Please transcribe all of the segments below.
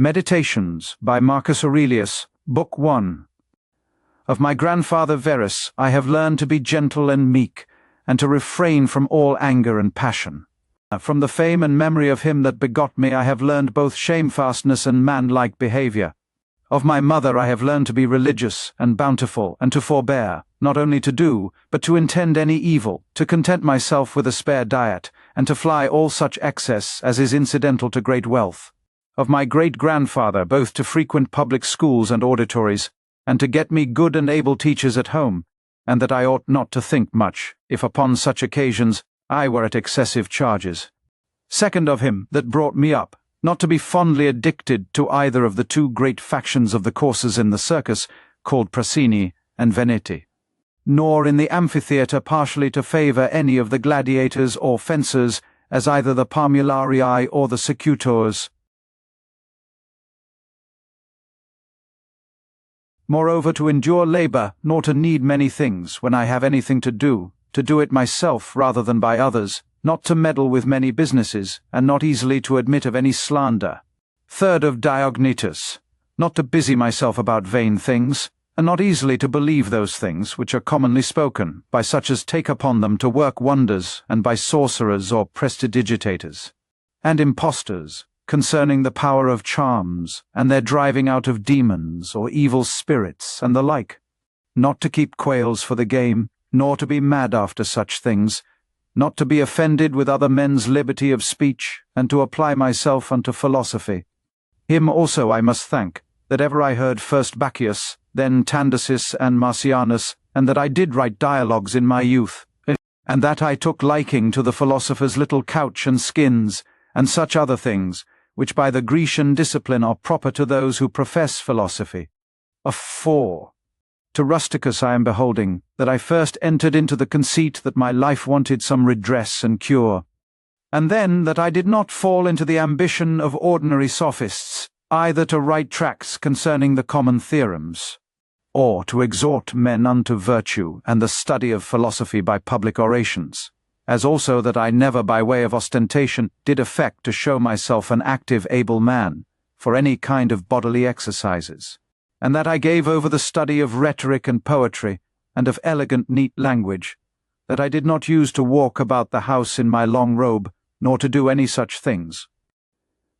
Meditations by Marcus Aurelius, Book 1. Of my grandfather Verus I have learned to be gentle and meek, and to refrain from all anger and passion. From the fame and memory of him that begot me I have learned both shamefastness and manlike behavior. Of my mother I have learned to be religious and bountiful, and to forbear, not only to do, but to intend any evil, to content myself with a spare diet, and to fly all such excess as is incidental to great wealth. Of my great-grandfather both to frequent public schools and auditories, and to get me good and able teachers at home, and that I ought not to think much, if upon such occasions I were at excessive charges. Second, of him that brought me up, not to be fondly addicted to either of the two great factions of the coursers in the circus, called Prasini and Veneti, nor in the amphitheatre partially to favour any of the gladiators or fencers, as either the Parmularii or the Secutors. Moreover, to endure labour, nor to need many things, when I have anything to do it myself rather than by others, not to meddle with many businesses, and not easily to admit of any slander. Third, of Diognetus, not to busy myself about vain things, and not easily to believe those things which are commonly spoken, by such as take upon them to work wonders, and by sorcerers or prestidigitators, and impostors, concerning the power of charms, and their driving out of demons, or evil spirits, and the like. Not to keep quails for the game, nor to be mad after such things, not to be offended with other men's liberty of speech, and to apply myself unto philosophy. Him also I must thank, that ever I heard first Bacchius, then Tandasis and Marcianus, and that I did write dialogues in my youth, and that I took liking to the philosophers' little couch and skins, and such other things, which by the Grecian discipline are proper to those who profess philosophy. 4. To Rusticus I am beholding, that I first entered into the conceit that my life wanted some redress and cure, and then that I did not fall into the ambition of ordinary sophists, either to write tracts concerning the common theorems, or to exhort men unto virtue and the study of philosophy by public orations, as also that I never by way of ostentation did affect to show myself an active able man, for any kind of bodily exercises, and that I gave over the study of rhetoric and poetry, and of elegant neat language, that I did not use to walk about the house in my long robe, nor to do any such things.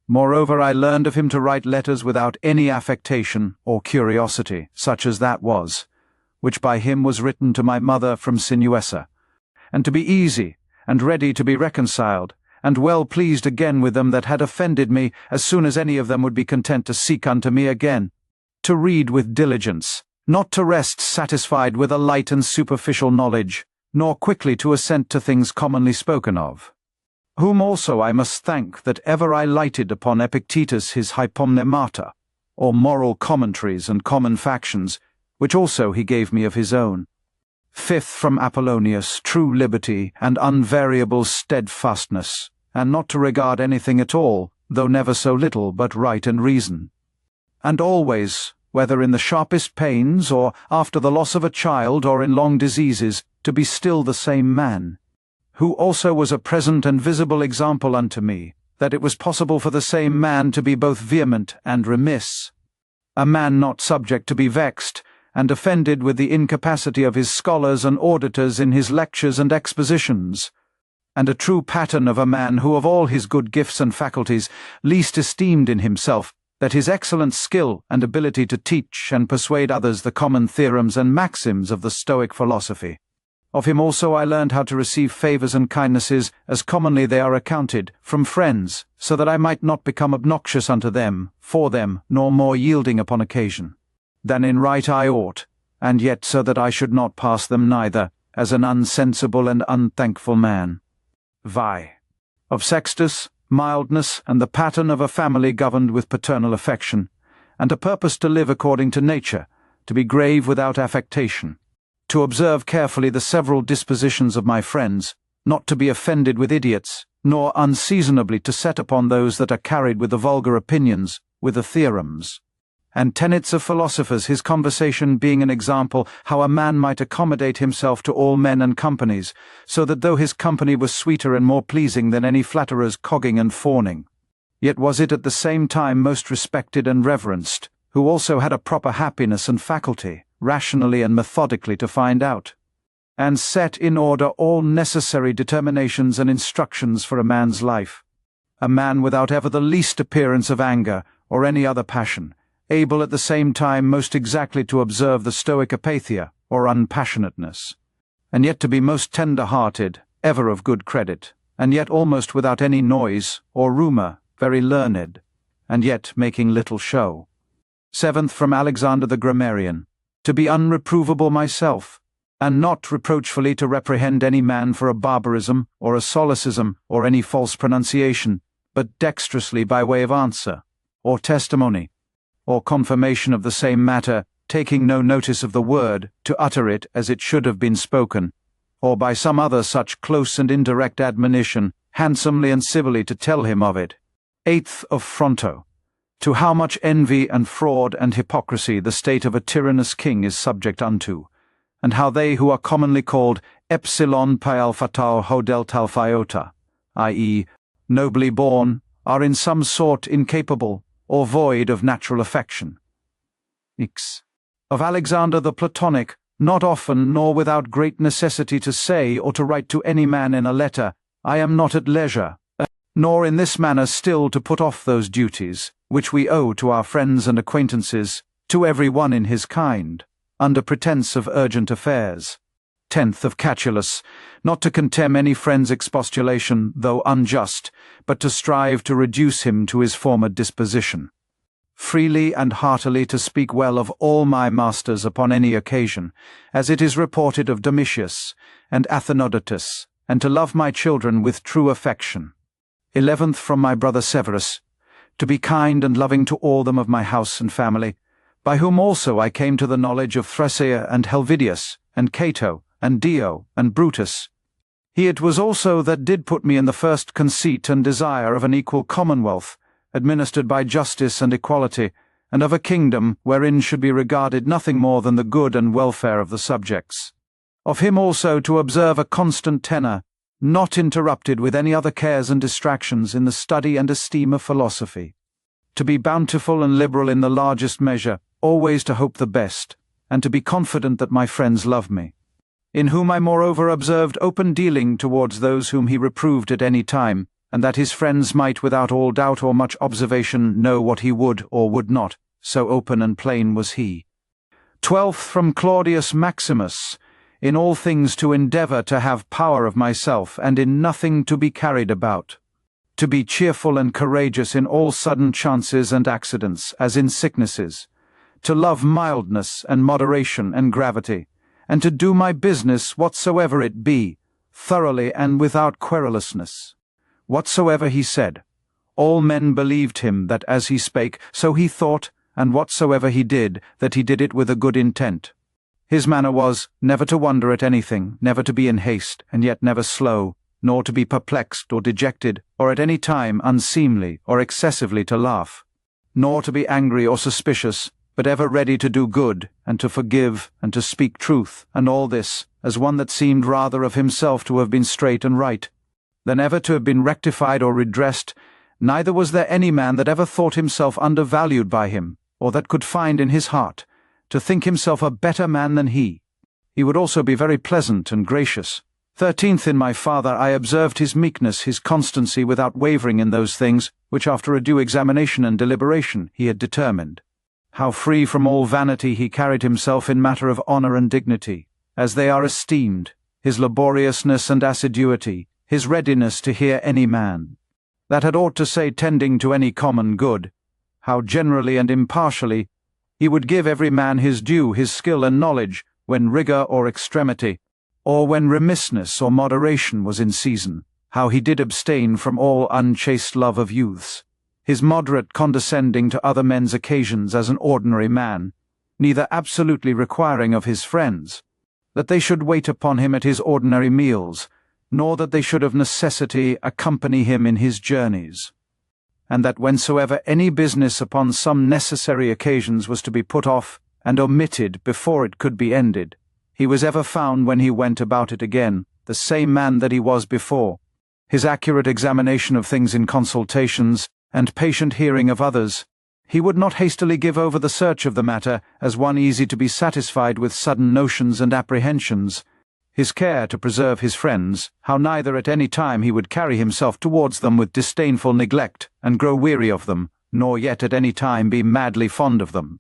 Moreover, I learned of him to write letters without any affectation or curiosity, such as that was, which by him was written to my mother from Sinuessa, and to be easy, and ready to be reconciled, and well pleased again with them that had offended me, as soon as any of them would be content to seek unto me again, to read with diligence, not to rest satisfied with a light and superficial knowledge, nor quickly to assent to things commonly spoken of. Whom also I must thank that ever I lighted upon Epictetus his Hypomnemata, or moral commentaries and common factions, which also he gave me of his own. Fifth, from Apollonius, true liberty and unvariable steadfastness, and not to regard anything at all, though never so little, but right and reason. And always, whether in the sharpest pains, or after the loss of a child, or in long diseases, to be still the same man, who also was a present and visible example unto me, that it was possible for the same man to be both vehement and remiss, a man not subject to be vexed, and offended with the incapacity of his scholars and auditors in his lectures and expositions, and a true pattern of a man who of all his good gifts and faculties least esteemed in himself that his excellent skill and ability to teach and persuade others the common theorems and maxims of the Stoic philosophy. Of him also I learned how to receive favours and kindnesses, as commonly they are accounted, from friends, so that I might not become obnoxious unto them, for them, nor more yielding upon occasion than in right I ought, and yet so that I should not pass them neither, as an unsensible and unthankful man. Vi. Of Sextus, mildness, and the pattern of a family governed with paternal affection, and a purpose to live according to nature, to be grave without affectation, to observe carefully the several dispositions of my friends, not to be offended with idiots, nor unseasonably to set upon those that are carried with the vulgar opinions, with the theorems, and tenets of philosophers, his conversation being an example how a man might accommodate himself to all men and companies, so that though his company was sweeter and more pleasing than any flatterer's cogging and fawning, yet was it at the same time most respected and reverenced, who also had a proper happiness and faculty, rationally and methodically to find out, and set in order all necessary determinations and instructions for a man's life. A man without ever the least appearance of anger or any other passion, able at the same time most exactly to observe the Stoic apatheia, or unpassionateness, and yet to be most tender-hearted, ever of good credit, and yet almost without any noise or rumour, very learned, and yet making little show. 7th, from Alexander the Grammarian, to be unreprovable myself, and not reproachfully to reprehend any man for a barbarism, or a solecism, or any false pronunciation, but dexterously by way of answer, or testimony, or confirmation of the same matter, taking no notice of the word, to utter it as it should have been spoken, or by some other such close and indirect admonition, handsomely and civilly to tell him of it. 8th, of Fronto, to how much envy and fraud and hypocrisy the state of a tyrannous king is subject unto, and how they who are commonly called epsilon paialphatao hodeltalphiota, i.e., nobly born, are in some sort incapable or void of natural affection. X. Of Alexander the Platonic, not often nor without great necessity to say or to write to any man in a letter, I am not at leisure, nor in this manner still to put off those duties, which we owe to our friends and acquaintances, to every one in his kind, under pretence of urgent affairs. 10th, of Catullus, not to contemn any friend's expostulation, though unjust, but to strive to reduce him to his former disposition. Freely and heartily to speak well of all my masters upon any occasion, as it is reported of Domitius and Athenodotus, and to love my children with true affection. 11th, from my brother Severus, to be kind and loving to all them of my house and family, by whom also I came to the knowledge of Thrasea and Helvidius, and Cato, and Dio, and Brutus. He it was also that did put me in the first conceit and desire of an equal commonwealth, administered by justice and equality, and of a kingdom wherein should be regarded nothing more than the good and welfare of the subjects. Of him also to observe a constant tenor, not interrupted with any other cares and distractions in the study and esteem of philosophy. To be bountiful and liberal in the largest measure, always to hope the best, and to be confident that my friends love me. In whom I moreover observed open dealing towards those whom he reproved at any time, and that his friends might without all doubt or much observation know what he would or would not, so open and plain was he. 12th, from Claudius Maximus, in all things to endeavour to have power of myself, and in nothing to be carried about. To be cheerful and courageous in all sudden chances and accidents, as in sicknesses. To love mildness and moderation and gravity, and to do my business whatsoever it be, thoroughly and without querulousness. Whatsoever he said, all men believed him that as he spake, so he thought, and whatsoever he did, that he did it with a good intent. His manner was, never to wonder at anything, never to be in haste, and yet never slow, nor to be perplexed or dejected, or at any time unseemly or excessively to laugh, nor to be angry or suspicious, but ever ready to do good, and to forgive, and to speak truth, and all this, as one that seemed rather of himself to have been straight and right, than ever to have been rectified or redressed. Neither was there any man that ever thought himself undervalued by him, or that could find in his heart to think himself a better man than he. He would also be very pleasant and gracious. 13th, in my father I observed his meekness, his constancy without wavering in those things, which after a due examination and deliberation he had determined. How free from all vanity he carried himself in matter of honour and dignity, as they are esteemed, his laboriousness and assiduity, his readiness to hear any man, that had aught to say tending to any common good, how generally and impartially he would give every man his due, his skill and knowledge, when rigour or extremity, or when remissness or moderation was in season, how he did abstain from all unchaste love of youths, his moderate condescending to other men's occasions as an ordinary man, neither absolutely requiring of his friends that they should wait upon him at his ordinary meals, nor that they should of necessity accompany him in his journeys, and that whensoever any business upon some necessary occasions was to be put off and omitted before it could be ended, he was ever found when he went about it again the same man that he was before. His accurate examination of things in consultations, and patient hearing of others. He would not hastily give over the search of the matter as one easy to be satisfied with sudden notions and apprehensions. His care to preserve his friends, how neither at any time he would carry himself towards them with disdainful neglect, and grow weary of them, nor yet at any time be madly fond of them.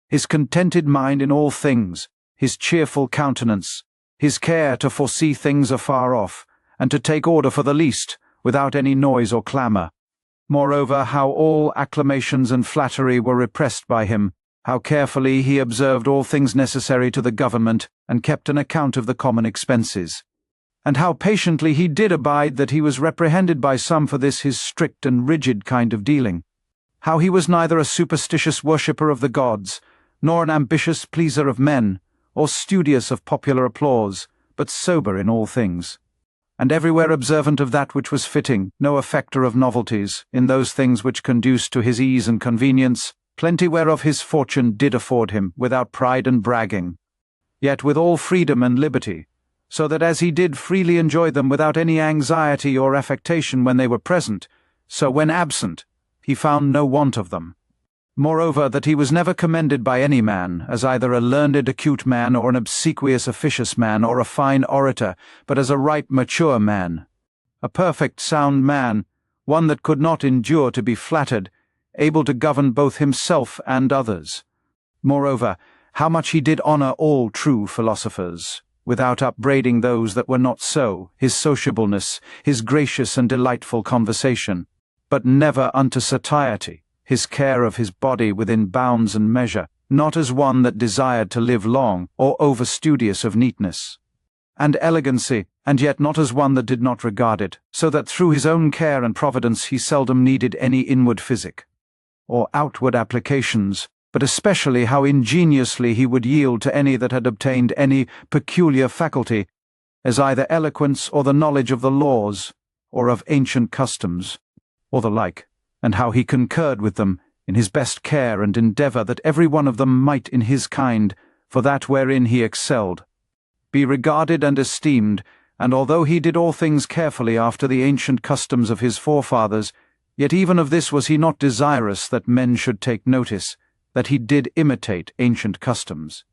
His contented mind in all things, his cheerful countenance, his care to foresee things afar off, and to take order for the least, without any noise or clamour. Moreover, how all acclamations and flattery were repressed by him, how carefully he observed all things necessary to the government, and kept an account of the common expenses. And how patiently he did abide that he was reprehended by some for this his strict and rigid kind of dealing. How he was neither a superstitious worshipper of the gods, nor an ambitious pleaser of men, or studious of popular applause, but sober in all things, and everywhere observant of that which was fitting, no affecter of novelties, in those things which conduced to his ease and convenience, plenty whereof his fortune did afford him, without pride and bragging, yet with all freedom and liberty, so that as he did freely enjoy them without any anxiety or affectation when they were present, so when absent, he found no want of them. Moreover, that he was never commended by any man, as either a learned acute man, or an obsequious officious man, or a fine orator, but as a right mature man, a perfect sound man, one that could not endure to be flattered, able to govern both himself and others. Moreover, how much he did honour all true philosophers, without upbraiding those that were not so, his sociableness, his gracious and delightful conversation, but never unto satiety, his care of his body within bounds and measure, not as one that desired to live long, or over-studious of neatness and elegancy, and yet not as one that did not regard it, so that through his own care and providence he seldom needed any inward physic, or outward applications, but especially how ingeniously he would yield to any that had obtained any peculiar faculty, as either eloquence or the knowledge of the laws, or of ancient customs, or the like, and how he concurred with them in his best care and endeavour that every one of them might in his kind, for that wherein he excelled, be regarded and esteemed, and although he did all things carefully after the ancient customs of his forefathers, yet even of this was he not desirous that men should take notice, that he did imitate ancient customs.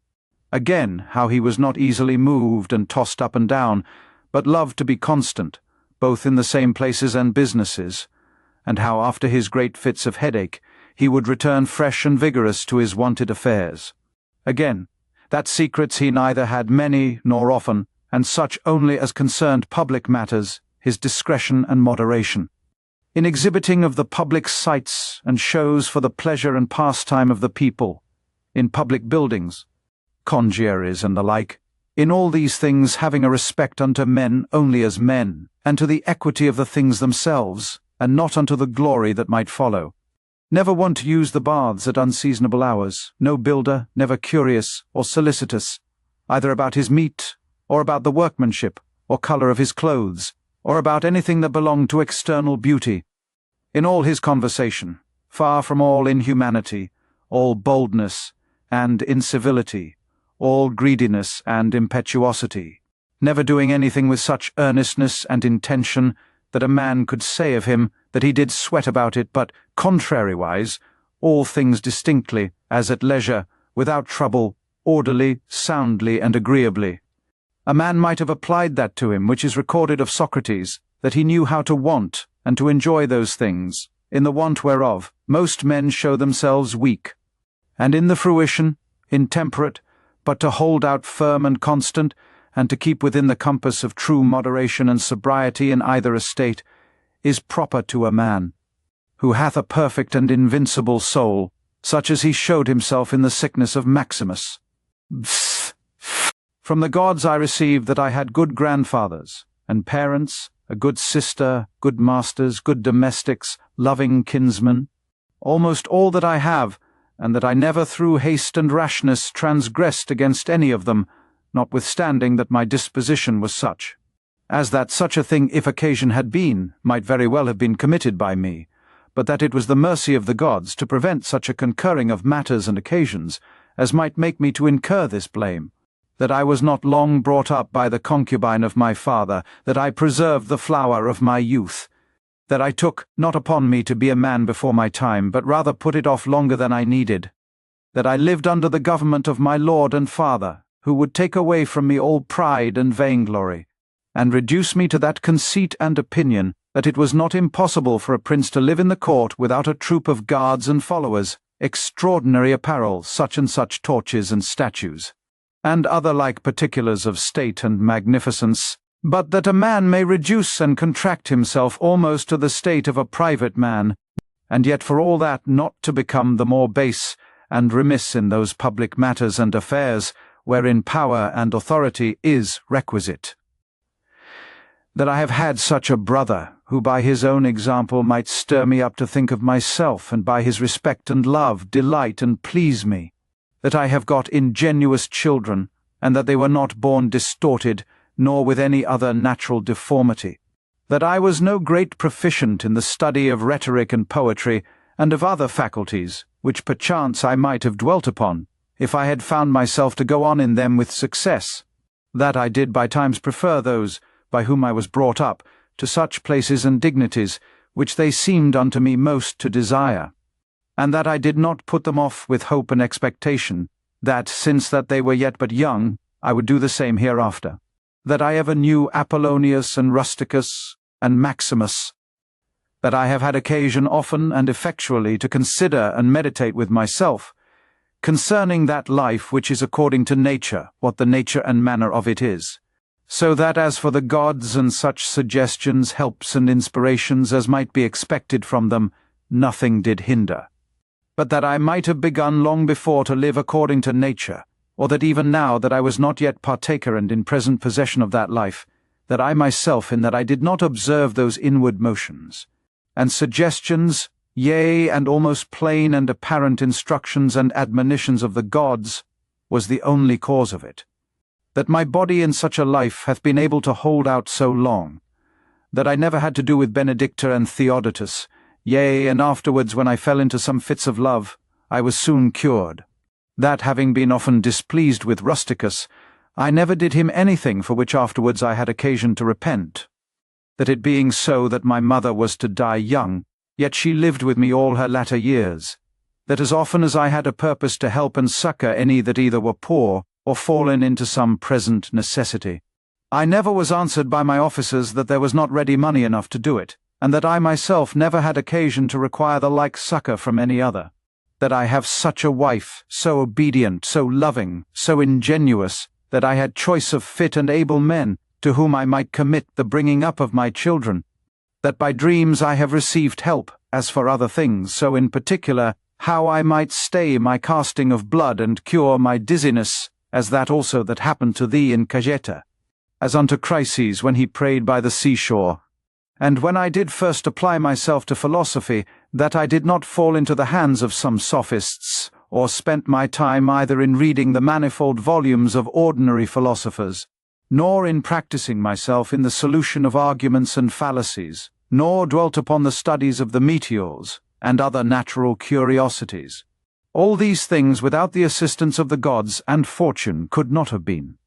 Again, how he was not easily moved and tossed up and down, but loved to be constant, both in the same places and businesses, and how after his great fits of headache he would return fresh and vigorous to his wonted affairs. Again, that secrets he neither had many nor often, and such only as concerned public matters, his discretion and moderation. In exhibiting of the public sights and shows for the pleasure and pastime of the people, in public buildings, congeries and the like, in all these things having a respect unto men only as men, and to the equity of the things themselves, and not unto the glory that might follow. Never one to use the baths at unseasonable hours, no builder, never curious or solicitous, either about his meat, or about the workmanship, or colour of his clothes, or about anything that belonged to external beauty. In all his conversation, far from all inhumanity, all boldness and incivility, all greediness and impetuosity, never doing anything with such earnestness and intention that a man could say of him that he did sweat about it, but, contrariwise, all things distinctly, as at leisure, without trouble, orderly, soundly, and agreeably. A man might have applied that to him which is recorded of Socrates, that he knew how to want and to enjoy those things, in the want whereof most men show themselves weak, and in the fruition, intemperate, but to hold out firm and constant, and to keep within the compass of true moderation and sobriety in either estate, is proper to a man, who hath a perfect and invincible soul, such as he showed himself in the sickness of Maximus. From the gods I received that I had good grandfathers, and parents, a good sister, good masters, good domestics, loving kinsmen, almost all that I have, and that I never through haste and rashness transgressed against any of them, notwithstanding that my disposition was such, as that such a thing, if occasion had been, might very well have been committed by me, but that it was the mercy of the gods to prevent such a concurring of matters and occasions, as might make me to incur this blame, that I was not long brought up by the concubine of my father, that I preserved the flower of my youth, that I took not upon me to be a man before my time, but rather put it off longer than I needed, that I lived under the government of my Lord and Father, who would take away from me all pride and vainglory, and reduce me to that conceit and opinion that it was not impossible for a prince to live in the court without a troop of guards and followers, extraordinary apparel, such and such torches and statues, and other like particulars of state and magnificence, but that a man may reduce and contract himself almost to the state of a private man, and yet for all that not to become the more base and remiss in those public matters and affairs wherein power and authority is requisite. That I have had such a brother, who by his own example might stir me up to think of myself, and by his respect and love delight and please me. That I have got ingenuous children, and that they were not born distorted, nor with any other natural deformity. That I was no great proficient in the study of rhetoric and poetry, and of other faculties, which perchance I might have dwelt upon, if I had found myself to go on in them with success. That I did by times prefer those, by whom I was brought up, to such places and dignities, which they seemed unto me most to desire. And that I did not put them off with hope and expectation, that, since that they were yet but young, I would do the same hereafter. That I ever knew Apollonius and Rusticus and Maximus. That I have had occasion often and effectually to consider and meditate with myself, concerning that life which is according to nature, what the nature and manner of it is. So that as for the gods and such suggestions, helps and inspirations as might be expected from them, nothing did hinder. But that I might have begun long before to live according to nature, or that even now that I was not yet partaker and in present possession of that life, that I myself in that I did not observe those inward motions, and suggestions, yea, and almost plain and apparent instructions and admonitions of the gods, was the only cause of it. That my body in such a life hath been able to hold out so long, that I never had to do with Benedicta and Theodotus, yea, and afterwards when I fell into some fits of love, I was soon cured. That having been often displeased with Rusticus, I never did him anything for which afterwards I had occasion to repent. That it being so that my mother was to die young, yet she lived with me all her latter years. That as often as I had a purpose to help and succour any that either were poor, or fallen into some present necessity, I never was answered by my officers that there was not ready money enough to do it, and that I myself never had occasion to require the like succour from any other. That I have such a wife, so obedient, so loving, so ingenuous, that I had choice of fit and able men, to whom I might commit the bringing up of my children. That by dreams I have received help, as for other things, so in particular, how I might stay my casting of blood and cure my dizziness, as that also that happened to thee in Cajeta, as unto Chryses when he prayed by the seashore. And when I did first apply myself to philosophy, that I did not fall into the hands of some sophists, or spent my time either in reading the manifold volumes of ordinary philosophers, nor in practising myself in the solution of arguments and fallacies, nor dwelt upon the studies of the meteors, and other natural curiosities. All these things without the assistance of the gods and fortune could not have been.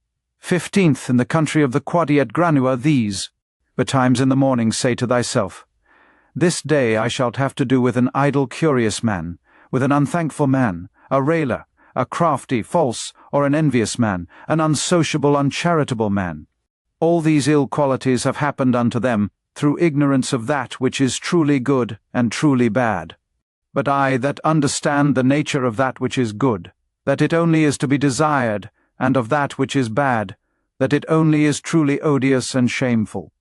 15th, in the country of the Quadi et Granua, these, betimes in the morning say to thyself, This day I shalt have to do with an idle curious man, with an unthankful man, a railer, a crafty, false, or an envious man, an unsociable, uncharitable man. All these ill qualities have happened unto them through ignorance of that which is truly good and truly bad. But I that understand the nature of that which is good, that it only is to be desired, and of that which is bad, that it only is truly odious and shameful.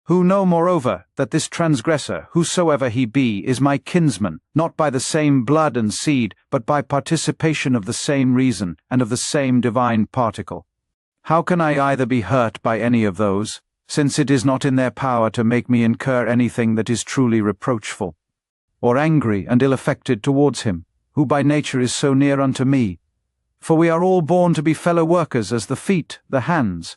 Who know moreover that this transgressor, whosoever he be, is my kinsman, not by the same blood and seed, but by participation of the same reason, and of the same divine particle. How can I either be hurt by any of those, since it is not in their power to make me incur anything that is truly reproachful, or angry and ill-affected towards him, who by nature is so near unto me? For we are all born to be fellow-workers as the feet, the hands,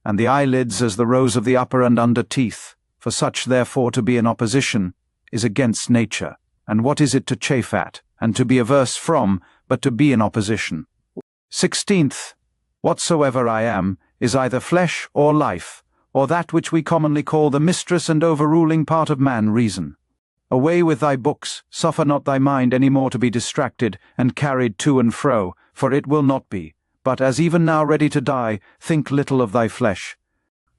and the eyelids as the rows of the upper and under teeth. For such therefore to be in opposition is against nature, and what is it to chafe at, and to be averse from, but to be in opposition? 16th, whatsoever I am, is either flesh or life, or that which we commonly call the mistress and overruling part of man, reason. Away with thy books, suffer not thy mind any more to be distracted and carried to and fro, for it will not be, but as even now ready to die, think little of thy flesh.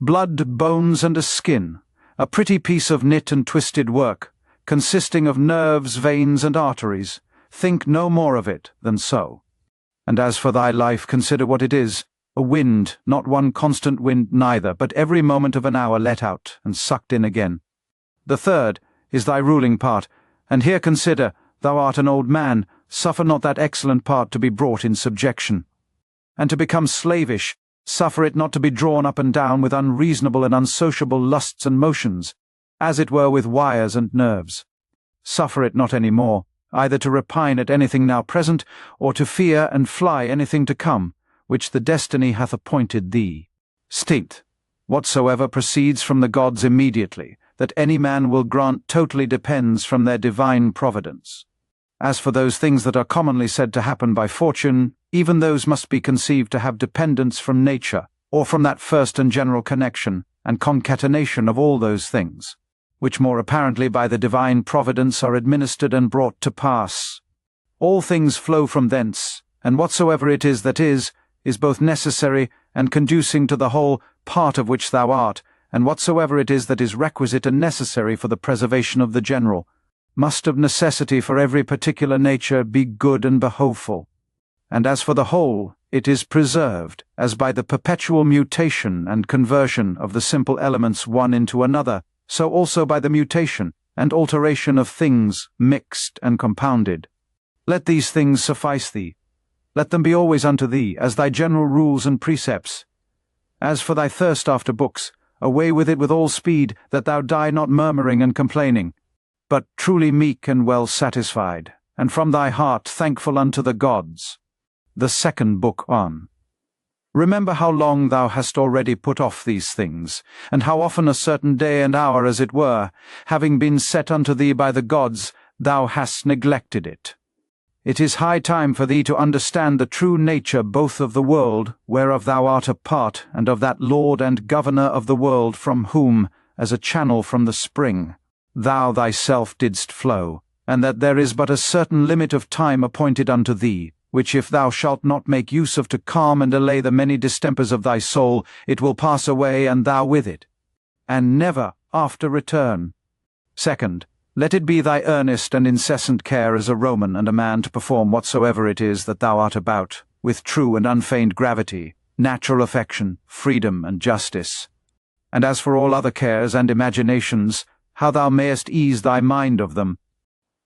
Blood, bones, and a skin, a pretty piece of knit and twisted work, consisting of nerves, veins, and arteries, think no more of it than so. And as for thy life, consider what it is, a wind, not one constant wind neither, but every moment of an hour let out, and sucked in again. The third is thy ruling part, and here consider, thou art an old man, suffer not that excellent part to be brought in subjection. And to become slavish, suffer it not to be drawn up and down with unreasonable and unsociable lusts and motions, as it were with wires and nerves. Suffer it not any more, either to repine at anything now present, or to fear and fly anything to come, which the destiny hath appointed thee. State, whatsoever proceeds from the gods immediately, that any man will grant totally depends from their divine providence. As for those things that are commonly said to happen by fortune, even those must be conceived to have dependence from nature, or from that first and general connection and concatenation of all those things, which more apparently by the divine providence are administered and brought to pass. All things flow from thence, and whatsoever it is that is both necessary and conducing to the whole part of which thou art, and whatsoever it is that is requisite and necessary for the preservation of the general, must of necessity for every particular nature be good and behoveful. And as for the whole, it is preserved, as by the perpetual mutation and conversion of the simple elements one into another, so also by the mutation and alteration of things mixed and compounded. Let these things suffice thee. Let them be always unto thee, as thy general rules and precepts. As for thy thirst after books, away with it with all speed, that thou die not murmuring and complaining, but truly meek and well satisfied, and from thy heart thankful unto the gods. The second book on. Remember how long thou hast already put off these things, and how often a certain day and hour, as it were, having been set unto thee by the gods, thou hast neglected it. It is high time for thee to understand the true nature both of the world, whereof thou art a part, and of that Lord and Governor of the world, from whom, as a channel from the spring, thou thyself didst flow, and that there is but a certain limit of time appointed unto thee, which if thou shalt not make use of to calm and allay the many distempers of thy soul, it will pass away, and thou with it, and never after return. Second, let it be thy earnest and incessant care as a Roman and a man to perform whatsoever it is that thou art about, with true and unfeigned gravity, natural affection, freedom, and justice. And as for all other cares and imaginations, how thou mayest ease thy mind of them,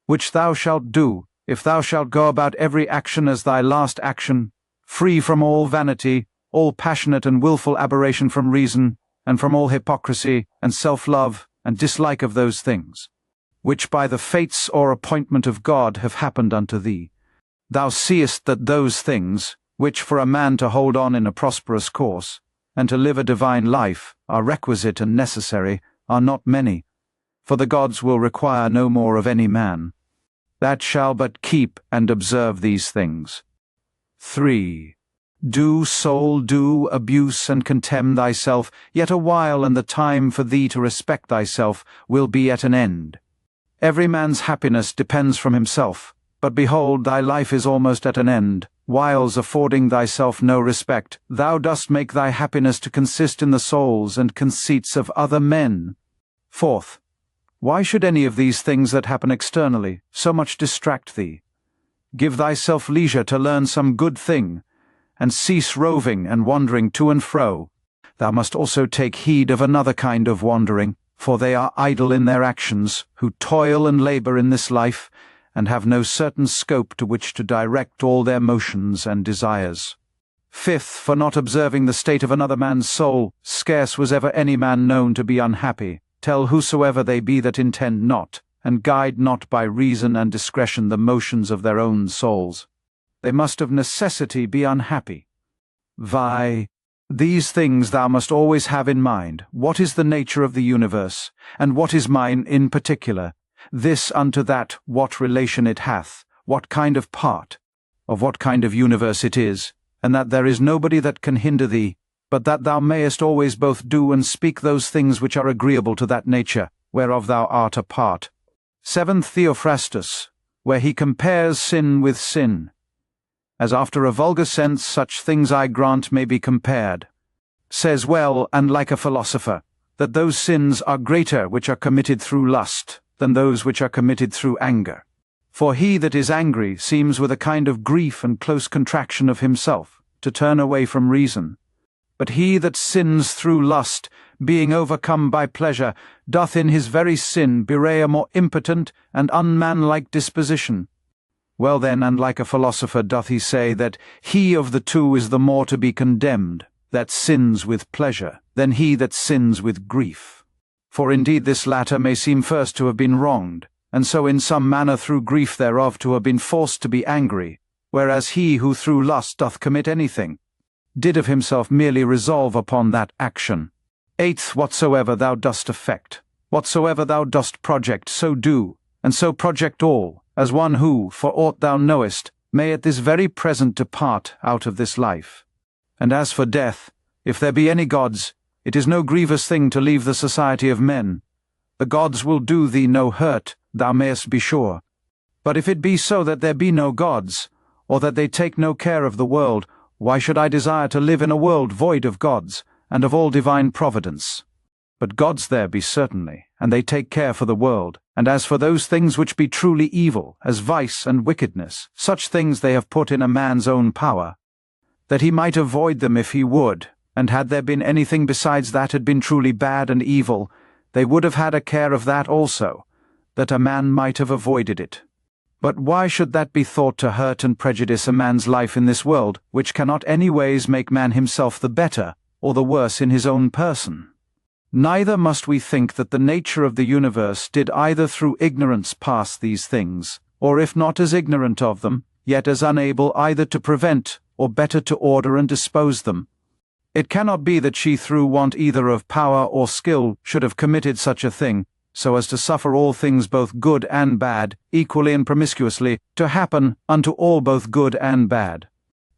which thou shalt do, if thou shalt go about every action as thy last action, free from all vanity, all passionate and wilful aberration from reason, and from all hypocrisy, and self-love, and dislike of those things, which by the fates or appointment of God have happened unto thee. Thou seest that those things, which for a man to hold on in a prosperous course, and to live a divine life, are requisite and necessary, are not many, for the gods will require no more of any man, that shall but keep and observe these things. 3. Do, soul, do, abuse and contemn thyself, yet a while, and the time for thee to respect thyself will be at an end. Every man's happiness depends from himself, but behold, thy life is almost at an end. Whiles affording thyself no respect, thou dost make thy happiness to consist in the souls and conceits of other men. Fourth, why should any of these things that happen externally so much distract thee? Give thyself leisure to learn some good thing, and cease roving and wandering to and fro. Thou must also take heed of another kind of wandering, for they are idle in their actions, who toil and labour in this life, and have no certain scope to which to direct all their motions and desires. Fifth, for not observing the state of another man's soul, scarce was ever any man known to be unhappy. Tell whosoever they be that intend not, and guide not by reason and discretion the motions of their own souls. They must of necessity be unhappy. These things thou must always have in mind. What is the nature of the universe, and what is mine in particular? This unto that what relation it hath, what kind of part, of what kind of universe it is, and that there is nobody that can hinder thee, but that thou mayest always both do and speak those things which are agreeable to that nature, whereof thou art a part. 7th Theophrastus, where he compares sin with sin. As after a vulgar sense such things I grant may be compared, says well, and like a philosopher, that those sins are greater which are committed through lust, than those which are committed through anger. For he that is angry seems with a kind of grief and close contraction of himself, to turn away from reason. But he that sins through lust, being overcome by pleasure, doth in his very sin bewray a more impotent and unmanlike disposition. Well then, and like a philosopher doth he say that he of the two is the more to be condemned, that sins with pleasure, than he that sins with grief. For indeed this latter may seem first to have been wronged, and so in some manner through grief thereof to have been forced to be angry, whereas he who through lust doth commit anything, did of himself merely resolve upon that action. 8th, whatsoever thou dost effect, whatsoever thou dost project, so do, and so project all, as one who, for aught thou knowest, may at this very present depart out of this life. And as for death, if there be any gods, it is no grievous thing to leave the society of men. The gods will do thee no hurt, thou mayest be sure. But if it be so that there be no gods, or that they take no care of the world, why should I desire to live in a world void of gods, and of all divine providence? But gods there be certainly, and they take care for the world, and as for those things which be truly evil, as vice and wickedness, such things they have put in a man's own power, that he might avoid them if he would, and had there been anything besides that had been truly bad and evil, they would have had a care of that also, that a man might have avoided it. But why should that be thought to hurt and prejudice a man's life in this world, which cannot any ways make man himself the better, or the worse in his own person? Neither must we think that the nature of the universe did either through ignorance pass these things, or if not as ignorant of them, yet as unable either to prevent, or better to order and dispose them. It cannot be that she through want either of power or skill should have committed such a thing, so as to suffer all things both good and bad, equally and promiscuously, to happen unto all both good and bad.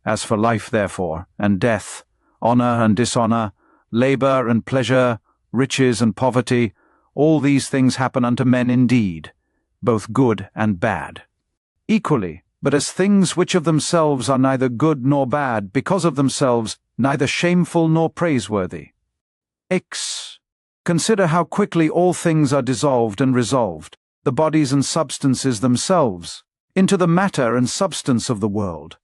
As for life therefore, and death, honour and dishonour, labour and pleasure, riches and poverty, all these things happen unto men indeed, both good and bad, equally, but as things which of themselves are neither good nor bad, because of themselves, neither shameful nor praiseworthy. X. Consider how quickly all things are dissolved and resolved, the bodies and substances themselves, into the matter and substance of the world,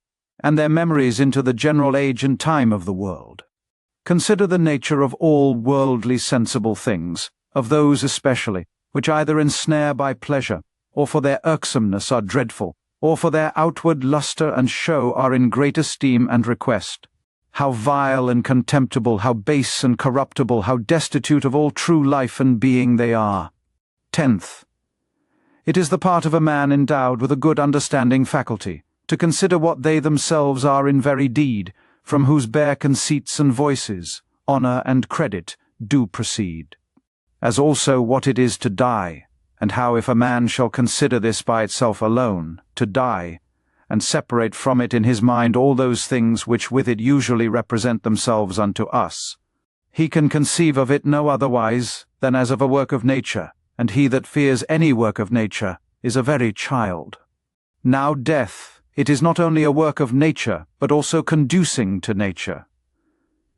and their memories into the general age and time of the world. Consider the nature of all worldly sensible things, of those especially, which either ensnare by pleasure, or for their irksomeness are dreadful, or for their outward lustre and show are in great esteem and request. How vile and contemptible, how base and corruptible, how destitute of all true life and being they are. 10th. It is the part of a man endowed with a good understanding faculty, to consider what they themselves are in very deed, from whose bare conceits and voices, honour and credit, do proceed. As also what it is to die, and how if a man shall consider this by itself alone, to die, and separate from it in his mind all those things which with it usually represent themselves unto us, he can conceive of it no otherwise than as of a work of nature, and he that fears any work of nature is a very child. Now death, it is not only a work of nature, but also conducing to nature.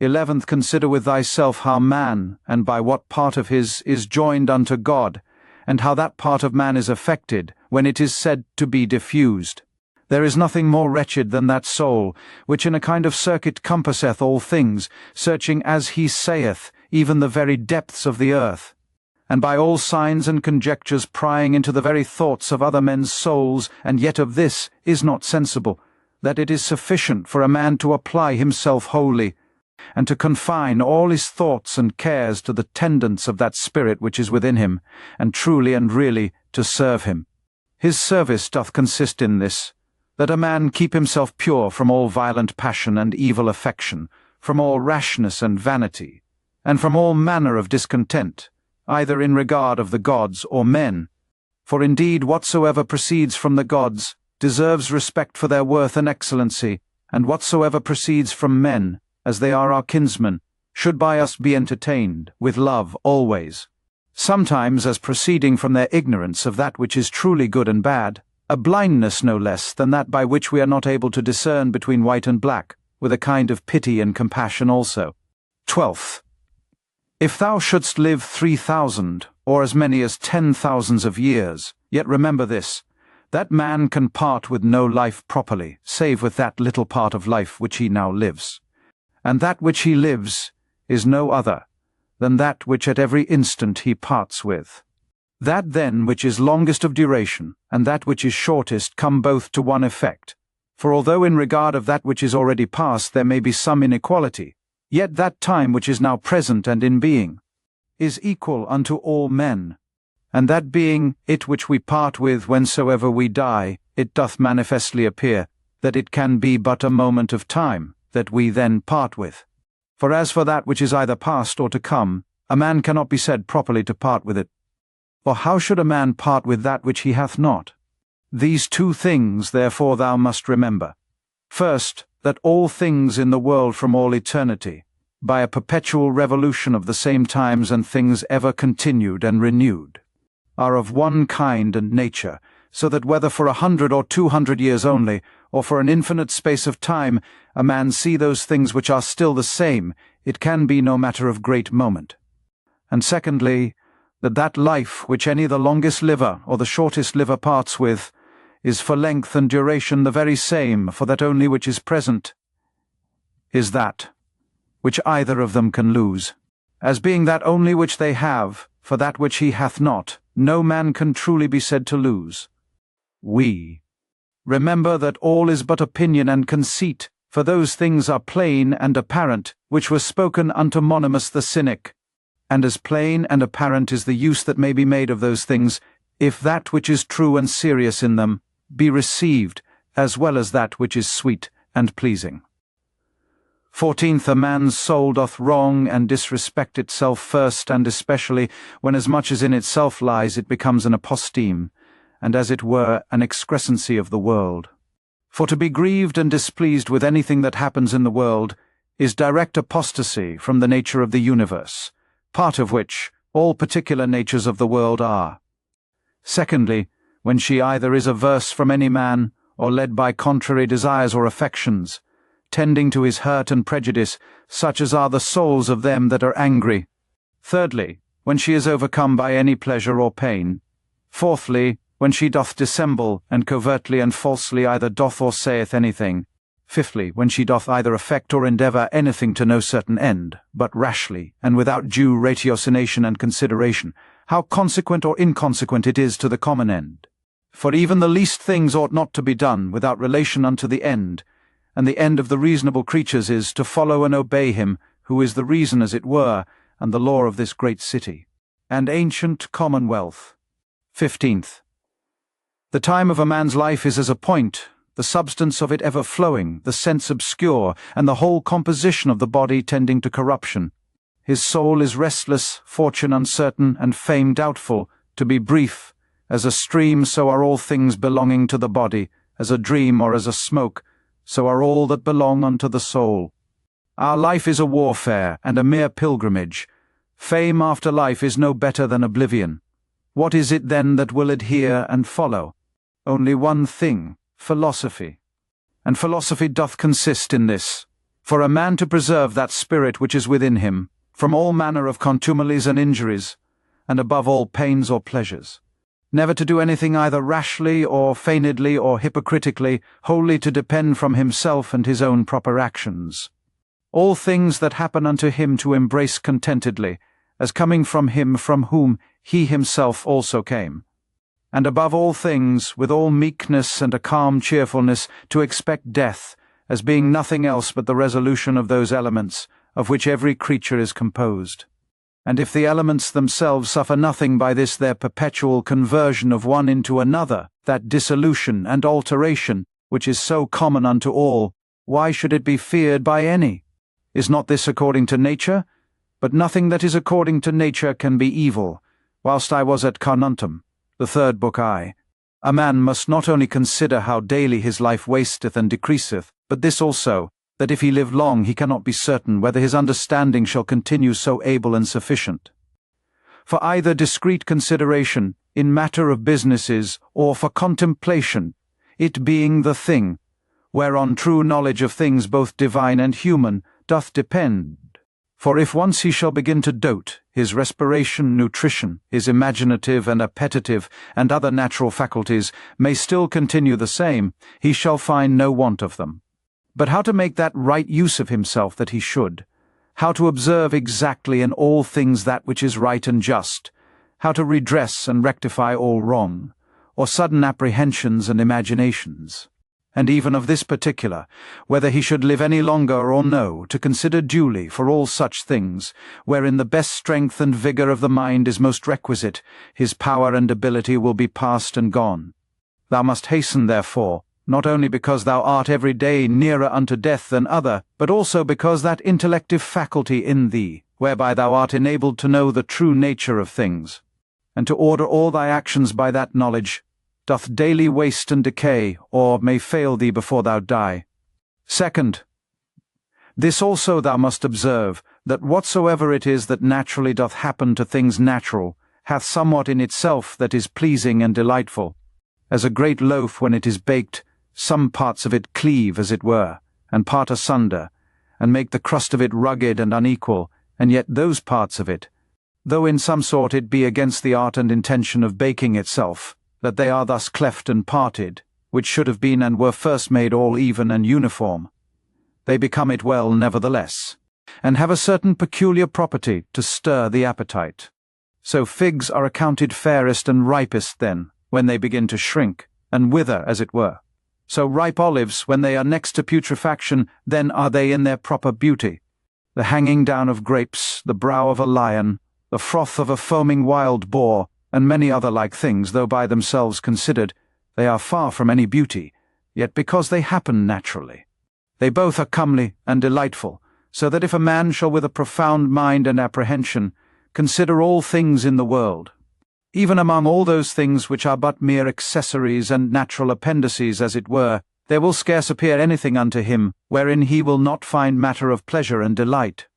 11th, consider with thyself how man, and by what part of his, is joined unto God, and how that part of man is affected, when it is said to be diffused. There is nothing more wretched than that soul, which in a kind of circuit compasseth all things, searching as he saith, even the very depths of the earth, and by all signs and conjectures prying into the very thoughts of other men's souls, and yet of this is not sensible, that it is sufficient for a man to apply himself wholly, and to confine all his thoughts and cares to the tendance of that spirit which is within him, and truly and really to serve him. His service doth consist in this, that a man keep himself pure from all violent passion and evil affection, from all rashness and vanity, and from all manner of discontent, either in regard of the gods or men. For indeed whatsoever proceeds from the gods deserves respect for their worth and excellency, and whatsoever proceeds from men, as they are our kinsmen, should by us be entertained, with love always. Sometimes as proceeding from their ignorance of that which is truly good and bad, a blindness no less than that by which we are not able to discern between white and black, with a kind of pity and compassion also. 12th. If thou shouldst live 3,000, or as many as 10,000 of years, yet remember this, that man can part with no life properly, save with that little part of life which he now lives. And that which he lives is no other than that which at every instant he parts with. That then which is longest of duration, and that which is shortest come both to one effect. For although in regard of that which is already past there may be some inequality, yet that time which is now present and in being is equal unto all men. And that being it which we part with whensoever we die, it doth manifestly appear that it can be but a moment of time that we then part with. For as for that which is either past or to come, a man cannot be said properly to part with it. For how should a man part with that which he hath not? These two things therefore thou must remember. First, that all things in the world from all eternity, by a perpetual revolution of the same times and things ever continued and renewed, are of one kind and nature, so that whether for 100 or 200 years only, or for an infinite space of time, a man see those things which are still the same, it can be no matter of great moment. And secondly, that life which any the longest liver or the shortest liver parts with, is for length and duration the very same, for that only which is present is that which either of them can lose, as being that only which they have, for that which he hath not, no man can truly be said to lose. Remember that all is but opinion and conceit, for those things are plain and apparent, which were spoken unto Monimus the Cynic. And as plain and apparent is the use that may be made of those things, if that which is true and serious in them be received, as well as that which is sweet and pleasing. 14th. A man's soul doth wrong and disrespect itself first, and especially when as much as in itself lies it becomes an aposteme, and as it were an excrescency of the world. For to be grieved and displeased with anything that happens in the world is direct apostasy from the nature of the universe, part of which all particular natures of the world are. Secondly, when she either is averse from any man, or led by contrary desires or affections, tending to his hurt and prejudice, such as are the souls of them that are angry. Thirdly, when she is overcome by any pleasure or pain. Fourthly, when she doth dissemble, and covertly and falsely either doth or saith anything. Fifthly, when she doth either affect or endeavour anything to no certain end, but rashly, and without due ratiocination and consideration, how consequent or inconsequent it is to the common end. For even the least things ought not to be done without relation unto the end, and the end of the reasonable creatures is to follow and obey him, who is the reason as it were, and the law of this great city, and ancient commonwealth. 15th. The time of a man's life is as a point, the substance of it ever flowing, the sense obscure, and the whole composition of the body tending to corruption. His soul is restless, fortune uncertain, and fame doubtful. To be brief, as a stream so are all things belonging to the body, as a dream or as a smoke, so are all that belong unto the soul. Our life is a warfare, and a mere pilgrimage. Fame after life is no better than oblivion. What is it then that will adhere and follow? Only one thing, philosophy. And philosophy doth consist in this: for a man to preserve that spirit which is within him, from all manner of contumelies and injuries, and above all pains or pleasures. Never to do anything either rashly or feignedly or hypocritically, wholly to depend from himself and his own proper actions. All things that happen unto him to embrace contentedly, as coming from him from whom he himself also came. And above all things, with all meekness and a calm cheerfulness, to expect death, as being nothing else but the resolution of those elements, of which every creature is composed. And if the elements themselves suffer nothing by this their perpetual conversion of one into another, that dissolution and alteration, which is so common unto all, why should it be feared by any? Is not this according to nature? But nothing that is according to nature can be evil. Whilst I was at Carnuntum, the third book a man must not only consider how daily his life wasteth and decreaseth, but this also, that if he live long he cannot be certain whether his understanding shall continue so able and sufficient. For either discreet consideration, in matter of businesses, or for contemplation, it being the thing, whereon true knowledge of things both divine and human doth depend. For if once he shall begin to dote, his respiration, nutrition, his imaginative and appetitive and other natural faculties may still continue the same, he shall find no want of them. But how to make that right use of himself that he should, how to observe exactly in all things that which is right and just, how to redress and rectify all wrong, or sudden apprehensions and imaginations, and even of this particular, whether he should live any longer or no, to consider duly for all such things, wherein the best strength and vigour of the mind is most requisite, his power and ability will be past and gone. Thou must hasten, therefore, not only because thou art every day nearer unto death than other, but also because that intellective faculty in thee, whereby thou art enabled to know the true nature of things, and to order all thy actions by that knowledge, doth daily waste and decay, or may fail thee before thou die. Second, this also thou must observe, that whatsoever it is that naturally doth happen to things natural, hath somewhat in itself that is pleasing and delightful. As a great loaf when it is baked, some parts of it cleave, as it were, and part asunder, and make the crust of it rugged and unequal, and yet those parts of it, though in some sort it be against the art and intention of baking itself, that they are thus cleft and parted, which should have been and were first made all even and uniform, they become it well nevertheless, and have a certain peculiar property to stir the appetite. So figs are accounted fairest and ripest then, when they begin to shrink, and wither as it were. So ripe olives, when they are next to putrefaction, then are they in their proper beauty. The hanging down of grapes, the brow of a lion, the froth of a foaming wild boar, and many other like things, though by themselves considered, they are far from any beauty, yet because they happen naturally, they both are comely and delightful, so that if a man shall with a profound mind and apprehension consider all things in the world, even among all those things which are but mere accessories and natural appendices as it were, there will scarce appear anything unto him wherein he will not find matter of pleasure and delight.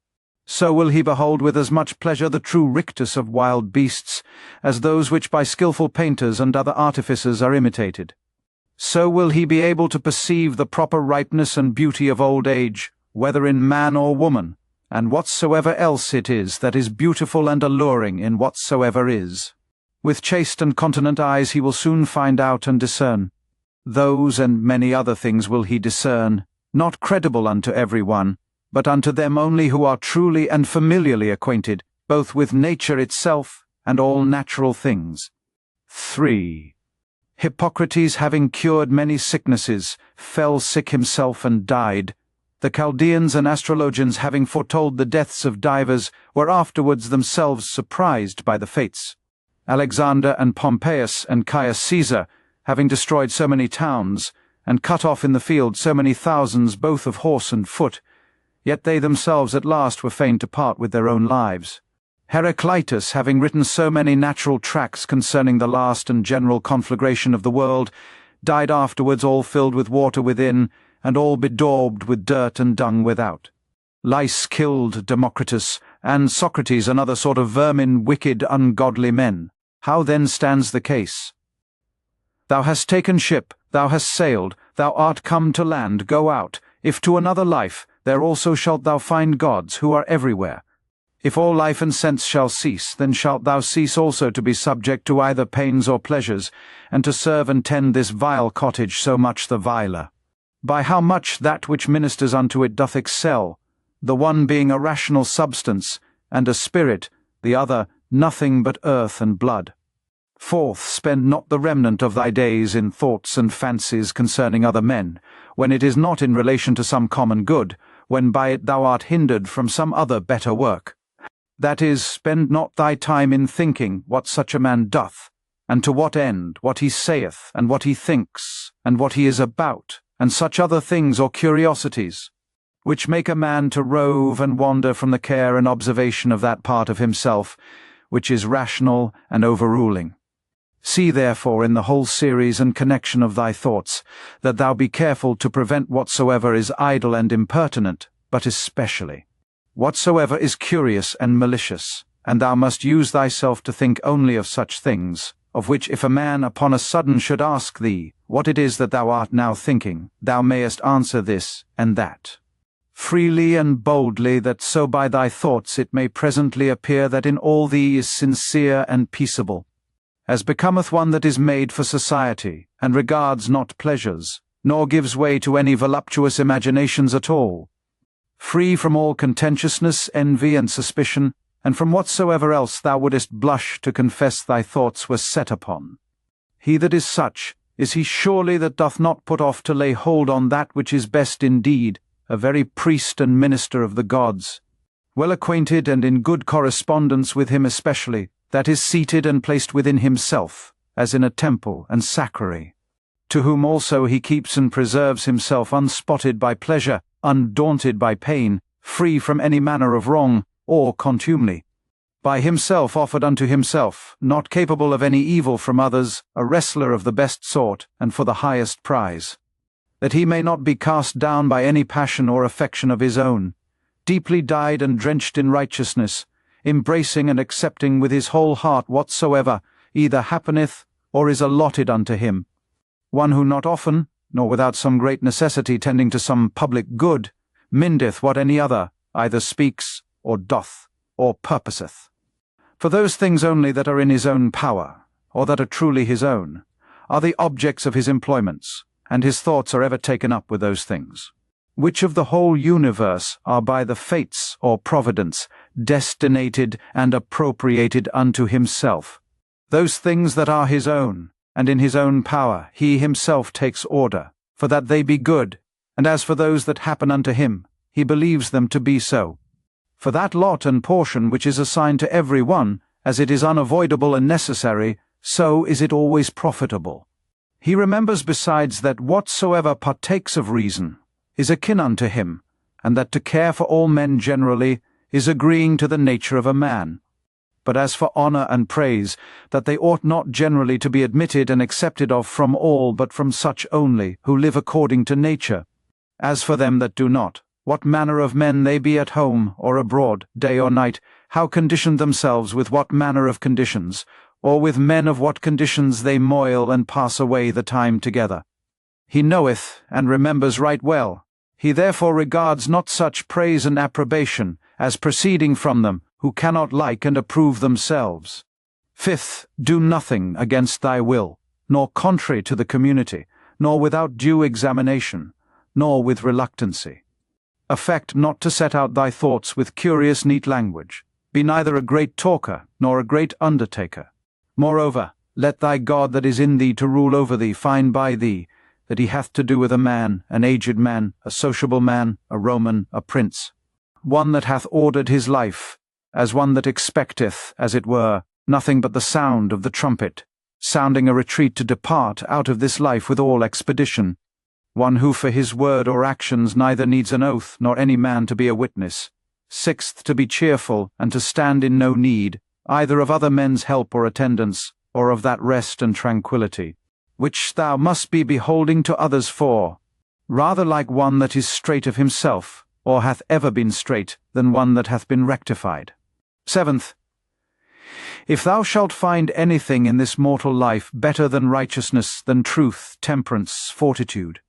So will he behold with as much pleasure the true rictus of wild beasts, as those which by skilful painters and other artificers are imitated. So will he be able to perceive the proper ripeness and beauty of old age, whether in man or woman, and whatsoever else it is that is beautiful and alluring in whatsoever is. With chaste and continent eyes he will soon find out and discern. Those and many other things will he discern, not credible unto every one, but unto them only who are truly and familiarly acquainted, both with nature itself and all natural things. 3. Hippocrates, having cured many sicknesses, fell sick himself and died. The Chaldeans and astrologians, having foretold the deaths of divers, were afterwards themselves surprised by the fates. Alexander and Pompeius and Caius Caesar, having destroyed so many towns, and cut off in the field so many thousands both of horse and foot, yet they themselves at last were fain to part with their own lives. Heraclitus, having written so many natural tracts concerning the last and general conflagration of the world, died afterwards all filled with water within, and all bedaubed with dirt and dung without. Lice killed Democritus, and Socrates another sort of vermin, wicked, ungodly men. How then stands the case? Thou hast taken ship, thou hast sailed, thou art come to land, go out. If to another life, there also shalt thou find gods, who are everywhere. If all life and sense shall cease, then shalt thou cease also to be subject to either pains or pleasures, and to serve and tend this vile cottage so much the viler. By how much that which ministers unto it doth excel, the one being a rational substance, and a spirit, the other nothing but earth and blood. Fourth, spend not the remnant of thy days in thoughts and fancies concerning other men, when it is not in relation to some common good, when by it thou art hindered from some other better work. That is, spend not thy time in thinking what such a man doth, and to what end, what he saith, and what he thinks, and what he is about, and such other things or curiosities, which make a man to rove and wander from the care and observation of that part of himself, which is rational and overruling. See therefore in the whole series and connection of thy thoughts, that thou be careful to prevent whatsoever is idle and impertinent, but especially whatsoever is curious and malicious, and thou must use thyself to think only of such things, of which if a man upon a sudden should ask thee, what it is that thou art now thinking, thou mayest answer this and that, freely and boldly, that so by thy thoughts it may presently appear that in all thee is sincere and peaceable, as becometh one that is made for society, and regards not pleasures, nor gives way to any voluptuous imaginations at all, free from all contentiousness, envy, and suspicion, and from whatsoever else thou wouldest blush to confess thy thoughts were set upon. He that is such, is he surely that doth not put off to lay hold on that which is best indeed, a very priest and minister of the gods, well acquainted and in good correspondence with him especially, that is seated and placed within himself, as in a temple and sacrary, to whom also he keeps and preserves himself unspotted by pleasure, undaunted by pain, free from any manner of wrong or contumely, by himself offered unto himself, not capable of any evil from others, a wrestler of the best sort, and for the highest prize, that he may not be cast down by any passion or affection of his own, deeply dyed and drenched in righteousness, embracing and accepting with his whole heart whatsoever either happeneth or is allotted unto him, one who not often, nor without some great necessity tending to some public good, mindeth what any other either speaks, or doth, or purposeth. For those things only that are in his own power, or that are truly his own, are the objects of his employments, and his thoughts are ever taken up with those things, which of the whole universe are by the fates or providence destinated and appropriated unto himself. Those things that are his own, and in his own power he himself takes order, for that they be good, and as for those that happen unto him, he believes them to be so. For that lot and portion which is assigned to every one, as it is unavoidable and necessary, so is it always profitable. He remembers besides that whatsoever partakes of reason is akin unto him, and that to care for all men generally is agreeing to the nature of a man. But as for honour and praise, that they ought not generally to be admitted and accepted of from all, but from such only, who live according to nature. As for them that do not, what manner of men they be at home or abroad, day or night, how conditioned themselves with what manner of conditions, or with men of what conditions they moil and pass away the time together. He knoweth and remembers right well. He therefore regards not such praise and approbation as proceeding from them, who cannot like and approve themselves. Fifth, do nothing against thy will, nor contrary to the community, nor without due examination, nor with reluctancy. Affect not to set out thy thoughts with curious neat language. Be neither a great talker, nor a great undertaker. Moreover, let thy God that is in thee to rule over thee find by thee that he hath to do with a man, an aged man, a sociable man, a Roman, a prince, one that hath ordered his life, as one that expecteth, as it were, nothing but the sound of the trumpet, sounding a retreat to depart out of this life with all expedition, one who for his word or actions neither needs an oath nor any man to be a witness. Sixth, to be cheerful, and to stand in no need, either of other men's help or attendance, or of that rest and tranquility, which thou must be beholding to others for, rather like one that is straight of himself, or hath ever been straight, than one that hath been rectified. Seventh, if thou shalt find anything in this mortal life better than righteousness, than truth, temperance, fortitude,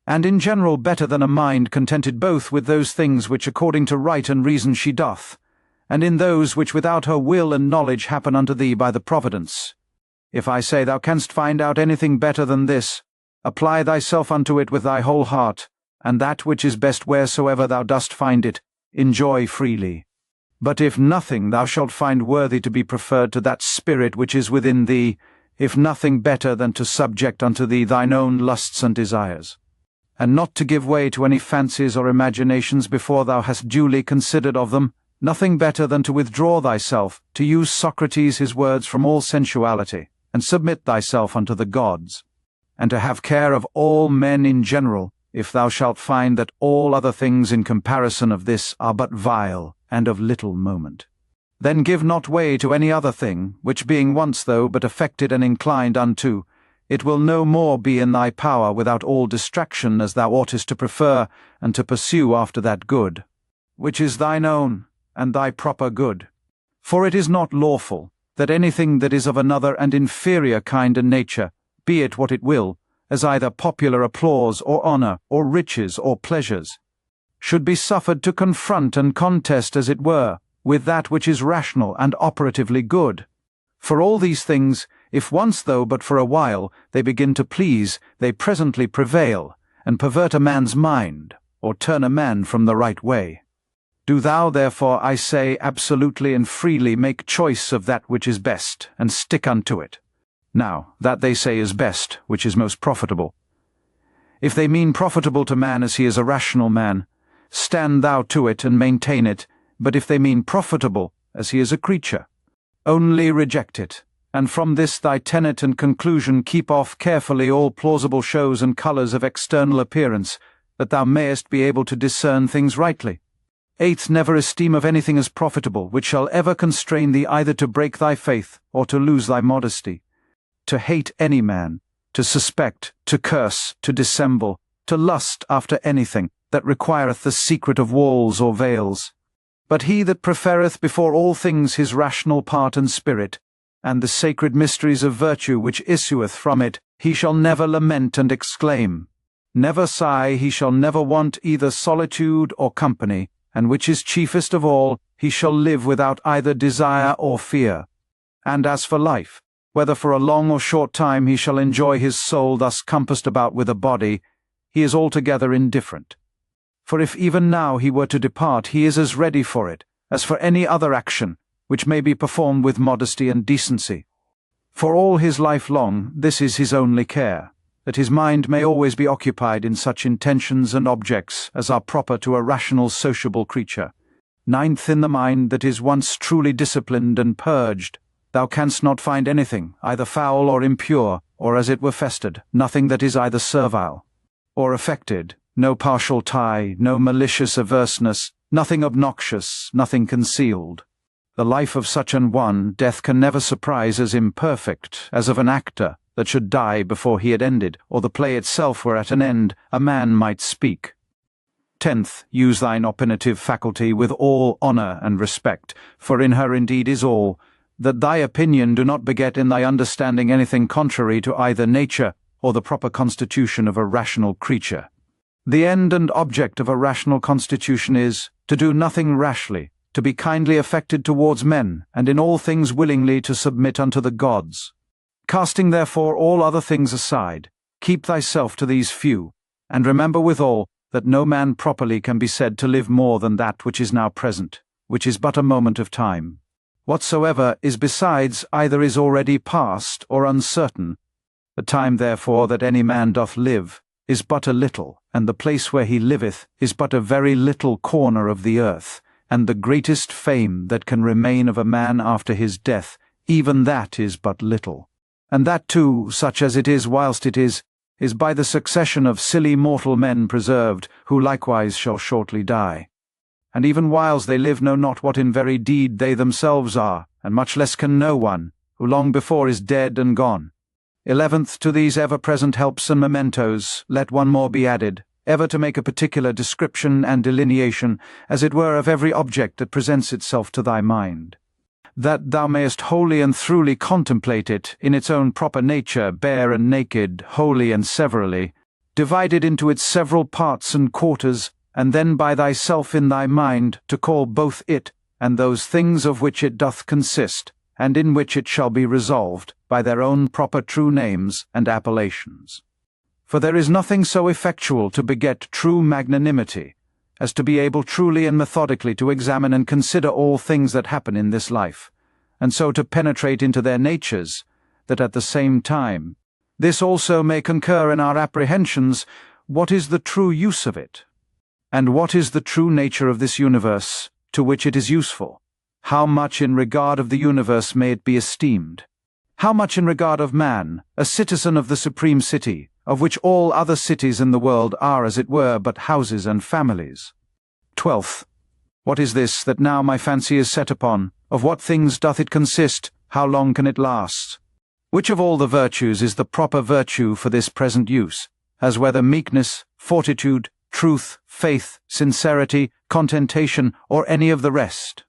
and in general better than a mind contented both with those things which according to right and reason she doth, and in those which without her will and knowledge happen unto thee by the providence. If I say thou canst find out anything better than this, apply thyself unto it with thy whole heart, and that which is best wheresoever thou dost find it, enjoy freely. But if nothing thou shalt find worthy to be preferred to that spirit which is within thee, if nothing better than to subject unto thee thine own lusts and desires, and not to give way to any fancies or imaginations before thou hast duly considered of them, nothing better than to withdraw thyself, to use Socrates his words, from all sensuality, and submit thyself unto the gods, and to have care of all men in general, if thou shalt find that all other things in comparison of this are but vile and of little moment. Then give not way to any other thing, which being once though but affected and inclined unto, it will no more be in thy power without all distraction as thou oughtest to prefer and to pursue after that good, which is thine own, and thy proper good. For it is not lawful, that anything that is of another and inferior kind and nature, be it what it will, as either popular applause or honour or riches or pleasures, should be suffered to confront and contest as it were, with that which is rational and operatively good. For all these things, if once though but for a while they begin to please, they presently prevail, and pervert a man's mind, or turn a man from the right way. Do thou therefore, I say, absolutely and freely make choice of that which is best, and stick unto it. Now, that they say is best, which is most profitable. If they mean profitable to man as he is a rational man, stand thou to it and maintain it, but if they mean profitable as he is a creature, only reject it, and from this thy tenet and conclusion keep off carefully all plausible shows and colours of external appearance, that thou mayest be able to discern things rightly. 8th, never esteem of anything as profitable, which shall ever constrain thee either to break thy faith, or to lose thy modesty, to hate any man, to suspect, to curse, to dissemble, to lust after anything that requireth the secret of walls or veils. But he that preferreth before all things his rational part and spirit, and the sacred mysteries of virtue which issueth from it, he shall never lament and exclaim, never sigh, he shall never want either solitude or company, and which is chiefest of all, he shall live without either desire or fear. And as for life, whether for a long or short time he shall enjoy his soul thus compassed about with a body, he is altogether indifferent. For if even now he were to depart, he is as ready for it as for any other action, which may be performed with modesty and decency. For all his life long, this is his only care, that his mind may always be occupied in such intentions and objects as are proper to a rational sociable creature. 9th, in the mind that is once truly disciplined and purged, thou canst not find anything, either foul or impure, or as it were festered, nothing that is either servile or affected, no partial tie, no malicious averseness, nothing obnoxious, nothing concealed. The life of such an one death can never surprise as imperfect as of an actor that should die before he had ended, or the play itself were at an end, a man might speak. 10th, use thine opinative faculty with all honour and respect, for in her indeed is all, that thy opinion do not beget in thy understanding anything contrary to either nature or the proper constitution of a rational creature. The end and object of a rational constitution is, to do nothing rashly, to be kindly affected towards men, and in all things willingly to submit unto the gods. Casting therefore all other things aside, keep thyself to these few, and remember withal that no man properly can be said to live more than that which is now present, which is but a moment of time. Whatsoever is besides either is already past or uncertain. The time therefore that any man doth live is but a little, and the place where he liveth is but a very little corner of the earth, and the greatest fame that can remain of a man after his death, even that is but little. And that too, such as it is whilst it is by the succession of silly mortal men preserved, who likewise shall shortly die. And even whiles they live know not what in very deed they themselves are, and much less can know one, who long before is dead and gone. 11th, to these ever-present helps and mementos, let one more be added, ever to make a particular description and delineation, as it were, of every object that presents itself to thy mind, that thou mayest wholly and throughly contemplate it in its own proper nature, bare and naked, wholly and severally, divided into its several parts and quarters, and then by thyself in thy mind to call both it and those things of which it doth consist, and in which it shall be resolved, by their own proper true names and appellations. For there is nothing so effectual to beget true magnanimity, as to be able truly and methodically to examine and consider all things that happen in this life, and so to penetrate into their natures, that at the same time this also may concur in our apprehensions what is the true use of it, and what is the true nature of this universe to which it is useful. How much in regard of the universe may it be esteemed? How much in regard of man, a citizen of the supreme city, of which all other cities in the world are as it were but houses and families? 12th, what is this that now my fancy is set upon, Of what things doth it consist? How long can it last? Which of all the virtues is the proper virtue for this present use, as whether meekness, fortitude, truth, faith, sincerity, contentation, or any of the rest?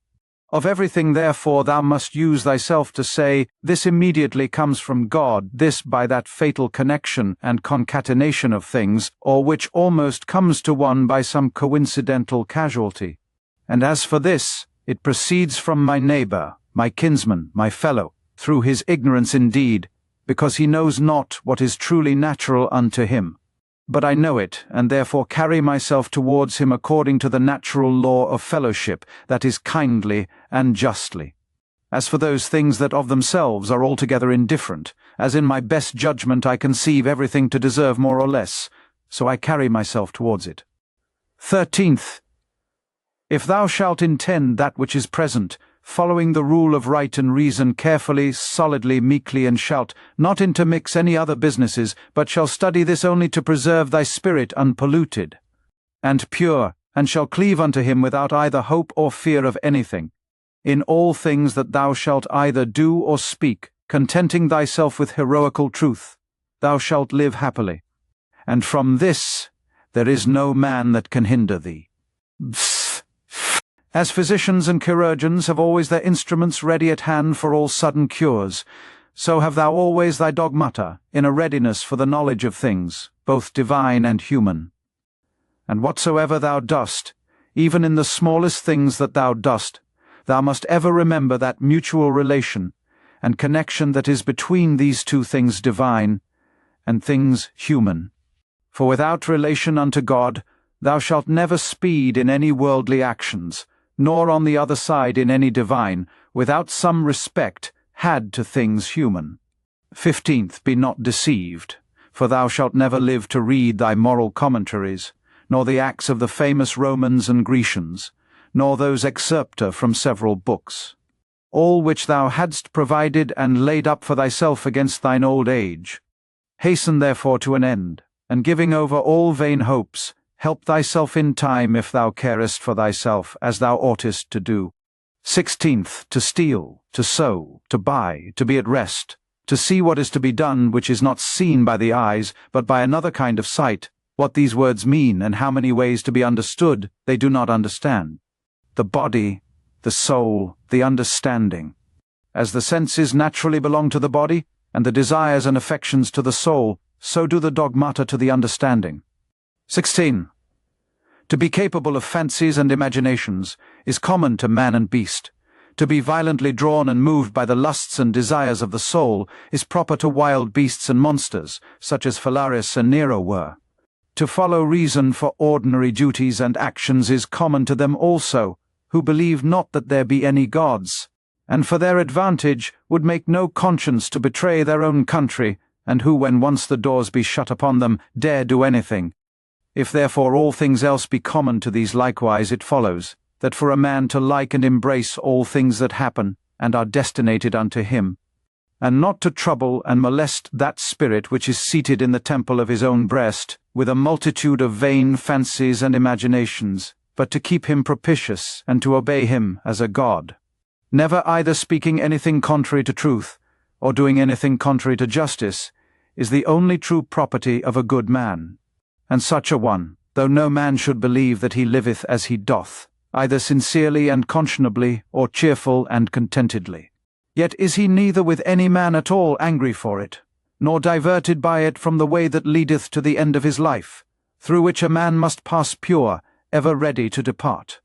Of everything therefore thou must use thyself to say, this immediately comes from God, this by that fatal connection and concatenation of things, or which almost comes to one by some coincidental casualty. And as for this, it proceeds from my neighbour, my kinsman, my fellow, through his ignorance indeed, because he knows not what is truly natural unto him. But I know it, and therefore carry myself towards him according to the natural law of fellowship, that is kindly and justly. As for those things that of themselves are altogether indifferent, as in my best judgment I conceive everything to deserve more or less, so I carry myself towards it. 13th. If thou shalt intend that which is present, following the rule of right and reason carefully, solidly, meekly, and shalt not intermix any other businesses, but shall study this only to preserve thy spirit unpolluted and pure, and shall cleave unto him without either hope or fear of anything, in all things that thou shalt either do or speak, contenting thyself with heroical truth, thou shalt live happily. And from this there is no man that can hinder thee. As physicians and chirurgeons have always their instruments ready at hand for all sudden cures, so have thou always thy dogmata, in a readiness for the knowledge of things, both divine and human. And whatsoever thou dost, even in the smallest things that thou dost, thou must ever remember that mutual relation and connection that is between these two things divine and things human. For without relation unto God, thou shalt never speed in any worldly actions, nor on the other side in any divine, without some respect had to things human. 15th. Be not deceived, for thou shalt never live to read thy moral commentaries, nor the acts of the famous Romans and Grecians, nor those excerpta from several books, all which thou hadst provided and laid up for thyself against thine old age. Hasten therefore to an end, and giving over all vain hopes, help thyself in time if thou carest for thyself, as thou oughtest to do. 16th. To steal, to sow, to buy, to be at rest, to see what is to be done which is not seen by the eyes, but by another kind of sight. What these words mean, and how many ways to be understood, they do not understand. The body, the soul, the understanding. As the senses naturally belong to the body, and the desires and affections to the soul, so do the dogmata to the understanding. 16. To be capable of fancies and imaginations is common to man and beast. To be violently drawn and moved by the lusts and desires of the soul is proper to wild beasts and monsters, such as Phalaris and Nero were. To follow reason for ordinary duties and actions is common to them also, who believe not that there be any gods, and for their advantage would make no conscience to betray their own country, and who, when once the doors be shut upon them, dare do anything. If therefore all things else be common to these likewise, it follows, that for a man to like and embrace all things that happen, and are destinated unto him, and not to trouble and molest that spirit which is seated in the temple of his own breast, with a multitude of vain fancies and imaginations, but to keep him propitious, and to obey him as a god, never either speaking anything contrary to truth, or doing anything contrary to justice, is the only true property of a good man. And such a one, though no man should believe that he liveth as he doth, either sincerely and conscionably, or cheerful and contentedly, yet is he neither with any man at all angry for it, nor diverted by it from the way that leadeth to the end of his life, through which a man must pass pure, ever ready to depart,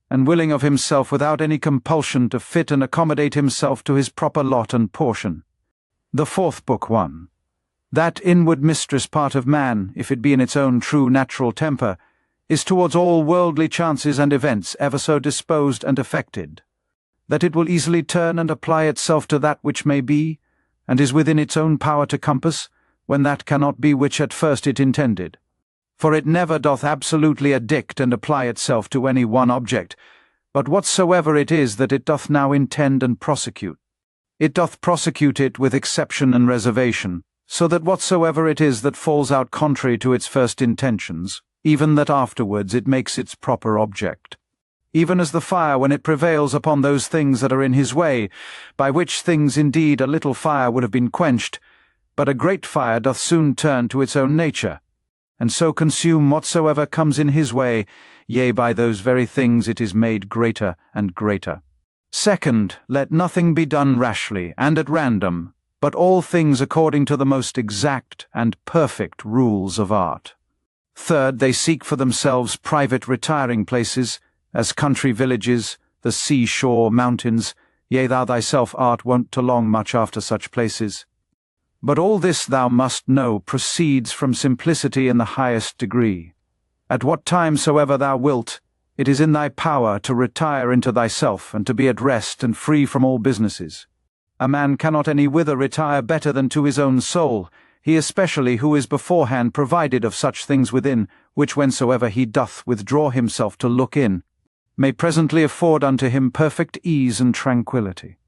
and willing of himself without any compulsion to fit and accommodate himself to his proper lot and portion. The 4th Book 1. That inward mistress part of man, if it be in its own true natural temper, is towards all worldly chances and events ever so disposed and affected, that it will easily turn and apply itself to that which may be, and is within its own power to compass, when that cannot be which at first it intended. For it never doth absolutely addict and apply itself to any one object, but whatsoever it is that it doth now intend and prosecute, it doth prosecute it with exception and reservation, so that whatsoever it is that falls out contrary to its first intentions, even that afterwards it makes its proper object. even as the fire when it prevails upon those things that are in his way, by which things indeed a little fire would have been quenched, but a great fire doth soon turn to its own nature, and so consume whatsoever comes in his way, yea, by those very things it is made greater and greater. Second, let nothing be done rashly and at random, but all things according to the most exact and perfect rules of art. Third, they seek for themselves private retiring places, as country villages, the sea-shore mountains, yea, thou thyself art wont to long much after such places. But all this thou must know proceeds from simplicity in the highest degree. At what time soever thou wilt, it is in thy power to retire into thyself, and to be at rest and free from all businesses. A man cannot any whither retire better than to his own soul, he especially who is beforehand provided of such things within, which whensoever he doth withdraw himself to look in, may presently afford unto him perfect ease and tranquility.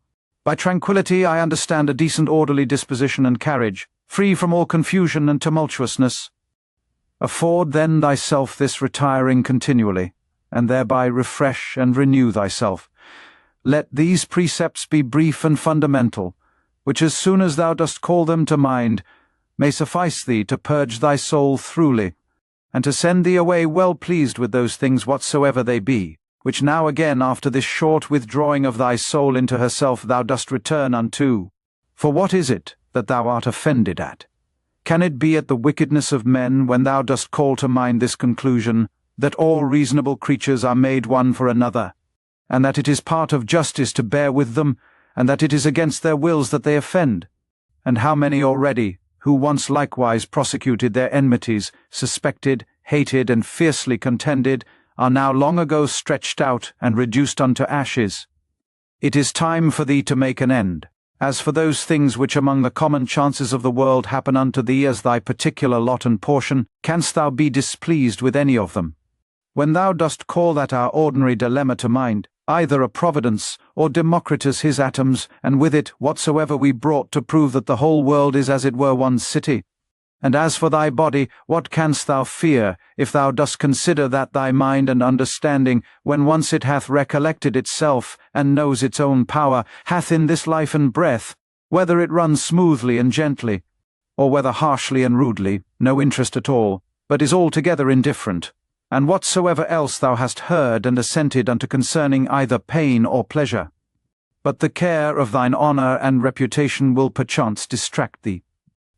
By tranquility I understand a decent orderly disposition and carriage, free from all confusion and tumultuousness. Afford then thyself this retiring continually, and thereby refresh and renew thyself. Let these precepts be brief and fundamental, which as soon as thou dost call them to mind, may suffice thee to purge thy soul throughly, and to send thee away well pleased with those things whatsoever they be, which now again after this short withdrawing of thy soul into herself thou dost return unto. For what is it that thou art offended at? Can it be at the wickedness of men, when thou dost call to mind this conclusion, that all reasonable creatures are made one for another, and that it is part of justice to bear with them, and that it is against their wills that they offend? And how many already, who once likewise prosecuted their enmities, suspected, hated, and fiercely contended, are now long ago stretched out and reduced unto ashes? It is time for thee to make an end. As for those things which among the common chances of the world happen unto thee as thy particular lot and portion, canst thou be displeased with any of them? When thou dost call that our ordinary dilemma to mind, either a Providence, or Democritus his atoms, and with it whatsoever we brought to prove that the whole world is as it were one city. And as for thy body, what canst thou fear, if thou dost consider that thy mind and understanding, when once it hath recollected itself, and knows its own power, hath in this life and breath, whether it runs smoothly and gently, or whether harshly and rudely, no interest at all, but is altogether indifferent, and whatsoever else thou hast heard and assented unto concerning either pain or pleasure. But the care of thine honour and reputation will perchance distract thee.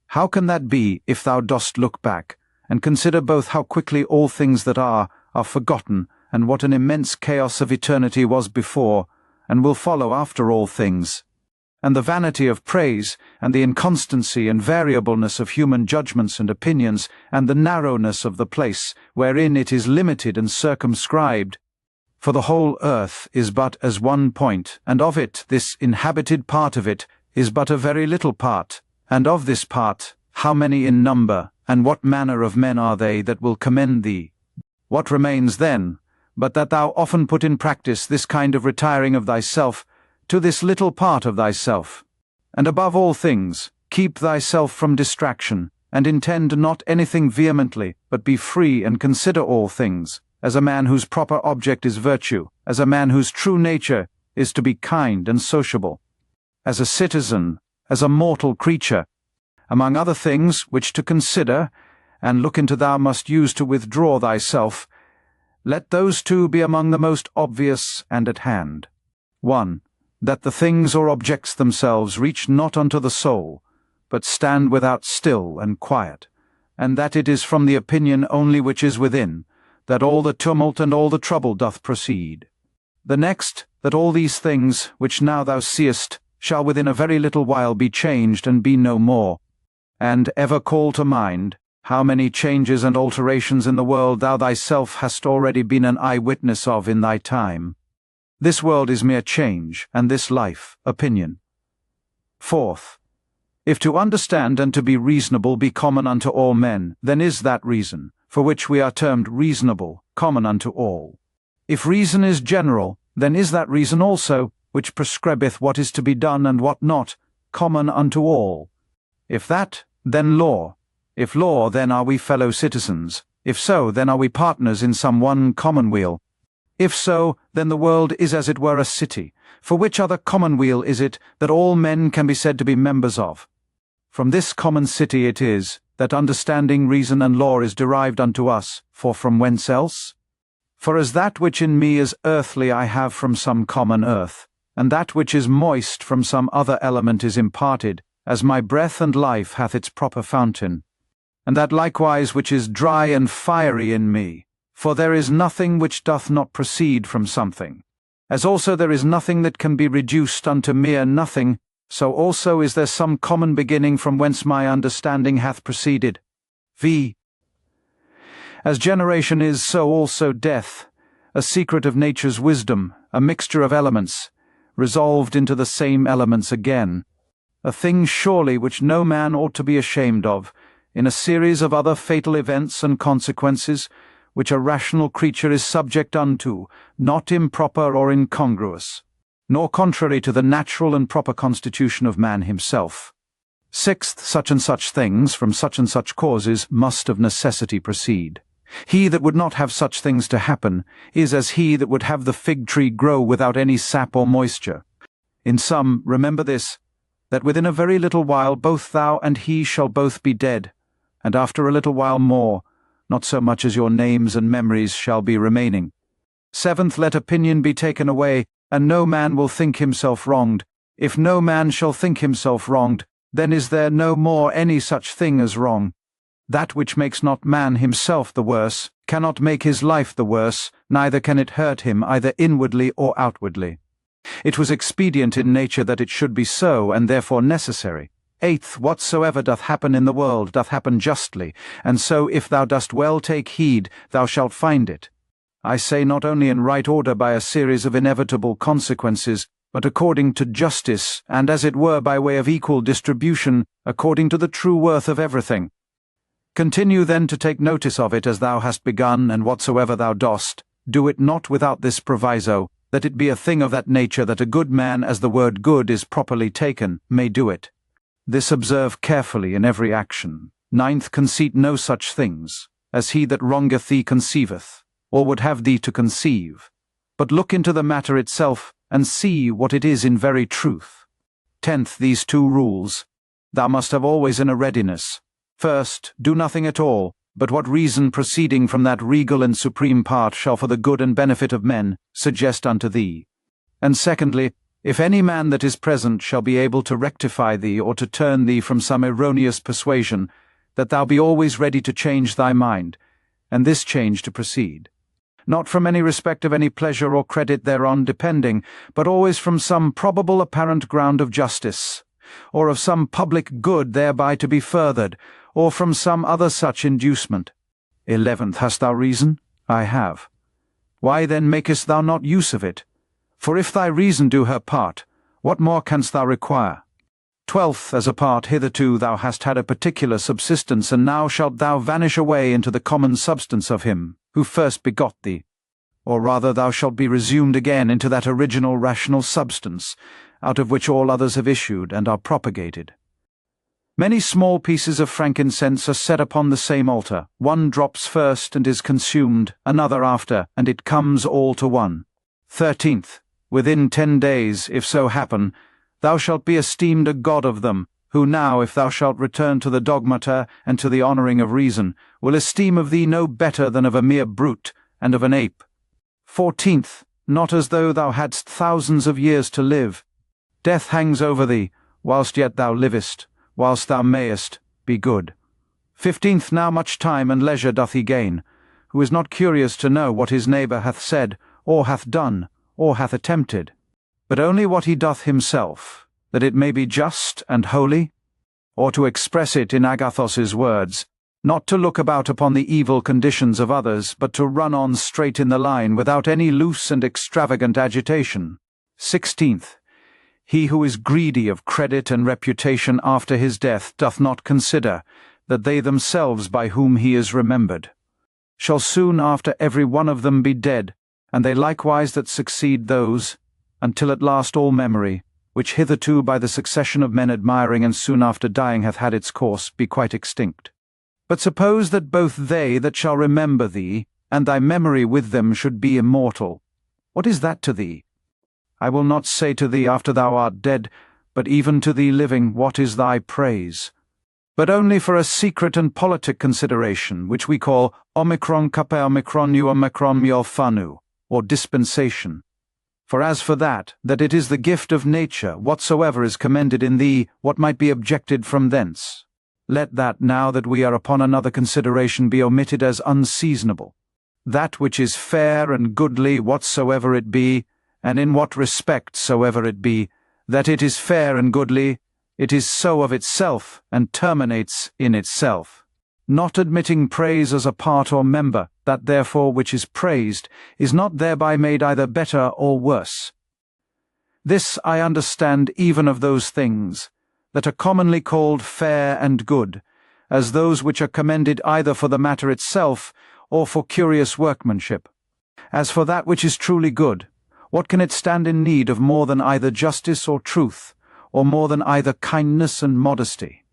How can that be, if thou dost look back, and consider both how quickly all things that are forgotten, and what an immense chaos of eternity was before, and will follow after all things, and the vanity of praise, and the inconstancy and variableness of human judgments and opinions, and the narrowness of the place wherein it is limited and circumscribed? For the whole earth is but as one point, and of it this inhabited part of it is but a very little part. And of this part, how many in number, and what manner of men are they that will commend thee? What remains then, but that thou often put in practice this kind of retiring of thyself to this little part of thyself? And above all things, keep thyself from distraction, and intend not anything vehemently, but be free and consider all things, as a man whose proper object is virtue, as a man whose true nature is to be kind and sociable, as a citizen, as a mortal creature, among other things which to consider, and look into thou must use to withdraw thyself, let those two be among the most obvious and at hand. 1. That the things or objects themselves reach not unto the soul, but stand without still and quiet, and that it is from the opinion only which is within, that all the tumult and all the trouble doth proceed. The next, that all these things, which now thou seest, shall within a very little while be changed and be no more, and ever call to mind how many changes and alterations in the world thou thyself hast already been an eye-witness of in thy time. This world is mere change, and this life, opinion. 4th, if to understand and to be reasonable be common unto all men, then is that reason, for which we are termed reasonable, common unto all. If reason is general, then is that reason also, which prescribeth what is to be done and what not, common unto all. If that, then law. If law, then are we fellow citizens. If so, then are we partners in some one commonweal. If so, then the world is as it were a city, for which other commonweal is it that all men can be said to be members of? From this common city it is, that understanding, reason, and law is derived unto us, for from whence else? For as that which in me is earthly I have from some common earth, and that which is moist from some other element is imparted, as my breath and life hath its proper fountain. And that likewise which is dry and fiery in me, for there is nothing which doth not proceed from something. As also there is nothing that can be reduced unto mere nothing, so also is there some common beginning from whence my understanding hath proceeded. V. As generation is, so also death, a secret of nature's wisdom, a mixture of elements, resolved into the same elements again, a thing surely which no man ought to be ashamed of, in a series of other fatal events and consequences, which a rational creature is subject unto, not improper or incongruous, nor contrary to the natural and proper constitution of man himself. Sixth, such and such things, from such and such causes, must of necessity proceed. He that would not have such things to happen, is as he that would have the fig tree grow without any sap or moisture. In sum, remember this, that within a very little while both thou and he shall both be dead, and after a little while more, not so much as your names and memories shall be remaining. Seventh, let opinion be taken away, and no man will think himself wronged. If no man shall think himself wronged, then is there no more any such thing as wrong. That which makes not man himself the worse, cannot make his life the worse, neither can it hurt him either inwardly or outwardly. It was expedient in nature that it should be so, and therefore necessary. Eighth, whatsoever doth happen in the world doth happen justly, and so if thou dost well take heed, thou shalt find it. I say not only in right order by a series of inevitable consequences, but according to justice, and as it were by way of equal distribution, according to the true worth of everything. Continue then to take notice of it as thou hast begun, and whatsoever thou dost, do it not without this proviso, that it be a thing of that nature that a good man, as the word good is properly taken, may do it. This observe carefully in every action. Ninth, conceit no such things, as he that wrongeth thee conceiveth, or would have thee to conceive. But look into the matter itself, and see what it is in very truth. Tenth, these two rules, thou must have always in a readiness. First, do nothing at all, but what reason proceeding from that regal and supreme part shall for the good and benefit of men suggest unto thee. And secondly, if any man that is present shall be able to rectify thee or to turn thee from some erroneous persuasion, that thou be always ready to change thy mind, and this change to proceed. Not from any respect of any pleasure or credit thereon depending, but always from some probable apparent ground of justice, or of some public good thereby to be furthered, or from some other such inducement. 11th, hast thou reason? I have. Why then makest thou not use of it? For if thy reason do her part, what more canst thou require? 12th, as a part hitherto thou hast had a particular subsistence, and now shalt thou vanish away into the common substance of him, who first begot thee. Or rather thou shalt be resumed again into that original rational substance, out of which all others have issued and are propagated. Many small pieces of frankincense are set upon the same altar. One drops first and is consumed, another after, and it comes all to one. 13th, within 10 days, if so happen, thou shalt be esteemed a god of them, who now, if thou shalt return to the dogmata and to the honouring of reason, will esteem of thee no better than of a mere brute and of an ape. 14th, not as though thou hadst thousands of years to live. Death hangs over thee, whilst yet thou livest, whilst thou mayest, be good. 15th, now much time and leisure doth he gain, who is not curious to know what his neighbour hath said, or hath done, or hath attempted, but only what he doth himself, that it may be just and holy, or to express it in Agathos's words, not to look about upon the evil conditions of others, but to run on straight in the line without any loose and extravagant agitation. 16th, he who is greedy of credit and reputation after his death doth not consider that they themselves by whom he is remembered shall soon after every one of them be dead, and they likewise that succeed those, until at last all memory, which hitherto by the succession of men admiring and soon after dying hath had its course, be quite extinct. But suppose that both they that shall remember thee, and thy memory with them should be immortal, What is that to thee? I will not say to thee after thou art dead, but even to thee living, what is thy praise? But only for a secret and politic consideration, which we call omikron kape omikron u omikron miolphanu, or dispensation. For as for that it is the gift of nature, whatsoever is commended in thee, what might be objected from thence? Let that, now that we are upon another consideration, be omitted as unseasonable. That which is fair and goodly, whatsoever it be, and in what respect soever it be, that it is fair and goodly, it is so of itself, and terminates in itself, not admitting praise as a part or member, that therefore which is praised is not thereby made either better or worse. This I understand even of those things that are commonly called fair and good, as those which are commended either for the matter itself or for curious workmanship. As for that which is truly good, what can it stand in need of more than either justice or truth, or more than either kindness and modesty?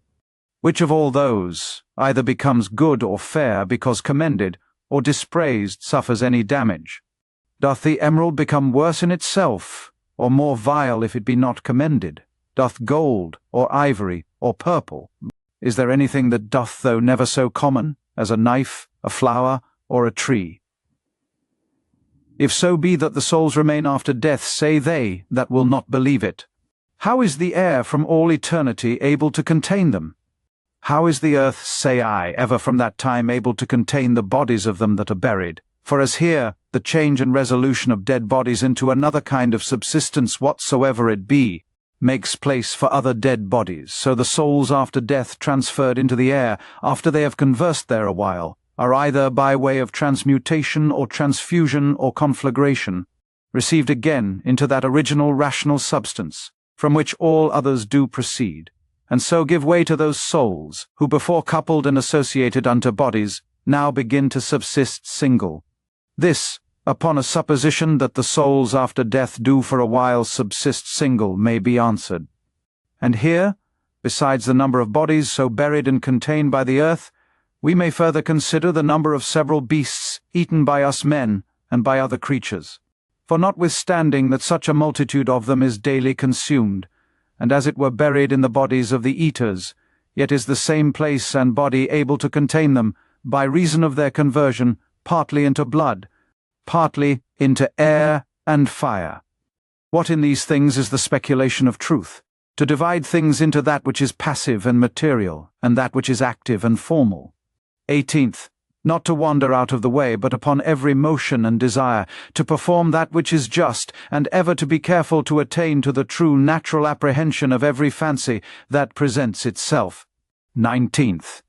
Which of all those either becomes good or fair because commended, or dispraised suffers any damage? Doth the emerald become worse in itself, or more vile if it be not commended? Doth gold, or ivory, or purple? Is there anything that doth, though never so common, as a knife, a flower, or a tree? If so be that the souls remain after death, say they that will not believe it. How is the air from all eternity able to contain them? How is the earth, say I, ever from that time able to contain the bodies of them that are buried? For as here the change and resolution of dead bodies into another kind of subsistence whatsoever it be, makes place for other dead bodies, so the souls after death transferred into the air, after they have conversed there a while, are either by way of transmutation or transfusion or conflagration, received again into that original rational substance, from which all others do proceed, and so give way to those souls, who before coupled and associated unto bodies, now begin to subsist single. This, upon a supposition that the souls after death do for a while subsist single, may be answered. And here, besides the number of bodies so buried and contained by the earth, we may further consider the number of several beasts eaten by us men and by other creatures. For notwithstanding that such a multitude of them is daily consumed, and as it were buried in the bodies of the eaters, yet is the same place and body able to contain them, by reason of their conversion, partly into blood, partly into air and fire. What in these things is the speculation of truth? To divide things into that which is passive and material, and that which is active and formal. 18th, not to wander out of the way, but upon every motion and desire, to perform that which is just, and ever to be careful to attain to the true natural apprehension of every fancy that presents itself. 19th,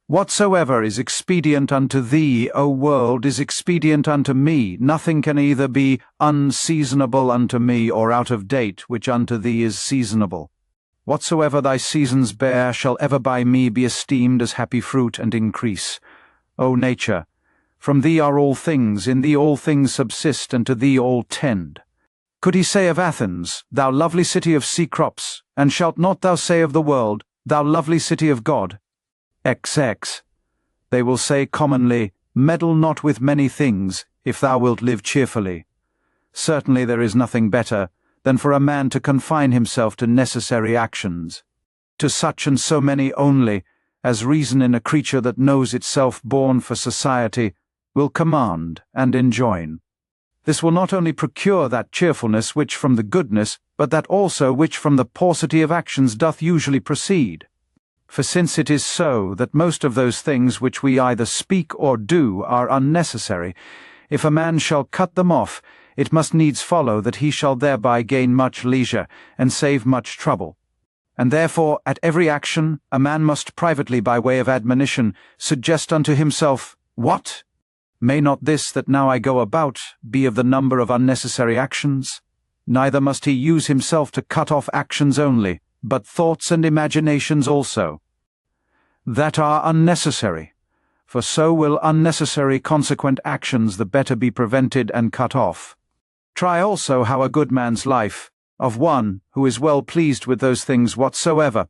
whatsoever is expedient unto thee, O world, is expedient unto me. Nothing can either be unseasonable unto me, or out of date, which unto thee is seasonable. Whatsoever thy seasons bear shall ever by me be esteemed as happy fruit and increase. O nature, from thee are all things, in thee all things subsist, and to thee all tend. Could he say of Athens, thou lovely city of sea crops, and shalt not thou say of the world, thou lovely city of God? XX. They will say commonly, meddle not with many things, if thou wilt live cheerfully. Certainly there is nothing better than for a man to confine himself to necessary actions, to such and so many only, as reason in a creature that knows itself born for society will command and enjoin. This will not only procure that cheerfulness which from the goodness, but that also which from the paucity of actions doth usually proceed. For since it is so that most of those things which we either speak or do are unnecessary, if a man shall cut them off, it must needs follow that he shall thereby gain much leisure, and save much trouble. And therefore at every action a man must privately by way of admonition suggest unto himself, What? May not this that now I go about be of the number of unnecessary actions? Neither must he use himself to cut off actions only, but thoughts and imaginations also, that are unnecessary, for so will unnecessary consequent actions the better be prevented and cut off. Try also how a good man's life, of one who is well pleased with those things whatsoever,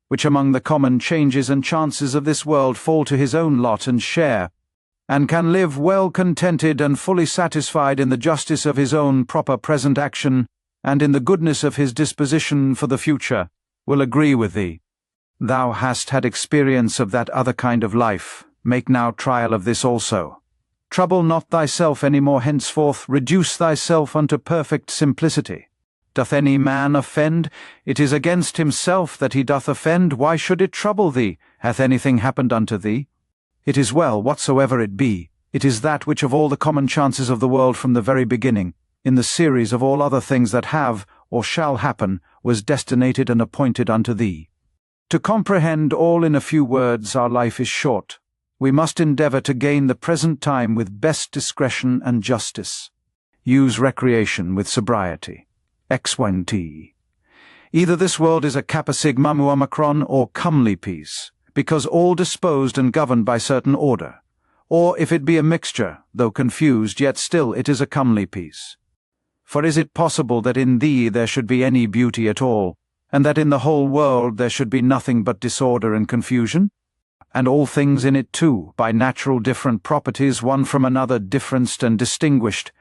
which among the common changes and chances of this world fall to his own lot and share, and can live well contented and fully satisfied in the justice of his own proper present action, and in the goodness of his disposition for the future, will agree with thee. Thou hast had experience of that other kind of life, make now trial of this also. Trouble not thyself any more henceforth, reduce thyself unto perfect simplicity. Doth any man offend? It is against himself that he doth offend. Why should it trouble thee? Hath anything happened unto thee? It is well, whatsoever it be. It is that which of all the common chances of the world from the very beginning, in the series of all other things that have, or shall happen, was destinated and appointed unto thee. To comprehend all in a few words, our life is short. We must endeavour to gain the present time with best discretion and justice. Use recreation with sobriety. X1T. Either this world is a kappa sigma mu omicron or comely peace, because all disposed and governed by certain order, or if it be a mixture, though confused, yet still it is a comely peace. For is it possible that in thee there should be any beauty at all, and that in the whole world there should be nothing but disorder and confusion? And all things in it too, by natural different properties, one from another differenced and distinguished,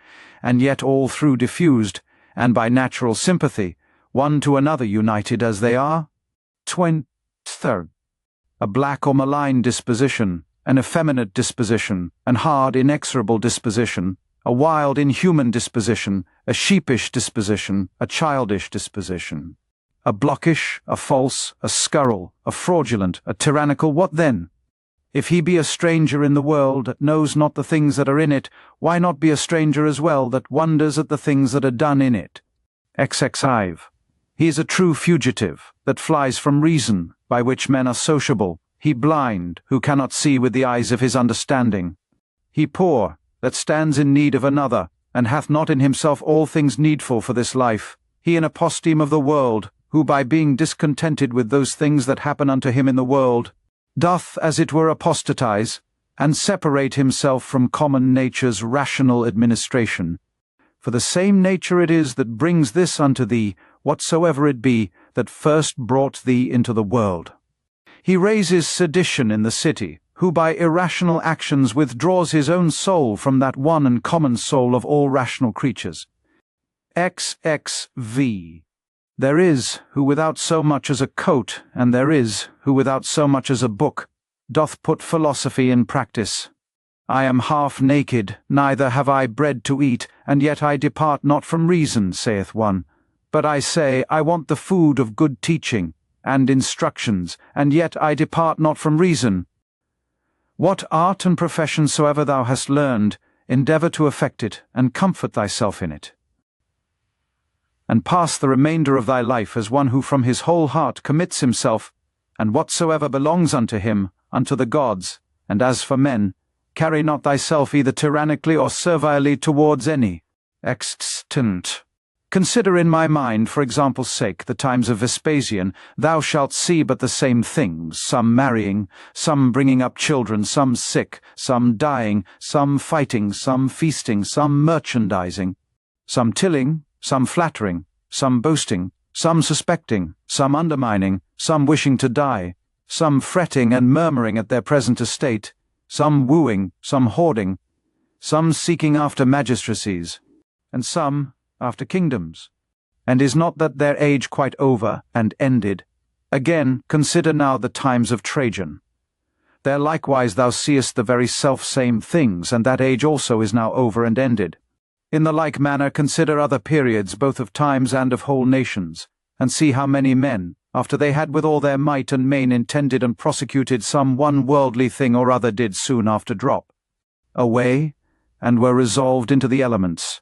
and yet all through diffused, and by natural sympathy, one to another united as they are? 23rd. A black or malign disposition, an effeminate disposition, an hard inexorable disposition, a wild inhuman disposition, a sheepish disposition, a childish disposition, a blockish, a false, a scurril, a fraudulent, a tyrannical, what then? If he be a stranger in the world, that knows not the things that are in it, why not be a stranger as well, that wonders at the things that are done in it? XXV. He is a true fugitive, that flies from reason, by which men are sociable, he blind, who cannot see with the eyes of his understanding. He poor, that stands in need of another, and hath not in himself all things needful for this life, he an aposteme of the world, who by being discontented with those things that happen unto him in the world, doth as it were apostatize, and separate himself from common nature's rational administration. For the same nature it is that brings this unto thee, whatsoever it be, that first brought thee into the world. He raises sedition in the city, who by irrational actions withdraws his own soul from that one and common soul of all rational creatures. XXV. There is, who without so much as a coat, and there is, who without so much as a book, doth put philosophy in practice. I am half naked, neither have I bread to eat, and yet I depart not from reason, saith one. But I say, I want the food of good teaching, and instructions, and yet I depart not from reason. What art and profession soever thou hast learned, endeavour to effect it, and comfort thyself in it. And pass the remainder of thy life as one who from his whole heart commits himself, and whatsoever belongs unto him, unto the gods, and as for men, carry not thyself either tyrannically or servilely towards any. Extant. Consider in my mind, for example's sake, the times of Vespasian. Thou shalt see but the same things, some marrying, some bringing up children, some sick, some dying, some fighting, some feasting, some merchandising, some tilling, some flattering, some boasting, some suspecting, some undermining, some wishing to die, some fretting and murmuring at their present estate, some wooing, some hoarding, some seeking after magistracies, and some after kingdoms. And is not that their age quite over and ended? Again, consider now the times of Trajan. There likewise thou seest the very self-same things, and that age also is now over and ended. In the like manner consider other periods both of times and of whole nations, and see how many men, after they had with all their might and main intended and prosecuted some one worldly thing or other, did soon after drop away, and were resolved into the elements.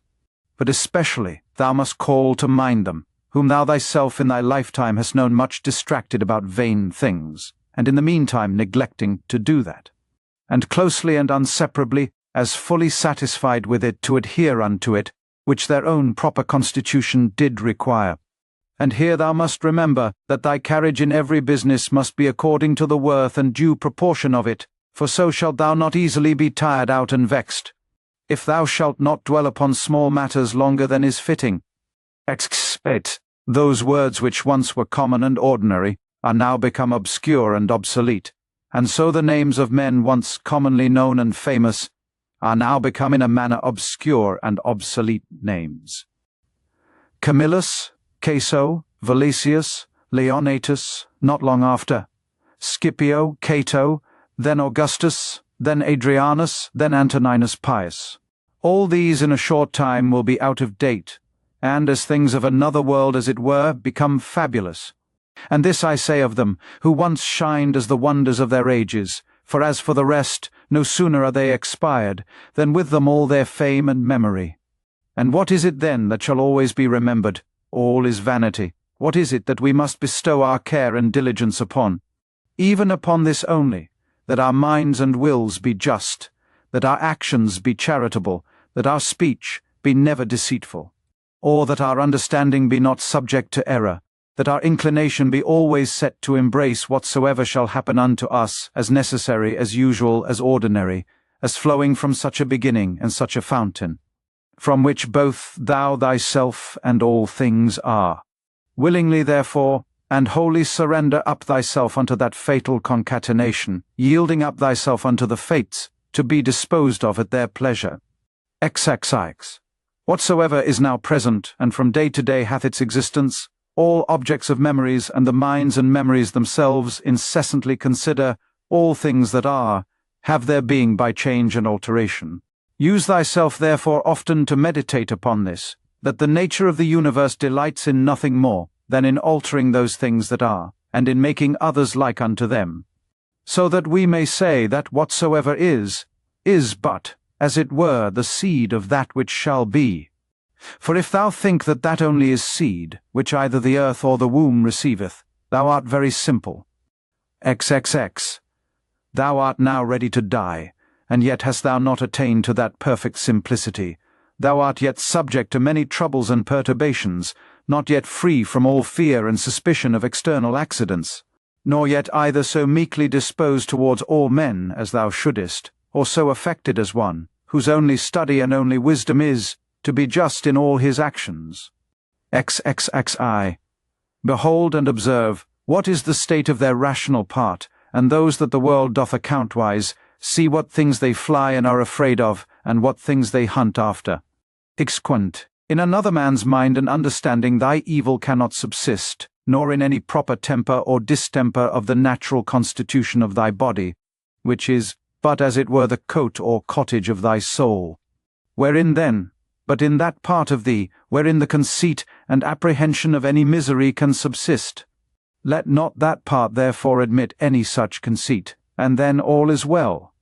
But especially thou must call to mind them, whom thou thyself in thy lifetime hast known much distracted about vain things, and in the meantime neglecting to do that, and closely and inseparably as fully satisfied with it to adhere unto it, which their own proper constitution did require. And here thou must remember that thy carriage in every business must be according to the worth and due proportion of it, for so shalt thou not easily be tired out and vexed, if thou shalt not dwell upon small matters longer than is fitting. Expect. Those words which once were common and ordinary are now become obscure and obsolete, and so the names of men once commonly known and famous are now become in a manner obscure and obsolete names. Camillus, Caeso, Valesius, Leonatus, not long after, Scipio, Cato, then Augustus, then Adrianus, then Antoninus Pius. All these in a short time will be out of date, and as things of another world as it were, become fabulous. And this I say of them, who once shined as the wonders of their ages, for as for the rest, no sooner are they expired, than with them all their fame and memory. And what is it then that shall always be remembered? All is vanity. What is it that we must bestow our care and diligence upon? Even upon this only, that our minds and wills be just, that our actions be charitable, that our speech be never deceitful, or that our understanding be not subject to error, that our inclination be always set to embrace whatsoever shall happen unto us, as necessary, as usual, as ordinary, as flowing from such a beginning and such a fountain, from which both thou thyself and all things are. Willingly, therefore, and wholly surrender up thyself unto that fatal concatenation, yielding up thyself unto the fates, to be disposed of at their pleasure. XXX. Whatsoever is now present, and from day to day hath its existence, all objects of memories, and the minds and memories themselves incessantly consider, all things that are, have their being by change and alteration. Use thyself therefore often to meditate upon this, that the nature of the universe delights in nothing more than in altering those things that are, and in making others like unto them, so that we may say that whatsoever is but, as it were, the seed of that which shall be. For if thou think that that only is seed, which either the earth or the womb receiveth, thou art very simple. XXX. Thou art now ready to die, and yet hast thou not attained to that perfect simplicity. Thou art yet subject to many troubles and perturbations, not yet free from all fear and suspicion of external accidents, nor yet either so meekly disposed towards all men as thou shouldest, or so affected as one, whose only study and only wisdom is, to be just in all his actions. XXXI. Behold and observe, what is the state of their rational part, and those that the world doth accountwise, see what things they fly and are afraid of, and what things they hunt after. Exquent. In another man's mind and understanding thy evil cannot subsist, nor in any proper temper or distemper of the natural constitution of thy body, which is but as it were the coat or cottage of thy soul. Wherein then, but in that part of thee, wherein the conceit and apprehension of any misery can subsist? Let not that part therefore admit any such conceit, and then all is well.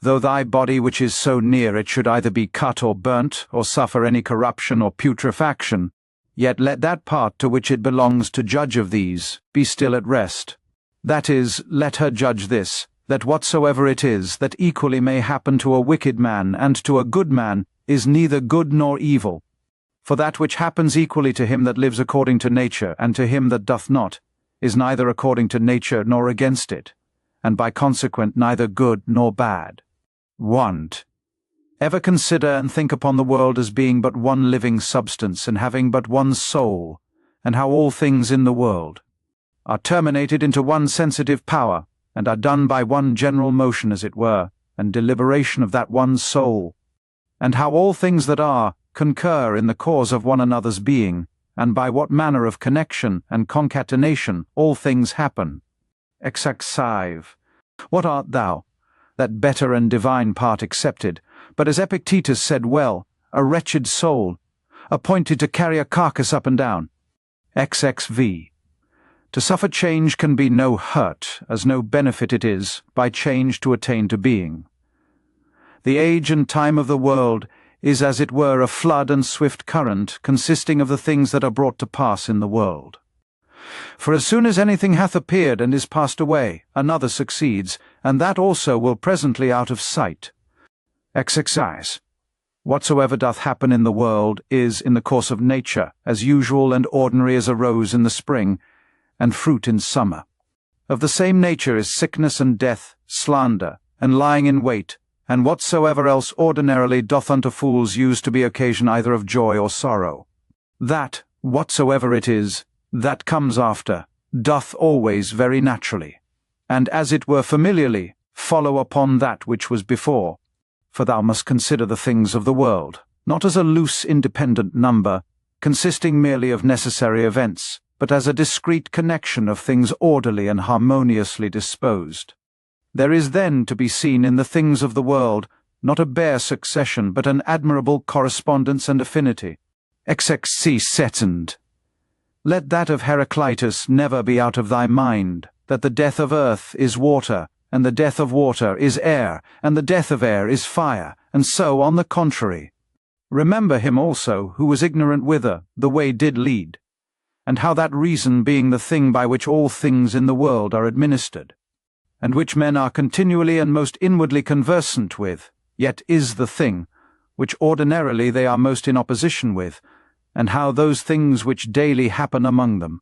Though thy body which is so near it should either be cut or burnt, or suffer any corruption or putrefaction, yet let that part to which it belongs to judge of these be still at rest. That is, let her judge this, that whatsoever it is that equally may happen to a wicked man and to a good man is neither good nor evil. For that which happens equally to him that lives according to nature and to him that doth not, is neither according to nature nor against it, and by consequent neither good nor bad. Want. Ever consider and think upon the world as being but one living substance and having but one soul, and how all things in the world are terminated into one sensitive power, and are done by one general motion as it were, and deliberation of that one soul, and how all things that are concur in the cause of one another's being, and by what manner of connection and concatenation all things happen. XXV. What art thou? That better and divine part accepted, but as Epictetus said well, a wretched soul, appointed to carry a carcass up and down. XXV. To suffer change can be no hurt, as no benefit it is, by change to attain to being. The age and time of the world is as it were a flood and swift current, consisting of the things that are brought to pass in the world. For as soon as anything hath appeared and is passed away, another succeeds, and that also will presently out of sight. XXIs. Whatsoever doth happen in the world is in the course of nature, as usual and ordinary as a rose in the spring, and fruit in summer. Of the same nature is sickness and death, slander, and lying in wait, and whatsoever else ordinarily doth unto fools use to be occasion either of joy or sorrow. That, whatsoever it is, that comes after, doth always very naturally, and as it were familiarly, follow upon that which was before. For thou must consider the things of the world, not as a loose independent number, consisting merely of necessary events, but as a discrete connection of things orderly and harmoniously disposed. There is then to be seen in the things of the world not a bare succession, but an admirable correspondence and affinity. Exexi setend. Let that of Heraclitus never be out of thy mind, that the death of earth is water, and the death of water is air, and the death of air is fire, and so on the contrary. Remember him also, who was ignorant whither the way did lead, and how that reason being the thing by which all things in the world are administered, and which men are continually and most inwardly conversant with, yet is the thing, which ordinarily they are most in opposition with, and how those things which daily happen among them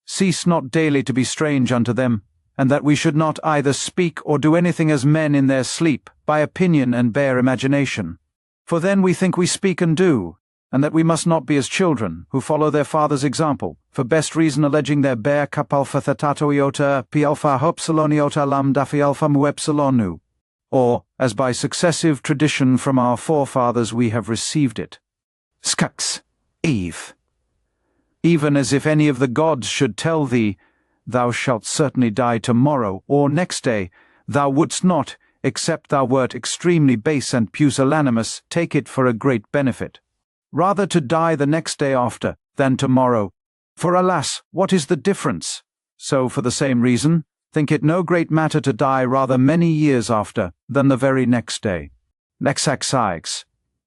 cease not daily to be strange unto them, and that we should not either speak or do anything as men in their sleep, by opinion and bare imagination. For then we think we speak and do, and that we must not be as children, who follow their father's example, for best reason alleging their bare kapalpha thetato iota pialpha hopsilon iota lam dafialpha muepsilonu, or, as by successive tradition from our forefathers we have received it. Skux, Eve. Even as if any of the gods should tell thee, thou shalt certainly die tomorrow, or next day, thou wouldst not, except thou wert extremely base and pusillanimous, take it for a great benefit. Rather to die the next day after, than tomorrow. For alas, what is the difference? So for the same reason, think it no great matter to die rather many years after, than the very next day. Nexaxix.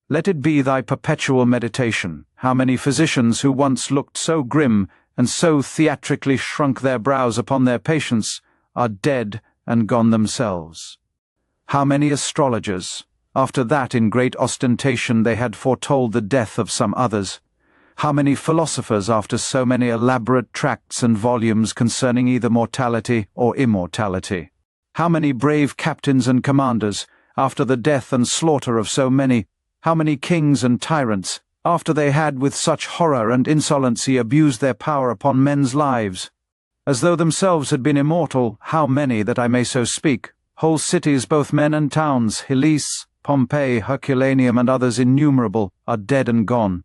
Let it be thy perpetual meditation, how many physicians who once looked so grim, and so theatrically shrunk their brows upon their patients, are dead and gone themselves. How many astrologers, after that in great ostentation they had foretold the death of some others, how many philosophers after so many elaborate tracts and volumes concerning either mortality or immortality, how many brave captains and commanders, after the death and slaughter of so many, how many kings and tyrants, after they had with such horror and insolency abused their power upon men's lives, as though themselves had been immortal, how many, that I may so speak, whole cities, both men and towns, Hellas, Pompeii, Herculaneum, and others innumerable, are dead and gone.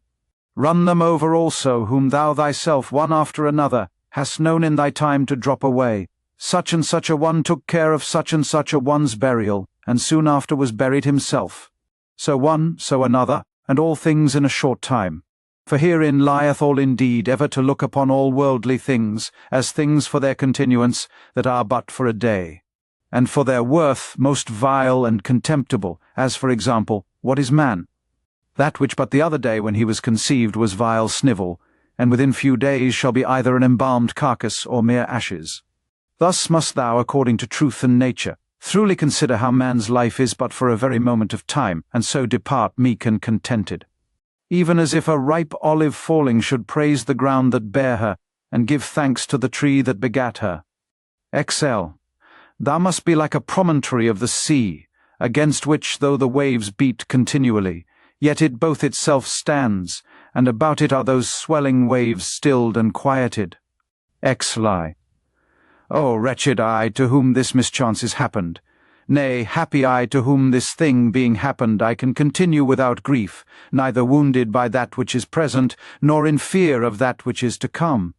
Run them over also, whom thou thyself, one after another, hast known in thy time to drop away. Such and such a one took care of such and such a one's burial, and soon after was buried himself. So one, so another, and all things in a short time. For herein lieth all indeed, ever to look upon all worldly things, as things for their continuance, that are but for a day, and for their worth most vile and contemptible, as for example, what is man? That which but the other day when he was conceived was vile snivel, and within few days shall be either an embalmed carcass or mere ashes. Thus must thou, according to truth and nature, truly consider how man's life is but for a very moment of time, and so depart meek and contented. Even as if a ripe olive falling should praise the ground that bare her, and give thanks to the tree that begat her. Excel. Thou must be like a promontory of the sea, against which though the waves beat continually, yet it both itself stands, and about it are those swelling waves stilled and quieted. Exli. O wretched I, to whom this mischance is happened! Nay, happy I, to whom this thing being happened I can continue without grief, neither wounded by that which is present, nor in fear of that which is to come.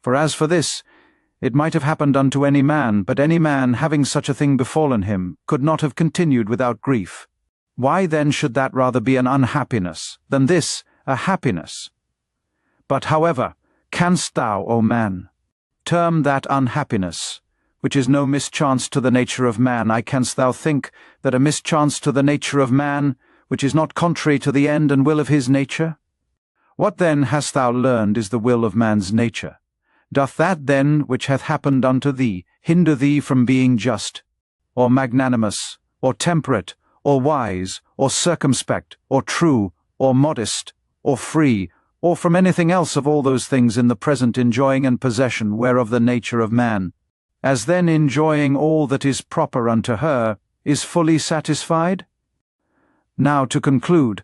For as for this, it might have happened unto any man, but any man, having such a thing befallen him, could not have continued without grief. Why then should that rather be an unhappiness, than this a happiness? But however, canst thou, O man, term that unhappiness, which is no mischance to the nature of man, canst thou think that a mischance to the nature of man, which is not contrary to the end and will of his nature? What then hast thou learned is the will of man's nature? Doth that then which hath happened unto thee hinder thee from being just, or magnanimous, or temperate, or wise, or circumspect, or true, or modest, or free, or from anything else of all those things in the present enjoying and possession whereof the nature of man, as then enjoying all that is proper unto her, is fully satisfied? Now to conclude,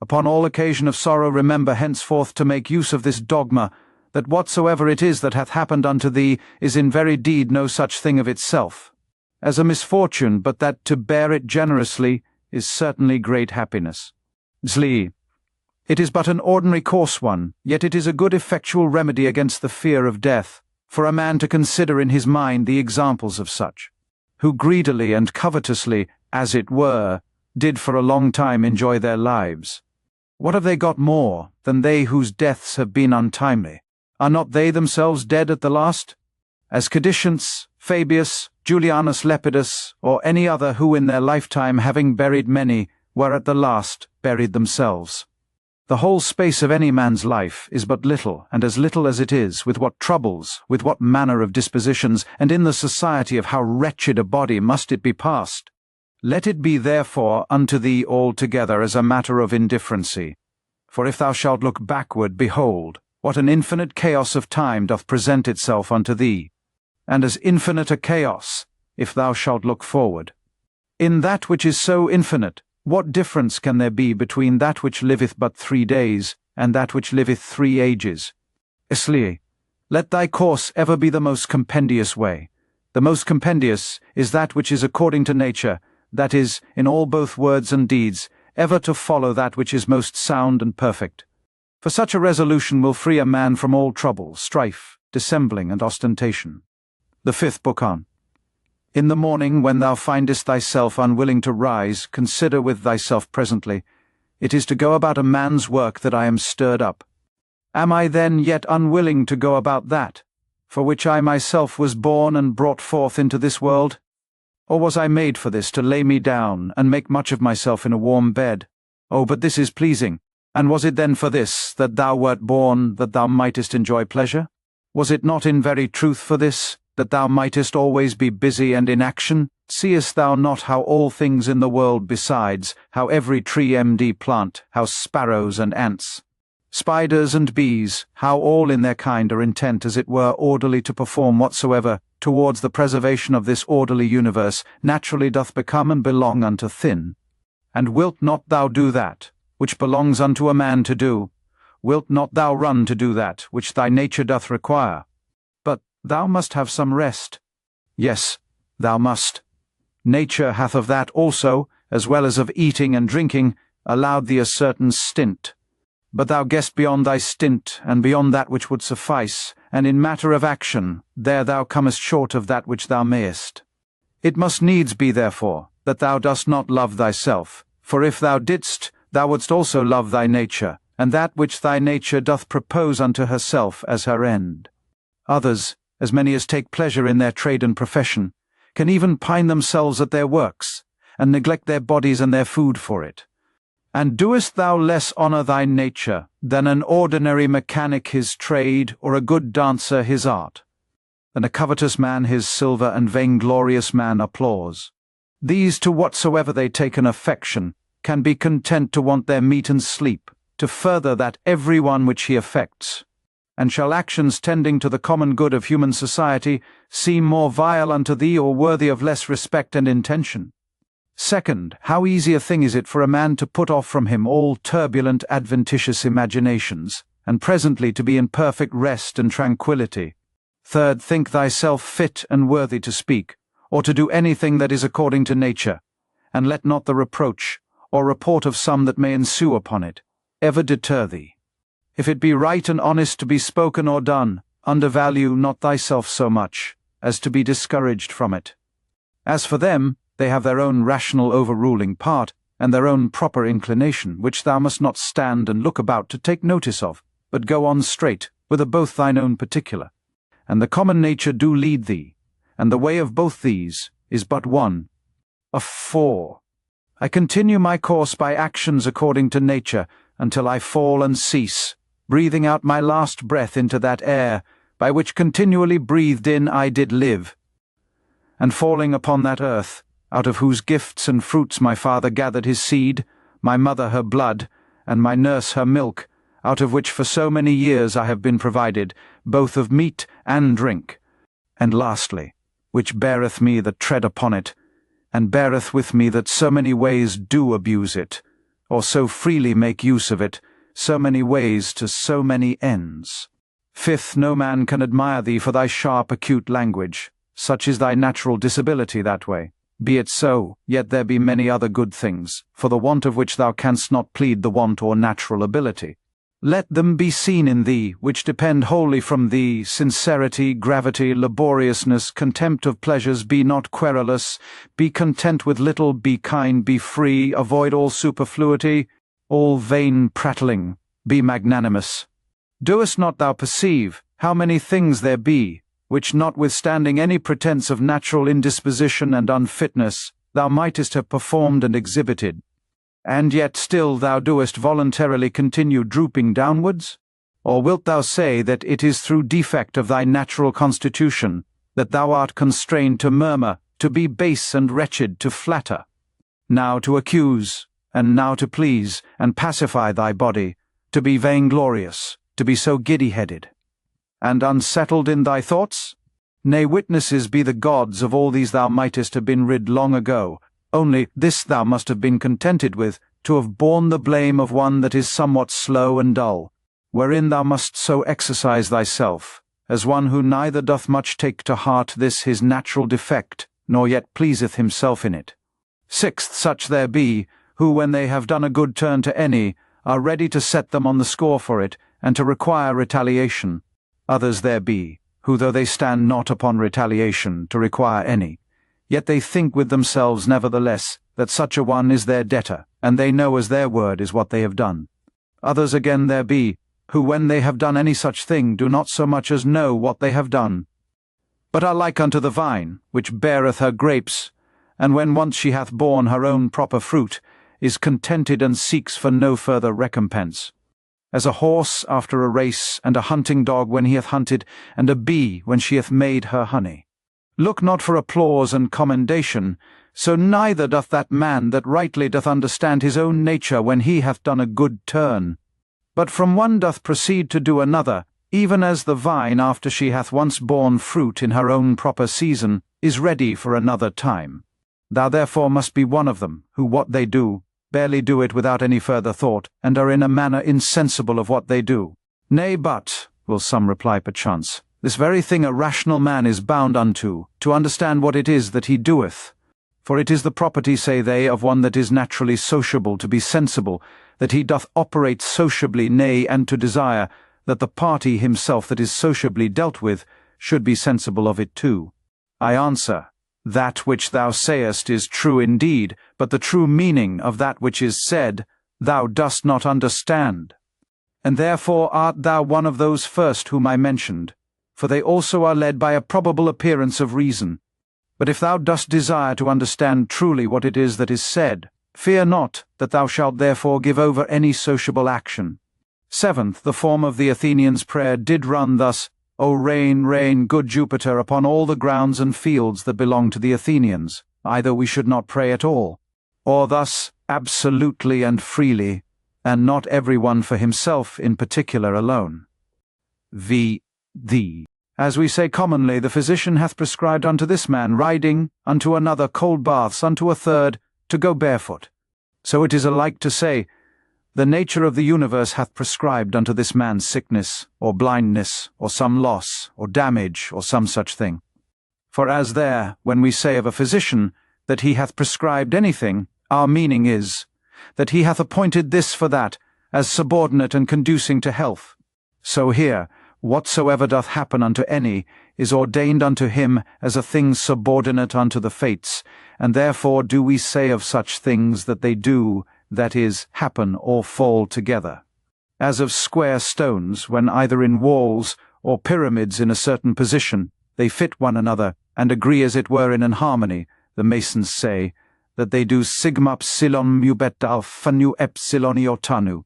upon all occasion of sorrow remember henceforth to make use of this dogma, that whatsoever it is that hath happened unto thee is in very deed no such thing of itself, as a misfortune, but that to bear it generously is certainly great happiness. Zli. It is but an ordinary coarse one, yet it is a good effectual remedy against the fear of death, for a man to consider in his mind the examples of such, who greedily and covetously, as it were, did for a long time enjoy their lives. What have they got more than they whose deaths have been untimely? Are not they themselves dead at the last? As Cadicians, Fabius, Julianus Lepidus, or any other who in their lifetime, having buried many, were at the last buried themselves. The whole space of any man's life is but little, and as little as it is, with what troubles, with what manner of dispositions, and in the society of how wretched a body must it be passed. Let it be therefore unto thee altogether as a matter of indifferency. For if thou shalt look backward, behold, what an infinite chaos of time doth present itself unto thee, and as infinite a chaos, if thou shalt look forward. In that which is so infinite, what difference can there be between that which liveth but 3 days, and that which liveth 3 ages? Isli, let thy course ever be the most compendious way. The most compendious is that which is according to nature, that is, in all both words and deeds, ever to follow that which is most sound and perfect. For such a resolution will free a man from all trouble, strife, dissembling, and ostentation. The 5th Book on. In the morning, when thou findest thyself unwilling to rise, consider with thyself presently, it is to go about a man's work that I am stirred up. Am I then yet unwilling to go about that, for which I myself was born and brought forth into this world? Or was I made for this, to lay me down, and make much of myself in a warm bed? Oh, but this is pleasing. And was it then for this, that thou wert born, that thou mightest enjoy pleasure? Was it not in very truth for this, that thou mightest always be busy and in action? Seest thou not how all things in the world besides, how every tree plant, how sparrows and ants, spiders and bees, how all in their kind are intent as it were orderly to perform whatsoever, towards the preservation of this orderly universe, naturally doth become and belong unto thin? And wilt not thou do that, which belongs unto a man to do? Wilt not thou run to do that, which thy nature doth require? But thou must have some rest. Yes, thou must. Nature hath of that also, as well as of eating and drinking, allowed thee a certain stint. But thou gest beyond thy stint, and beyond that which would suffice, and in matter of action, there thou comest short of that which thou mayest. It must needs be, therefore, that thou dost not love thyself, for if thou didst, thou wouldst also love thy nature, and that which thy nature doth propose unto herself as her end. Others, as many as take pleasure in their trade and profession, can even pine themselves at their works, and neglect their bodies and their food for it. And doest thou less honour thy nature than an ordinary mechanic his trade, or a good dancer his art? Than a covetous man his silver, and vainglorious man applause? These to whatsoever they take an affection, can be content to want their meat and sleep, to further that every one which he affects. And shall actions tending to the common good of human society seem more vile unto thee, or worthy of less respect and intention? Second, how easy a thing is it for a man to put off from him all turbulent adventitious imaginations, and presently to be in perfect rest and tranquility. Third, think thyself fit and worthy to speak, or to do anything that is according to nature, and let not the reproach, or report of some that may ensue upon it, ever deter thee. If it be right and honest to be spoken or done, undervalue not thyself so much, as to be discouraged from it. As for them, they have their own rational overruling part, and their own proper inclination, which thou must not stand and look about to take notice of, but go on straight, with a both thine own particular. And the common nature do lead thee, and the way of both these is but one. Of 4. I continue my course by actions according to nature, until I fall and cease, breathing out my last breath into that air, by which continually breathed in I did live, and falling upon that earth, out of whose gifts and fruits my father gathered his seed, my mother her blood, and my nurse her milk, out of which for so many years I have been provided, both of meat and drink, and lastly, which beareth me that tread upon it, and beareth with me that so many ways do abuse it, or so freely make use of it, so many ways to so many ends. Fifth, no man can admire thee for thy sharp, acute language. Such is thy natural disability that way. Be it so, yet there be many other good things, for the want of which thou canst not plead the want or natural ability. Let them be seen in thee, which depend wholly from thee, sincerity, gravity, laboriousness, contempt of pleasures. Be not querulous, be content with little, be kind, be free, avoid all superfluity, all vain prattling, be magnanimous. Doest not thou perceive how many things there be, which notwithstanding any pretence of natural indisposition and unfitness, thou mightest have performed and exhibited, and yet still thou doest voluntarily continue drooping downwards? Or wilt thou say that it is through defect of thy natural constitution that thou art constrained to murmur, to be base and wretched, to flatter, now to accuse, and now to please, and pacify thy body, to be vainglorious, to be so giddy-headed, and unsettled in thy thoughts? Nay, witnesses be the gods of all these thou mightest have been rid long ago. Only this thou must have been contented with, to have borne the blame of one that is somewhat slow and dull, wherein thou must so exercise thyself, as one who neither doth much take to heart this his natural defect, nor yet pleaseth himself in it. Sixth, such there be, who when they have done a good turn to any, are ready to set them on the score for it, and to require retaliation. Others there be, who though they stand not upon retaliation to require any, yet they think with themselves nevertheless that such a one is their debtor, and they know as their word is what they have done. Others again there be, who when they have done any such thing do not so much as know what they have done, but are like unto the vine, which beareth her grapes, and when once she hath borne her own proper fruit, is contented and seeks for no further recompense. As a horse after a race, and a hunting dog when he hath hunted, and a bee when she hath made her honey. Look not for applause and commendation, so neither doth that man that rightly doth understand his own nature when he hath done a good turn. But from one doth proceed to do another, even as the vine after she hath once borne fruit in her own proper season, is ready for another time. Thou therefore must be one of them, who what they do, barely do it without any further thought, and are in a manner insensible of what they do. Nay, but, will some reply perchance, this very thing a rational man is bound unto, to understand what it is that he doeth. For it is the property, say they, of one that is naturally sociable to be sensible, that he doth operate sociably, nay, and to desire that the party himself that is sociably dealt with should be sensible of it too. I answer, that which thou sayest is true indeed, but the true meaning of that which is said thou dost not understand. And therefore art thou one of those first whom I mentioned, for they also are led by a probable appearance of reason. But if thou dost desire to understand truly what it is that is said, fear not that thou shalt therefore give over any sociable action. Seventh, the form of the Athenians' prayer did run thus, O rain, rain, good Jupiter, upon all the grounds and fields that belong to the Athenians. Either we should not pray at all, or thus absolutely and freely, and not every one for himself in particular alone. V.D. As we say commonly, the physician hath prescribed unto this man riding, unto another cold baths, unto a third to go barefoot. So it is alike to say, the nature of the universe hath prescribed unto this man sickness, or blindness, or some loss, or damage, or some such thing. For as there, when we say of a physician, that he hath prescribed anything, our meaning is, that he hath appointed this for that, as subordinate and conducing to health. So here, whatsoever doth happen unto any, is ordained unto him as a thing subordinate unto the fates, and therefore do we say of such things that they do, that is, happen or fall together. As of square stones, when either in walls or pyramids in a certain position, they fit one another, and agree as it were in an harmony, the masons say, that they do sigma psilon mubet alpha nu epsilon iotanu.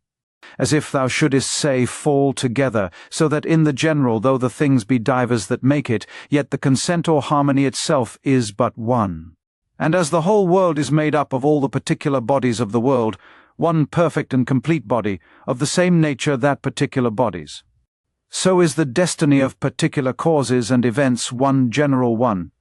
As if thou shouldest say fall together, so that in the general, though the things be divers that make it, yet the consent or harmony itself is but one. And as the whole world is made up of all the particular bodies of the world, one perfect and complete body, of the same nature that particular bodies, so is the destiny of particular causes and events one general one,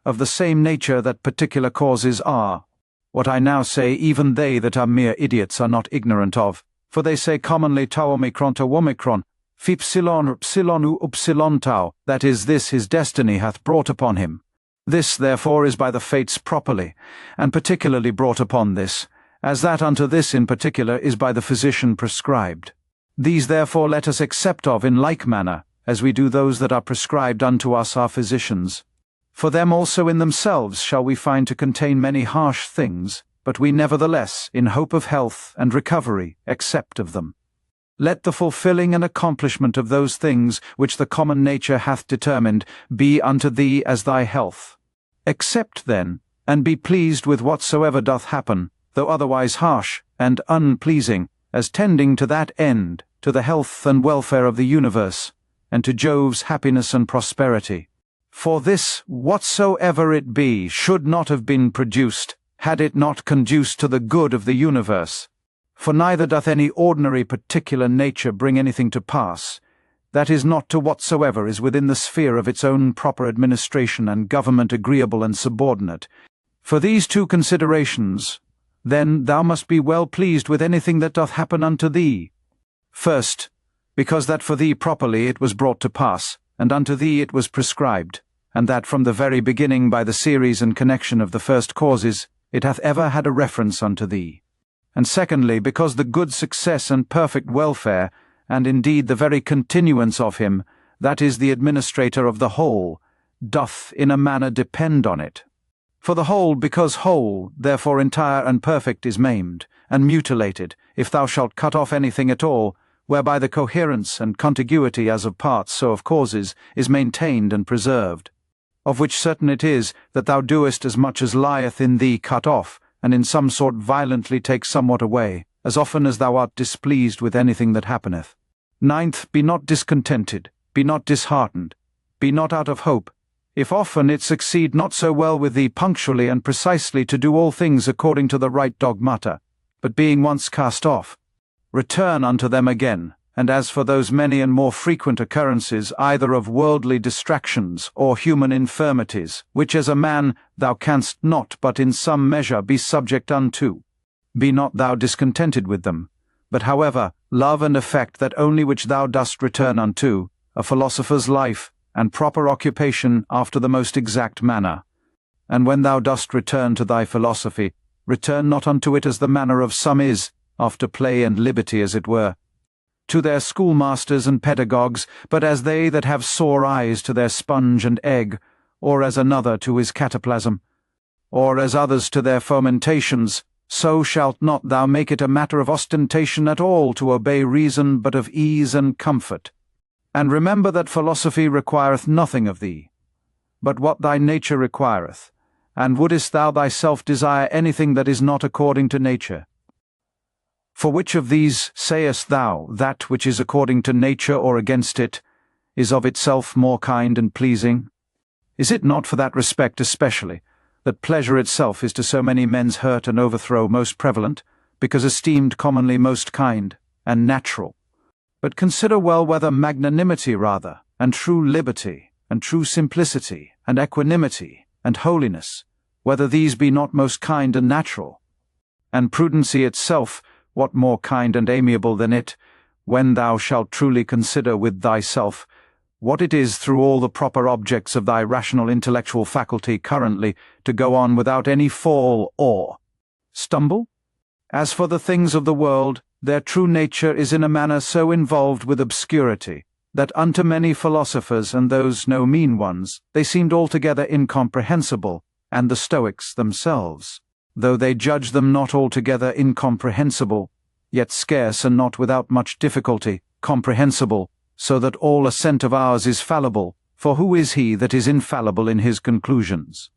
of the same nature that particular causes are. What I now say even they that are mere idiots are not ignorant of, for they say commonly tau omicron to omicron, phipsilon upsilonu upsilon tau, that is, this his destiny hath brought upon him. This, therefore, is by the fates properly, and particularly brought upon this, as that unto this in particular is by the physician prescribed. These therefore let us accept of in like manner, as we do those that are prescribed unto us our physicians. For them also in themselves shall we find to contain many harsh things, but we nevertheless, in hope of health and recovery, accept of them. Let the fulfilling and accomplishment of those things which the common nature hath determined be unto thee as thy health. Accept then, and be pleased with whatsoever doth happen, though otherwise harsh and unpleasing, as tending to that end, to the health and welfare of the universe, and to Jove's happiness and prosperity. For this, whatsoever it be, should not have been produced, had it not conduced to the good of the universe. For neither doth any ordinary particular nature bring anything to pass, that is not to whatsoever is within the sphere of its own proper administration and government agreeable and subordinate. For these two considerations, then thou must be well pleased with anything that doth happen unto thee. First, because that for thee properly it was brought to pass, and unto thee it was prescribed, and that from the very beginning by the series and connection of the first causes it hath ever had a reference unto thee. And secondly, because the good success and perfect welfare, and indeed the very continuance of him, that is the administrator of the whole, doth in a manner depend on it. For the whole, because whole, therefore entire and perfect, is maimed, and mutilated, if thou shalt cut off anything at all, whereby the coherence and contiguity as of parts so of causes is maintained and preserved. Of which certain it is, that thou doest as much as lieth in thee cut off, and in some sort violently take somewhat away, as often as thou art displeased with anything that happeneth. Ninth, be not discontented, be not disheartened, be not out of hope, if often it succeed not so well with thee punctually and precisely to do all things according to the right dogmata, but being once cast off, return unto them again. And as for those many and more frequent occurrences either of worldly distractions or human infirmities, which as a man thou canst not but in some measure be subject unto, be not thou discontented with them, but however love and affect that only which thou dost return unto, a philosopher's life, and proper occupation after the most exact manner. And when thou dost return to thy philosophy, return not unto it as the manner of some is, after play and liberty as it were, to their schoolmasters and pedagogues, but as they that have sore eyes to their sponge and egg, or as another to his cataplasm, or as others to their fomentations, so shalt not thou make it a matter of ostentation at all to obey reason, but of ease and comfort. And remember that philosophy requireth nothing of thee, but what thy nature requireth, and wouldest thou thyself desire anything that is not according to nature? For which of these sayest thou, that which is according to nature or against it, is of itself more kind and pleasing? Is it not for that respect especially, that pleasure itself is to so many men's hurt and overthrow most prevalent, because esteemed commonly most kind and natural? But consider well whether magnanimity rather, and true liberty, and true simplicity, and equanimity, and holiness, whether these be not most kind and natural? And prudency itself, what more kind and amiable than it, when thou shalt truly consider with thyself what it is through all the proper objects of thy rational intellectual faculty currently to go on without any fall or stumble? As for the things of the world, their true nature is in a manner so involved with obscurity, that unto many philosophers, and those no mean ones, they seemed altogether incomprehensible, and the Stoics themselves, though they judge them not altogether incomprehensible, yet scarce and not without much difficulty comprehensible, so that all assent of ours is fallible, for who is he that is infallible in his conclusions?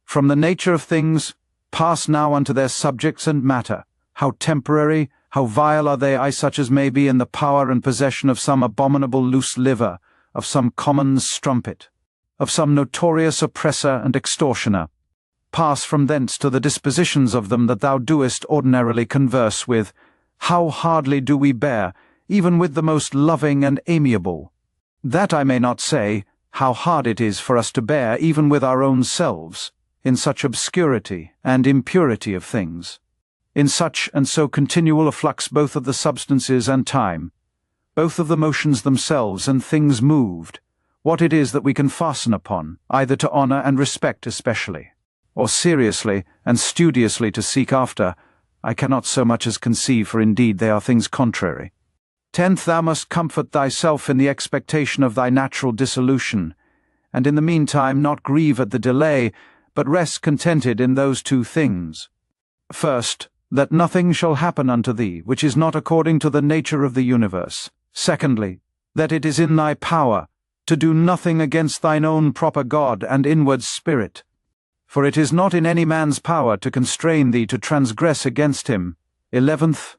From the nature of things, pass now unto their subjects and matter. How temporary, how vile are they, such as may be in the power and possession of some abominable loose liver, of some common strumpet, of some notorious oppressor and extortioner. Pass from thence to the dispositions of them that thou doest ordinarily converse with. How hardly do we bear, even with the most loving and amiable? That I may not say, how hard it is for us to bear even with our own selves, in such obscurity and impurity of things, in such and so continual a flux both of the substances and time, both of the motions themselves and things moved, what it is that we can fasten upon, either to honor and respect especially, or seriously and studiously to seek after, I cannot so much as conceive, for indeed they are things contrary. 10th, thou must comfort thyself in the expectation of thy natural dissolution, and in the meantime not grieve at the delay, but rest contented in those two things. First, that nothing shall happen unto thee, which is not according to the nature of the universe. Secondly, that it is in thy power to do nothing against thine own proper God and inward spirit. For it is not in any man's power to constrain thee to transgress against him. 11th,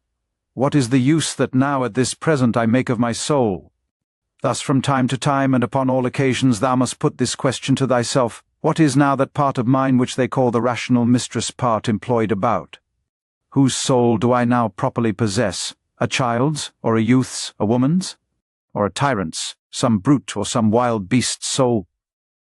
what is the use that now at this present I make of my soul? Thus from time to time and upon all occasions thou must put this question to thyself, what is now that part of mine which they call the rational mistress part employed about? Whose soul do I now properly possess, a child's, or a youth's, a woman's? Or a tyrant's, some brute or some wild beast's soul?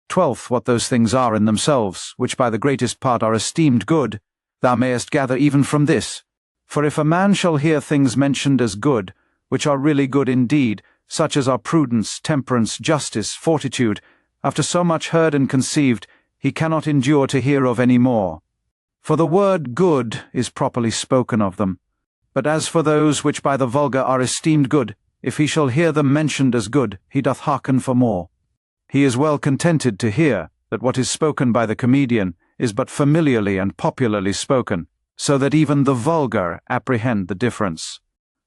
12th, what those things are in themselves, which by the greatest part are esteemed good, thou mayest gather even from this. For if a man shall hear things mentioned as good, which are really good indeed, such as are prudence, temperance, justice, fortitude, after so much heard and conceived, he cannot endure to hear of any more. For the word good is properly spoken of them. But as for those which by the vulgar are esteemed good, if he shall hear them mentioned as good, he doth hearken for more. He is well contented to hear that what is spoken by the comedian is but familiarly and popularly spoken, so that even the vulgar apprehend the difference.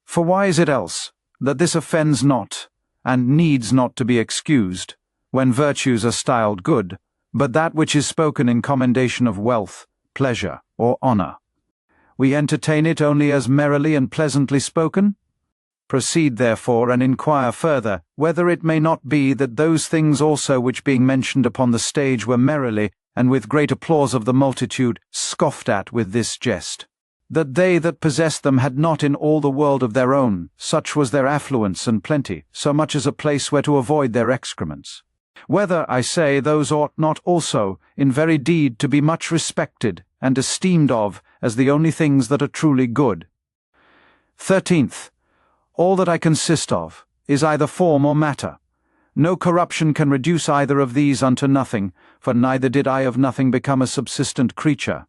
For why is it else, that this offends not, and needs not to be excused, when virtues are styled good, but that which is spoken in commendation of wealth, pleasure, or honor? We entertain it only as merrily and pleasantly spoken? Proceed therefore and inquire further, whether it may not be that those things also which being mentioned upon the stage were merrily, and with great applause of the multitude, scoffed at with this jest, that they that possessed them had not in all the world of their own, such was their affluence and plenty, so much as a place where to avoid their excrements. Whether, I say, those ought not also, in very deed, to be much respected and esteemed of as the only things that are truly good. 13th, all that I consist of is either form or matter. No corruption can reduce either of these unto nothing, for neither did I of nothing become a subsistent creature.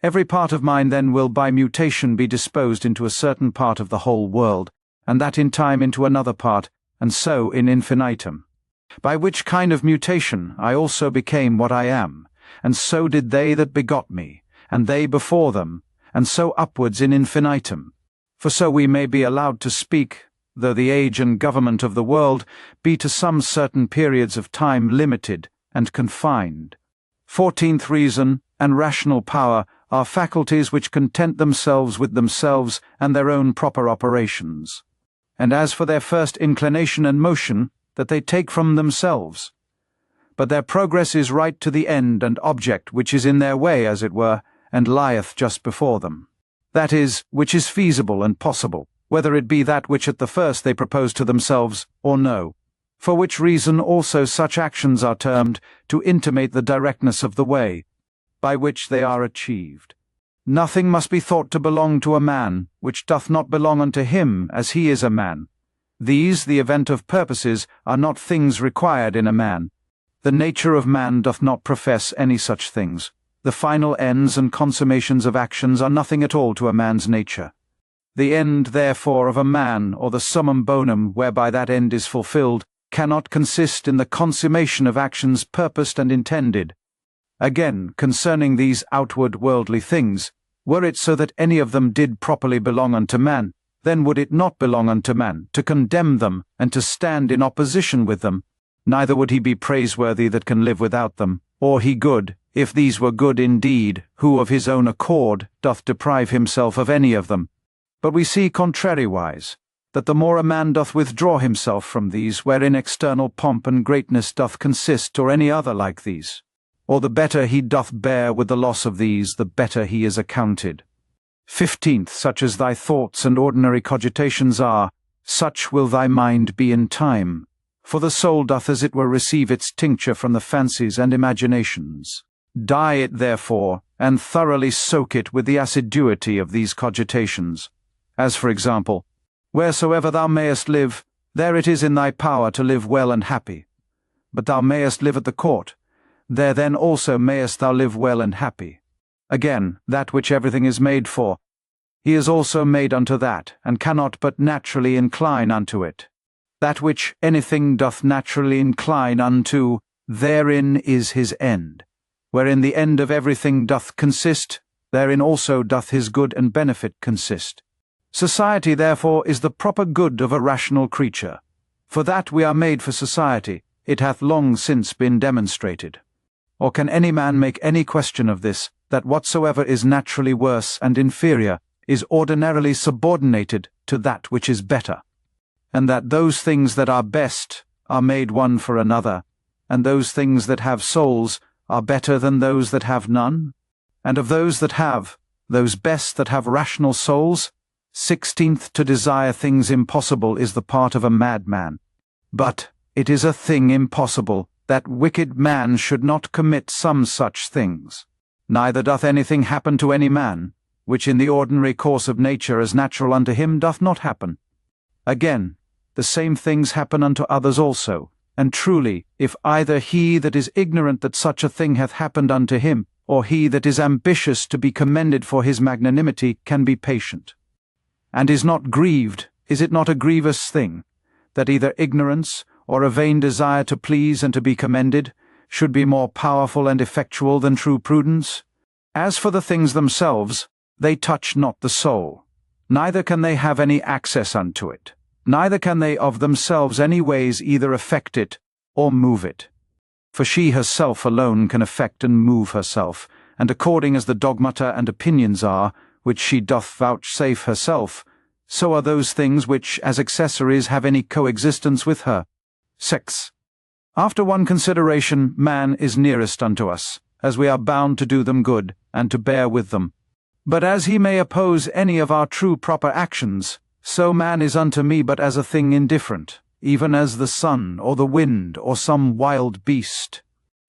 Every part of mine then will by mutation be disposed into a certain part of the whole world, and that in time into another part, and so in infinitum. By which kind of mutation I also became what I am, and so did they that begot me, and they before them, and so upwards in infinitum. For so we may be allowed to speak, though the age and government of the world be to some certain periods of time limited and confined. 14th, reason and rational power are faculties which content themselves with themselves and their own proper operations. And as for their first inclination and motion, that they take from themselves. But their progress is right to the end and object which is in their way, as it were, and lieth just before them. That is, which is feasible and possible, whether it be that which at the first they propose to themselves, or no. For which reason also such actions are termed to intimate the directness of the way, by which they are achieved. Nothing must be thought to belong to a man, which doth not belong unto him, as he is a man. These, the event of purposes, are not things required in a man. The nature of man doth not profess any such things. The final ends and consummations of actions are nothing at all to a man's nature. The end, therefore, of a man, or the summum bonum whereby that end is fulfilled, cannot consist in the consummation of actions purposed and intended. Again, concerning these outward worldly things, were it so that any of them did properly belong unto man, then would it not belong unto man to condemn them and to stand in opposition with them, neither would he be praiseworthy that can live without them, or he good, if these were good indeed, who of his own accord doth deprive himself of any of them. But we see contrariwise, that the more a man doth withdraw himself from these wherein external pomp and greatness doth consist, or any other like these, or the better he doth bear with the loss of these, the better he is accounted. 15th, such as thy thoughts and ordinary cogitations are, such will thy mind be in time. For the soul doth as it were receive its tincture from the fancies and imaginations. Dye it therefore, and thoroughly soak it with the assiduity of these cogitations. As for example, wheresoever thou mayest live, there it is in thy power to live well and happy. but thou mayest live at the court. There then also mayest thou live well and happy. Again, that which everything is made for, he is also made unto that, and cannot but naturally incline unto it. That which anything doth naturally incline unto, therein is his end. Wherein the end of everything doth consist, therein also doth his good and benefit consist. Society, therefore, is the proper good of a rational creature. For that we are made for society, it hath long since been demonstrated. Or can any man make any question of this, that whatsoever is naturally worse and inferior is ordinarily subordinated to that which is better, and that those things that are best are made one for another, and those things that have souls are better than those that have none? And of those that have, those best that have rational souls, 16th, to desire things impossible is the part of a madman. But it is a thing impossible that wicked man should not commit some such things. Neither doth anything happen to any man, which in the ordinary course of nature as natural unto him doth not happen. Again, the same things happen unto others also, and truly, if either he that is ignorant that such a thing hath happened unto him, or he that is ambitious to be commended for his magnanimity, can be patient, and is not grieved, is it not a grievous thing, that either ignorance, or a vain desire to please and to be commended, should be more powerful and effectual than true prudence? As for the things themselves, they touch not the soul, neither can they have any access unto it, neither can they of themselves any ways either affect it or move it. For she herself alone can affect and move herself, and according as the dogmata and opinions are, which she doth vouchsafe herself, so are those things which as accessories have any coexistence with her. 6. After one consideration, man is nearest unto us, as we are bound to do them good, and to bear with them. But as he may oppose any of our true proper actions, so man is unto me but as a thing indifferent, even as the sun, or the wind, or some wild beast.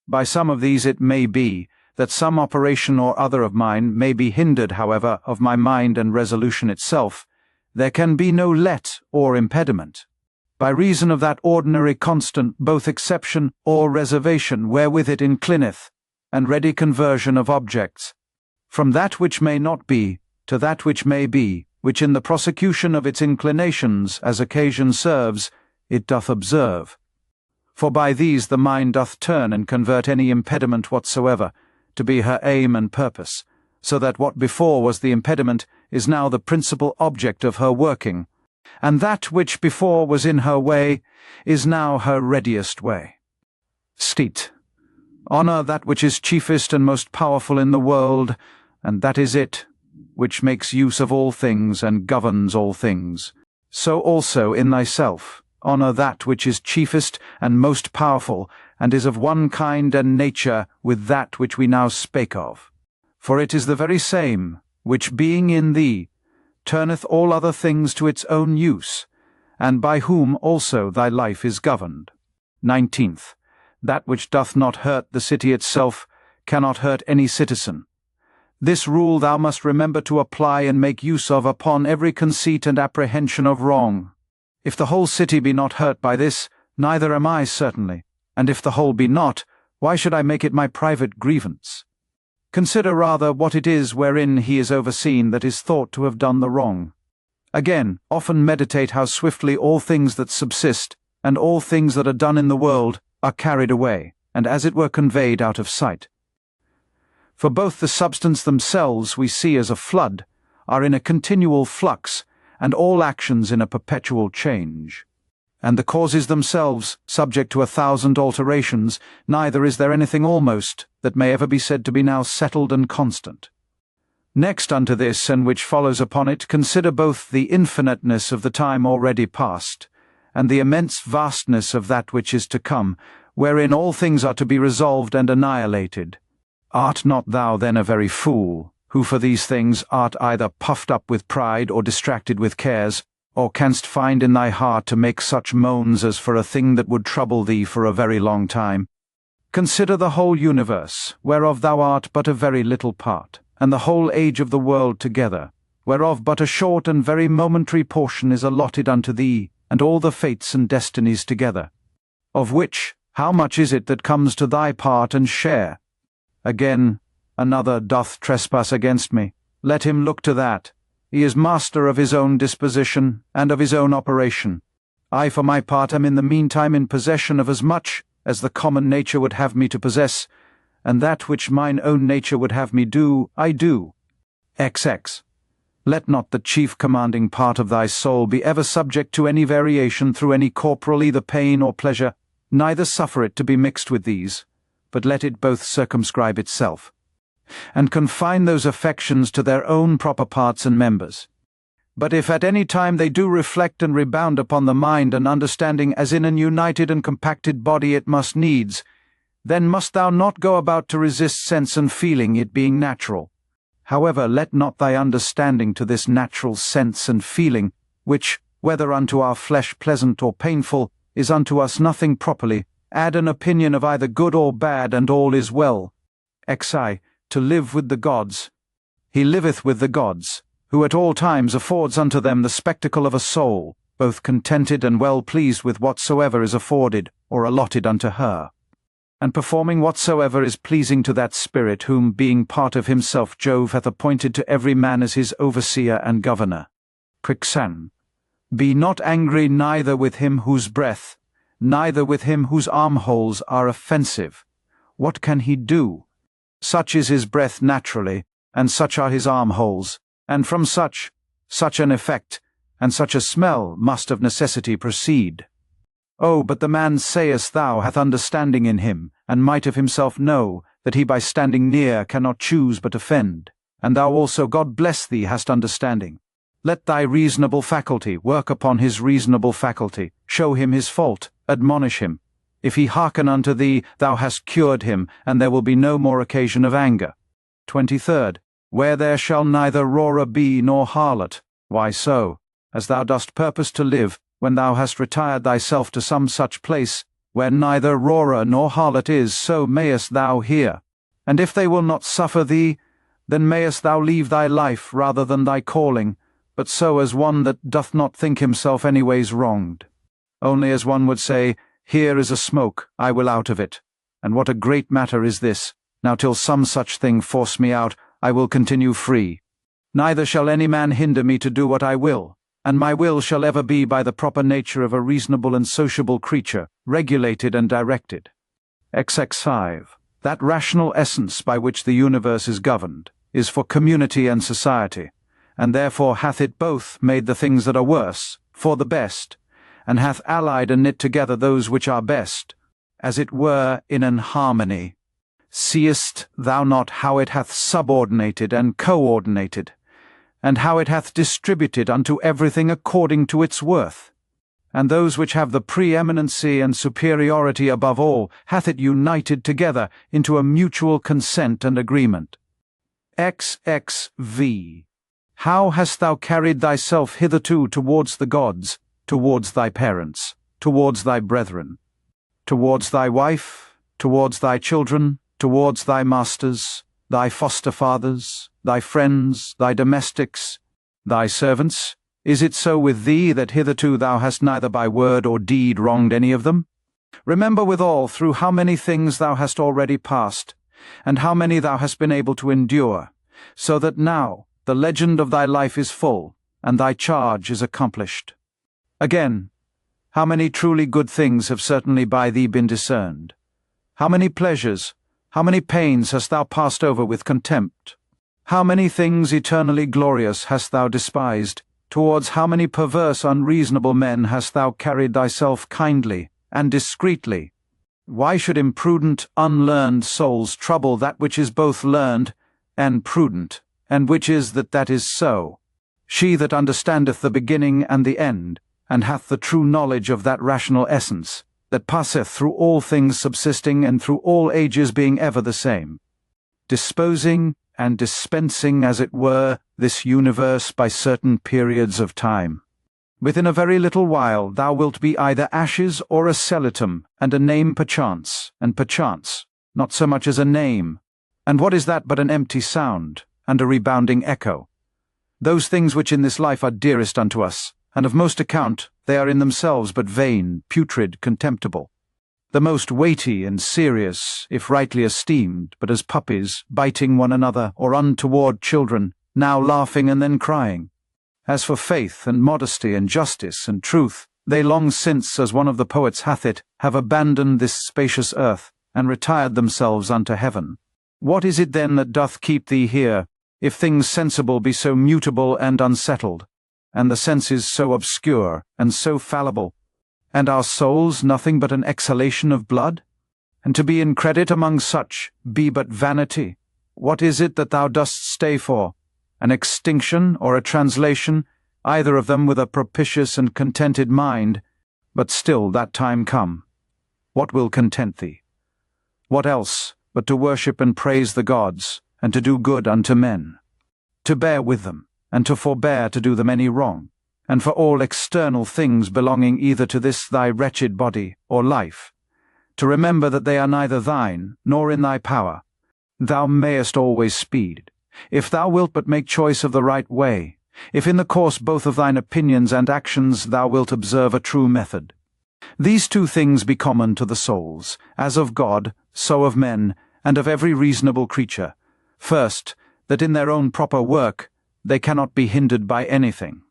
By some of these it may be, that some operation or other of mine may be hindered, however, of my mind and resolution itself, there can be no let or impediment, by reason of that ordinary constant both exception or reservation wherewith it inclineth, and ready conversion of objects, from that which may not be, to that which may be, which in the prosecution of its inclinations, as occasion serves, it doth observe. For by these the mind doth turn and convert any impediment whatsoever, to be her aim and purpose, so that what before was the impediment is now the principal object of her working, and that which before was in her way is now her readiest way. Stit. Honour that which is chiefest and most powerful in the world, and that is it, which makes use of all things and governs all things. So also in thyself, honour that which is chiefest and most powerful, and is of one kind and nature with that which we now spake of. For it is the very same, which being in thee, turneth all other things to its own use, and by whom also thy life is governed. 19th. That which doth not hurt the city itself cannot hurt any citizen. This rule thou must remember to apply and make use of upon every conceit and apprehension of wrong. If the whole city be not hurt by this, neither am I certainly, and if the whole be not, why should I make it my private grievance? Consider rather what it is wherein he is overseen that is thought to have done the wrong. Again, often meditate how swiftly all things that subsist, and all things that are done in the world, are carried away, and as it were conveyed out of sight. For both the substance themselves we see as a flood, are in a continual flux, and all actions in a perpetual change. And the causes themselves, subject to 1,000 alterations, neither is there anything almost that may ever be said to be now settled and constant. Next unto this, and which follows upon it, consider both the infiniteness of the time already past, and the immense vastness of that which is to come, wherein all things are to be resolved and annihilated. Art not thou then a very fool, who for these things art either puffed up with pride or distracted with cares, or canst find in thy heart to make such moans as for a thing that would trouble thee for a very long time? Consider the whole universe, whereof thou art but a very little part, and the whole age of the world together, whereof but a short and very momentary portion is allotted unto thee, and all the fates and destinies together, of which How much is it that comes to thy part and share? Again, another doth trespass against me. Let him look to that. He is master of his own disposition, and of his own operation. I for my part am in the meantime in possession of as much as the common nature would have me to possess, and that which mine own nature would have me do, I do. XX. Let not the chief commanding part of thy soul be ever subject to any variation through any corporal either pain or pleasure, neither suffer it to be mixed with these, but let it both circumscribe itself, and confine those affections to their own proper parts and members. But if at any time they do reflect and rebound upon the mind and understanding as in an united and compacted body it must needs, then must thou not go about to resist sense and feeling, it being natural. However, let not thy understanding to this natural sense and feeling, which, whether unto our flesh pleasant or painful, is unto us nothing properly, add an opinion of either good or bad, and all is well. XI. To live with the gods. He liveth with the gods, who at all times affords unto them the spectacle of a soul, both contented and well pleased with whatsoever is afforded or allotted unto her, and performing whatsoever is pleasing to that spirit whom, being part of himself, Jove hath appointed to every man as his overseer and governor. Quixan. Be not angry neither with him whose breath, neither with him whose armholes are offensive. What can he do? Such is his breath naturally, and such are his armholes, and from such an effect, and such a smell must of necessity proceed. Oh, but the man, sayest thou, hath understanding in him, and might of himself know, that he by standing near cannot choose but offend. And thou also, God bless thee, hast understanding. Let thy reasonable faculty work upon his reasonable faculty, show him his fault, admonish him. If he hearken unto thee, thou hast cured him, and there will be no more occasion of anger. 23rd. Where there shall neither roarer be nor harlot. Why so? As thou dost purpose to live, when thou hast retired thyself to some such place, where neither roarer nor harlot is, so mayest thou hear. And if they will not suffer thee, then mayest thou leave thy life rather than thy calling, but so as one that doth not think himself anyways wronged. Only as one would say, Here is a smoke, I will out of it. And what a great matter is this! Now till some such thing force me out, I will continue free. Neither shall any man hinder me to do what I will, and my will shall ever be by the proper nature of a reasonable and sociable creature, regulated and directed. XX5. That rational essence by which the universe is governed, is for community and society, and therefore hath it both made the things that are worse, for the best, and hath allied and knit together those which are best, as it were in an harmony. Seest thou not how it hath subordinated and coordinated, and how it hath distributed unto everything according to its worth? And those which have the preeminency and superiority above all hath it united together into a mutual consent and agreement. XXV. How hast thou carried thyself hitherto towards the gods, towards thy parents, towards thy brethren, towards thy wife, towards thy children, towards thy masters, thy foster fathers, thy friends, thy domestics, thy servants? Is it so with thee that hitherto thou hast neither by word or deed wronged any of them? Remember withal through how many things thou hast already passed, and how many thou hast been able to endure, so that now the legend of thy life is full, and thy charge is accomplished. Again, how many truly good things have certainly by thee been discerned? How many pleasures, how many pains hast thou passed over with contempt? How many things eternally glorious hast thou despised? Towards how many perverse, unreasonable men hast thou carried thyself kindly and discreetly? Why should imprudent, unlearned souls trouble that which is both learned and prudent, and which is that is so? She that understandeth the beginning and the end, and hath the true knowledge of that rational essence, that passeth through all things subsisting and through all ages being ever the same, disposing and dispensing, as it were, this universe by certain periods of time. Within a very little while thou wilt be either ashes or a skeleton, and a name perchance, and perchance not so much as a name. And what is that but an empty sound, and a rebounding echo? Those things which in this life are dearest unto us, and of most account, they are in themselves but vain, putrid, contemptible. the most weighty and serious, if rightly esteemed, but as puppies, biting one another, or untoward children, now laughing and then crying. As for faith and modesty and justice and truth, they long since, as one of the poets hath it, have abandoned this spacious earth, and retired themselves unto heaven. What is it then that doth keep thee here, if things sensible be so mutable and unsettled, and the senses so obscure and so fallible, and our souls nothing but an exhalation of blood? And to be in credit among such be but vanity. What is it that thou dost stay for? An extinction or a translation, either of them with a propitious and contented mind, but still that time come. What will content thee? What else but to worship and praise the gods, and to do good unto men, to bear with them, and to forbear to do them any wrong, and for all external things belonging either to this thy wretched body or life, to remember that they are neither thine nor in thy power. Thou mayest always speed, if thou wilt but make choice of the right way, if in the course both of thine opinions and actions thou wilt observe a true method. These two things be common to the souls, as of God, so of men, and of every reasonable creature. First, that in their own proper work they cannot be hindered by anything.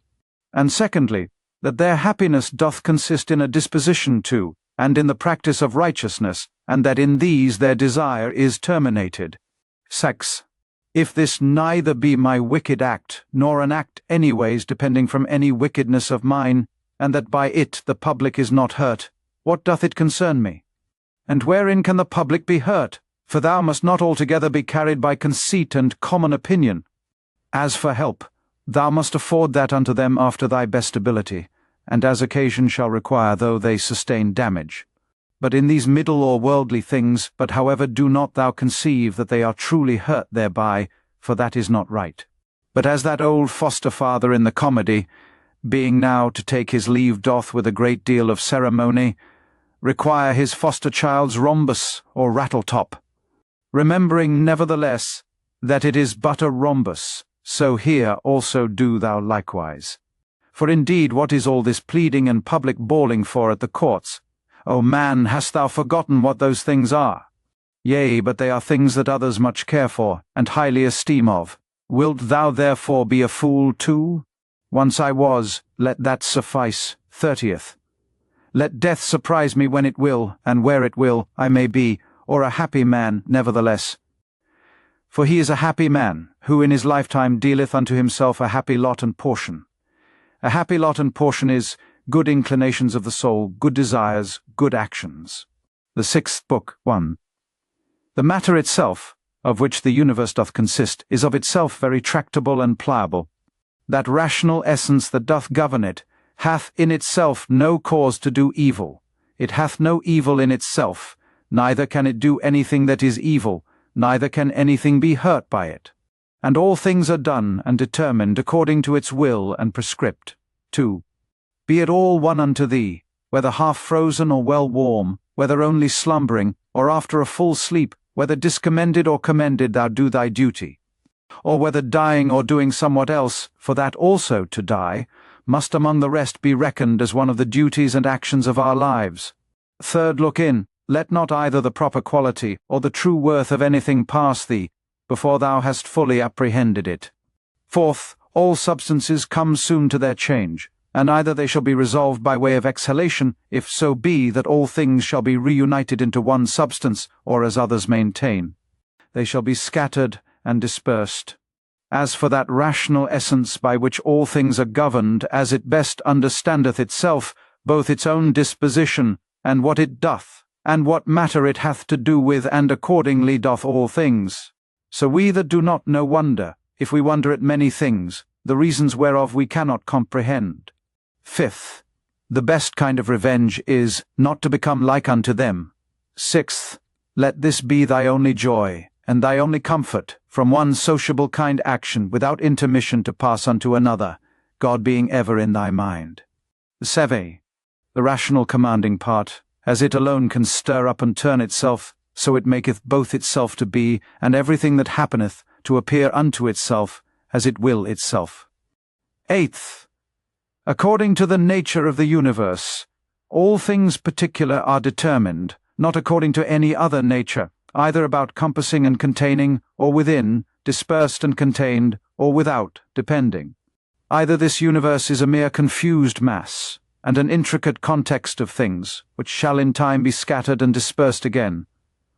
And secondly, that their happiness doth consist in a disposition to, and in the practice of righteousness, and that in these their desire is terminated. 6. If this neither be my wicked act, nor an act anyways depending from any wickedness of mine, and that by it the public is not hurt, what doth it concern me? And wherein can the public be hurt? For thou must not altogether be carried by conceit and common opinion. As for help, thou must afford that unto them after thy best ability, and as occasion shall require, though they sustain damage. But in these middle or worldly things, but however do not thou conceive that they are truly hurt thereby, for that is not right. But as that old foster-father in the comedy, being now to take his leave doth with a great deal of ceremony, require his foster-child's rhombus or rattle-top, remembering nevertheless that it is but a rhombus, so here also do thou likewise. For indeed what is all this pleading and public bawling for at the courts? O man, hast thou forgotten what those things are? Yea, but they are things that others much care for, and highly esteem of. Wilt thou therefore be a fool too? Once I was, let that suffice. 30th. Let death surprise me when it will, and where it will, I may be, or a happy man, nevertheless. For he is a happy man, who in his lifetime dealeth unto himself a happy lot and portion. A happy lot and portion is good inclinations of the soul, good desires, good actions. The 6th book, 1. The matter itself, of which the universe doth consist, is of itself very tractable and pliable. That rational essence that doth govern it, hath in itself no cause to do evil. It hath no evil in itself, neither can it do anything that is evil, neither can anything be hurt by it. And all things are done and determined according to its will and prescript. 2. Be it all one unto thee, whether half frozen or well warm, whether only slumbering, or after a full sleep, whether discommended or commended thou do thy duty. Or whether dying or doing somewhat else, for that also to die, must among the rest be reckoned as one of the duties and actions of our lives. 3rd, look in, let not either the proper quality or the true worth of anything pass thee, before thou hast fully apprehended it. 4th, all substances come soon to their change, and either they shall be resolved by way of exhalation, if so be that all things shall be reunited into one substance, or as others maintain, they shall be scattered and dispersed. As for that rational essence by which all things are governed, as it best understandeth itself, both its own disposition, and what it doth, and what matter it hath to do with, and accordingly doth all things. So we that do not know wonder, if we wonder at many things, the reasons whereof we cannot comprehend. 5th, the best kind of revenge is, not to become like unto them. 6th, let this be thy only joy, and thy only comfort, from one sociable kind action without intermission to pass unto another, God being ever in thy mind. 7. The rational commanding part, as it alone can stir up and turn itself, so it maketh both itself to be, and everything that happeneth to appear unto itself, as it will itself. 8th, according to the nature of the universe, all things particular are determined, not according to any other nature, either about compassing and containing, or within, dispersed and contained, or without, depending. Either this universe is a mere confused mass, and an intricate context of things, which shall in time be scattered and dispersed again,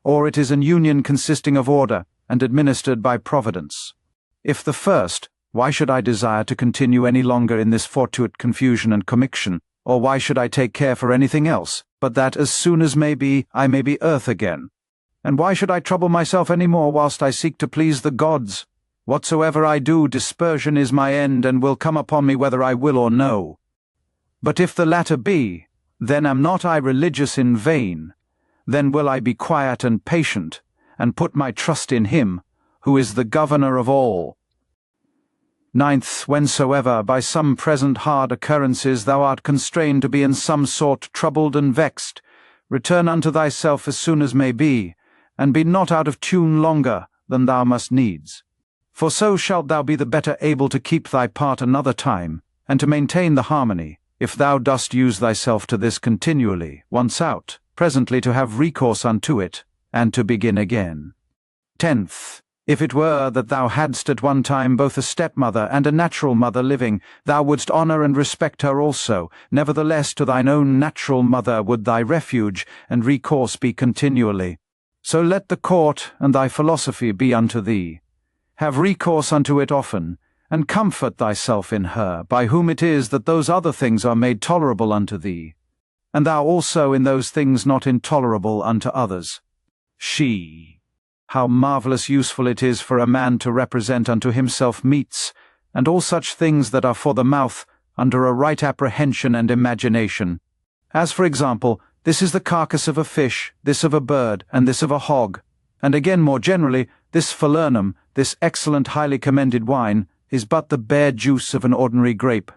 or it is an union consisting of order, and administered by providence. If the first, why should I desire to continue any longer in this fortuite confusion and commixtion, or why should I take care for anything else, but that as soon as may be, I may be earth again? And why should I trouble myself any more whilst I seek to please the gods? Whatsoever I do, dispersion is my end, and will come upon me whether I will or no. But if the latter be, then am not I religious in vain, then will I be quiet and patient, and put my trust in him, who is the governor of all. 9th, whensoever by some present hard occurrences thou art constrained to be in some sort troubled and vexed, return unto thyself as soon as may be, and be not out of tune longer than thou must needs. For so shalt thou be the better able to keep thy part another time, and to maintain the harmony, if thou dost use thyself to this continually, once out, presently to have recourse unto it, and to begin again. 10th, if it were that thou hadst at one time both a stepmother and a natural mother living, thou wouldst honour and respect her also, nevertheless to thine own natural mother would thy refuge and recourse be continually. So let the court and thy philosophy be unto thee. Have recourse unto it often, and comfort thyself in her, by whom it is that those other things are made tolerable unto thee, and thou also in those things not intolerable unto others. She. How marvellous useful it is for a man to represent unto himself meats, and all such things that are for the mouth, under a right apprehension and imagination. As for example, this is the carcass of a fish, this of a bird, and this of a hog, and again more generally, this falernum, this excellent highly commended wine, is but the bare juice of an ordinary grape.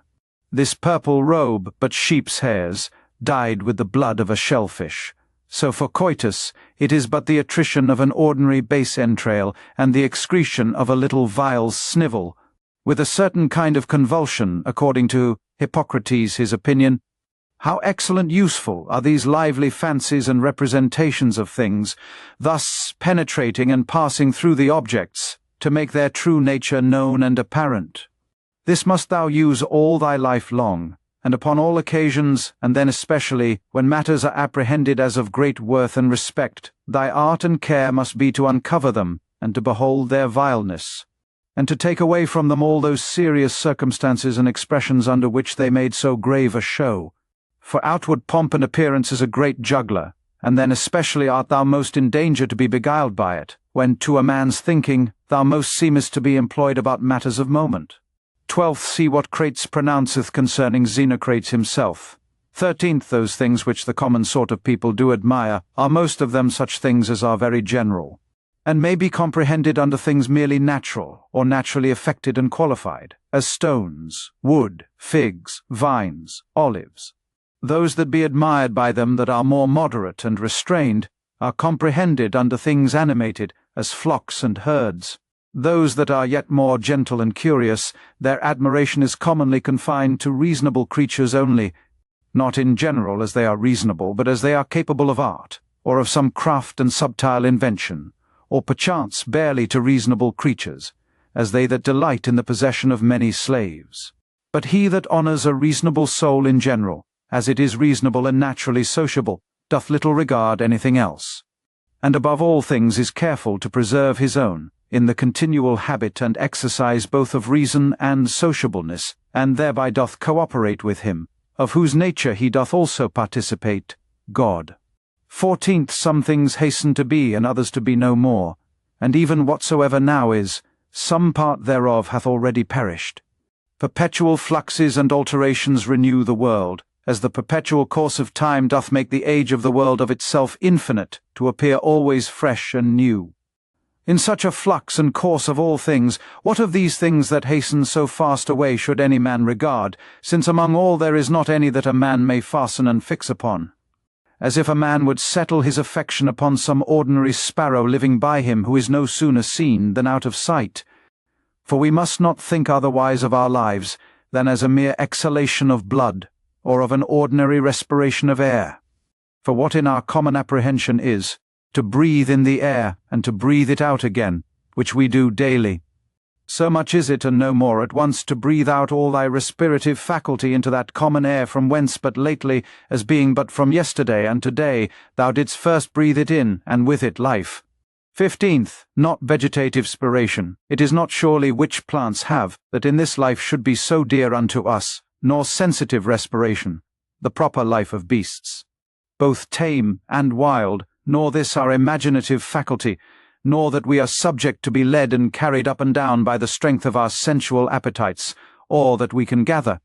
This purple robe but sheep's hairs, dyed with the blood of a shellfish. So for coitus, it is but the attrition of an ordinary base entrail, and the excretion of a little vile snivel, with a certain kind of convulsion, according to Hippocrates his opinion. How excellent useful are these lively fancies and representations of things, thus penetrating and passing through the objects, to make their true nature known and apparent. This must thou use all thy life long, and upon all occasions, and then especially, when matters are apprehended as of great worth and respect, thy art and care must be to uncover them, and to behold their vileness, and to take away from them all those serious circumstances and expressions under which they made so grave a show. For outward pomp and appearance is a great juggler, and then especially art thou most in danger to be beguiled by it, when to a man's thinking thou most seemest to be employed about matters of moment. 12th, see what Crates pronounceth concerning Xenocrates himself. 13th, those things which the common sort of people do admire are most of them such things as are very general, and may be comprehended under things merely natural, or naturally affected and qualified, as stones, wood, figs, vines, olives. Those that be admired by them that are more moderate and restrained are comprehended under things animated, as flocks and herds. Those that are yet more gentle and curious, their admiration is commonly confined to reasonable creatures only, not in general as they are reasonable, but as they are capable of art, or of some craft and subtile invention, or perchance barely to reasonable creatures, as they that delight in the possession of many slaves. But he that honours a reasonable soul in general, as it is reasonable and naturally sociable, doth little regard anything else, and above all things is careful to preserve his own, in the continual habit and exercise both of reason and sociableness, and thereby doth cooperate with him, of whose nature he doth also participate, God. 14th, some things hasten to be, and others to be no more, and even whatsoever now is, some part thereof hath already perished. Perpetual fluxes and alterations renew the world, as the perpetual course of time doth make the age of the world of itself infinite, to appear always fresh and new. In such a flux and course of all things, what of these things that hasten so fast away should any man regard, since among all there is not any that a man may fasten and fix upon? As if a man would settle his affection upon some ordinary sparrow living by him, who is no sooner seen than out of sight. For we must not think otherwise of our lives than as a mere exhalation of blood, or of an ordinary respiration of air. For what in our common apprehension is, to breathe in the air and to breathe it out again, which we do daily. So much is it, and no more, at once to breathe out all thy respirative faculty into that common air from whence but lately, as being but from yesterday and today, thou didst first breathe it in, and with it life. 15th, not vegetative spiration. It is not surely which plants have, that in this life should be so dear unto us, nor sensitive respiration, the proper life of beasts, both tame and wild, nor this our imaginative faculty, nor that we are subject to be led and carried up and down by the strength of our sensual appetites, or that we can gather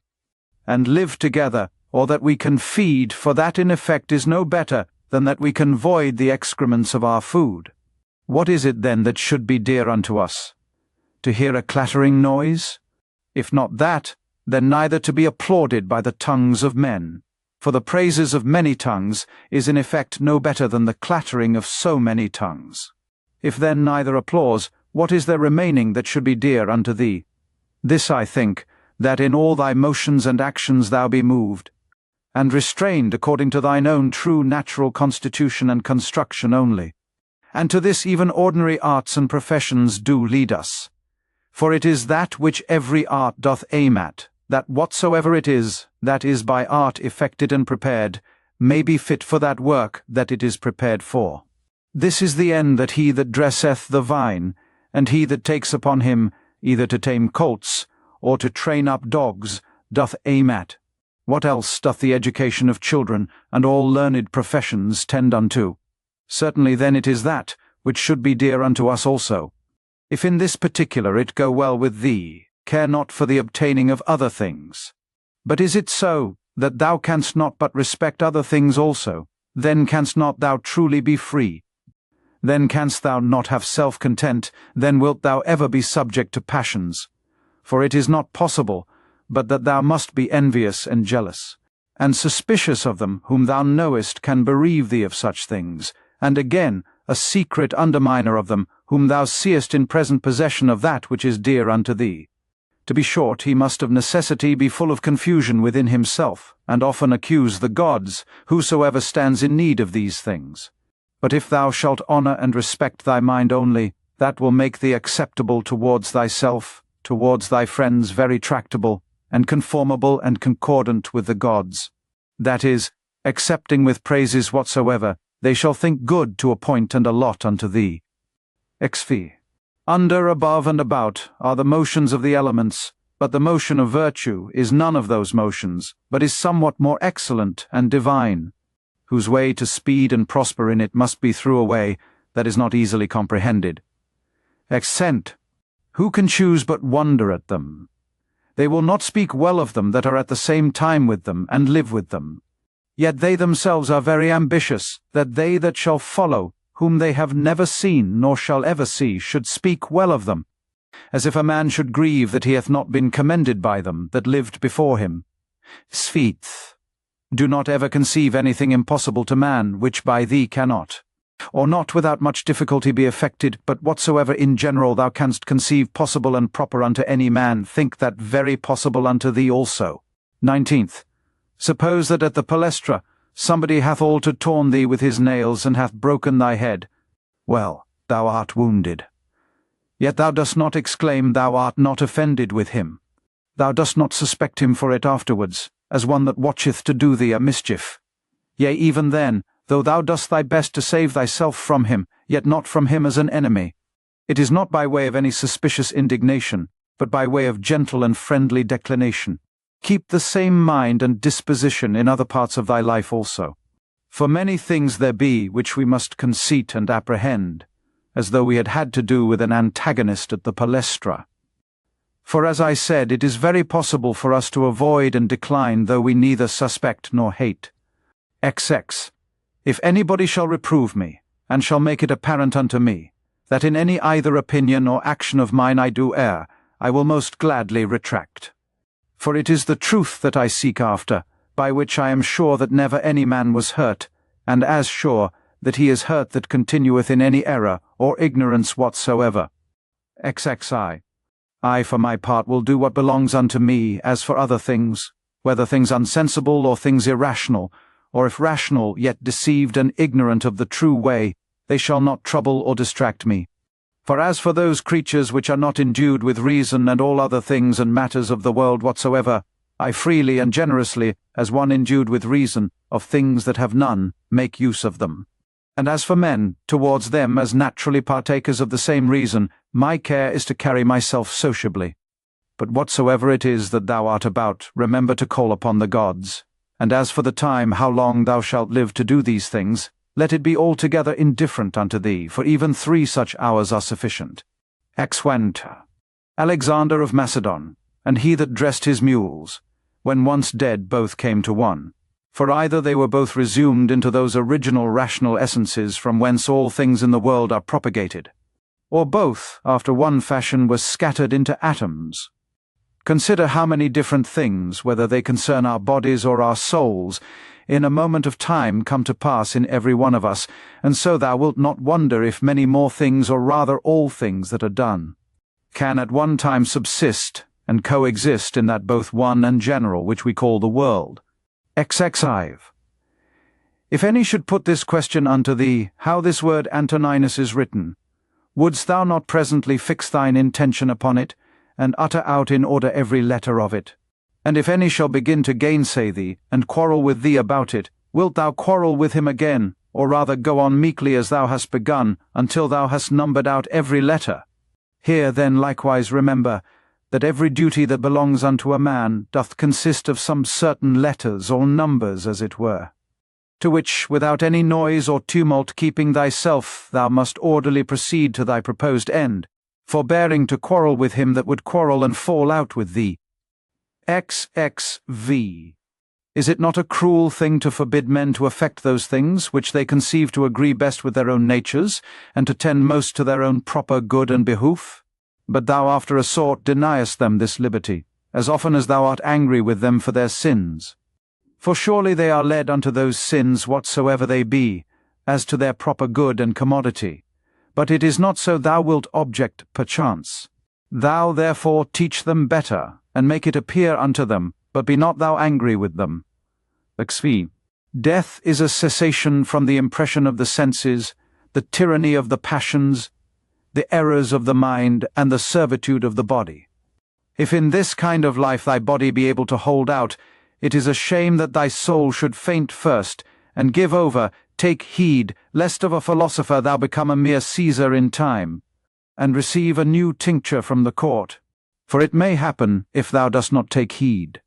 and live together, or that we can feed, for that in effect is no better than that we can void the excrements of our food. What is it then that should be dear unto us? To hear a clattering noise? If not that, then neither to be applauded by the tongues of men. For the praises of many tongues is in effect no better than the clattering of so many tongues. If then neither applause, what is there remaining that should be dear unto thee? This I think, that in all thy motions and actions thou be moved, and restrained according to thine own true natural constitution and construction only. And to this even ordinary arts and professions do lead us. For it is that which every art doth aim at, that whatsoever it is, that is by art effected and prepared, may be fit for that work that it is prepared for. This is the end that he that dresseth the vine, and he that takes upon him either to tame colts, or to train up dogs, doth aim at. What else doth the education of children, and all learned professions tend unto? Certainly then it is that which should be dear unto us also. If in this particular it go well with thee, care not for the obtaining of other things. But is it so, that thou canst not but respect other things also? Then canst not thou truly be free. Then canst thou not have self-content, then wilt thou ever be subject to passions. For it is not possible, but that thou must be envious and jealous, and suspicious of them whom thou knowest can bereave thee of such things, and again a secret underminer of them whom thou seest in present possession of that which is dear unto thee. To be short, he must of necessity be full of confusion within himself, and often accuse the gods, whosoever stands in need of these things. But if thou shalt honour and respect thy mind only, that will make thee acceptable towards thyself, towards thy friends very tractable, and conformable and concordant with the gods. That is, accepting with praises whatsoever, they shall think good to appoint and allot unto thee. XV. Under, above, and about are the motions of the elements, but the motion of virtue is none of those motions, but is somewhat more excellent and divine, whose way to speed and prosper in it must be through a way that is not easily comprehended. Accent. Who can choose but wonder at them? They will not speak well of them that are at the same time with them and live with them. Yet they themselves are very ambitious, that they that shall follow, whom they have never seen nor shall ever see, should speak well of them, as if a man should grieve that he hath not been commended by them that lived before him. Sweet. Do not ever conceive anything impossible to man, which by thee cannot, or not without much difficulty be effected, but whatsoever in general thou canst conceive possible and proper unto any man, think that very possible unto thee also. 19th. Suppose that at the palestra somebody hath all to torn thee with his nails, and hath broken thy head. Well, thou art wounded. Yet thou dost not exclaim thou art not offended with him. Thou dost not suspect him for it afterwards, as one that watcheth to do thee a mischief. Yea, even then, though thou dost thy best to save thyself from him, yet not from him as an enemy. It is not by way of any suspicious indignation, but by way of gentle and friendly declination. Keep the same mind and disposition in other parts of thy life also. For many things there be which we must conceit and apprehend, as though we had to do with an antagonist at the palestra. For as I said, it is very possible for us to avoid and decline, though we neither suspect nor hate. XX. If anybody shall reprove me, and shall make it apparent unto me, that in any either opinion or action of mine I do err, I will most gladly retract. For it is the truth that I seek after, by which I am sure that never any man was hurt, and as sure that he is hurt that continueth in any error or ignorance whatsoever. XXI. I for my part will do what belongs unto me, as for other things, whether things unsensible or things irrational, or if rational, yet deceived and ignorant of the true way, they shall not trouble or distract me. For as for those creatures which are not endued with reason, and all other things and matters of the world whatsoever, I freely and generously, as one endued with reason, of things that have none, make use of them. And as for men, towards them, as naturally partakers of the same reason, my care is to carry myself sociably. But whatsoever it is that thou art about, remember to call upon the gods. And as for the time, how long thou shalt live to do these things, let it be altogether indifferent unto thee, for even 3 such hours are sufficient. Exwanta. Alexander of Macedon, and he that dressed his mules, when once dead both came to one. For either they were both resumed into those original rational essences from whence all things in the world are propagated, or both, after one fashion, were scattered into atoms. Consider how many different things, whether they concern our bodies or our souls, in a moment of time come to pass in every one of us, and so thou wilt not wonder if many more things, or rather all things that are done, can at one time subsist and coexist in that both one and general which we call the world. XXV. If any should put this question unto thee, how this word Antoninus is written, wouldst thou not presently fix thine intention upon it, and utter out in order every letter of it? And if any shall begin to gainsay thee, and quarrel with thee about it, wilt thou quarrel with him again, or rather go on meekly as thou hast begun, until thou hast numbered out every letter? Here then likewise remember, that every duty that belongs unto a man doth consist of some certain letters or numbers, as it were, to which, without any noise or tumult keeping thyself, thou must orderly proceed to thy proposed end, forbearing to quarrel with him that would quarrel and fall out with thee. XXV. Is it not a cruel thing to forbid men to affect those things which they conceive to agree best with their own natures, and to tend most to their own proper good and behoof? But thou after a sort deniest them this liberty, as often as thou art angry with them for their sins. For surely they are led unto those sins whatsoever they be, as to their proper good and commodity. But it is not so thou wilt object perchance. Thou therefore teach them better, and make it appear unto them, but be not thou angry with them. XV. Death is a cessation from the impression of the senses, the tyranny of the passions, the errors of the mind, and the servitude of the body. If in this kind of life thy body be able to hold out, it is a shame that thy soul should faint first, and give over. Take heed, lest of a philosopher thou become a mere Caesar in time, and receive a new tincture from the court. For it may happen, if thou dost not take heed.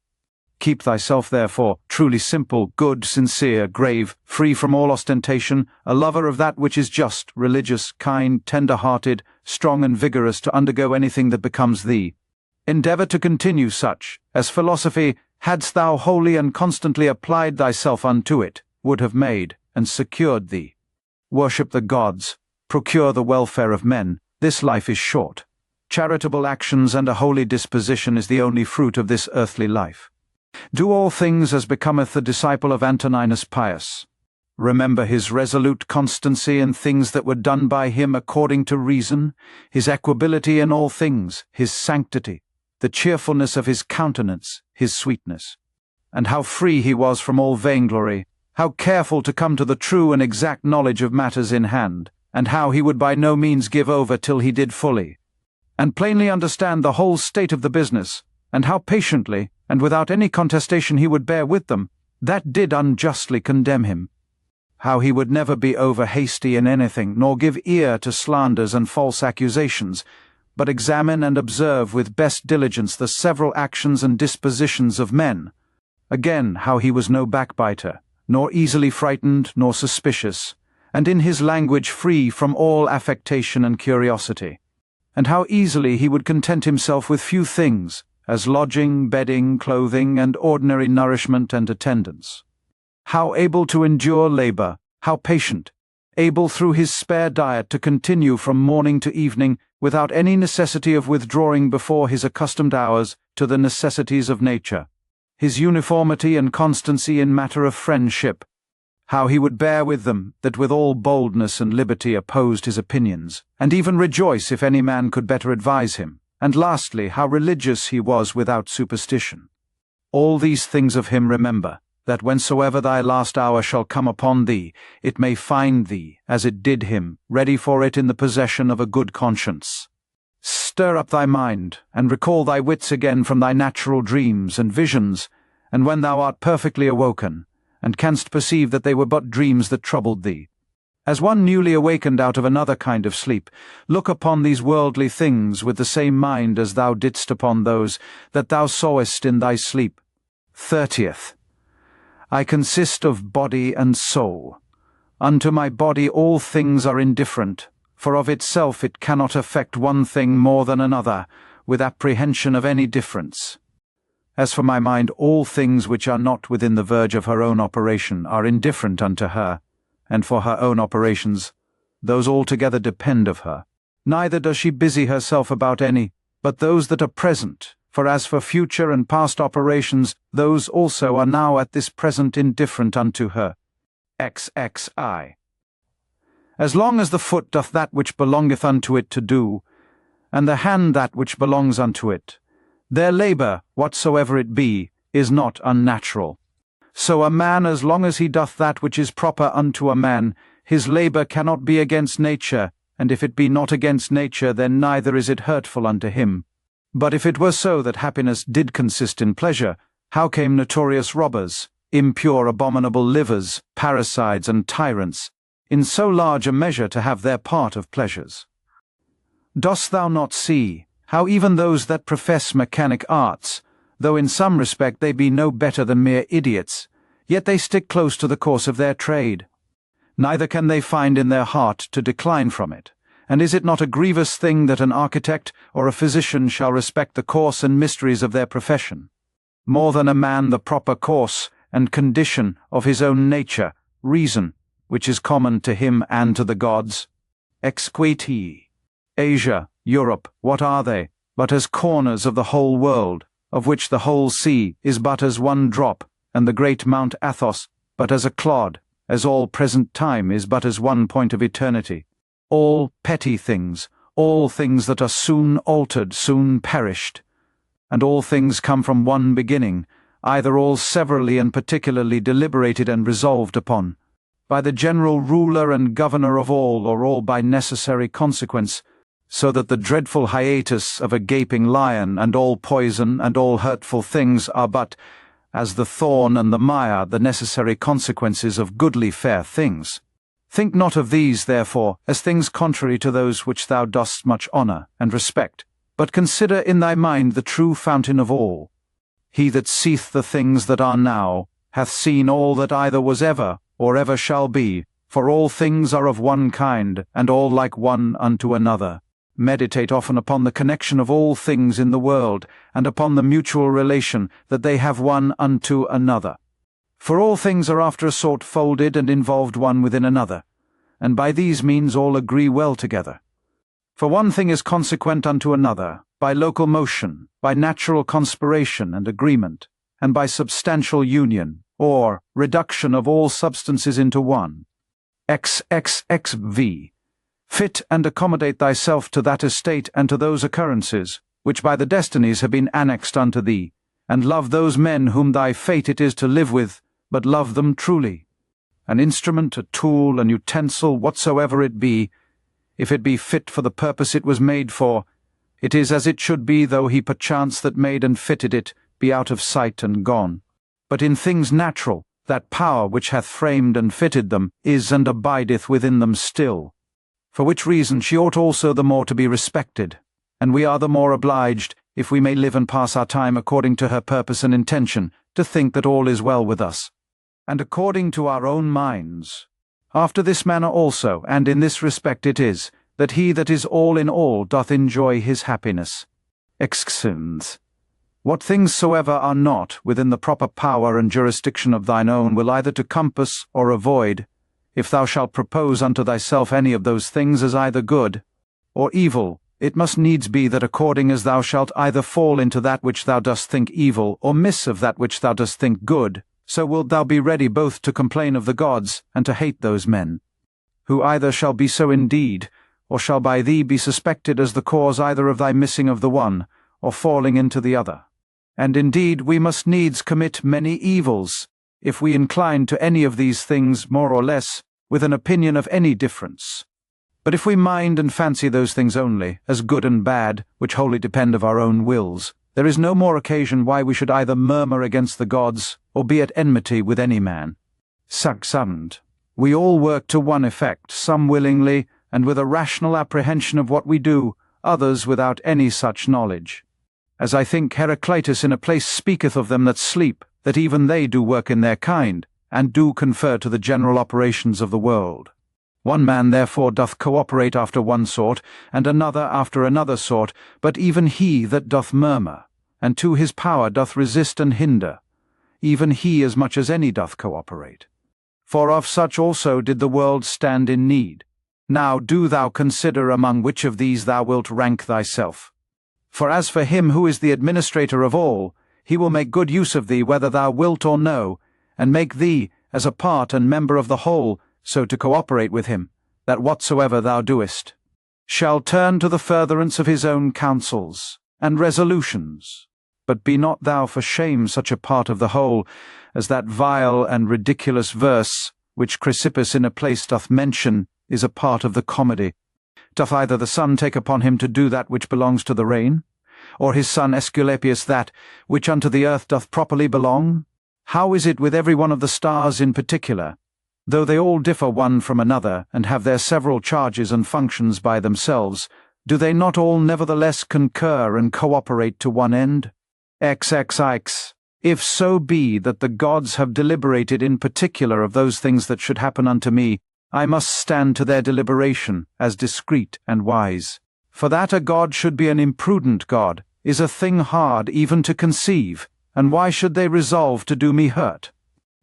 Keep thyself therefore truly simple, good, sincere, grave, free from all ostentation, a lover of that which is just, religious, kind, tender-hearted, strong and vigorous to undergo anything that becomes thee. Endeavour to continue such, as philosophy, hadst thou wholly and constantly applied thyself unto it, would have made and secured thee. Worship the gods, procure the welfare of men. This life is short. Charitable actions and a holy disposition is the only fruit of this earthly life. Do all things as becometh the disciple of Antoninus Pius. Remember his resolute constancy in things that were done by him according to reason, his equability in all things, his sanctity, the cheerfulness of his countenance, his sweetness, and how free he was from all vainglory, how careful to come to the true and exact knowledge of matters in hand, and how he would by no means give over till he did fully, and plainly understand the whole state of the business, and how patiently, and without any contestation he would bear with them, that did unjustly condemn him. How he would never be over hasty in anything, nor give ear to slanders and false accusations, but examine and observe with best diligence the several actions and dispositions of men. Again, how he was no backbiter, nor easily frightened, nor suspicious, and in his language free from all affectation and curiosity, and how easily he would content himself with few things, as lodging, bedding, clothing, and ordinary nourishment and attendance. How able to endure labour, how patient, able through his spare diet to continue from morning to evening, without any necessity of withdrawing before his accustomed hours to the necessities of nature. His uniformity and constancy in matter of friendship, how he would bear with them that with all boldness and liberty opposed his opinions, and even rejoice if any man could better advise him, and lastly, how religious he was without superstition. All these things of him remember, that whensoever thy last hour shall come upon thee, it may find thee, as it did him, ready for it in the possession of a good conscience. Stir up thy mind, and recall thy wits again from thy natural dreams and visions, and when thou art perfectly awoken, and canst perceive that they were but dreams that troubled thee, as one newly awakened out of another kind of sleep, look upon these worldly things with the same mind as thou didst upon those that thou sawest in thy sleep. 30th. I consist of body and soul. Unto my body all things are indifferent, for of itself it cannot affect one thing more than another, with apprehension of any difference. As for my mind, all things which are not within the verge of her own operation are indifferent unto her, and for her own operations, those altogether depend of her. Neither does she busy herself about any, but those that are present, for as for future and past operations, those also are now at this present indifferent unto her. XXI. As long as the foot doth that which belongeth unto it to do, and the hand that which belongs unto it, their labour, whatsoever it be, is not unnatural. So a man, as long as he doth that which is proper unto a man, his labour cannot be against nature, and if it be not against nature, then neither is it hurtful unto him. But if it were so that happiness did consist in pleasure, how came notorious robbers, impure abominable livers, parricides, and tyrants, in so large a measure to have their part of pleasures? Dost thou not see how even those that profess mechanic arts, though in some respect they be no better than mere idiots, yet they stick close to the course of their trade? Neither can they find in their heart to decline from it. And is it not a grievous thing that an architect or a physician shall respect the course and mysteries of their profession, more than a man the proper course and condition of his own nature, reason, which is common to him and to the gods? Exquiti. Asia, Europe, what are they, but as corners of the whole world, of which the whole sea is but as one drop, and the great Mount Athos but as a clod, as all present time is but as one point of eternity? All petty things, all things that are soon altered, soon perished, and all things come from one beginning, either all severally and particularly deliberated and resolved upon, by the general ruler and governor of all, or all by necessary consequence, so that the dreadful hiatus of a gaping lion and all poison and all hurtful things are but, as the thorn and the mire, the necessary consequences of goodly fair things. Think not of these, therefore, as things contrary to those which thou dost much honour and respect, but consider in thy mind the true fountain of all. He that seeth the things that are now, hath seen all that either was ever, or ever shall be, for all things are of one kind, and all like one unto another. Meditate often upon the connection of all things in the world, and upon the mutual relation that they have one unto another. For all things are after a sort folded and involved one within another, and by these means all agree well together. For one thing is consequent unto another, by local motion, by natural conspiration and agreement, and by substantial union, or reduction of all substances into one. XXXV. Fit and accommodate thyself to that estate and to those occurrences, which by the destinies have been annexed unto thee, and love those men whom thy fate it is to live with, but love them truly. An instrument, a tool, an utensil, whatsoever it be, if it be fit for the purpose it was made for, it is as it should be, though he perchance that made and fitted it be out of sight and gone. But in things natural, that power which hath framed and fitted them is and abideth within them still. For which reason she ought also the more to be respected, and we are the more obliged, if we may live and pass our time according to her purpose and intention, to think that all is well with us, and according to our own minds. After this manner also, and in this respect it is, that he that is all in all doth enjoy his happiness. Excellent. What things soever are not within the proper power and jurisdiction of thine own will either to compass or avoid, if thou shalt propose unto thyself any of those things as either good or evil, it must needs be that according as thou shalt either fall into that which thou dost think evil, or miss of that which thou dost think good, so wilt thou be ready both to complain of the gods and to hate those men, who either shall be so indeed, or shall by thee be suspected as the cause either of thy missing of the one, or falling into the other. And indeed we must needs commit many evils, if we incline to any of these things more or less, with an opinion of any difference. But if we mind and fancy those things only, as good and bad, which wholly depend of our own wills, there is no more occasion why we should either murmur against the gods, or be at enmity with any man. Sagsund. We all work to one effect, some willingly, and with a rational apprehension of what we do, others without any such knowledge. As I think Heraclitus in a place speaketh of them that sleep, that even they do work in their kind, and do confer to the general operations of the world. One man therefore doth cooperate after one sort, and another after another sort, but even he that doth murmur, and to his power doth resist and hinder, even he as much as any doth cooperate. For of such also did the world stand in need. Now do thou consider among which of these thou wilt rank thyself. For as for him who is the administrator of all, he will make good use of thee whether thou wilt or no, and make thee, as a part and member of the whole, so to cooperate with him, that whatsoever thou doest shall turn to the furtherance of his own counsels and resolutions. But be not thou for shame such a part of the whole, as that vile and ridiculous verse, which Chrysippus in a place doth mention, is a part of the comedy. Doth either the sun take upon him to do that which belongs to the rain, or his son Aesculapius that which unto the earth doth properly belong? How is it with every one of the stars in particular? Though they all differ one from another, and have their several charges and functions by themselves, do they not all nevertheless concur and cooperate to one end? XXX. If so be that the gods have deliberated in particular of those things that should happen unto me, I must stand to their deliberation, as discreet and wise. For that a god should be an imprudent god, is a thing hard even to conceive, and why should they resolve to do me hurt?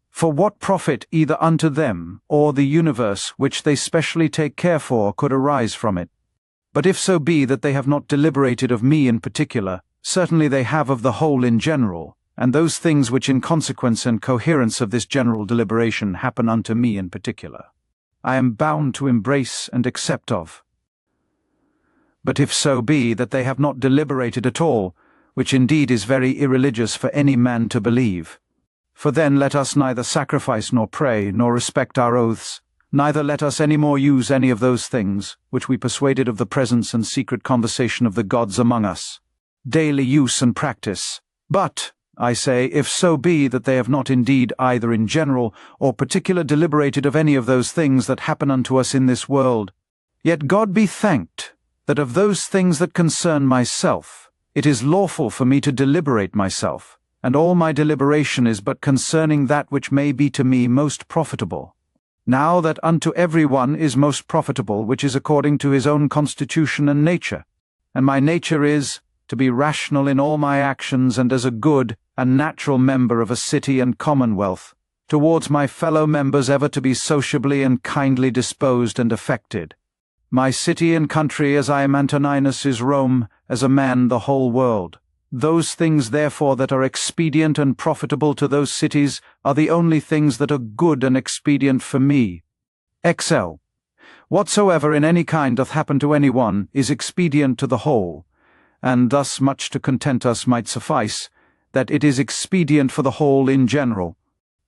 For what profit either unto them, or the universe which they specially take care for, could arise from it? But if so be that they have not deliberated of me in particular, certainly they have of the whole in general, and those things which in consequence and coherence of this general deliberation happen unto me in particular, I am bound to embrace and accept of. But if so be that they have not deliberated at all, which indeed is very irreligious for any man to believe, for then let us neither sacrifice nor pray, nor respect our oaths, neither let us any more use any of those things, which we persuaded of the presence and secret conversation of the gods among us, daily use and practice. But, I say, if so be that they have not indeed either in general or particular deliberated of any of those things that happen unto us in this world, yet God be thanked, that of those things that concern myself, it is lawful for me to deliberate myself, and all my deliberation is but concerning that which may be to me most profitable. Now that unto every one is most profitable which is according to his own constitution and nature, and my nature is to be rational in all my actions, and as a good and natural member of a city and commonwealth, towards my fellow members ever to be sociably and kindly disposed and affected. My city and country, as I am Antoninus, is Rome, as a man the whole world. Those things therefore that are expedient and profitable to those cities are the only things that are good and expedient for me. XL. Whatsoever in any kind doth happen to any one is expedient to the whole, and thus much to content us might suffice, that it is expedient for the whole in general.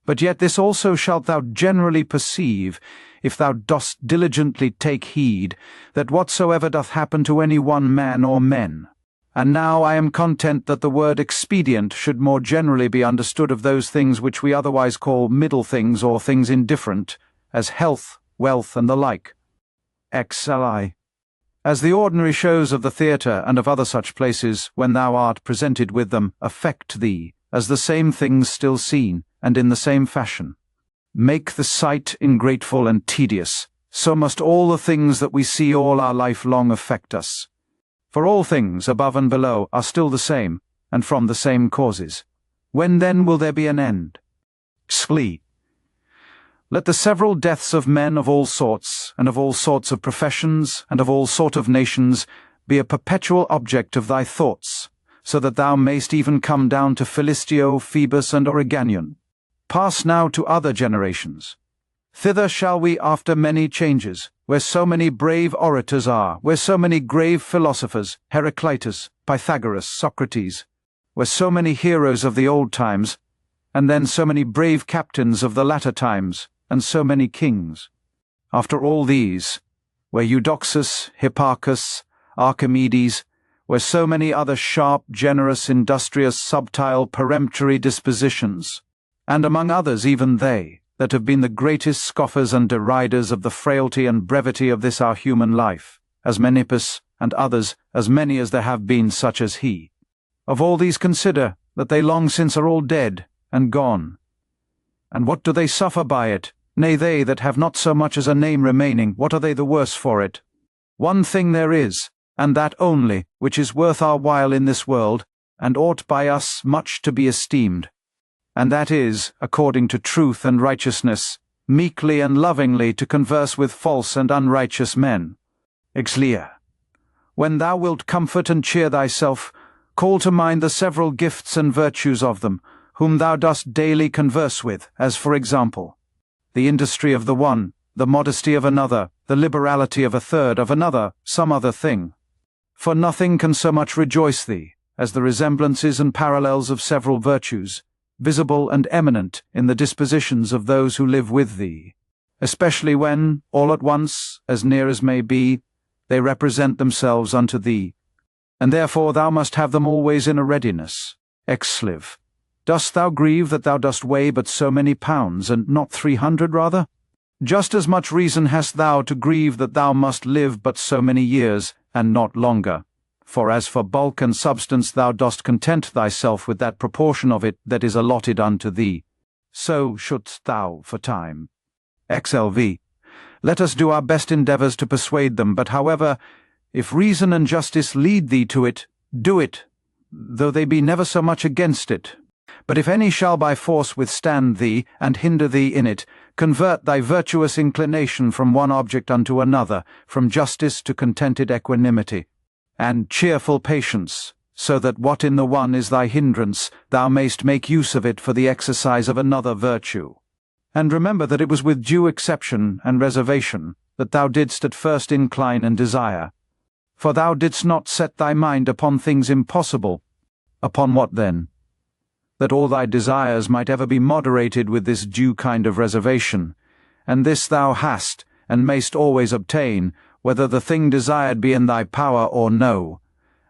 But yet this also shalt thou generally perceive, if thou dost diligently take heed, that whatsoever doth happen to any one man or men. And now I am content that the word expedient should more generally be understood of those things which we otherwise call middle things or things indifferent, as health, wealth, and the like. XLI. As the ordinary shows of the theatre and of other such places, when thou art presented with them, affect thee, as the same things still seen, and in the same fashion, make the sight ingrateful and tedious, so must all the things that we see all our life long affect us. For all things, above and below, are still the same, and from the same causes. When then will there be an end? XLI. Let the several deaths of men of all sorts, and of all sorts of professions, and of all sort of nations, be a perpetual object of thy thoughts, so that thou mayst even come down to Philistio, Phoebus, and Oregonion. Pass now to other generations. Thither shall we after many changes, where so many brave orators are, where so many grave philosophers, Heraclitus, Pythagoras, Socrates, where so many heroes of the old times, and then so many brave captains of the latter times, and so many kings. After all these, were Eudoxus, Hipparchus, Archimedes, were so many other sharp, generous, industrious, subtile, peremptory dispositions, and among others even they, that have been the greatest scoffers and deriders of the frailty and brevity of this our human life, as Menippus, and others, as many as there have been such as he. Of all these consider, that they long since are all dead, and gone. And what do they suffer by it? Nay, they that have not so much as a name remaining, what are they the worse for it? One thing there is, and that only, which is worth our while in this world, and ought by us much to be esteemed. And that is, according to truth and righteousness, meekly and lovingly to converse with false and unrighteous men. Exlia. When thou wilt comfort and cheer thyself, call to mind the several gifts and virtues of them, whom thou dost daily converse with, as for example, the industry of the one, the modesty of another, the liberality of a third, of another, some other thing. For nothing can so much rejoice thee, as the resemblances and parallels of several virtues, visible and eminent in the dispositions of those who live with thee, especially when, all at once, as near as may be, they represent themselves unto thee, and therefore thou must have them always in a readiness. Exliv. Dost thou grieve that thou dost weigh but so many pounds, and not 300 rather? Just as much reason hast thou to grieve that thou must live but so many years, and not longer. For as for bulk and substance thou dost content thyself with that proportion of it that is allotted unto thee, so shouldst thou for time. XLV. Let us do our best endeavours to persuade them, but however, if reason and justice lead thee to it, do it, though they be never so much against it. But if any shall by force withstand thee, and hinder thee in it, convert thy virtuous inclination from one object unto another, from justice to contented equanimity, and cheerful patience, so that what in the one is thy hindrance, thou mayst make use of it for the exercise of another virtue. And remember that it was with due exception and reservation that thou didst at first incline and desire. For thou didst not set thy mind upon things impossible. Upon what then? That all thy desires might ever be moderated with this due kind of reservation, and this thou hast, and mayst always obtain, whether the thing desired be in thy power or no.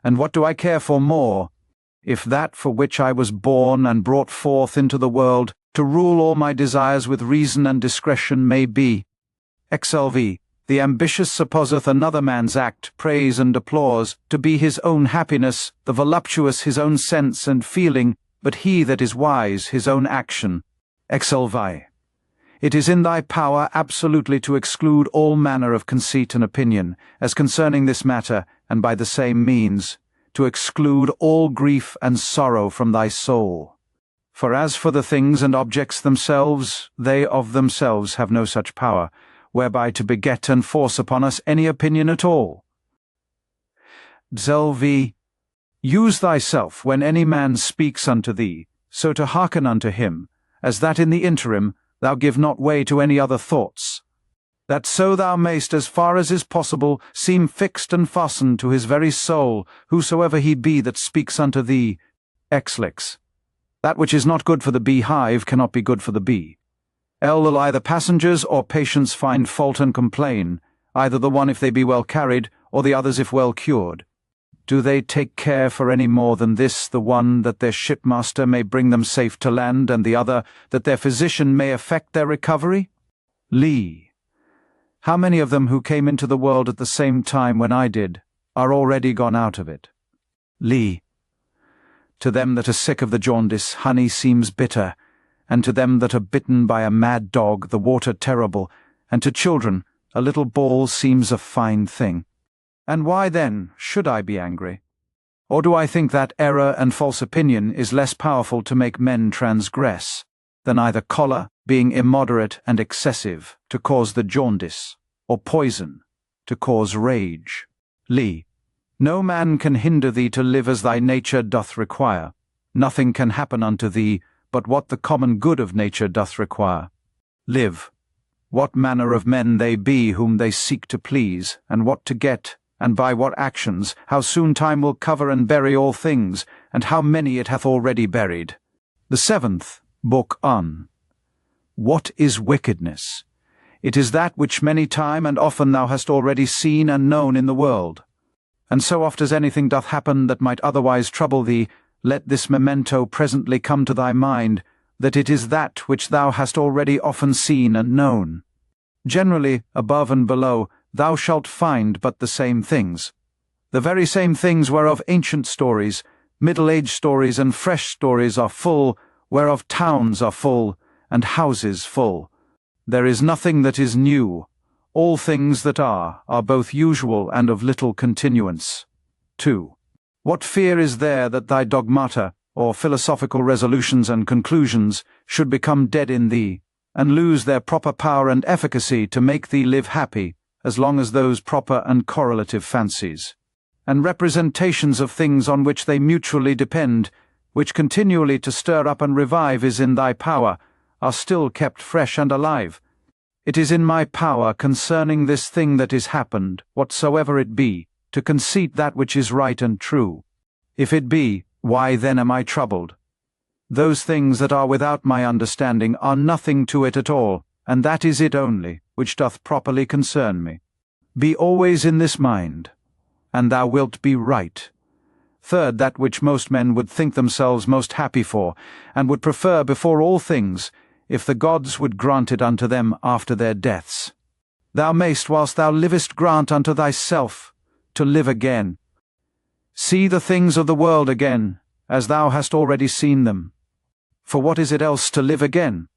And what do I care for more, if that for which I was born and brought forth into the world, to rule all my desires with reason and discretion may be? XLV. The ambitious supposeth another man's act, praise and applause, to be his own happiness, the voluptuous his own sense and feeling, but he that is wise his own action. XLV. It is in thy power absolutely to exclude all manner of conceit and opinion, as concerning this matter, and by the same means, to exclude all grief and sorrow from thy soul. For as for the things and objects themselves, they of themselves have no such power, whereby to beget and force upon us any opinion at all. XLV. Use thyself when any man speaks unto thee, so to hearken unto him, as that in the interim thou give not way to any other thoughts, that so thou mayst, as far as is possible, seem fixed and fastened to his very soul, whosoever he be that speaks unto thee. Exlix. That which is not good for the beehive cannot be good for the bee. Will either passengers or patients find fault and complain, either the one if they be well carried, or the others if well cured. Do they take care for any more than this, the one that their shipmaster may bring them safe to land, and the other that their physician may effect their recovery? Lee. How many of them who came into the world at the same time when I did are already gone out of it? Lee. To them that are sick of the jaundice, honey seems bitter, and to them that are bitten by a mad dog, the water terrible, and to children, a little ball seems a fine thing. And why, then, should I be angry? Or do I think that error and false opinion is less powerful to make men transgress, than either choler, being immoderate and excessive, to cause the jaundice, or poison, to cause rage? Lee. No man can hinder thee to live as thy nature doth require. Nothing can happen unto thee, but what the common good of nature doth require. Live. What manner of men they be whom they seek to please, and what to get, and by what actions, how soon time will cover and bury all things, and how many it hath already buried. The seventh, Book on. What is wickedness? It is that which many time and often thou hast already seen and known in the world. And so oft as anything doth happen that might otherwise trouble thee, let this memento presently come to thy mind, that it is that which thou hast already often seen and known. Generally, above and below, thou shalt find but the same things. The very same things whereof ancient stories, middle-aged stories and fresh stories are full, whereof towns are full, and houses full. There is nothing that is new. All things that are both usual and of little continuance. 2. What fear is there that thy dogmata, or philosophical resolutions and conclusions, should become dead in thee, and lose their proper power and efficacy to make thee live happy, as long as those proper and correlative fancies, and representations of things on which they mutually depend, which continually to stir up and revive is in thy power, are still kept fresh and alive. It is in my power concerning this thing that is happened, whatsoever it be, to conceit that which is right and true. If it be, why then am I troubled? Those things that are without my understanding are nothing to it at all, and that is it only, which doth properly concern me. Be always in this mind, and thou wilt be right. Third, that which most men would think themselves most happy for, and would prefer before all things, if the gods would grant it unto them after their deaths. Thou mayst, whilst thou livest, grant unto thyself to live again. See the things of the world again, as thou hast already seen them. For what is it else to live again?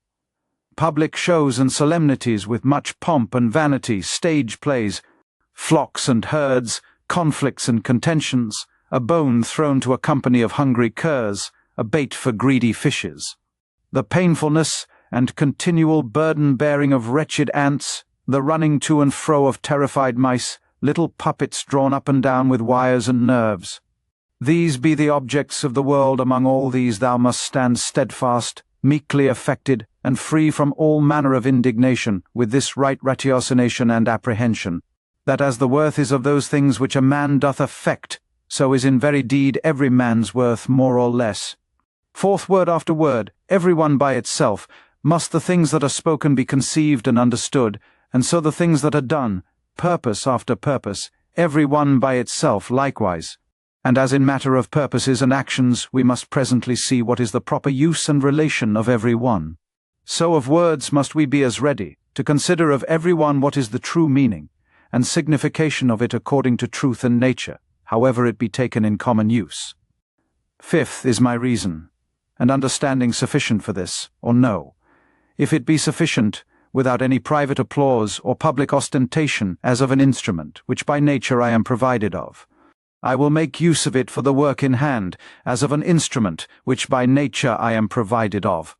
Public shows and solemnities with much pomp and vanity, stage plays, flocks and herds, conflicts and contentions, a bone thrown to a company of hungry curs, a bait for greedy fishes. The painfulness and continual burden-bearing of wretched ants, the running to and fro of terrified mice, little puppets drawn up and down with wires and nerves. These be the objects of the world. Among all these thou must stand steadfast, meekly affected, and free from all manner of indignation, with this right ratiocination and apprehension, that as the worth is of those things which a man doth affect, so is in very deed every man's worth more or less. Fourth, word after word, every one by itself, must the things that are spoken be conceived and understood, and so the things that are done, purpose after purpose, every one by itself likewise. And as in matter of purposes and actions we must presently see what is the proper use and relation of every one, so of words must we be as ready to consider of every one what is the true meaning and signification of it according to truth and nature, however it be taken in common use. Fifth is my reason, and understanding sufficient for this, or no? If it be sufficient, without any private applause or public ostentation, as of an instrument, which by nature I am provided of, I will make use of it for the work in hand, as of an instrument, which by nature I am provided of.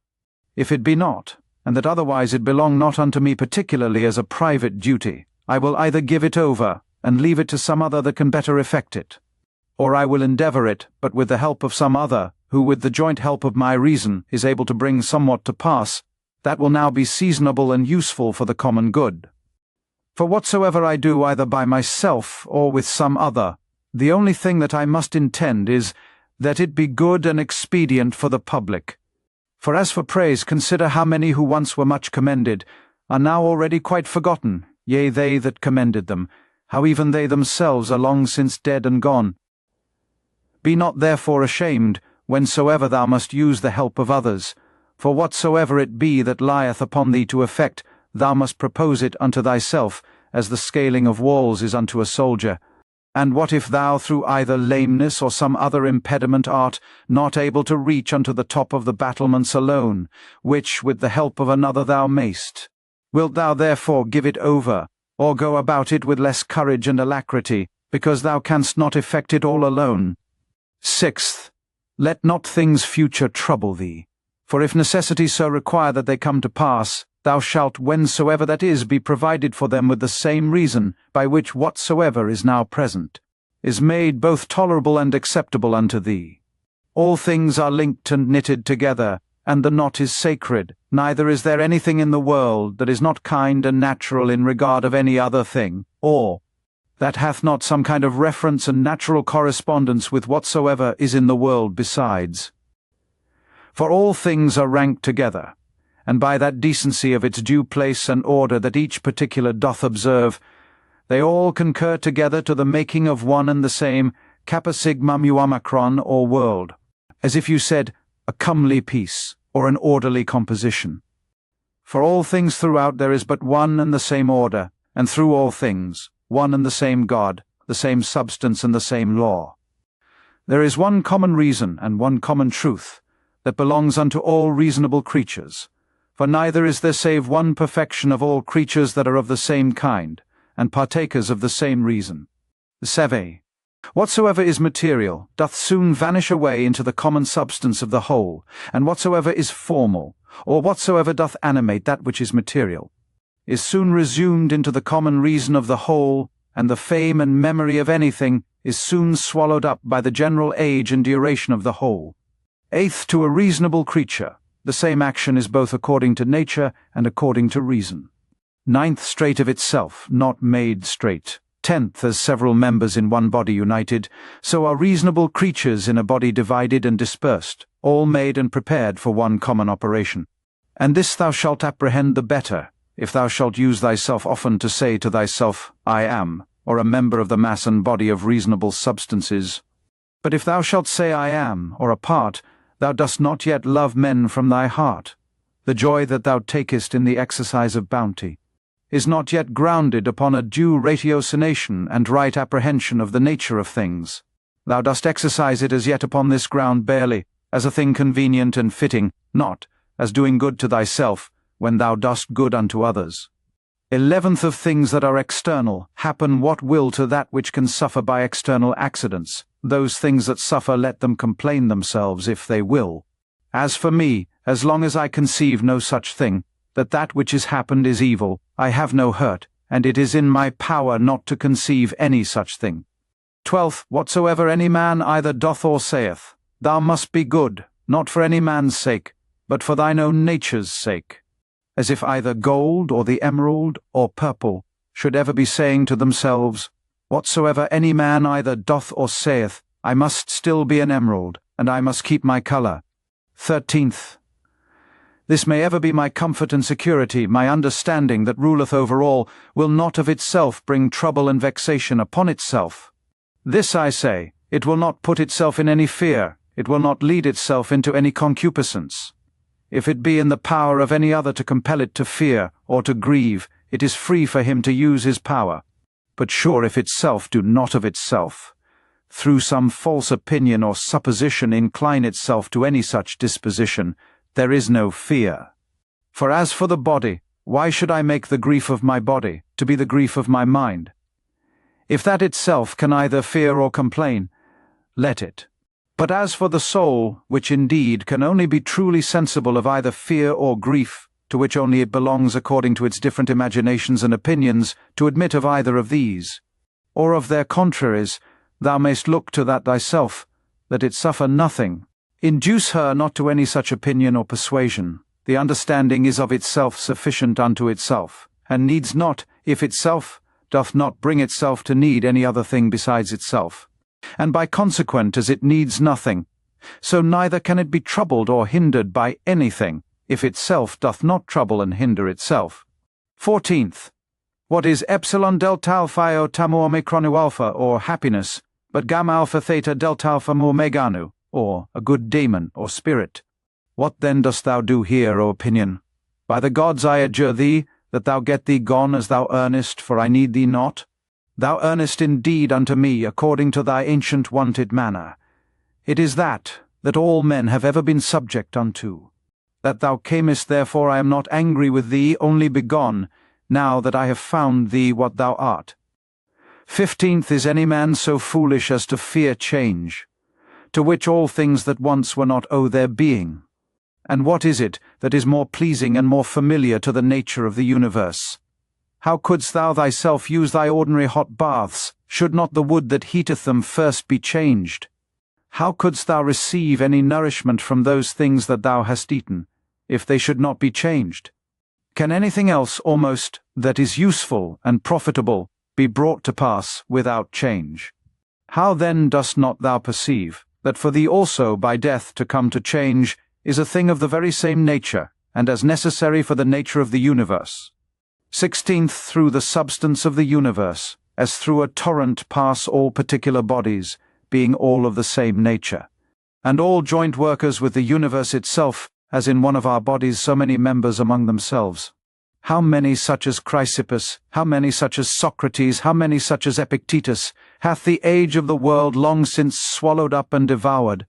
If it be not, and that otherwise it belong not unto me particularly as a private duty, I will either give it over, and leave it to some other that can better effect it, or I will endeavour it, but with the help of some other, who with the joint help of my reason is able to bring somewhat to pass, that will now be seasonable and useful for the common good. For whatsoever I do either by myself or with some other, the only thing that I must intend is, that it be good and expedient for the public. For as for praise, consider how many who once were much commended, are now already quite forgotten, yea, they that commended them, how even they themselves are long since dead and gone. Be not therefore ashamed, whensoever thou must use the help of others, for whatsoever it be that lieth upon thee to effect, thou must propose it unto thyself, as the scaling of walls is unto a soldier. And what if thou through either lameness or some other impediment art not able to reach unto the top of the battlements alone, which with the help of another thou mayst? Wilt thou therefore give it over, or go about it with less courage and alacrity, because thou canst not effect it all alone? Sixth, let not things future trouble thee, for if necessity so require that they come to pass, thou shalt whensoever that is be provided for them with the same reason, by which whatsoever is now present is made both tolerable and acceptable unto thee. All things are linked and knitted together, and the knot is sacred, neither is there anything in the world that is not kind and natural in regard of any other thing, or that hath not some kind of reference and natural correspondence with whatsoever is in the world besides. For all things are ranked together, and by that decency of its due place and order that each particular doth observe, they all concur together to the making of one and the same kappa sigma mu omicron, or world, as if you said, a comely piece, or an orderly composition. For all things throughout there is but one and the same order, and through all things, one and the same God, the same substance and the same law. There is one common reason and one common truth, that belongs unto all reasonable creatures, for neither is there save one perfection of all creatures that are of the same kind, and partakers of the same reason. 7. Whatsoever is material doth soon vanish away into the common substance of the whole, and whatsoever is formal, or whatsoever doth animate that which is material, is soon resumed into the common reason of the whole, and the fame and memory of anything is soon swallowed up by the general age and duration of the whole. 8. To a reasonable creature, the same action is both according to nature and according to reason. 9. Straight of itself, not made straight. 10. As several members in one body united, so are reasonable creatures in a body divided and dispersed, all made and prepared for one common operation. And this thou shalt apprehend the better, if thou shalt use thyself often to say to thyself, I am, or a member of the mass and body of reasonable substances. But if thou shalt say I am, or a part, thou dost not yet love men from thy heart. The joy that thou takest in the exercise of bounty is not yet grounded upon a due ratiocination and right apprehension of the nature of things. Thou dost exercise it as yet upon this ground barely, as a thing convenient and fitting, not as doing good to thyself, when thou dost good unto others. 11th Of things that are external, happen what will to that which can suffer by external accidents. Those things that suffer let them complain themselves if they will. As for me, as long as I conceive no such thing, that which is happened is evil, I have no hurt, and it is in my power not to conceive any such thing. 12th, whatsoever any man either doth or saith, thou must be good, not for any man's sake, but for thine own nature's sake. As if either gold, or the emerald, or purple, should ever be saying to themselves, whatsoever any man either doth or saith, I must still be an emerald, and I must keep my colour. 13th, this may ever be my comfort and security, my understanding that ruleth over all, will not of itself bring trouble and vexation upon itself. This I say, it will not put itself in any fear, it will not lead itself into any concupiscence. If it be in the power of any other to compel it to fear, or to grieve, it is free for him to use his power. But sure if itself do not of itself, through some false opinion or supposition incline itself to any such disposition, there is no fear. For as for the body, why should I make the grief of my body to be the grief of my mind? If that itself can either fear or complain, let it. But as for the soul, which indeed can only be truly sensible of either fear or grief, to which only it belongs according to its different imaginations and opinions, to admit of either of these, or of their contraries, thou mayst look to that thyself, that it suffer nothing. Induce her not to any such opinion or persuasion. The understanding is of itself sufficient unto itself, and needs not, if itself doth not bring itself to need any other thing besides itself. And by consequent, as it needs nothing, so neither can it be troubled or hindered by anything, if itself doth not trouble and hinder itself. 14th. What is epsilon delta alpha tamu omicronu alpha, or happiness, but gamma alpha theta delta alpha mu meganu, or a good daemon, or spirit? What then dost thou do here, O opinion? By the gods I adjure thee, that thou get thee gone as thou earnest, for I need thee not. Thou earnest indeed unto me according to thy ancient wonted manner. It is that all men have ever been subject unto. That thou camest, therefore I am not angry with thee, only begone, now that I have found thee what thou art. 15th, is any man so foolish as to fear change, to which all things that once were not owe their being? And what is it that is more pleasing and more familiar to the nature of the universe? How couldst thou thyself use thy ordinary hot baths, should not the wood that heateth them first be changed? How couldst thou receive any nourishment from those things that thou hast eaten, if they should not be changed? Can anything else almost that is useful and profitable be brought to pass without change? How then dost not thou perceive that for thee also by death to come to change is a thing of the very same nature, and as necessary for the nature of the universe. 16th, through the substance of the universe, as through a torrent pass all particular bodies, being all of the same nature, and all joint workers with the universe itself, as in one of our bodies so many members among themselves. How many such as Chrysippus, how many such as Socrates, how many such as Epictetus, hath the age of the world long since swallowed up and devoured?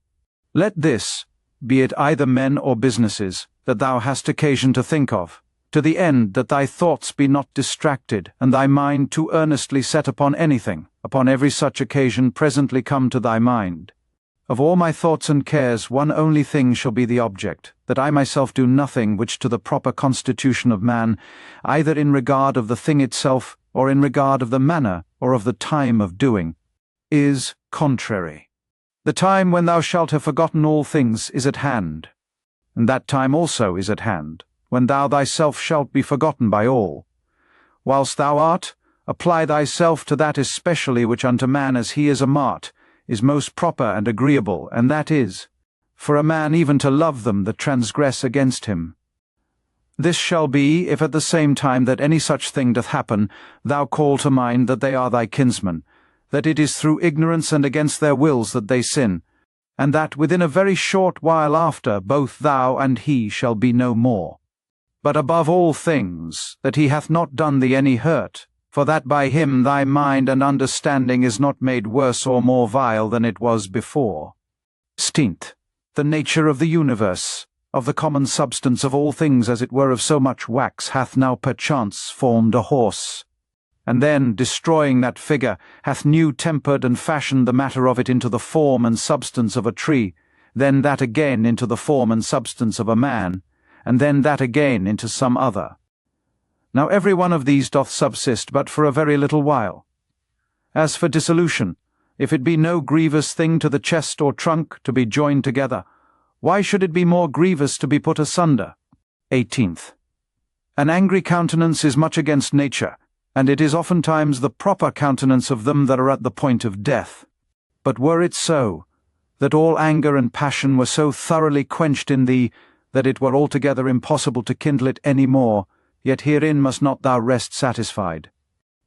Let this, be it either men or businesses, that thou hast occasion to think of, to the end that thy thoughts be not distracted, and thy mind too earnestly set upon anything, upon every such occasion presently come to thy mind. Of all my thoughts and cares, one only thing shall be the object, that I myself do nothing which to the proper constitution of man, either in regard of the thing itself, or in regard of the manner, or of the time of doing, is contrary. The time when thou shalt have forgotten all things is at hand, and that time also is at hand, when thou thyself shalt be forgotten by all. Whilst thou art, apply thyself to that especially which unto man as he is a mart, is most proper and agreeable, and that is, for a man even to love them that transgress against him. This shall be, if at the same time that any such thing doth happen, thou call to mind that they are thy kinsmen, that it is through ignorance and against their wills that they sin, and that within a very short while after both thou and he shall be no more. But above all things, that he hath not done thee any hurt, for that by him thy mind and understanding is not made worse or more vile than it was before. 16th, the nature of the universe, of the common substance of all things as it were of so much wax, hath now perchance formed a horse, and then, destroying that figure, hath new tempered and fashioned the matter of it into the form and substance of a tree, then that again into the form and substance of a man, and then that again into some other. Now every one of these doth subsist but for a very little while. As for dissolution, if it be no grievous thing to the chest or trunk to be joined together, why should it be more grievous to be put asunder? 18th. An angry countenance is much against nature, and it is oftentimes the proper countenance of them that are at the point of death. But were it so, that all anger and passion were so thoroughly quenched in thee, that it were altogether impossible to kindle it any more, yet herein must not thou rest satisfied,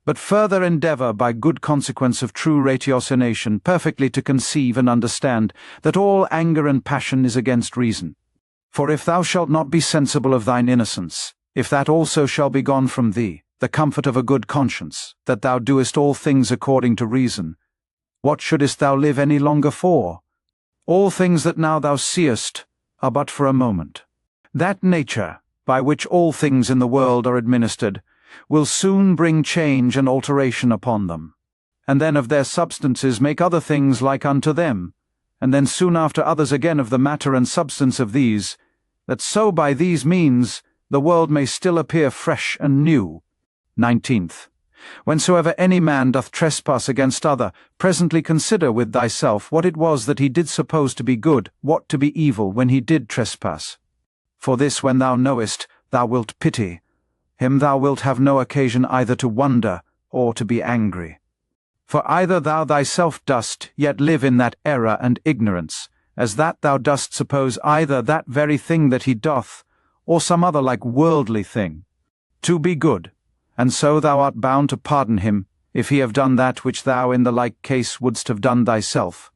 but further endeavour by good consequence of true ratiocination perfectly to conceive and understand that all anger and passion is against reason. For if thou shalt not be sensible of thine innocence, if that also shall be gone from thee, the comfort of a good conscience, that thou doest all things according to reason, what shouldest thou live any longer for? All things that now thou seest are but for a moment. That nature, by which all things in the world are administered, will soon bring change and alteration upon them, and then of their substances make other things like unto them, and then soon after others again of the matter and substance of these, that so by these means the world may still appear fresh and new. 19th. Whensoever any man doth trespass against other, presently consider with thyself what it was that he did suppose to be good, what to be evil, when he did trespass. For this when thou knowest, thou wilt pity. Him thou wilt have no occasion either to wonder or to be angry. For either thou thyself dost yet live in that error and ignorance, as that thou dost suppose either that very thing that he doth, or some other like worldly thing, to be good, and so thou art bound to pardon him, if he have done that which thou in the like case wouldst have done thyself,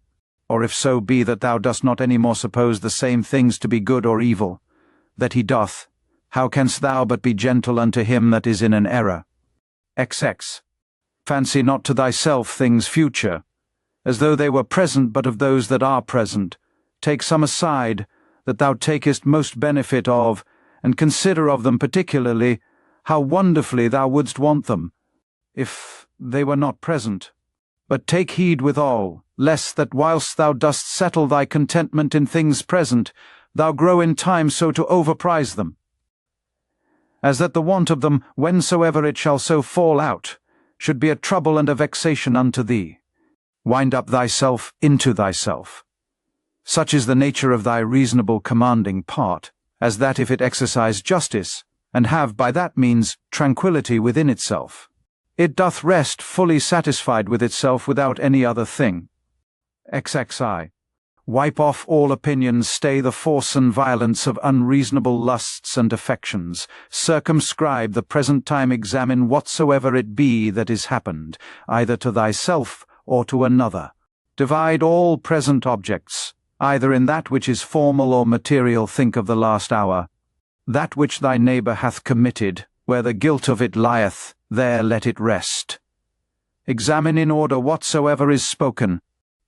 or if so be that thou dost not any more suppose the same things to be good or evil, that he doth, how canst thou but be gentle unto him that is in an error? XX. Fancy not to thyself things future, as though they were present but of those that are present. Take some aside, that thou takest most benefit of, and consider of them particularly, how wonderfully thou wouldst want them, if they were not present. But take heed withal, lest that whilst thou dost settle thy contentment in things present, thou grow in time so to overprize them, as that the want of them, whensoever it shall so fall out, should be a trouble and a vexation unto thee. Wind up thyself into thyself. Such is the nature of thy reasonable commanding part, as that if it exercise justice, and have by that means tranquility within itself, it doth rest fully satisfied with itself without any other thing. XXI. Wipe off all opinions, stay the force and violence of unreasonable lusts and affections, circumscribe the present time, examine whatsoever it be that is happened, either to thyself or to another. Divide all present objects, either in that which is formal or material, think of the last hour. That which thy neighbour hath committed, where the guilt of it lieth, there let it rest. Examine in order whatsoever is spoken.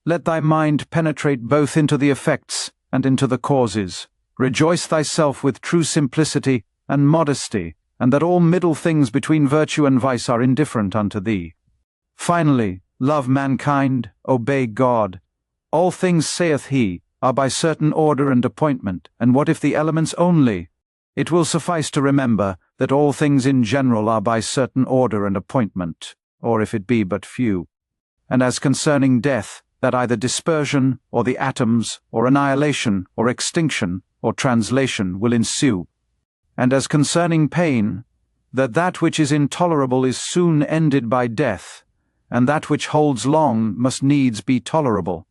Let thy mind penetrate both into the effects and into the causes. Rejoice thyself with true simplicity and modesty, and that all middle things between virtue and vice are indifferent unto thee. Finally, love mankind, obey God. All things, saith he, are by certain order and appointment, and what if the elements only? It will suffice to remember that all things in general are by certain order and appointment, or if it be but few. And as concerning death, that either dispersion, or the atoms, or annihilation, or extinction, or translation will ensue. And as concerning pain, that that which is intolerable is soon ended by death, and that which holds long must needs be tolerable.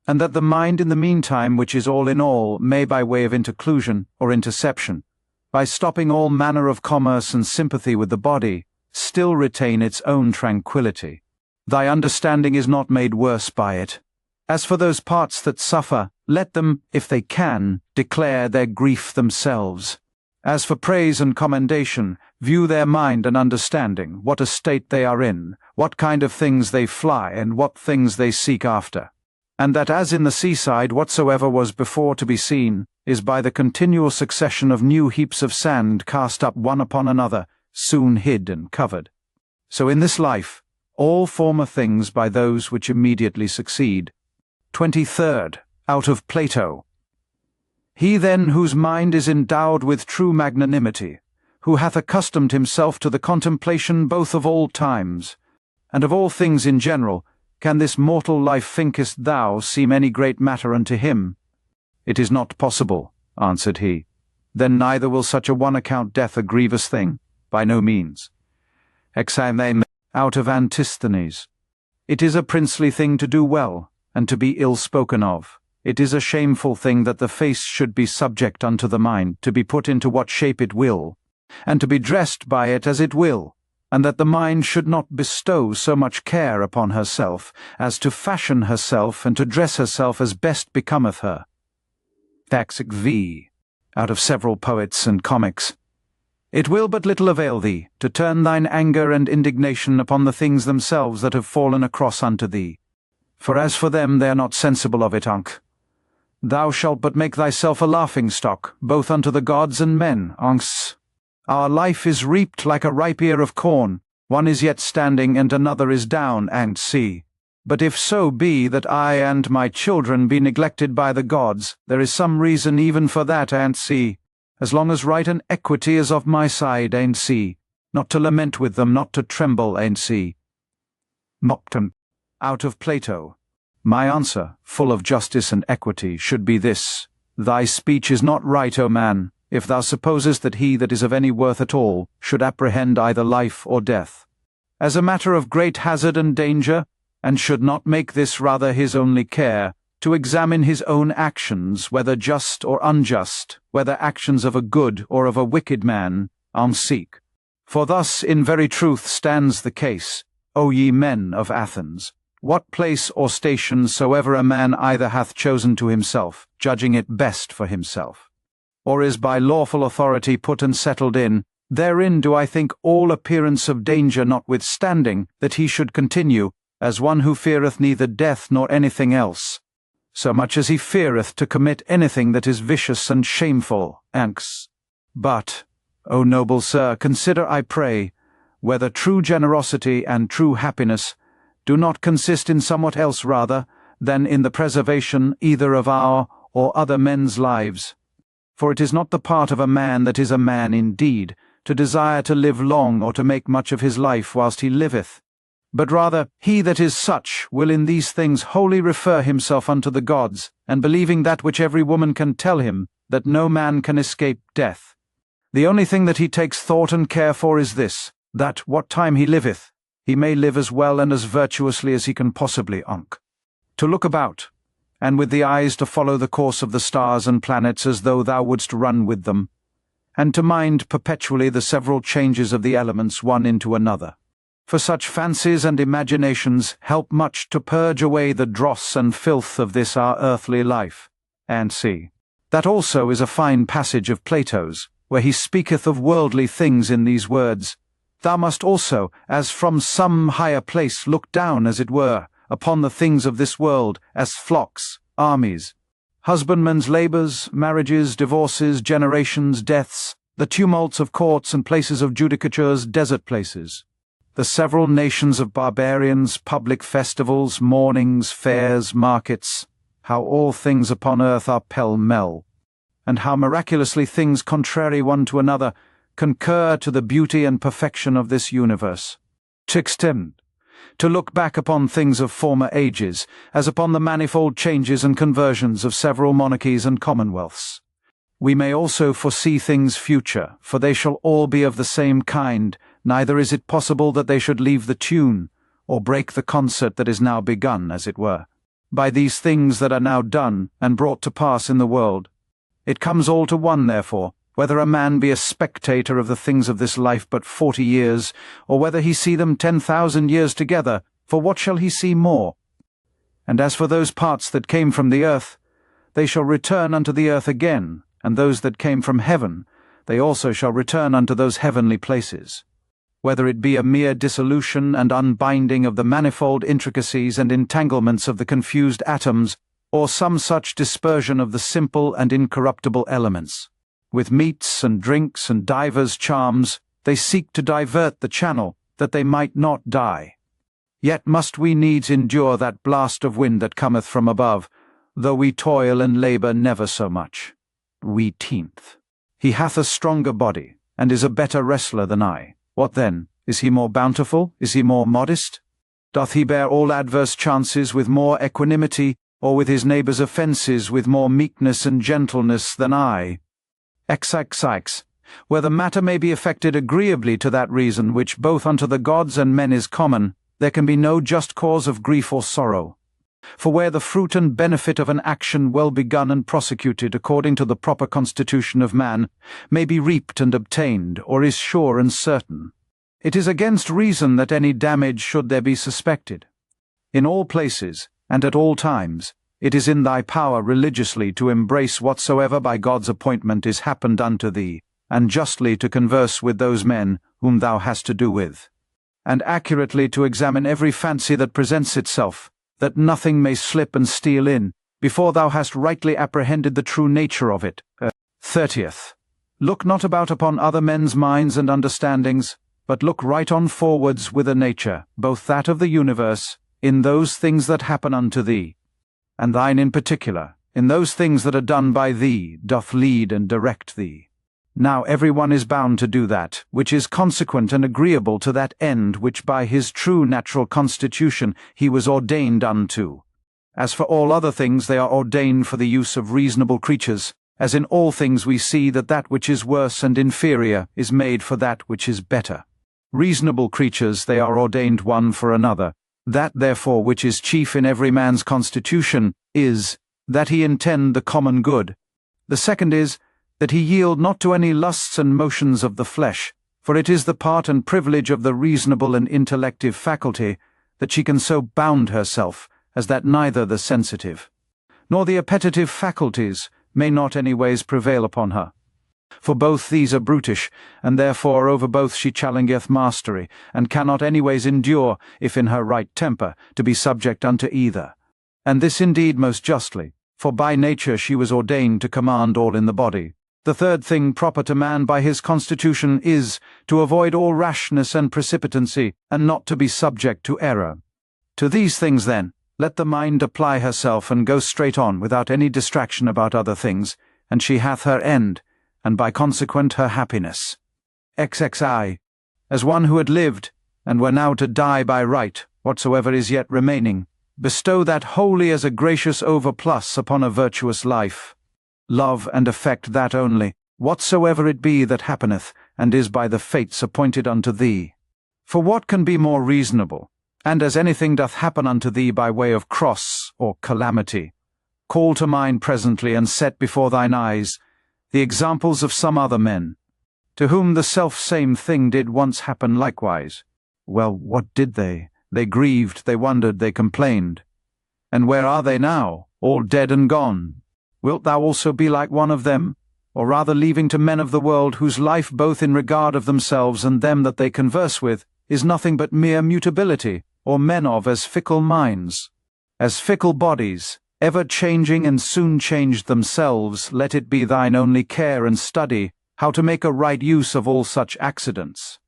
And that the mind in the meantime, which is all in all, may by way of interclusion, or interception, by stopping all manner of commerce and sympathy with the body, still retain its own tranquility. Thy understanding is not made worse by it. As for those parts that suffer, let them, if they can, declare their grief themselves. As for praise and commendation, view their mind and understanding, what estate they are in, what kind of things they fly, and what things they seek after. And that as in the seaside whatsoever was before to be seen, is by the continual succession of new heaps of sand cast up one upon another, soon hid and covered. So in this life, all former things by those which immediately succeed. 23rd, out of Plato. He then whose mind is endowed with true magnanimity, who hath accustomed himself to the contemplation both of all times, and of all things in general, can this mortal life, thinkest thou, seem any great matter unto him? It is not possible, answered he. Then neither will such a one account death a grievous thing? By no means. Examen. Out of Antisthenes. It is a princely thing to do well, and to be ill spoken of. It is a shameful thing that the face should be subject unto the mind, to be put into what shape it will, and to be dressed by it as it will, and that the mind should not bestow so much care upon herself, as to fashion herself and to dress herself as best becometh her. Taxic V. Out of several poets and comics. It will but little avail thee, to turn thine anger and indignation upon the things themselves that have fallen across unto thee. For as for them, they are not sensible of it, Unc. Thou shalt but make thyself a laughing-stock, both unto the gods and men, Uncs. Our life is reaped like a ripe ear of corn, one is yet standing and another is down, and see. But if so be that I and my children be neglected by the gods, there is some reason even for that, and see. As long as right and equity is of my side, and see. Not to lament with them, not to tremble, and see. Mopton. Out of Plato. My answer, full of justice and equity, should be this. Thy speech is not right, O man, if thou supposest that he that is of any worth at all should apprehend either life or death, as a matter of great hazard and danger, and should not make this rather his only care, to examine his own actions, whether just or unjust, whether actions of a good or of a wicked man, seek. For thus in very truth stands the case, O ye men of Athens, what place or station soever a man either hath chosen to himself, judging it best for himself, or is by lawful authority put and settled in, therein do I think all appearance of danger notwithstanding, that he should continue, as one who feareth neither death nor anything else, so much as he feareth to commit anything that is vicious and shameful, anx. But, O noble sir, consider, I pray, whether true generosity and true happiness do not consist in somewhat else rather than in the preservation either of our or other men's lives. For it is not the part of a man that is a man indeed, to desire to live long or to make much of his life whilst he liveth, but rather he that is such will in these things wholly refer himself unto the gods, and believing that which every woman can tell him, that no man can escape death. The only thing that he takes thought and care for is this, that what time he liveth, he may live as well and as virtuously as he can possibly, to look about, and with the eyes to follow the course of the stars and planets as though thou wouldst run with them, and to mind perpetually the several changes of the elements one into another. For such fancies and imaginations help much to purge away the dross and filth of this our earthly life. And see, that also is a fine passage of Plato's, where he speaketh of worldly things in these words, Thou must also, as from some higher place, look down, as it were, upon the things of this world, as flocks, armies, husbandmen's labours, marriages, divorces, generations, deaths, the tumults of courts and places of judicatures, desert places, the several nations of barbarians, public festivals, mournings, fairs, markets, how all things upon earth are pell-mell, and how miraculously things contrary one to another concur to the beauty and perfection of this universe. To extend, to look back upon things of former ages, as upon the manifold changes and conversions of several monarchies and commonwealths. We may also foresee things future, for they shall all be of the same kind, neither is it possible that they should leave the tune, or break the concert that is now begun, as it were, by these things that are now done and brought to pass in the world. It comes all to one, therefore, whether a man be a spectator of the things of this life but 40 years, or whether he see them 10,000 years together, for what shall he see more? And as for those parts that came from the earth, they shall return unto the earth again, and those that came from heaven, they also shall return unto those heavenly places. Whether it be a mere dissolution and unbinding of the manifold intricacies and entanglements of the confused atoms, or some such dispersion of the simple and incorruptible elements. With meats and drinks and divers charms, they seek to divert the channel, that they might not die. Yet must we needs endure that blast of wind that cometh from above, though we toil and labour never so much. We 10th. He hath a stronger body, and is a better wrestler than I. What then? Is he more bountiful? Is he more modest? Doth he bear all adverse chances with more equanimity, or with his neighbour's offences with more meekness and gentleness than I? XXX, where the matter may be effected agreeably to that reason which both unto the gods and men is common, there can be no just cause of grief or sorrow. For where the fruit and benefit of an action well begun and prosecuted according to the proper constitution of man may be reaped and obtained, or is sure and certain, it is against reason that any damage should there be suspected. In all places, and at all times, it is in thy power religiously to embrace whatsoever by God's appointment is happened unto thee, and justly to converse with those men whom thou hast to do with, and accurately to examine every fancy that presents itself, that nothing may slip and steal in, before thou hast rightly apprehended the true nature of it. 30th. Look not about upon other men's minds and understandings, but look right on forwards with a nature, both that of the universe, in those things that happen unto thee, and thine in particular, in those things that are done by thee, doth lead and direct thee. Now every one is bound to do that, which is consequent and agreeable to that end which by his true natural constitution he was ordained unto. As for all other things, they are ordained for the use of reasonable creatures, as in all things we see that that which is worse and inferior is made for that which is better. Reasonable creatures they are ordained one for another. That therefore which is chief in every man's constitution is, that he intend the common good. The second is, that he yield not to any lusts and motions of the flesh, for it is the part and privilege of the reasonable and intellective faculty, that she can so bound herself, as that neither the sensitive, nor the appetitive faculties may not anyways prevail upon her. For both these are brutish, and therefore over both she challengeth mastery, and cannot anyways endure, if in her right temper, to be subject unto either. And this indeed most justly, for by nature she was ordained to command all in the body. The third thing proper to man by his constitution is, to avoid all rashness and precipitancy, and not to be subject to error. To these things then, let the mind apply herself and go straight on without any distraction about other things, and she hath her end, and by consequent her happiness. XXI, as one who had lived, and were now to die by right, whatsoever is yet remaining, bestow that wholly as a gracious overplus upon a virtuous life. Love and affect that only, whatsoever it be that happeneth, and is by the fates appointed unto thee. For what can be more reasonable, and as anything doth happen unto thee by way of cross or calamity, call to mind presently and set before thine eyes the examples of some other men, to whom the self-same thing did once happen likewise. Well, what did they? They grieved, they wondered, they complained. And where are they now? All dead and gone. Wilt thou also be like one of them? Or rather leaving to men of the world, whose life both in regard of themselves and them that they converse with is nothing but mere mutability, or men of as fickle minds, as fickle bodies, ever changing and soon changed themselves, let it be thine only care and study how to make a right use of all such accidents.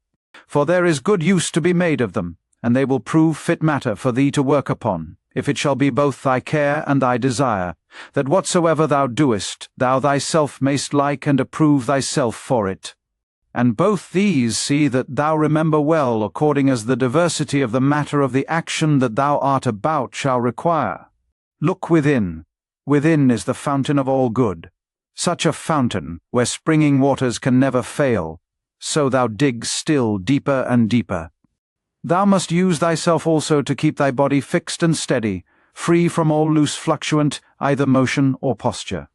For there is good use to be made of them, and they will prove fit matter for thee to work upon, if it shall be both thy care and thy desire, that whatsoever thou doest, thou thyself mayst like and approve thyself for it. And both these see that thou remember well, according as the diversity of the matter of the action that thou art about shall require. Look within. Within is the fountain of all good. Such a fountain, where springing waters can never fail, so thou dig still deeper and deeper. Thou must use thyself also to keep thy body fixed and steady, free from all loose fluctuant, either motion or posture.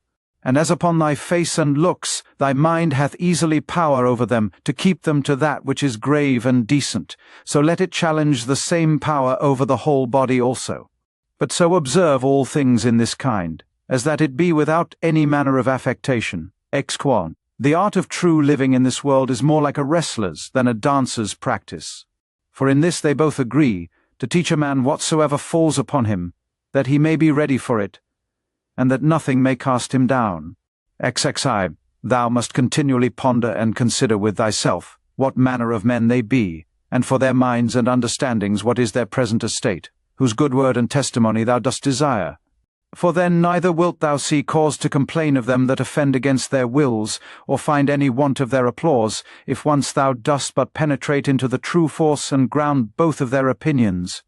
And as upon thy face and looks, thy mind hath easily power over them, to keep them to that which is grave and decent, so let it challenge the same power over the whole body also. But so observe all things in this kind, as that it be without any manner of affectation. Ex quon. The art of true living in this world is more like a wrestler's than a dancer's practice. For in this they both agree, to teach a man whatsoever falls upon him, that he may be ready for it, and that nothing may cast him down. XXI. Thou must continually ponder and consider with thyself what manner of men they be, and for their minds and understandings what is their present estate, whose good word and testimony thou dost desire. For then neither wilt thou see cause to complain of them that offend against their wills, or find any want of their applause, if once thou dost but penetrate into the true force and ground both of their opinions,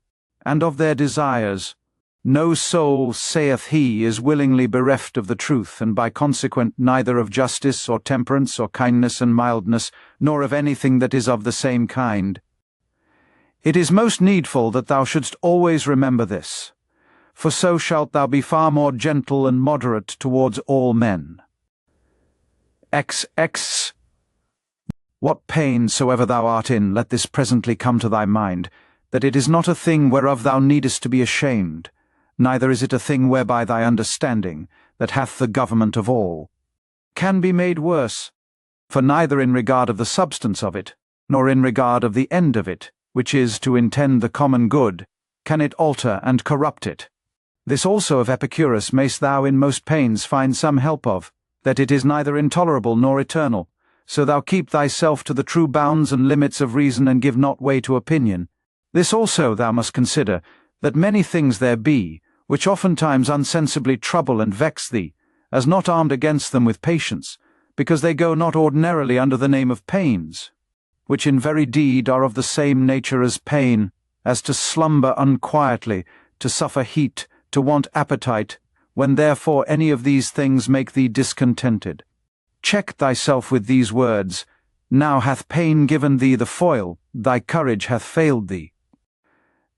and of their desires. No soul, saith he, is willingly bereft of the truth, and by consequent neither of justice or temperance or kindness and mildness, nor of anything that is of the same kind. It is most needful that thou shouldst always remember this, for so shalt thou be far more gentle and moderate towards all men. XX. What pain soever thou art in, let this presently come to thy mind, that it is not a thing whereof thou needest to be ashamed, neither is it a thing whereby thy understanding, that hath the government of all, can be made worse. For neither in regard of the substance of it, nor in regard of the end of it, which is to intend the common good, can it alter and corrupt it. This also of Epicurus mayst thou in most pains find some help of, that it is neither intolerable nor eternal, so thou keep thyself to the true bounds and limits of reason and give not way to opinion. This also thou must consider, that many things there be, which oftentimes unsensibly trouble and vex thee, as not armed against them with patience, because they go not ordinarily under the name of pains, which in very deed are of the same nature as pain, as to slumber unquietly, to suffer heat, to want appetite, when therefore any of these things make thee discontented. Check thyself with these words, now hath pain given thee the foil, thy courage hath failed thee.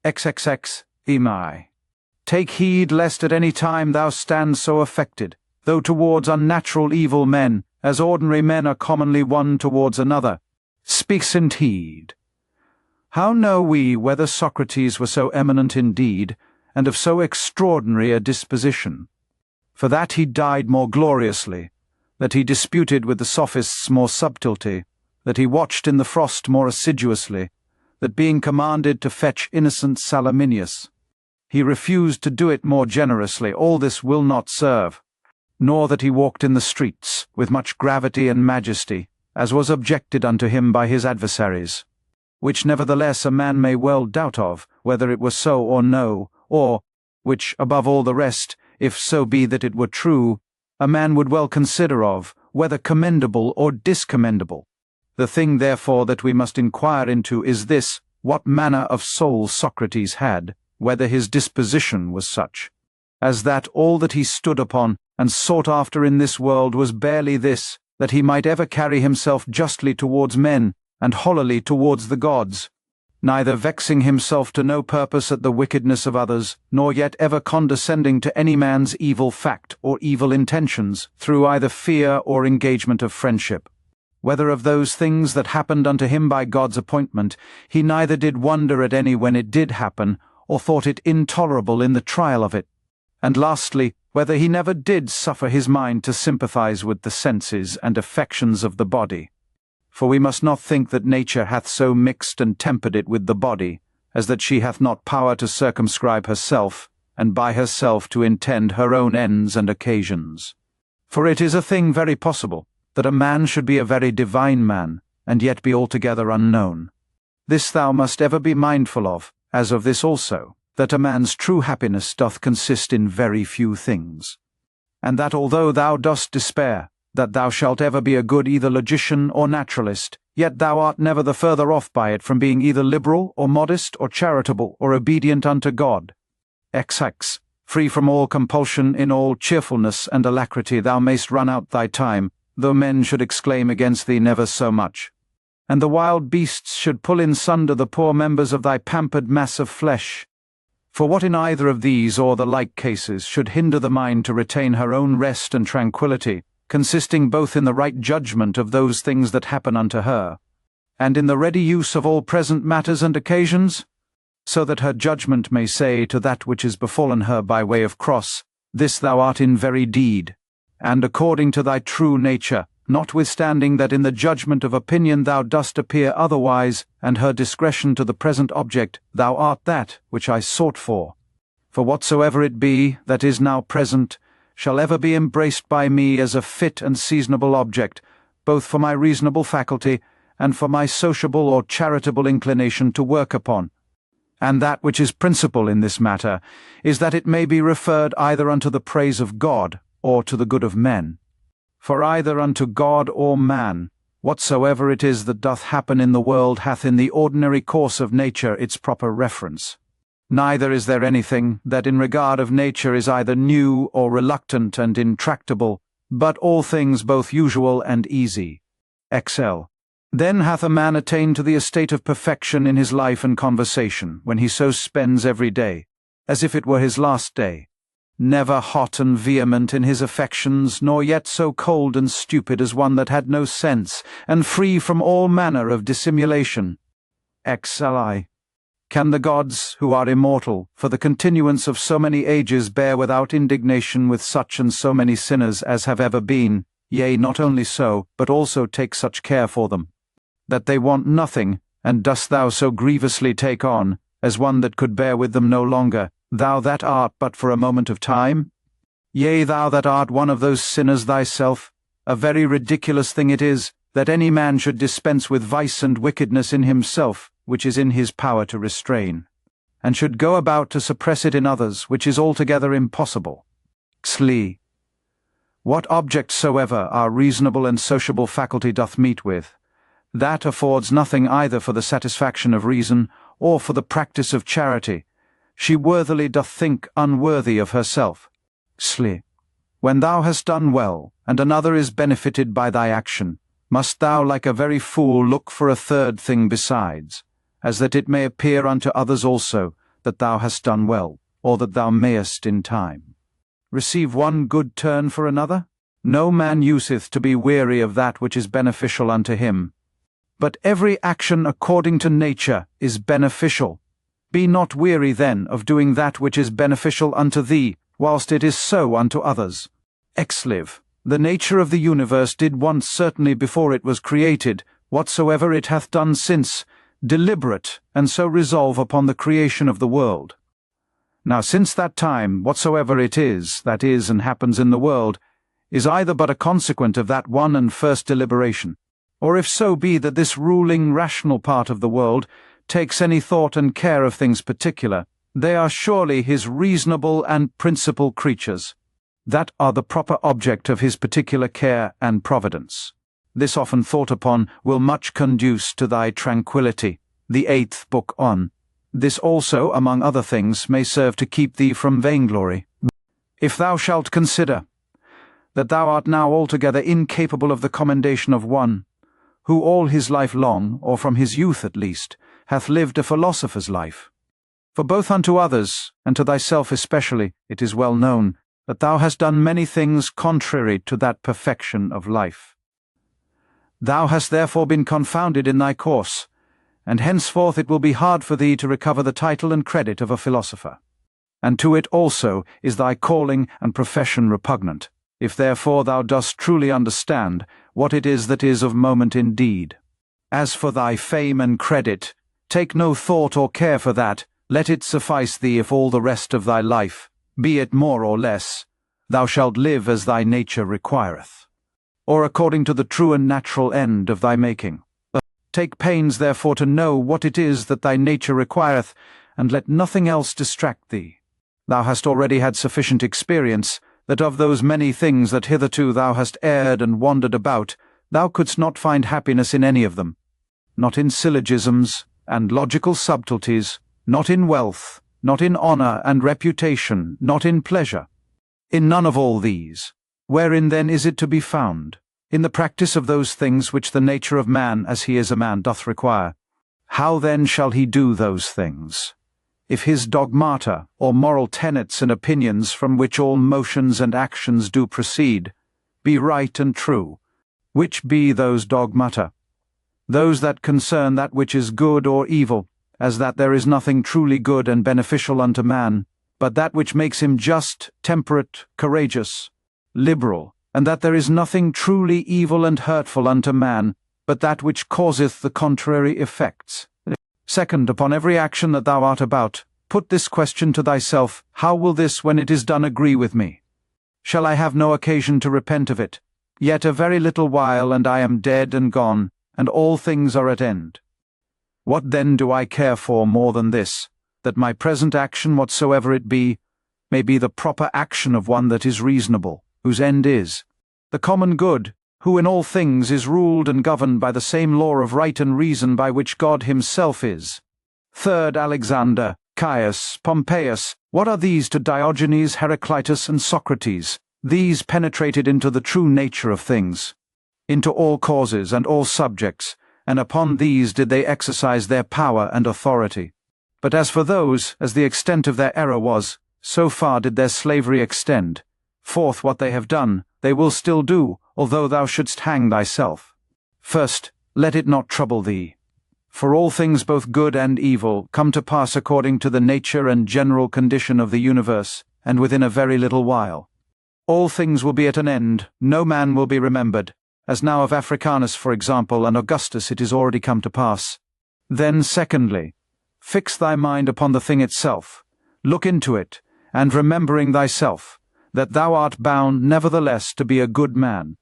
XXX. Emai. Take heed lest at any time thou stand so affected, though towards unnatural evil men, as ordinary men are commonly one towards another. Speak heed. How know we whether Socrates were so eminent indeed, and of so extraordinary a disposition? For that he died more gloriously, that he disputed with the sophists more subtilty, that he watched in the frost more assiduously, that being commanded to fetch innocent Salaminius, he refused to do it more generously, all this will not serve, nor that he walked in the streets with much gravity and majesty, as was objected unto him by his adversaries, which nevertheless a man may well doubt of, whether it were so or no, or, which above all the rest, if so be that it were true, a man would well consider of, whether commendable or discommendable. The thing therefore that we must inquire into is this, what manner of soul Socrates had, whether his disposition was such, as that all that he stood upon and sought after in this world was barely this, that he might ever carry himself justly towards men, and holily towards the gods. neither vexing himself to no purpose at the wickedness of others, nor yet ever condescending to any man's evil fact or evil intentions, through either fear or engagement of friendship. Whether of those things that happened unto him by God's appointment, he neither did wonder at any when it did happen, or thought it intolerable in the trial of it. And lastly, whether he never did suffer his mind to sympathize with the senses and affections of the body. For we must not think that nature hath so mixed and tempered it with the body, as that she hath not power to circumscribe herself, and by herself to intend her own ends and occasions. For it is a thing very possible, that a man should be a very divine man, and yet be altogether unknown. This thou must ever be mindful of, as of this also, that a man's true happiness doth consist in very few things. And that although thou dost despair, that thou shalt ever be a good either logician or naturalist, yet thou art never the further off by it from being either liberal or modest or charitable or obedient unto God. XX. Free from all compulsion, in all cheerfulness and alacrity thou mayst run out thy time, though men should exclaim against thee never so much. And the wild beasts should pull in sunder the poor members of thy pampered mass of flesh. For what in either of these or the like cases should hinder the mind to retain her own rest and tranquility, consisting both in the right judgment of those things that happen unto her, and in the ready use of all present matters and occasions, so that her judgment may say to that which is befallen her by way of cross, This thou art in very deed, and according to thy true nature, notwithstanding that in the judgment of opinion thou dost appear otherwise, and her discretion to the present object, thou art that which I sought for. For whatsoever it be that is now present, shall ever be embraced by me as a fit and seasonable object, both for my reasonable faculty, and for my sociable or charitable inclination to work upon. And that which is principal in this matter is that it may be referred either unto the praise of God, or to the good of men. For either unto God or man, whatsoever it is that doth happen in the world hath in the ordinary course of nature its proper reference. Neither is there anything that in regard of nature is either new or reluctant and intractable, but all things both usual and easy. XL. Then hath a man attained to the estate of perfection in his life and conversation, when he so spends every day, as if it were his last day, never hot and vehement in his affections, nor yet so cold and stupid as one that had no sense, and free from all manner of dissimulation. XLI. Can the gods, who are immortal, for the continuance of so many ages bear without indignation with such and so many sinners as have ever been, yea, not only so, but also take such care for them, that they want nothing, and dost thou so grievously take on, as one that could bear with them no longer, thou that art but for a moment of time? Yea, thou that art one of those sinners thyself, a very ridiculous thing it is, that any man should dispense with vice and wickedness in himself, which is in his power to restrain, and should go about to suppress it in others, which is altogether impossible. XLI. What object soever our reasonable and sociable faculty doth meet with, that affords nothing either for the satisfaction of reason, or for the practice of charity, she worthily doth think unworthy of herself. XLI. When thou hast done well, and another is benefited by thy action, must thou like a very fool look for a third thing besides, as that it may appear unto others also that thou hast done well, or that thou mayest in time receive one good turn for another? No man useth to be weary of that which is beneficial unto him. But every action according to nature is beneficial. Be not weary then of doing that which is beneficial unto thee, whilst it is so unto others. XLIV. The nature of the universe did once certainly before it was created, whatsoever it hath done since, deliberate, and so resolve upon the creation of the world. Now since that time, whatsoever it is that is and happens in the world, is either but a consequent of that one and first deliberation, or if so be that this ruling rational part of the world takes any thought and care of things particular, they are surely his reasonable and principal creatures, that are the proper object of his particular care and providence. This often thought upon will much conduce to thy tranquility. The 8th book on. This also, among other things, may serve to keep thee from vainglory. If thou shalt consider that thou art now altogether incapable of the commendation of one, who all his life long, or from his youth at least, hath lived a philosopher's life. For both unto others, and to thyself especially, it is well known, that thou hast done many things contrary to that perfection of life. Thou hast therefore been confounded in thy course, and henceforth it will be hard for thee to recover the title and credit of a philosopher. And to it also is thy calling and profession repugnant, if therefore thou dost truly understand what it is that is of moment indeed. As for thy fame and credit, take no thought or care for that, let it suffice thee if all the rest of thy life, be it more or less, thou shalt live as thy nature requireth, or according to the true and natural end of thy making. Take pains therefore to know what it is that thy nature requireth, and let nothing else distract thee. Thou hast already had sufficient experience, that of those many things that hitherto thou hast erred and wandered about, thou couldst not find happiness in any of them, not in syllogisms and logical subtleties, not in wealth, not in honour and reputation, not in pleasure. In none of all these. Wherein then is it to be found? In the practice of those things which the nature of man, as he is a man, doth require. How then shall he do those things? If his dogmata, or moral tenets and opinions from which all motions and actions do proceed, be right and true, which be those dogmata? Those that concern that which is good or evil, as that there is nothing truly good and beneficial unto man, but that which makes him just, temperate, courageous, liberal, and that there is nothing truly evil and hurtful unto man, but that which causeth the contrary effects. Second, upon every action that thou art about, put this question to thyself, how will this, when it is done, agree with me? Shall I have no occasion to repent of it? Yet a very little while, and I am dead and gone, and all things are at end. What then do I care for more than this, that my present action, whatsoever it be, may be the proper action of one that is reasonable, whose end is the common good, who in all things is ruled and governed by the same law of right and reason by which God himself is. Third, Alexander, Caius, Pompeius, what are these to Diogenes, Heraclitus, and Socrates? These penetrated into the true nature of things, into all causes and all subjects, and upon these did they exercise their power and authority. But as for those, as the extent of their error was, so far did their slavery extend. Fourth, what they have done, they will still do, although thou shouldst hang thyself. First, let it not trouble thee. For all things both good and evil come to pass according to the nature and general condition of the universe, and within a very little while. All things will be at an end, no man will be remembered, as now of Africanus, for example, and Augustus it is already come to pass. Then, secondly, fix thy mind upon the thing itself, look into it, and remembering thyself, that thou art bound nevertheless to be a good man,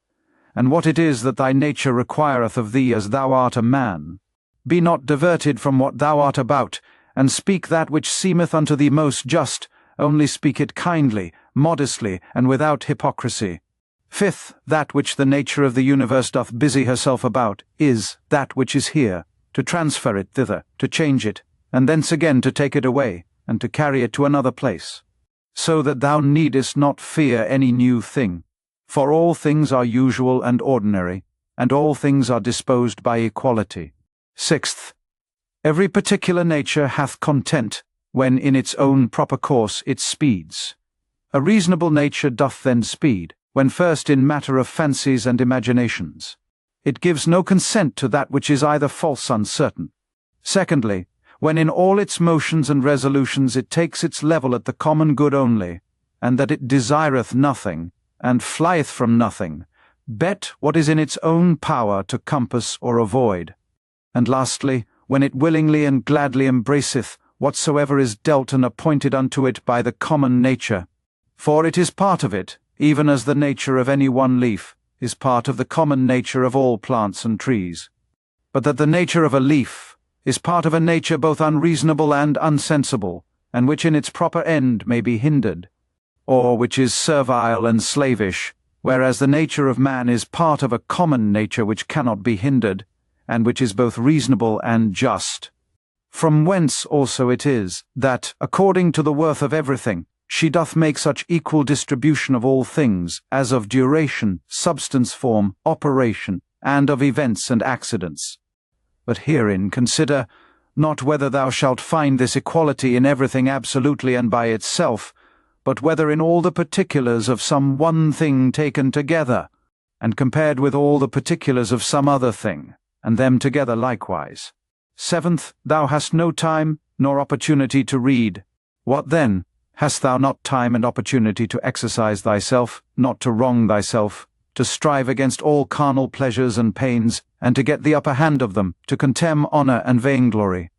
and what it is that thy nature requireth of thee as thou art a man. Be not diverted from what thou art about, and speak that which seemeth unto thee most just, only speak it kindly, modestly, and without hypocrisy. Fifth, that which the nature of the universe doth busy herself about, is that which is here, to transfer it thither, to change it, and thence again to take it away, and to carry it to another place. So that thou needest not fear any new thing, for all things are usual and ordinary, and all things are disposed by equality. Sixth, every particular nature hath content, when in its own proper course it speeds. A reasonable nature doth then speed, when first in matter of fancies and imaginations. It gives no consent to that which is either false uncertain. Secondly, when in all its motions and resolutions it takes its level at the common good only, and that it desireth nothing, and flieth from nothing, bet what is in its own power to compass or avoid. And lastly, when it willingly and gladly embraceth whatsoever is dealt and appointed unto it by the common nature, for it is part of it, even as the nature of any one leaf is part of the common nature of all plants and trees. But that the nature of a leaf is part of a nature both unreasonable and unsensible, and which in its proper end may be hindered, or which is servile and slavish, whereas the nature of man is part of a common nature which cannot be hindered, and which is both reasonable and just. From whence also it is, that, according to the worth of everything, she doth make such equal distribution of all things, as of duration, substance, form, operation, and of events and accidents. But herein consider, not whether thou shalt find this equality in everything absolutely and by itself, but whether in all the particulars of some one thing taken together, and compared with all the particulars of some other thing, and them together likewise. 7th, thou hast no time nor opportunity to read. What then? Hast thou not time and opportunity to exercise thyself, not to wrong thyself, to strive against all carnal pleasures and pains, and to get the upper hand of them, to contemn honour and vainglory?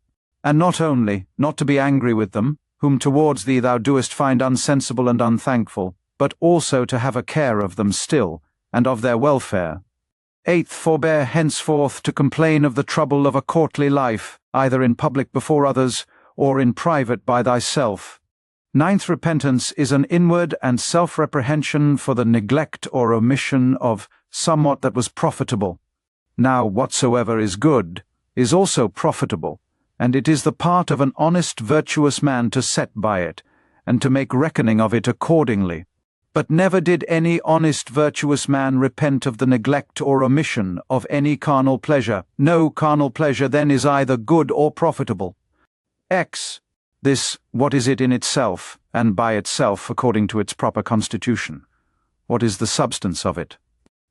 And not only, not to be angry with them, whom towards thee thou doest find unsensible and unthankful, but also to have a care of them still, and of their welfare. 8th, forbear henceforth to complain of the trouble of a courtly life, either in public before others, or in private by thyself. 9th, repentance is an inward and self-reprehension for the neglect or omission of somewhat that was profitable. Now whatsoever is good is also profitable, and it is the part of an honest virtuous man to set by it, and to make reckoning of it accordingly. But never did any honest virtuous man repent of the neglect or omission of any carnal pleasure. No carnal pleasure then is either good or profitable. X. This, what is it in itself, and by itself according to its proper constitution? What is the substance of it?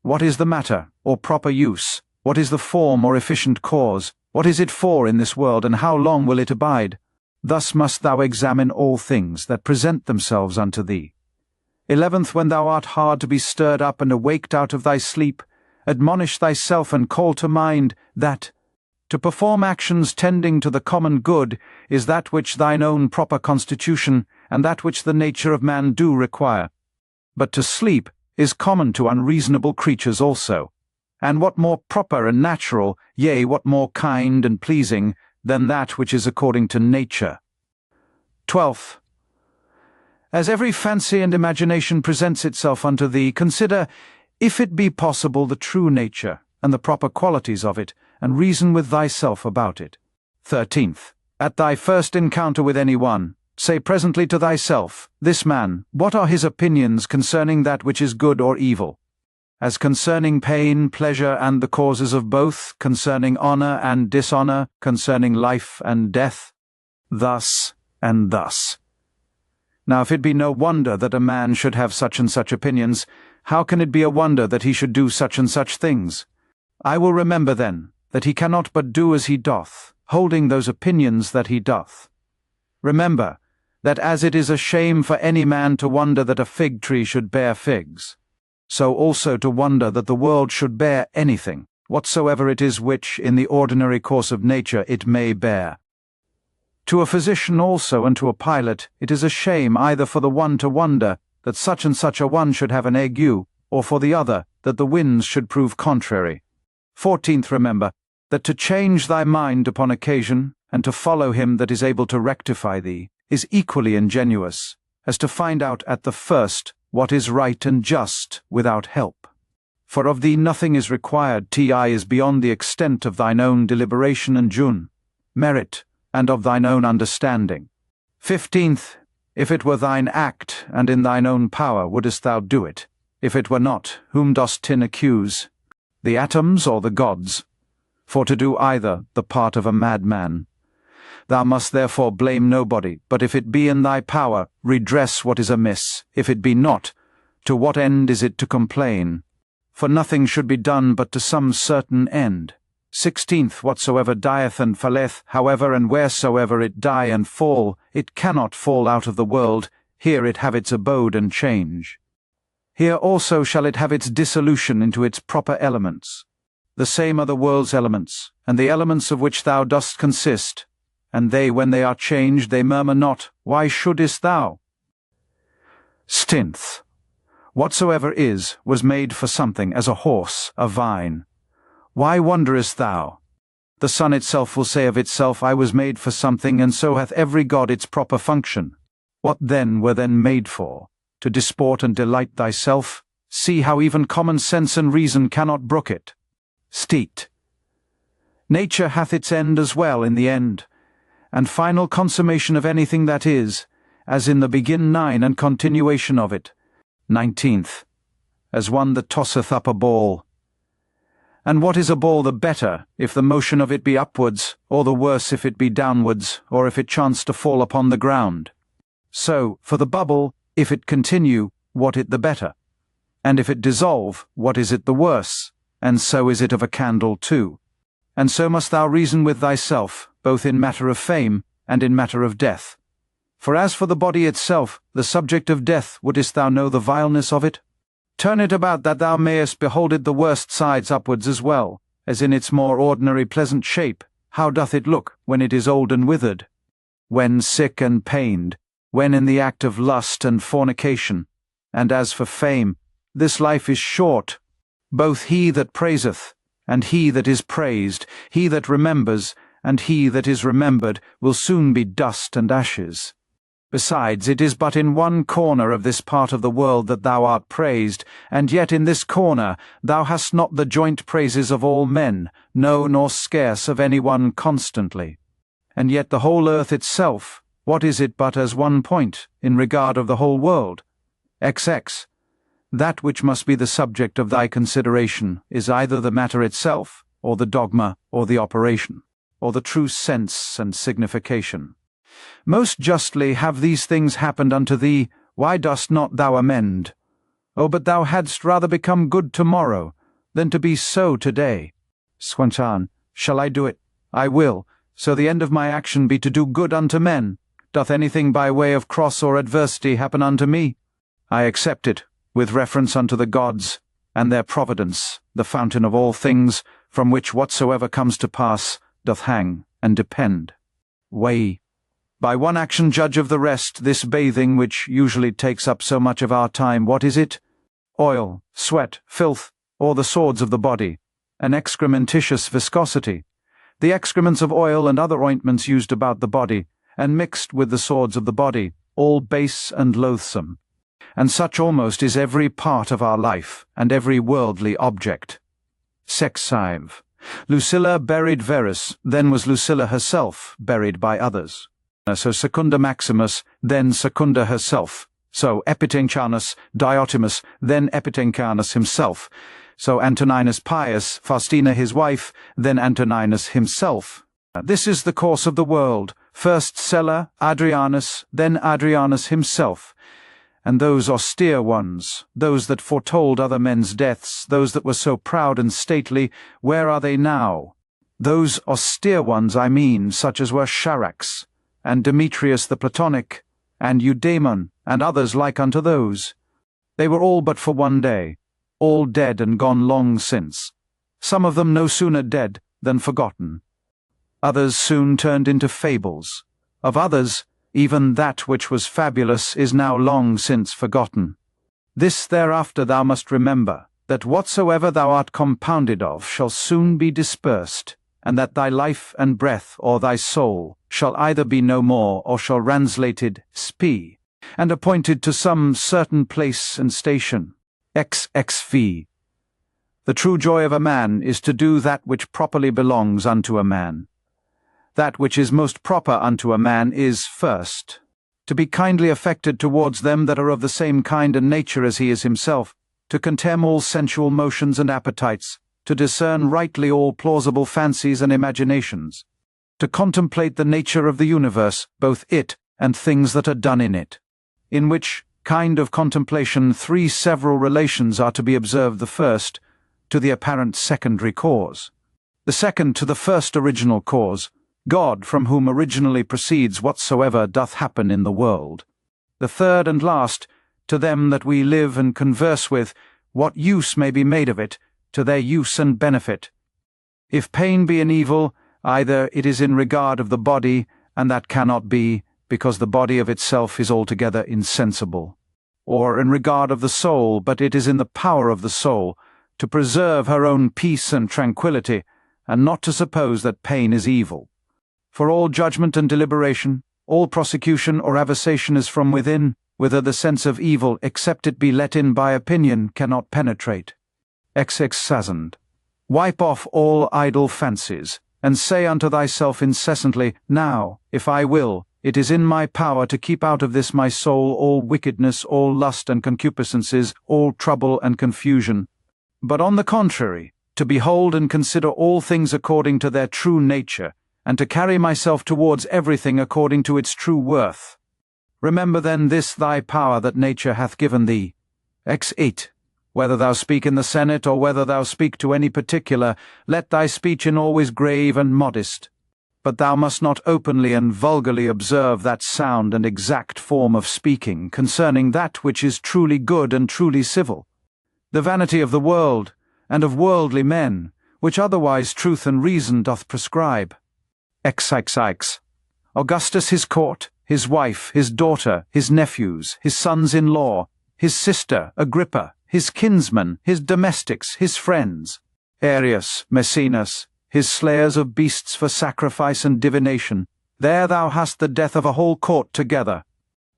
What is the matter, or proper use? What is the form or efficient cause? What is it for in this world, and how long will it abide? Thus must thou examine all things that present themselves unto thee. 11th, when thou art hard to be stirred up and awaked out of thy sleep, admonish thyself and call to mind that to perform actions tending to the common good is that which thine own proper constitution and that which the nature of man do require. But to sleep is common to unreasonable creatures also. And what more proper and natural, yea, what more kind and pleasing, than that which is according to nature? 12th, as every fancy and imagination presents itself unto thee, consider, if it be possible, the true nature, and the proper qualities of it, and reason with thyself about it. 13th, at thy first encounter with any one, say presently to thyself, this man, what are his opinions concerning that which is good or evil? As concerning pain, pleasure, and the causes of both, concerning honour and dishonour, concerning life and death, thus and thus. Now if it be no wonder that a man should have such and such opinions, how can it be a wonder that he should do such and such things? I will remember then, that he cannot but do as he doth, holding those opinions that he doth. Remember, that as it is a shame for any man to wonder that a fig tree should bear figs, so also to wonder that the world should bear anything, whatsoever it is which, in the ordinary course of nature, it may bear. To a physician also and to a pilot, it is a shame either for the one to wonder that such and such a one should have an ague, or for the other that the winds should prove contrary. 14th, remember, that to change thy mind upon occasion, and to follow him that is able to rectify thee, is equally ingenious, as to find out at the first what is right and just without help. For of thee nothing is required, is beyond the extent of thine own deliberation and jun, merit, and of thine own understanding. 15th, if it were thine act, and in thine own power, wouldest thou do it? If it were not, whom dost tin accuse? The atoms or the gods? For to do either, the part of a madman. Thou must therefore blame nobody, but if it be in thy power, redress what is amiss. If it be not, to what end is it to complain? For nothing should be done but to some certain end. 16th, whatsoever dieth and falleth, however and wheresoever it die and fall, it cannot fall out of the world, here it have its abode and change. Here also shall it have its dissolution into its proper elements. The same are the world's elements, and the elements of which thou dost consist, and they, when they are changed, they murmur not, why shouldest thou? 16th, whatsoever is, was made for something, as a horse, a vine. Why wonderest thou? The sun itself will say of itself, I was made for something, and so hath every god its proper function. What then were then made for? To disport and delight thyself? See how even common sense and reason cannot brook it. Steet. Nature hath its end as well in the end, and final consummation of anything that is, as in the begin 9 and continuation of it. 19th, as one that tosseth up a ball. And what is a ball the better, if the motion of it be upwards, or the worse if it be downwards, or if it chance to fall upon the ground? So, for the bubble, if it continue, what it the better? And if it dissolve, what is it the worse? And so is it of a candle too. And so must thou reason with thyself, both in matter of fame, and in matter of death. For as for the body itself, the subject of death, wouldest thou know the vileness of it? Turn it about that thou mayest behold it the worst sides upwards as well, as in its more ordinary pleasant shape. How doth it look when it is old and withered? When sick and pained, when in the act of lust and fornication. And as for fame, this life is short. Both he that praiseth, and he that is praised, he that remembers, and he that is remembered, will soon be dust and ashes. Besides, it is but in one corner of this part of the world that thou art praised, and yet in this corner thou hast not the joint praises of all men, no, nor scarce of any one constantly. And yet the whole earth itself, what is it but as one point, in regard of the whole world? XX. That which must be the subject of thy consideration is either the matter itself, or the dogma, or the operation, or the true sense and signification. Most justly have these things happened unto thee, why dost not thou amend? Oh, but thou hadst rather become good tomorrow, than to be so today. Swanchan, shall I do it? I will, so the end of my action be to do good unto men. Doth anything by way of cross or adversity happen unto me? I accept it, with reference unto the gods, and their providence, the fountain of all things, from which whatsoever comes to pass, doth hang and depend. Weigh. By one action judge of the rest, this bathing which usually takes up so much of our time, what is it? Oil, sweat, filth, or the swords of the body, an excrementitious viscosity, the excrements of oil and other ointments used about the body, and mixed with the swords of the body, all base and loathsome. And such almost is every part of our life, and every worldly object. Sexive. Lucilla buried Verus, then was Lucilla herself buried by others. So Secunda Maximus, then Secunda herself. So Epitencanus, Diotimus, then Epitencanus himself. So Antoninus Pius, Faustina his wife, then Antoninus himself. This is the course of the world. First Sella, Adrianus, then Adrianus himself. And those austere ones, those that foretold other men's deaths, those that were so proud and stately, where are they now? Those austere ones, I mean, such as were Charax, and Demetrius the Platonic, and Eudaemon, and others like unto those. They were all but for one day, all dead and gone long since. Some of them no sooner dead than forgotten. Others soon turned into fables. Of others, even that which was fabulous is now long since forgotten. This thereafter thou must remember, that whatsoever thou art compounded of shall soon be dispersed, and that thy life and breath, or thy soul, shall either be no more, or shall translated spe, and appointed to some certain place and station. XXV. The true joy of a man is to do that which properly belongs unto a man. That which is most proper unto a man is, first, to be kindly affected towards them that are of the same kind and nature as he is himself, to contemn all sensual motions and appetites, to discern rightly all plausible fancies and imaginations, to contemplate the nature of the universe, both it and things that are done in it, in which kind of contemplation three several relations are to be observed: the first, to the apparent secondary cause; the second, to the first original cause, God, from whom originally proceeds whatsoever doth happen in the world; the third and last, to them that we live and converse with, what use may be made of it, to their use and benefit. If pain be an evil, either it is in regard of the body, and that cannot be, because the body of itself is altogether insensible, or in regard of the soul, but it is in the power of the soul to preserve her own peace and tranquility, and not to suppose that pain is evil. For all judgment and deliberation, all prosecution or aversion is from within, whither the sense of evil, except it be let in by opinion, cannot penetrate. XX. Wipe off all idle fancies, and say unto thyself incessantly, Now, if I will, it is in my power to keep out of this my soul all wickedness, all lust and concupiscences, all trouble and confusion. But on the contrary, to behold and consider all things according to their true nature, and to carry myself towards everything according to its true worth. Remember then this thy power that nature hath given thee. X 8. Whether thou speak in the Senate, or whether thou speak to any particular, let thy speech in always grave and modest. But thou must not openly and vulgarly observe that sound and exact form of speaking concerning that which is truly good and truly civil. The vanity of the world, and of worldly men, which otherwise truth and reason doth prescribe. XX. Augustus his court, his wife, his daughter, his nephews, his sons-in-law, his sister, Agrippa, his kinsmen, his domestics, his friends, Aurelius, Maecenas, his slayers of beasts for sacrifice and divination, there thou hast the death of a whole court together.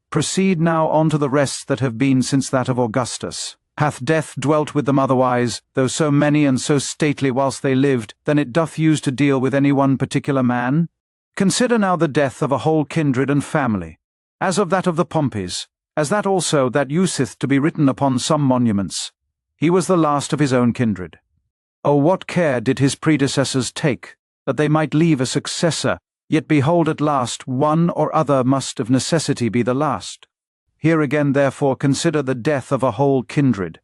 Proceed now on to the rest that have been since that of Augustus. Hath death dwelt with them otherwise, though so many and so stately whilst they lived, than it doth use to deal with any one particular man? Consider now the death of a whole kindred and family, as of that of the Pompeys, as that also that useth to be written upon some monuments. He was the last of his own kindred. O what care did his predecessors take, that they might leave a successor, yet behold at last one or other must of necessity be the last. Here again therefore consider the death of a whole kindred.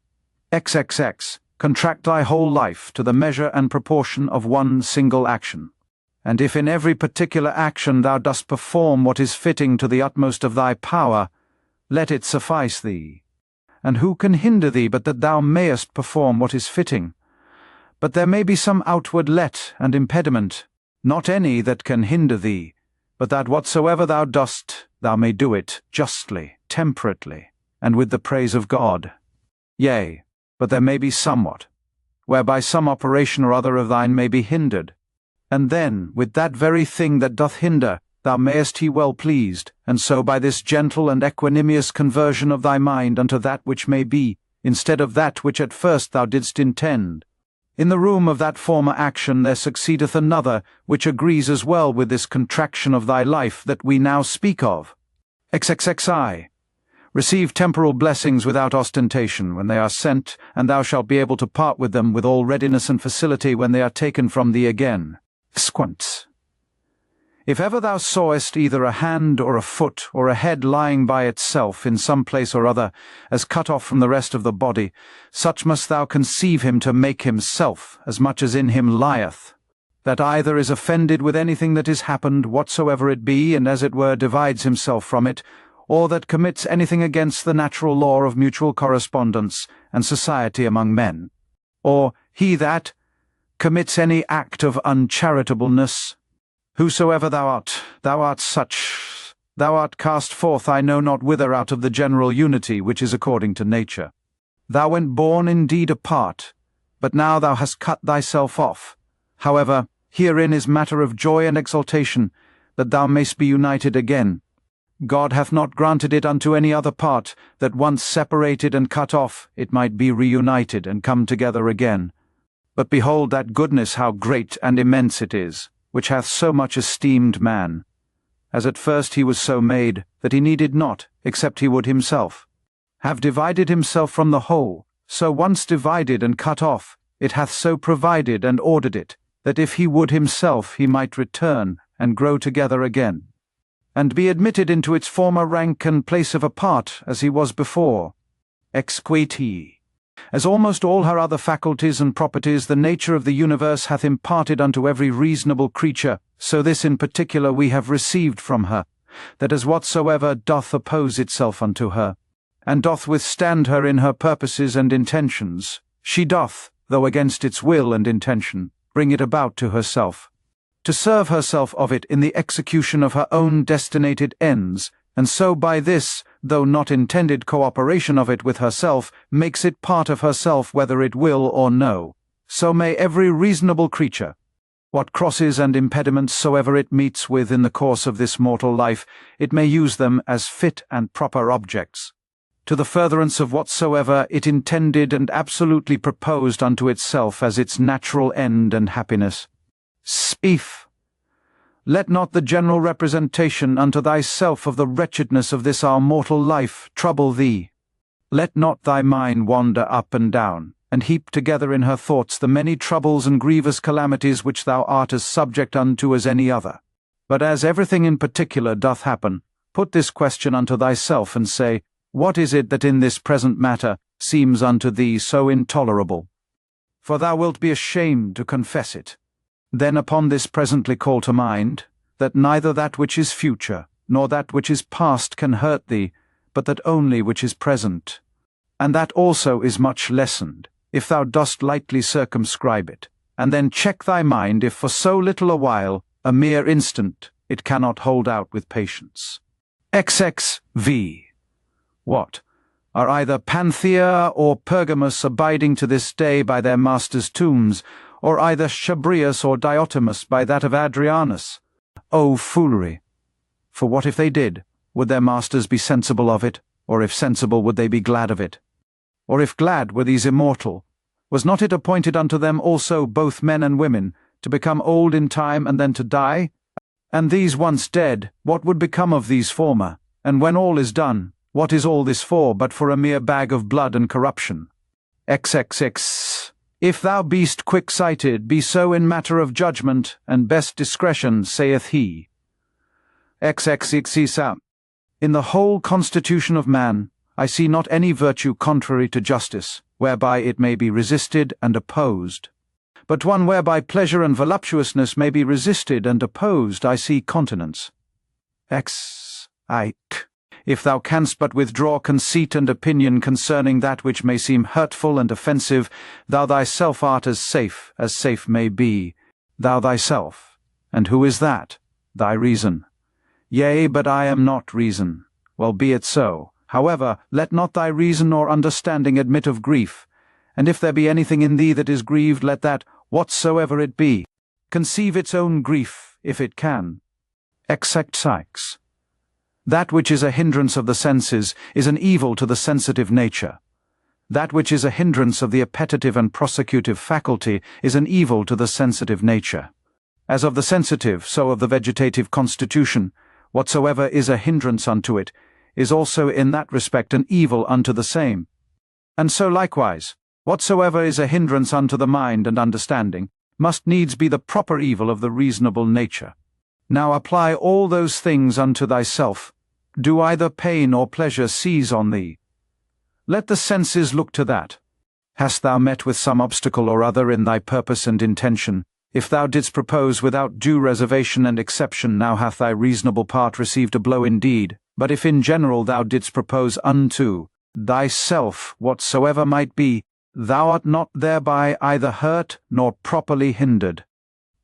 XXX. Contract thy whole life to the measure and proportion of one single action. And if in every particular action thou dost perform what is fitting to the utmost of thy power, let it suffice thee. And who can hinder thee but that thou mayest perform what is fitting? But there may be some outward let and impediment, not any that can hinder thee, but that whatsoever thou dost, thou may do it justly, temperately, and with the praise of God. Yea, but there may be somewhat, whereby some operation or other of thine may be hindered. And then, with that very thing that doth hinder, thou mayest be well pleased, and so by this gentle and equanimous conversion of thy mind unto that which may be, instead of that which at first thou didst intend. In the room of that former action there succeedeth another, which agrees as well with this contraction of thy life that we now speak of. XXXI. Receive temporal blessings without ostentation when they are sent, and thou shalt be able to part with them with all readiness and facility when they are taken from thee again. Squunts. If ever thou sawest either a hand or a foot or a head lying by itself in some place or other, as cut off from the rest of the body, such must thou conceive him to make himself, as much as in him lieth, that either is offended with anything that is happened, whatsoever it be, and as it were divides himself from it, or that commits anything against the natural law of mutual correspondence and society among men, or he that commits any act of uncharitableness. Whosoever thou art such. Thou art cast forth I know not whither out of the general unity which is according to nature. Thou went born indeed apart, but now thou hast cut thyself off. However, herein is matter of joy and exultation, that thou mayst be united again. God hath not granted it unto any other part, that once separated and cut off, it might be reunited and come together again. But behold that goodness how great and immense it is, which hath so much esteemed man, as at first he was so made, that he needed not, except he would himself, have divided himself from the whole, so once divided and cut off, it hath so provided and ordered it, that if he would himself he might return and grow together again, and be admitted into its former rank and place of apart as he was before. Exquati. As almost all her other faculties and properties the nature of the universe hath imparted unto every reasonable creature, so this in particular we have received from her, that as whatsoever doth oppose itself unto her, and doth withstand her in her purposes and intentions, she doth, though against its will and intention, bring it about to herself, to serve herself of it in the execution of her own destinated ends, and so by this, though not intended cooperation of it with herself, makes it part of herself whether it will or no. So may every reasonable creature, what crosses and impediments soever it meets with in the course of this mortal life, it may use them as fit and proper objects, to the furtherance of whatsoever it intended and absolutely proposed unto itself as its natural end and happiness. Speef. Let not the general representation unto thyself of the wretchedness of this our mortal life trouble thee. Let not thy mind wander up and down, and heap together in her thoughts the many troubles and grievous calamities which thou art as subject unto as any other. But as everything in particular doth happen, put this question unto thyself, and say, what is it that in this present matter seems unto thee so intolerable? For thou wilt be ashamed to confess it. Then upon this presently call to mind, that neither that which is future, nor that which is past can hurt thee, but that only which is present. And that also is much lessened, if thou dost lightly circumscribe it, and then check thy mind if for so little a while, a mere instant, it cannot hold out with patience. XXV. What? Are either Panthea or Pergamus abiding to this day by their masters' tombs, or either Chabrias or Diotimus by that of Adrianus? O foolery! For what if they did? Would their masters be sensible of it? Or if sensible, would they be glad of it? Or if glad, were these immortal? Was not it appointed unto them also, both men and women, to become old in time and then to die? And these once dead, what would become of these former? And when all is done, what is all this for, but for a mere bag of blood and corruption? XXX. If thou beest quick-sighted, be so in matter of judgment, and best discretion, saith he. XXXISA. In the whole constitution of man, I see not any virtue contrary to justice, whereby it may be resisted and opposed. But one whereby pleasure and voluptuousness may be resisted and opposed, I see continence. If thou canst but withdraw conceit and opinion concerning that which may seem hurtful and offensive, thou thyself art as safe may be, thou thyself. And who is that? Thy reason. Yea, but I am not reason. Well, be it so. However, let not thy reason or understanding admit of grief, and if there be anything in thee that is grieved, let that, whatsoever it be, conceive its own grief, if it can. XX. That which is a hindrance of the senses is an evil to the sensitive nature. That which is a hindrance of the appetitive and prosecutive faculty is an evil to the sensitive nature. As of the sensitive, so of the vegetative constitution, whatsoever is a hindrance unto it, is also in that respect an evil unto the same. And so likewise, whatsoever is a hindrance unto the mind and understanding, must needs be the proper evil of the reasonable nature. Now apply all those things unto thyself. Do either pain or pleasure seize on thee? Let the senses look to that. Hast thou met with some obstacle or other in thy purpose and intention? If thou didst propose without due reservation and exception, now hath thy reasonable part received a blow indeed. But if in general thou didst propose unto thyself whatsoever might be, thou art not thereby either hurt nor properly hindered.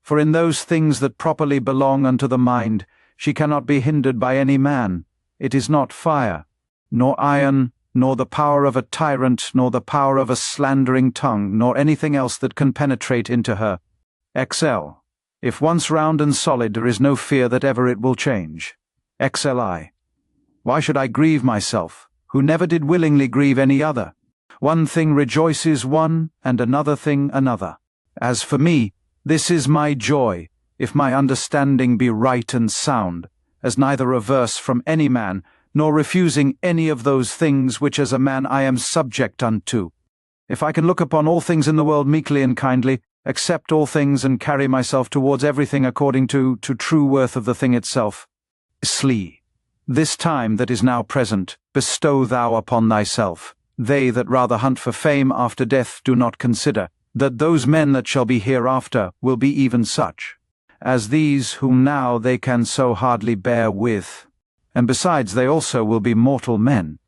For in those things that properly belong unto the mind, she cannot be hindered by any man. It is not fire, nor iron, nor the power of a tyrant, nor the power of a slandering tongue, nor anything else that can penetrate into her. XL. If once round and solid, there is no fear that ever it will change. XLI. Why should I grieve myself, who never did willingly grieve any other? One thing rejoices one, and another thing another. As for me, this is my joy, if my understanding be right and sound, as neither averse from any man, nor refusing any of those things which as a man I am subject unto. If I can look upon all things in the world meekly and kindly, accept all things and carry myself towards everything according to true worth of the thing itself. Slee. This time that is now present, bestow thou upon thyself. They that rather hunt for fame after death do not consider that those men that shall be hereafter will be even such as these whom now they can so hardly bear with. And besides, they also will be mortal men.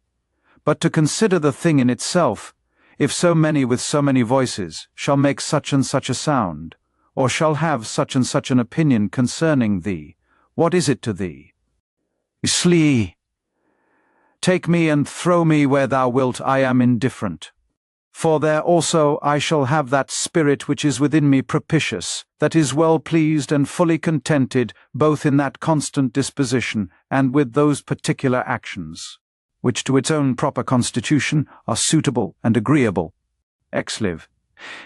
But to consider the thing in itself, if so many with so many voices shall make such and such a sound, or shall have such and such an opinion concerning thee, what is it to thee? Slee. Take me and throw me where thou wilt, I am indifferent. For there also I shall have that spirit which is within me propitious, that is well pleased and fully contented both in that constant disposition and with those particular actions, which to its own proper constitution are suitable and agreeable. Exlive.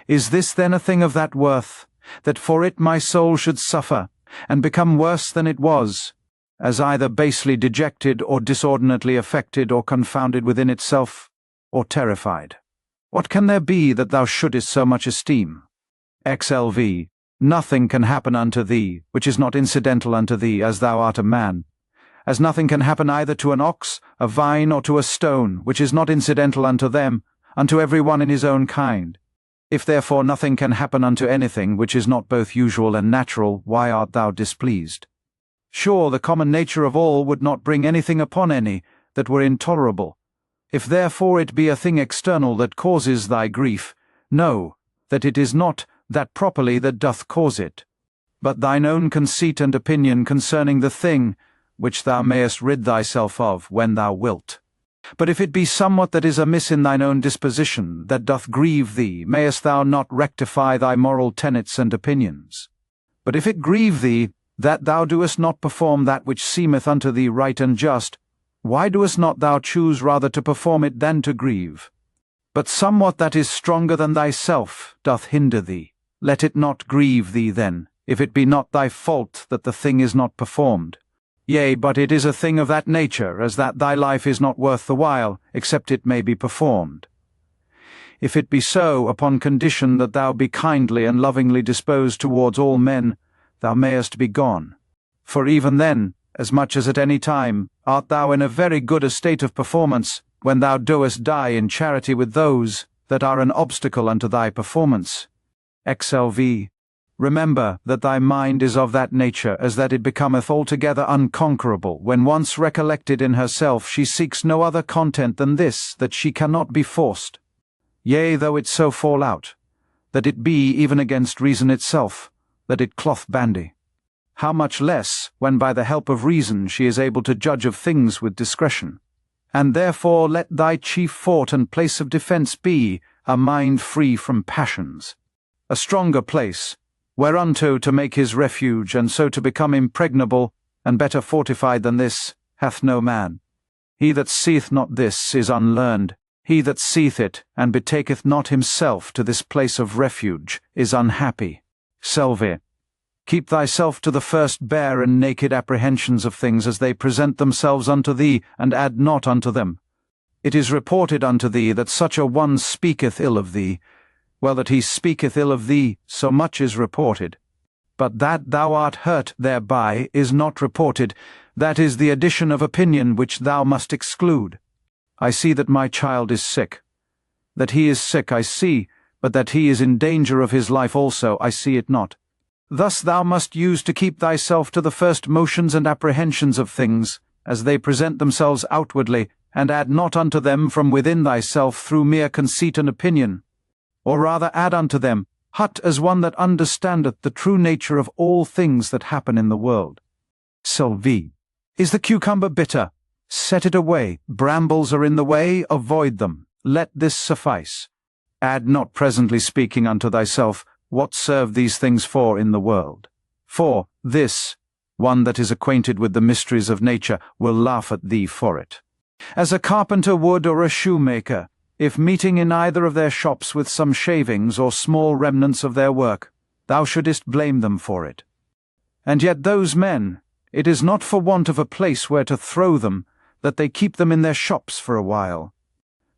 Is this then a thing of that worth, that for it my soul should suffer, and become worse than it was, as either basely dejected or disordinately affected or confounded within itself, or terrified? What can there be that thou shouldest so much esteem? XLV. Nothing can happen unto thee, which is not incidental unto thee, as thou art a man. As nothing can happen either to an ox, a vine, or to a stone, which is not incidental unto them, unto every one in his own kind. If therefore nothing can happen unto anything, which is not both usual and natural, why art thou displeased? Sure, the common nature of all would not bring anything upon any that were intolerable. If therefore it be a thing external that causes thy grief, know that it is not that properly that doth cause it, but thine own conceit and opinion concerning the thing, which thou mayest rid thyself of when thou wilt. But if it be somewhat that is amiss in thine own disposition, that doth grieve thee, mayest thou not rectify thy moral tenets and opinions? But if it grieve thee, that thou doest not perform that which seemeth unto thee right and just, why doest not thou choose rather to perform it than to grieve? But somewhat that is stronger than thyself doth hinder thee. Let it not grieve thee then, if it be not thy fault that the thing is not performed. Yea, but it is a thing of that nature, as that thy life is not worth the while, except it may be performed. If it be so, upon condition that thou be kindly and lovingly disposed towards all men, thou mayest be gone. For even then, as much as at any time, art thou in a very good estate of performance, when thou doest die in charity with those that are an obstacle unto thy performance. XLV. Remember that thy mind is of that nature as that it becometh altogether unconquerable, when once recollected in herself she seeks no other content than this, that she cannot be forced. Yea, though it so fall out, that it be even against reason itself, that it cloth bandy. How much less, when by the help of reason she is able to judge of things with discretion. And therefore let thy chief fort and place of defence be a mind free from passions. A stronger place, whereunto to make his refuge, and so to become impregnable, and better fortified than this, hath no man. He that seeth not this is unlearned. He that seeth it, and betaketh not himself to this place of refuge, is unhappy. Selve. Keep thyself to the first bare and naked apprehensions of things as they present themselves unto thee, and add not unto them. It is reported unto thee that such a one speaketh ill of thee. Well, that he speaketh ill of thee, so much is reported. But that thou art hurt thereby is not reported. That is the addition of opinion which thou must exclude. I see that my child is sick. That he is sick I see, but that he is in danger of his life also I see it not. Thus thou must use to keep thyself to the first motions and apprehensions of things, as they present themselves outwardly, and add not unto them from within thyself through mere conceit and opinion. Or rather add unto them, hut as one that understandeth the true nature of all things that happen in the world. Sylvie. Is the cucumber bitter? Set it away. Brambles are in the way, avoid them. Let this suffice. Add not presently speaking unto thyself, what serve these things for in the world? For this, one that is acquainted with the mysteries of nature, will laugh at thee for it. As a carpenter would or a shoemaker, if meeting in either of their shops with some shavings or small remnants of their work, thou shouldest blame them for it. And yet those men, it is not for want of a place where to throw them, that they keep them in their shops for a while.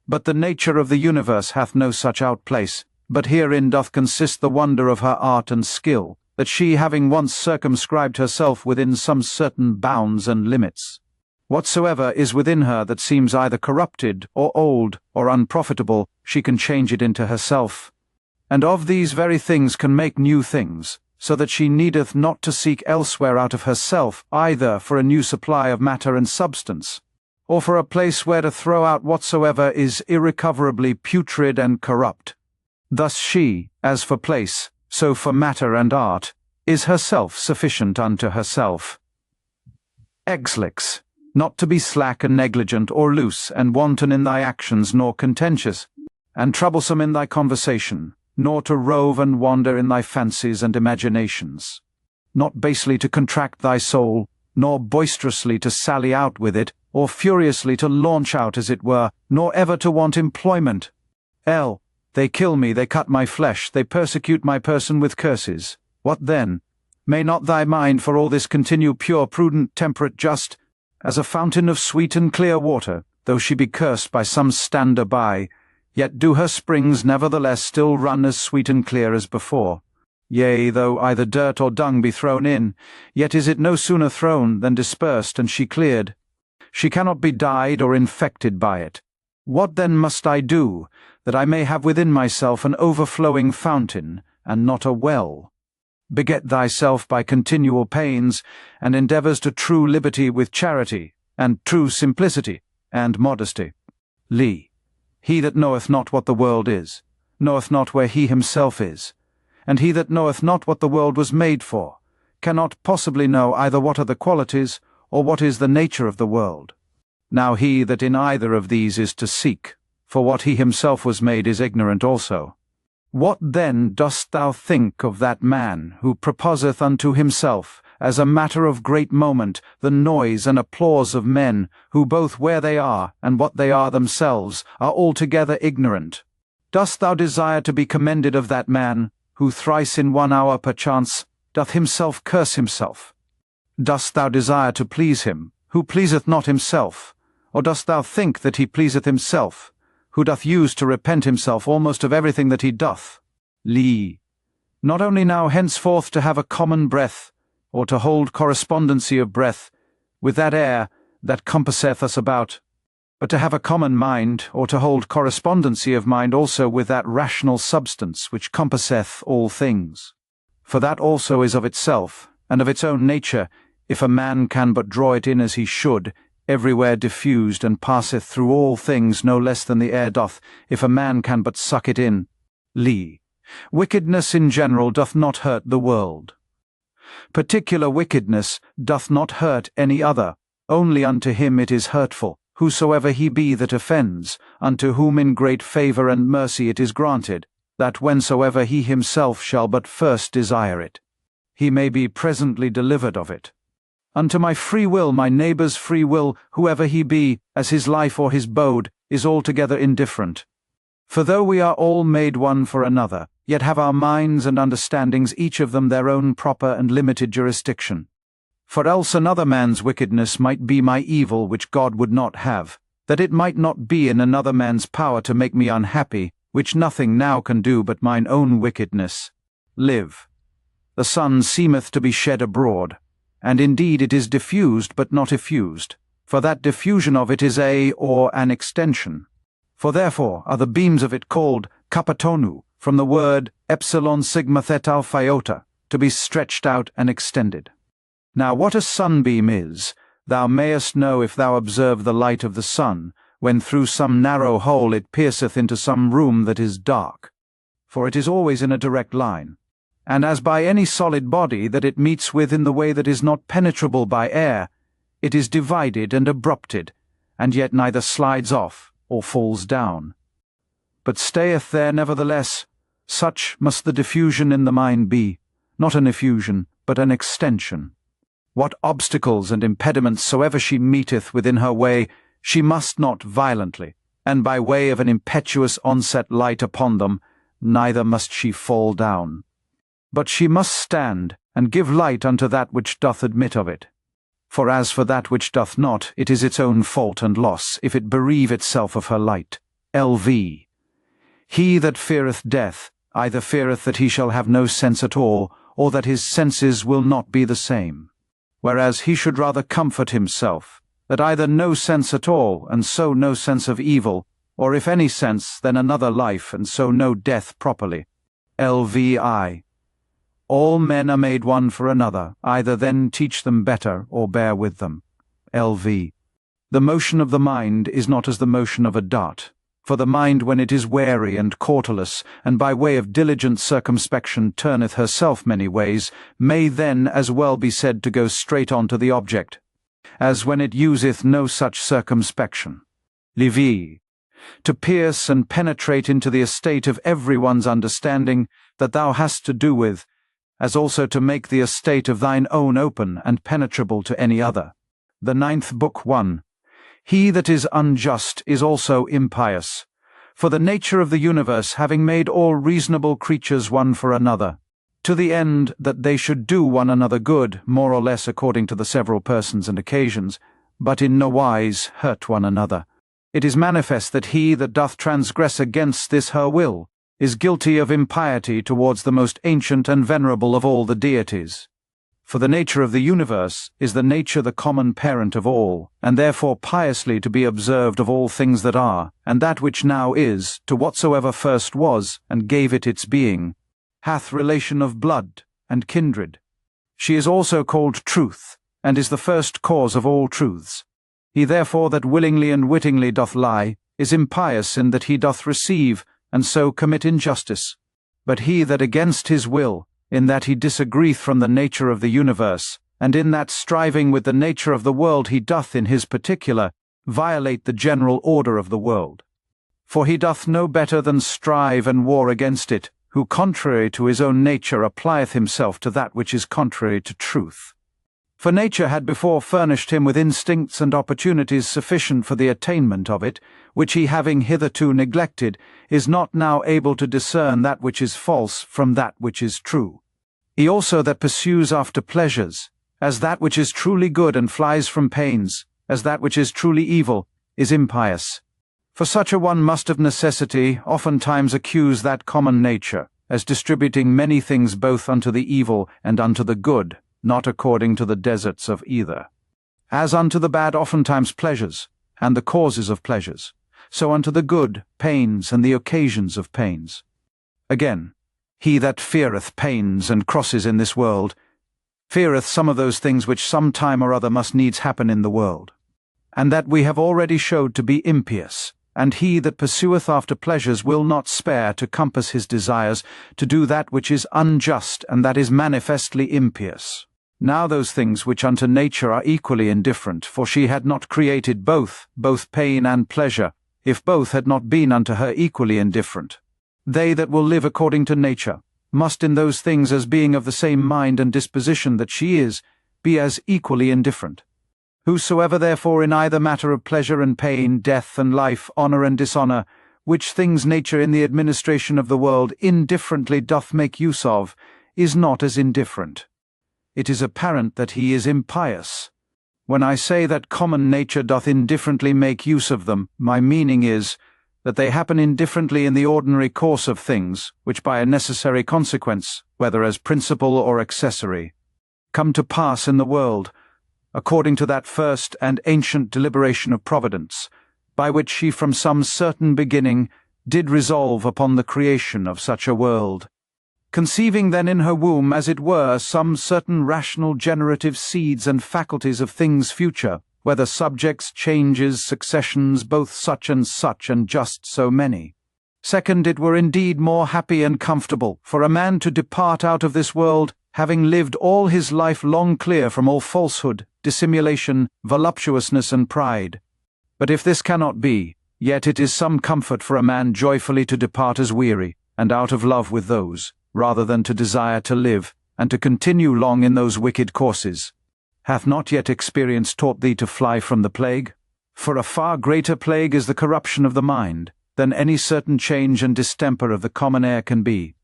But the nature of the universe hath no such outplace, but herein doth consist the wonder of her art and skill, that she having once circumscribed herself within some certain bounds and limits, whatsoever is within her that seems either corrupted, or old, or unprofitable, she can change it into herself. And of these very things can make new things, so that she needeth not to seek elsewhere out of herself, either for a new supply of matter and substance, or for a place where to throw out whatsoever is irrecoverably putrid and corrupt. Thus she, as for place, so for matter and art, is herself sufficient unto herself. Exlix. Not to be slack and negligent, or loose and wanton in thy actions, nor contentious, and troublesome in thy conversation, nor to rove and wander in thy fancies and imaginations. Not basely to contract thy soul, nor boisterously to sally out with it, or furiously to launch out as it were, nor ever to want employment. L. They kill me, they cut my flesh, they persecute my person with curses. What then? May not thy mind for all this continue pure, prudent, temperate, just, as a fountain of sweet and clear water, though she be cursed by some stander by, Yet do her springs nevertheless still run as sweet and clear as before. Yea, though either dirt or dung be thrown in, yet is it no sooner thrown than dispersed and she cleared. She cannot be dyed or infected by it. What then must I do, that I may have within myself an overflowing fountain, and not a well? Beget thyself by continual pains, and endeavours to true liberty with charity, and true simplicity, and modesty. Lee. He that knoweth not what the world is, knoweth not where he himself is. And he that knoweth not what the world was made for, cannot possibly know either what are the qualities, or what is the nature of the world. Now he that in either of these is to seek, for what he himself was made is ignorant also. What then dost thou think of that man, who proposeth unto himself, as a matter of great moment, the noise and applause of men, who both where they are, and what they are themselves, are altogether ignorant? Dost thou desire to be commended of that man, who thrice in 1 hour perchance doth himself curse himself? Dost thou desire to please him, who pleaseth not himself? Or dost thou think that he pleaseth himself, who doth use to repent himself almost of everything that he doth? Lee. Not only now henceforth to have a common breath, or to hold correspondency of breath, with that air that compasseth us about, but to have a common mind, or to hold correspondency of mind also with that rational substance which compasseth all things. For that also is of itself, and of its own nature, if a man can but draw it in as he should, everywhere diffused, and passeth through all things no less than the air doth, if a man can but suck it in. Lee. Wickedness in general doth not hurt the world. Particular wickedness doth not hurt any other, only unto him it is hurtful, whosoever he be that offends, unto whom in great favour and mercy it is granted, that whensoever he himself shall but first desire it, he may be presently delivered of it. Unto my free will, my neighbour's free will, whoever he be, as his life or his bode, is altogether indifferent. For though we are all made one for another, yet have our minds and understandings each of them their own proper and limited jurisdiction. For else another man's wickedness might be my evil which God would not have, that it might not be in another man's power to make me unhappy, which nothing now can do but mine own wickedness. Live. The sun seemeth to be shed abroad, and indeed it is diffused but not effused, for that diffusion of it is or an extension. For therefore are the beams of it called kapatonu, from the word epsilon sigma theta alpha iota, to be stretched out and extended. Now what a sunbeam is, thou mayest know if thou observe the light of the sun, when through some narrow hole it pierceth into some room that is dark. For it is always in a direct line, and as by any solid body that it meets with in the way that is not penetrable by air, it is divided and abrupted, and yet neither slides off or falls down, but stayeth there nevertheless. Such must the diffusion in the mind be, not an effusion, but an extension. What obstacles and impediments soever she meeteth within her way, she must not violently, and by way of an impetuous onset light upon them, neither must she fall down. But she must stand, and give light unto that which doth admit of it. For as for that which doth not, it is its own fault and loss, if it bereave itself of her light. L.V. He that feareth death, either feareth that he shall have no sense at all, or that his senses will not be the same. Whereas he should rather comfort himself, that either no sense at all, and so no sense of evil, or if any sense, then another life, and so no death properly. L.V.I. All men are made one for another, either then teach them better, or bear with them. L.V. The motion of the mind is not as the motion of a dart, for the mind when it is wary and cautelous, and by way of diligent circumspection turneth herself many ways, may then as well be said to go straight on to the object, as when it useth no such circumspection. Livy. To pierce and penetrate into the estate of every one's understanding that thou hast to do with, as also to make the estate of thine own open and penetrable to any other. The 9th Book 1. He that is unjust is also impious, for the nature of the universe having made all reasonable creatures one for another, to the end that they should do one another good, more or less according to the several persons and occasions, but in no wise hurt one another. It is manifest that he that doth transgress against this her will is guilty of impiety towards the most ancient and venerable of all the deities. For the nature of the universe is the nature the common parent of all, and therefore piously to be observed of all things that are, and that which now is, to whatsoever first was, and gave it its being, hath relation of blood and kindred. She is also called truth, and is the first cause of all truths. He therefore that willingly and wittingly doth lie, is impious in that he doth receive, and so commit injustice. But he that against his will, in that he disagreeth from the nature of the universe, and in that striving with the nature of the world he doth in his particular, violate the general order of the world. For he doth no better than strive and war against it, who contrary to his own nature applieth himself to that which is contrary to truth. For nature had before furnished him with instincts and opportunities sufficient for the attainment of it, which he having hitherto neglected, is not now able to discern that which is false from that which is true. He also that pursues after pleasures, as that which is truly good, and flies from pains, as that which is truly evil, is impious. For such a one must of necessity oftentimes accuse that common nature, as distributing many things both unto the evil and unto the good, not according to the deserts of either. As unto the bad oftentimes pleasures, and the causes of pleasures, so unto the good pains and the occasions of pains. Again, he that feareth pains and crosses in this world, feareth some of those things which some time or other must needs happen in the world, and that we have already showed to be impious. And he that pursueth after pleasures will not spare to compass his desires, to do that which is unjust, and that is manifestly impious. Now those things which unto nature are equally indifferent, for she had not created both pain and pleasure, if both had not been unto her equally indifferent. They that will live according to nature must in those things, as being of the same mind and disposition that she is, be as equally indifferent. Whosoever therefore in either matter of pleasure and pain, death and life, honour and dishonour, which things nature in the administration of the world indifferently doth make use of, is not as indifferent. It is apparent that he is impious. When I say that common nature doth indifferently make use of them, my meaning is, that they happen indifferently in the ordinary course of things, which by a necessary consequence, whether as principal or accessory, come to pass in the world, according to that first and ancient deliberation of Providence, by which she from some certain beginning did resolve upon the creation of such a world, conceiving then in her womb, as it were, some certain rational generative seeds and faculties of things future, whether subjects, changes, successions, both such and just so many. Second, it were indeed more happy and comfortable for a man to depart out of this world, having lived all his life long clear from all falsehood, dissimulation, voluptuousness, and pride. But if this cannot be, yet it is some comfort for a man joyfully to depart as weary, and out of love with those, rather than to desire to live, and to continue long in those wicked courses. Hath not yet experience taught thee to fly from the plague? For a far greater plague is the corruption of the mind, than any certain change and distemper of the common air can be.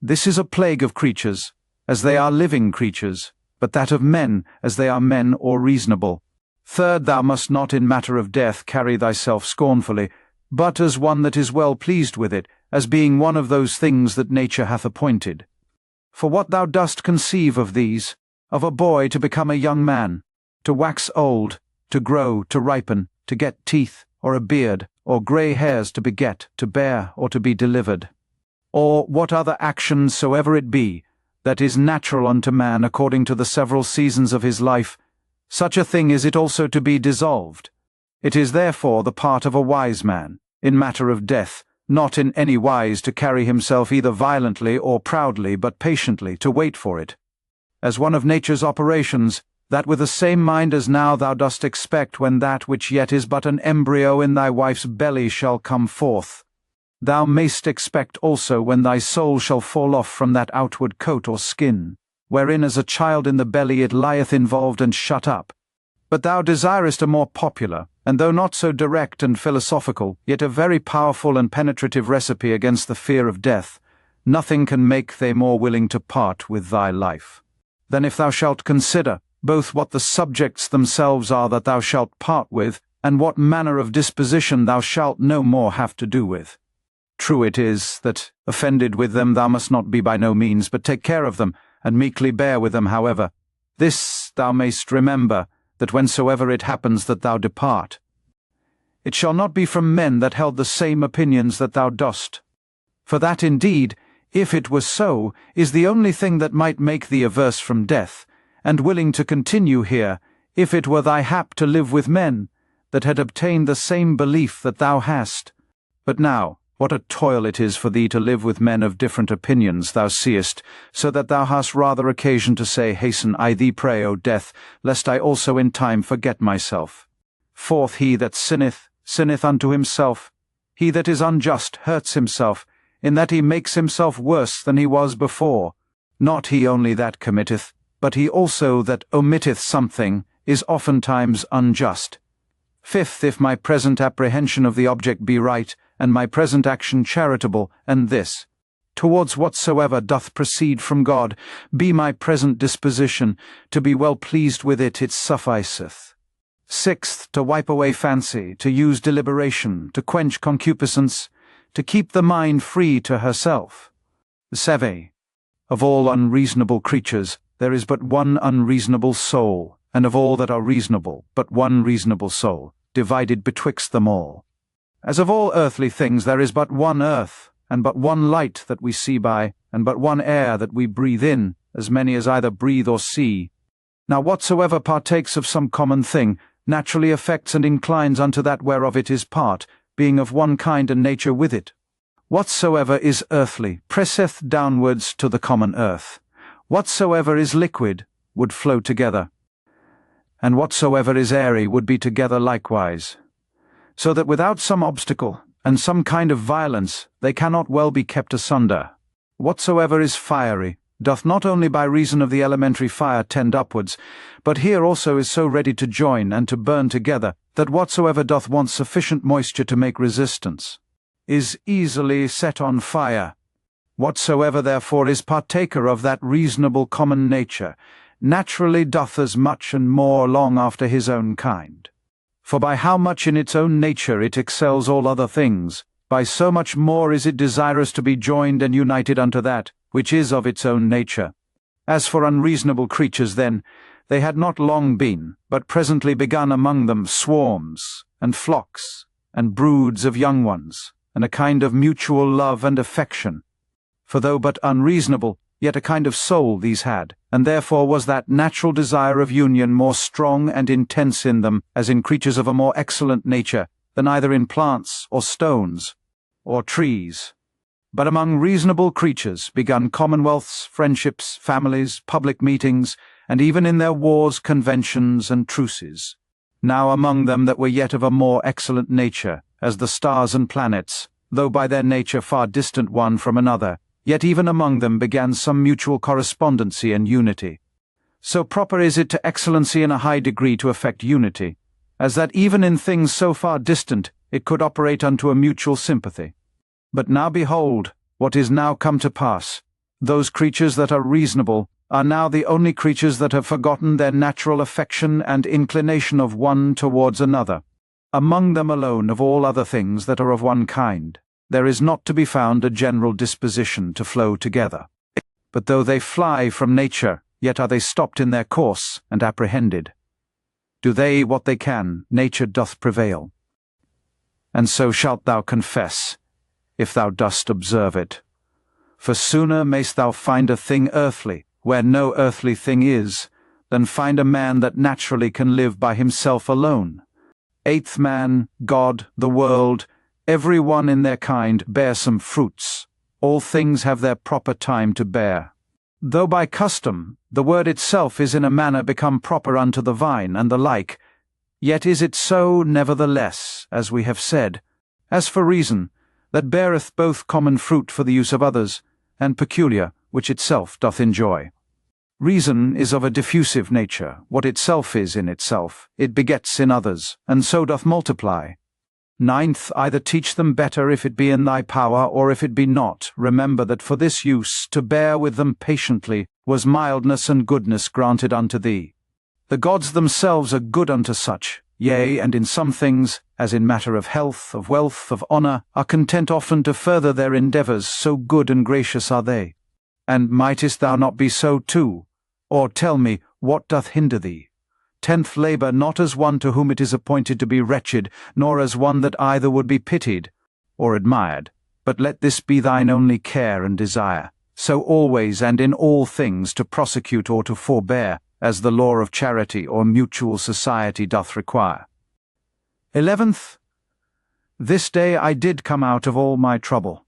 This is a plague of creatures, as they are living creatures, but that of men, as they are men or reasonable. Third, thou must not in matter of death carry thyself scornfully, but as one that is well pleased with it, as being one of those things that nature hath appointed. For what thou dost conceive of these, of a boy to become a young man, to wax old, to grow, to ripen, to get teeth, or a beard, or grey hairs to beget, to bear, or to be delivered, or what other action soever it be, that is natural unto man according to the several seasons of his life, such a thing is it also to be dissolved. It is therefore the part of a wise man, in matter of death, not in any wise to carry himself either violently or proudly, but patiently to wait for it, as one of nature's operations, that with the same mind as now thou dost expect when that which yet is but an embryo in thy wife's belly shall come forth, thou mayst expect also when thy soul shall fall off from that outward coat or skin, wherein as a child in the belly it lieth involved and shut up. But thou desirest a more popular, and though not so direct and philosophical, yet a very powerful and penetrative recipe against the fear of death. Nothing can make thee more willing to part with thy life, than if thou shalt consider both what the subjects themselves are that thou shalt part with, and what manner of disposition thou shalt no more have to do with. True it is, that, offended with them, thou must not be by no means, but take care of them, and meekly bear with them however. This thou mayst remember, that whensoever it happens that thou depart, it shall not be from men that held the same opinions that thou dost. For that indeed, if it were so, is the only thing that might make thee averse from death, and willing to continue here, if it were thy hap to live with men, that had obtained the same belief that thou hast. But now, what a toil it is for thee to live with men of different opinions, thou seest, so that thou hast rather occasion to say, Hasten, I thee pray, O death, lest I also in time forget myself. Forth he that sinneth, sinneth unto himself. He that is unjust hurts himself, in that he makes himself worse than he was before. Not he only that committeth, but he also that omitteth something is oftentimes unjust. Fifth, if my present apprehension of the object be right, and my present action charitable, and this, towards whatsoever doth proceed from God, be my present disposition, to be well pleased with it, it sufficeth. Sixth, to wipe away fancy, to use deliberation, to quench concupiscence, to keep the mind free to herself. 7. Of all unreasonable creatures, there is but one unreasonable soul, and of all that are reasonable, but one reasonable soul, divided betwixt them all. As of all earthly things there is but one earth, and but one light that we see by, and but one air that we breathe in, as many as either breathe or see. Now whatsoever partakes of some common thing, naturally affects and inclines unto that whereof it is part, being of one kind and nature with it. Whatsoever is earthly presseth downwards to the common earth. Whatsoever is liquid would flow together, and whatsoever is airy would be together likewise. So that without some obstacle, and some kind of violence, they cannot well be kept asunder. Whatsoever is fiery, doth not only by reason of the elementary fire tend upwards, but here also is so ready to join and to burn together, that whatsoever doth want sufficient moisture to make resistance, is easily set on fire. Whatsoever therefore is partaker of that reasonable common nature, naturally doth as much and more long after his own kind. For by how much in its own nature it excels all other things, by so much more is it desirous to be joined and united unto that, which is of its own nature. As for unreasonable creatures then, they had not long been, but presently begun among them swarms, and flocks, and broods of young ones, and a kind of mutual love and affection. For though but unreasonable, yet a kind of soul these had, and therefore was that natural desire of union more strong and intense in them, as in creatures of a more excellent nature, than either in plants, or stones, or trees. But among reasonable creatures begun commonwealths, friendships, families, public meetings, and even in their wars, conventions, and truces. Now among them that were yet of a more excellent nature, as the stars and planets, though by their nature far distant one from another, yet even among them began some mutual correspondency and unity. So proper is it to excellency in a high degree to effect unity, as that even in things so far distant it could operate unto a mutual sympathy. But now behold, what is now come to pass. Those creatures that are reasonable are now the only creatures that have forgotten their natural affection and inclination of one towards another. Among them alone of all other things that are of one kind, there is not to be found a general disposition to flow together. But though they fly from nature, yet are they stopped in their course and apprehended. Do they what they can, nature doth prevail. And so shalt thou confess, if thou dost observe it. For sooner mayst thou find a thing earthly, where no earthly thing is, than find a man that naturally can live by himself alone. Eighth man, God, the world, every one in their kind bear some fruits. All things have their proper time to bear. Though by custom the word itself is in a manner become proper unto the vine and the like, yet is it so nevertheless, as we have said. As for reason, that beareth both common fruit for the use of others, and peculiar, which itself doth enjoy. Reason is of a diffusive nature. What itself is in itself, it begets in others, and so doth multiply. Ninth, either teach them better if it be in thy power, or if it be not, remember that for this use, to bear with them patiently, was mildness and goodness granted unto thee. The gods themselves are good unto such, yea, and in some things, as in matter of health, of wealth, of honour, are content often to further their endeavours, so good and gracious are they. And mightest thou not be so too? Or tell me, what doth hinder thee? 10th, labour not as one to whom it is appointed to be wretched, nor as one that either would be pitied or admired, but let this be thine only care and desire, so always and in all things to prosecute or to forbear, as the law of charity or mutual society doth require. 11th, this day I did come out of all my trouble.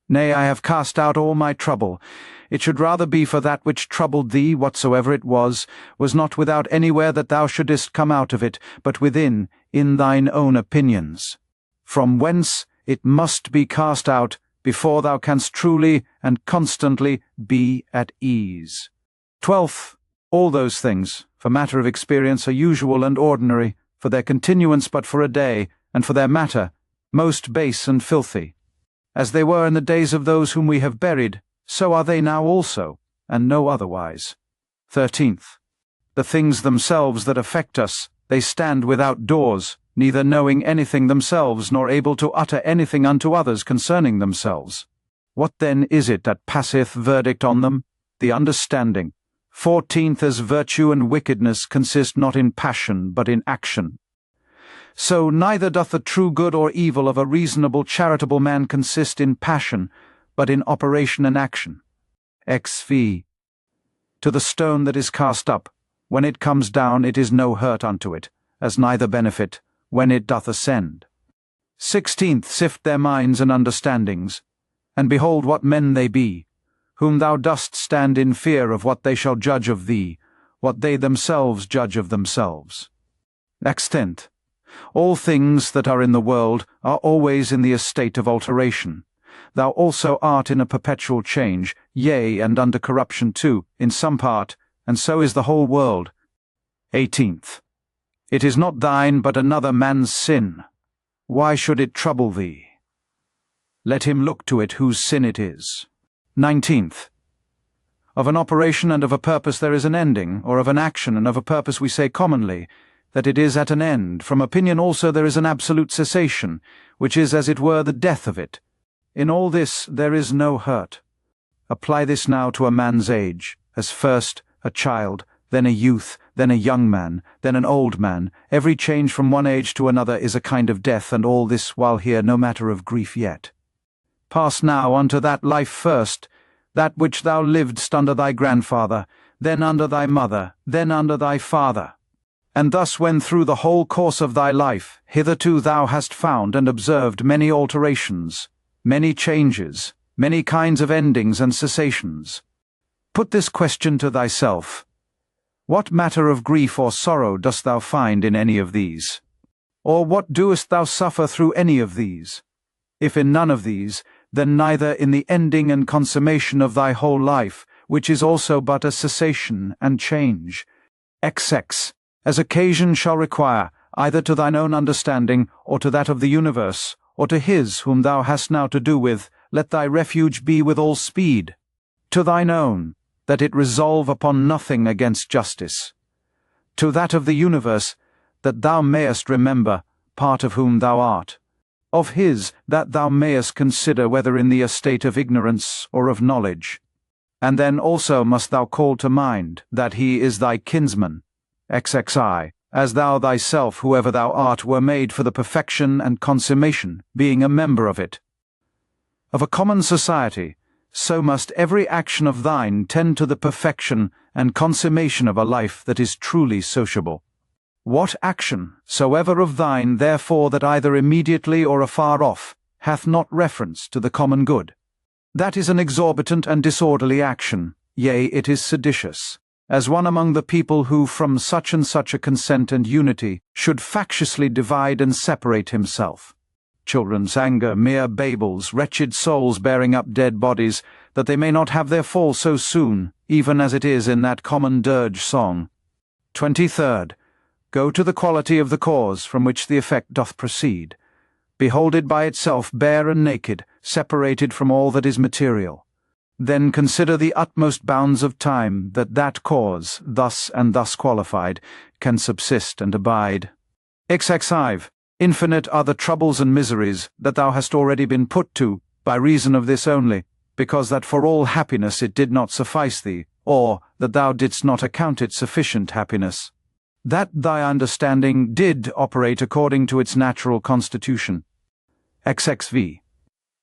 Nay, I have cast out all my trouble. It should rather be for that which troubled thee, whatsoever it was not without anywhere that thou shouldest come out of it, but within, in thine own opinions. From whence it must be cast out, before thou canst truly and constantly be at ease. 12th, all those things, for matter of experience, are usual and ordinary, for their continuance but for a day, and for their matter, most base and filthy. As they were in the days of those whom we have buried, so are they now also, and no otherwise. 13th, the things themselves that affect us, they stand without doors, neither knowing anything themselves, nor able to utter anything unto others concerning themselves. What then is it that passeth verdict on them? The understanding. 14th, as virtue and wickedness consist not in passion, but in action. So neither doth the true good or evil of a reasonable charitable man consist in passion, but in operation and action. XV. To the stone that is cast up, when it comes down it is no hurt unto it, as neither benefit, when it doth ascend. 16th, sift their minds and understandings, and behold what men they be, whom thou dost stand in fear of what they shall judge of thee, what they themselves judge of themselves. Extent. All things that are in the world are always in the estate of alteration. Thou also art in a perpetual change, yea, and under corruption too, in some part, and so is the whole world. 18th. It is not thine, but another man's sin. Why should it trouble thee? Let him look to it whose sin it is. 19th. Of an operation and of a purpose there is an ending, or of an action and of a purpose we say commonly, that it is at an end. From opinion also there is an absolute cessation, which is as it were the death of it. In all this there is no hurt. Apply this now to a man's age, as first a child, then a youth, then a young man, then an old man. Every change from one age to another is a kind of death, and all this while here no matter of grief yet. Pass now unto that life first, that which thou livedst under thy grandfather, then under thy mother, then under thy father. And thus when through the whole course of thy life, hitherto thou hast found and observed many alterations, many changes, many kinds of endings and cessations. Put this question to thyself: what matter of grief or sorrow dost thou find in any of these? Or what doest thou suffer through any of these? If in none of these, then neither in the ending and consummation of thy whole life, which is also but a cessation and change. XX. As occasion shall require, either to thine own understanding, or to that of the universe, or to his whom thou hast now to do with, let thy refuge be with all speed. To thine own, that it resolve upon nothing against justice. To that of the universe, that thou mayest remember, part of whom thou art. Of his, that thou mayest consider whether in the estate of ignorance or of knowledge. And then also must thou call to mind, that he is thy kinsman, XXI, as thou thyself, whoever thou art, were made for the perfection and consummation, being a member of it. Of a common society, so must every action of thine tend to the perfection and consummation of a life that is truly sociable. What action soever of thine, therefore, that either immediately or afar off, hath not reference to the common good, that is an exorbitant and disorderly action, yea, it is seditious, as one among the people who from such and such a consent and unity should factiously divide and separate himself. Children's anger, mere babels, wretched souls bearing up dead bodies, that they may not have their fall so soon, even as it is in that common dirge song. 23rd. Go to the quality of the cause from which the effect doth proceed. Behold it by itself bare and naked, separated from all that is material. Then consider the utmost bounds of time that that cause, thus and thus qualified, can subsist and abide. XXV. Infinite are the troubles and miseries that thou hast already been put to, by reason of this only, because that for all happiness it did not suffice thee, or that thou didst not account it sufficient happiness. That thy understanding did operate according to its natural constitution. XXV.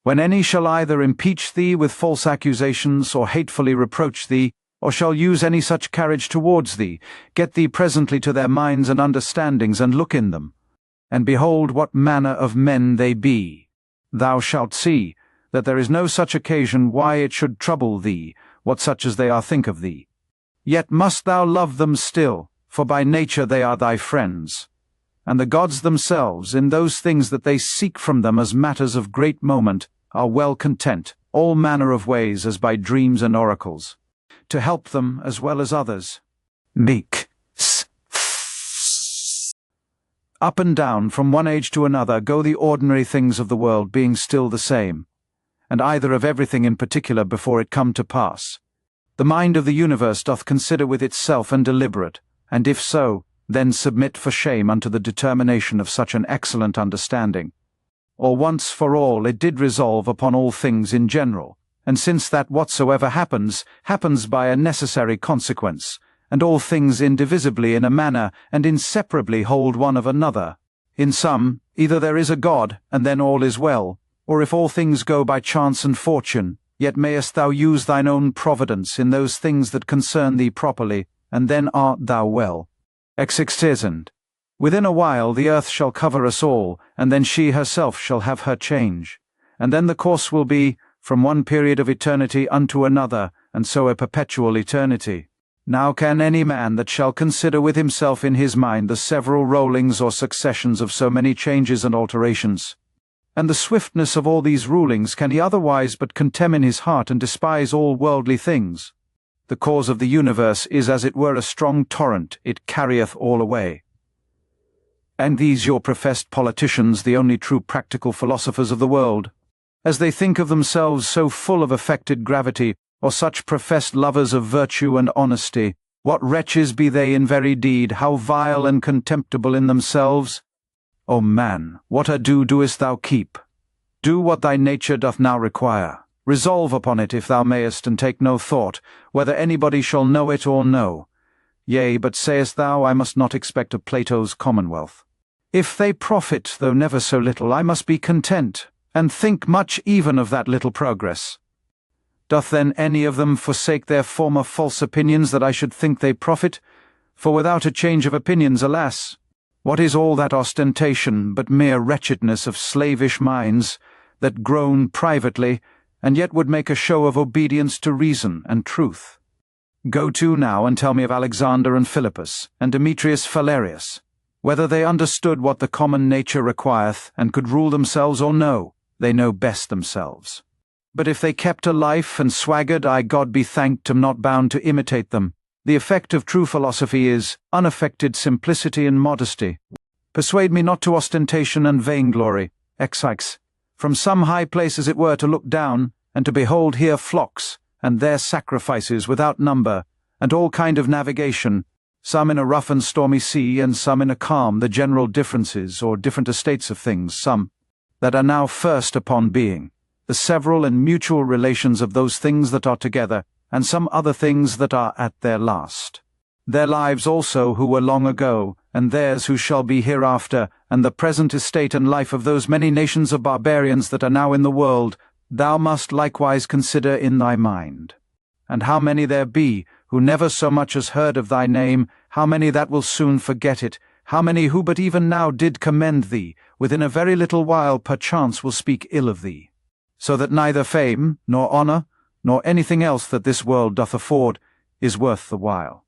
When any shall either impeach thee with false accusations, or hatefully reproach thee, or shall use any such carriage towards thee, get thee presently to their minds and understandings, and look in them, and behold what manner of men they be. Thou shalt see that there is no such occasion why it should trouble thee, what such as they are think of thee. Yet must thou love them still, for by nature they are thy friends. And the gods themselves, in those things that they seek from them as matters of great moment, are well content, all manner of ways as by dreams and oracles, to help them as well as others. Meek. Up and down from one age to another go the ordinary things of the world, being still the same, and either of everything in particular before it come to pass. The mind of the universe doth consider with itself and deliberate, and if so, then submit for shame unto the determination of such an excellent understanding. Or once for all it did resolve upon all things in general, and since that whatsoever happens, happens by a necessary consequence, and all things indivisibly in a manner and inseparably hold one of another. In sum, either there is a God, and then all is well, or if all things go by chance and fortune, yet mayest thou use thine own providence in those things that concern thee properly, and then art thou well. XXX. Within a while the earth shall cover us all, and then she herself shall have her change. And then the course will be, from one period of eternity unto another, and so a perpetual eternity. Now can any man that shall consider with himself in his mind the several rollings or successions of so many changes and alterations, and the swiftness of all these rulings, can he otherwise but contemn in his heart and despise all worldly things? The cause of the universe is as it were a strong torrent, it carrieth all away. And these your professed politicians, the only true practical philosophers of the world, as they think of themselves so full of affected gravity, or such professed lovers of virtue and honesty, what wretches be they in very deed, how vile and contemptible in themselves? O man, what ado doest thou keep? Do what thy nature doth now require. Resolve upon it if thou mayest, and take no thought, whether anybody shall know it or no. Yea, but sayest thou, I must not expect of Plato's commonwealth. If they profit, though never so little, I must be content, and think much even of that little progress. Doth then any of them forsake their former false opinions that I should think they profit? For without a change of opinions, alas, what is all that ostentation but mere wretchedness of slavish minds, that groan privately, and yet would make a show of obedience to reason and truth? Go to now and tell me of Alexander and Philippus, and Demetrius Phalereus, whether they understood what the common nature requireth, and could rule themselves or no. They know best themselves. But if they kept a life and swaggered, I, God be thanked, am not bound to imitate them. The effect of true philosophy is unaffected simplicity and modesty. Persuade me not to ostentation and vainglory, XX, from some high place as it were to look down, and to behold here flocks, and there sacrifices without number, and all kind of navigation, some in a rough and stormy sea, and some in a calm, the general differences, or different estates of things, some that are now first upon being, the several and mutual relations of those things that are together, and some other things that are at their last. Their lives also who were long ago, and theirs who shall be hereafter, and the present estate and life of those many nations of barbarians that are now in the world, thou must likewise consider in thy mind. And how many there be, who never so much as heard of thy name, how many that will soon forget it, how many who but even now did commend thee, within a very little while perchance will speak ill of thee. So that neither fame, nor honour, nor anything else that this world doth afford, is worth the while.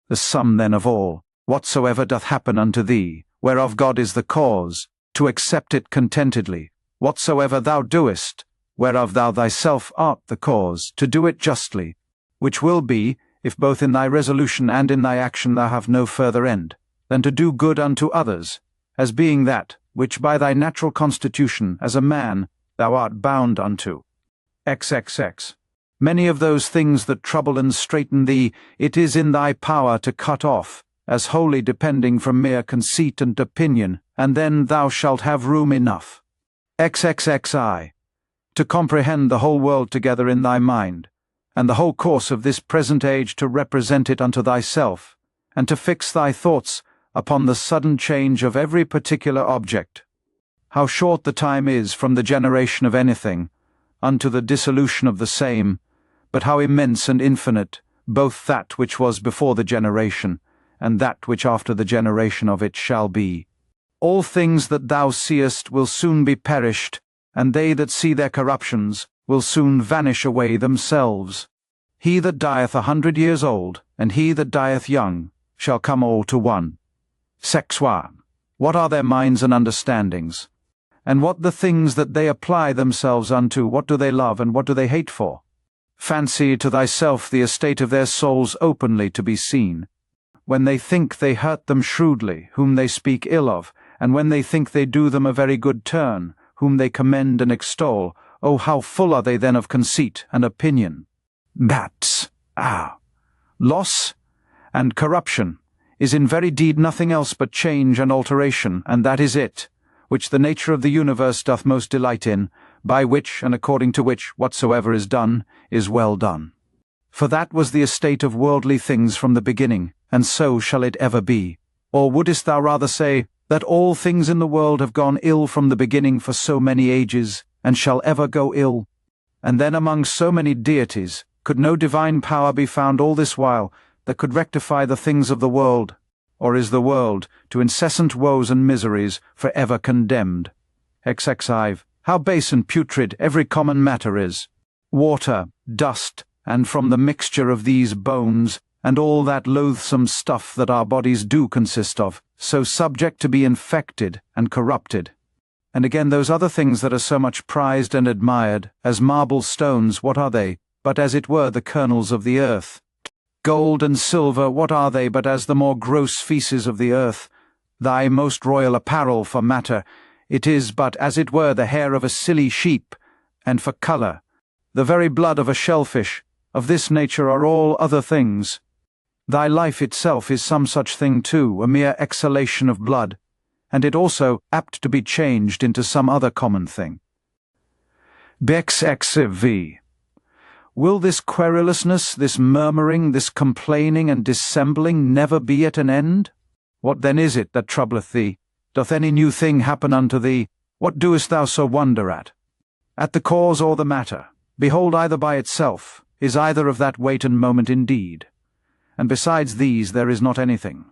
The sum then of all, whatsoever doth happen unto thee, whereof God is the cause, to accept it contentedly, whatsoever thou doest, whereof thou thyself art the cause, to do it justly, which will be, if both in thy resolution and in thy action thou have no further end, than to do good unto others, as being that, which by thy natural constitution, as a man, thou art bound unto. XXX. Many of those things that trouble and straiten thee, it is in thy power to cut off, as wholly depending from mere conceit and opinion, and then thou shalt have room enough. XXXI. To comprehend the whole world together in thy mind, and the whole course of this present age to represent it unto thyself, and to fix thy thoughts upon the sudden change of every particular object. How short the time is from the generation of anything, unto the dissolution of the same, but how immense and infinite, both that which was before the generation, and that which after the generation of it shall be. All things that thou seest will soon be perished, and they that see their corruptions will soon vanish away themselves. He that dieth 100 years old, and he that dieth young, shall come all to one. Sexua. What are their minds and understandings? And what the things that they apply themselves unto, what do they love, and what do they hate for? Fancy to thyself the estate of their souls openly to be seen, when they think they hurt them shrewdly, whom they speak ill of, and when they think they do them a very good turn, whom they commend and extol, oh, how full are they then of conceit and opinion! Loss and corruption is in very deed nothing else but change and alteration, and that is it, which the nature of the universe doth most delight in, by which and according to which whatsoever is done is well done. For that was the estate of worldly things from the beginning, and so shall it ever be. Or wouldest thou rather say, that all things in the world have gone ill from the beginning for so many ages, and shall ever go ill? And then among so many deities, could no divine power be found all this while, that could rectify the things of the world? Or is the world, to incessant woes and miseries, for ever condemned? XXV. How base and putrid every common matter is! Water, dust, and from the mixture of these bones, and all that loathsome stuff that our bodies do consist of, so subject to be infected and corrupted. And again those other things that are so much prized and admired, as marble stones, what are they, but as it were the kernels of the earth? Gold and silver, what are they, but as the more gross feces of the earth? Thy most royal apparel for matter, it is but as it were the hair of a silly sheep, and for colour, the very blood of a shellfish. Of this nature are all other things. Thy life itself is some such thing too, a mere exhalation of blood, and it also apt to be changed into some other common thing. BXXV. Will this querulousness, this murmuring, this complaining and dissembling never be at an end? What then is it that troubleth thee? Doth any new thing happen unto thee? What doest thou so wonder at? At the cause or the matter, behold either by itself, is either of that weight and moment indeed. And besides these there is not anything.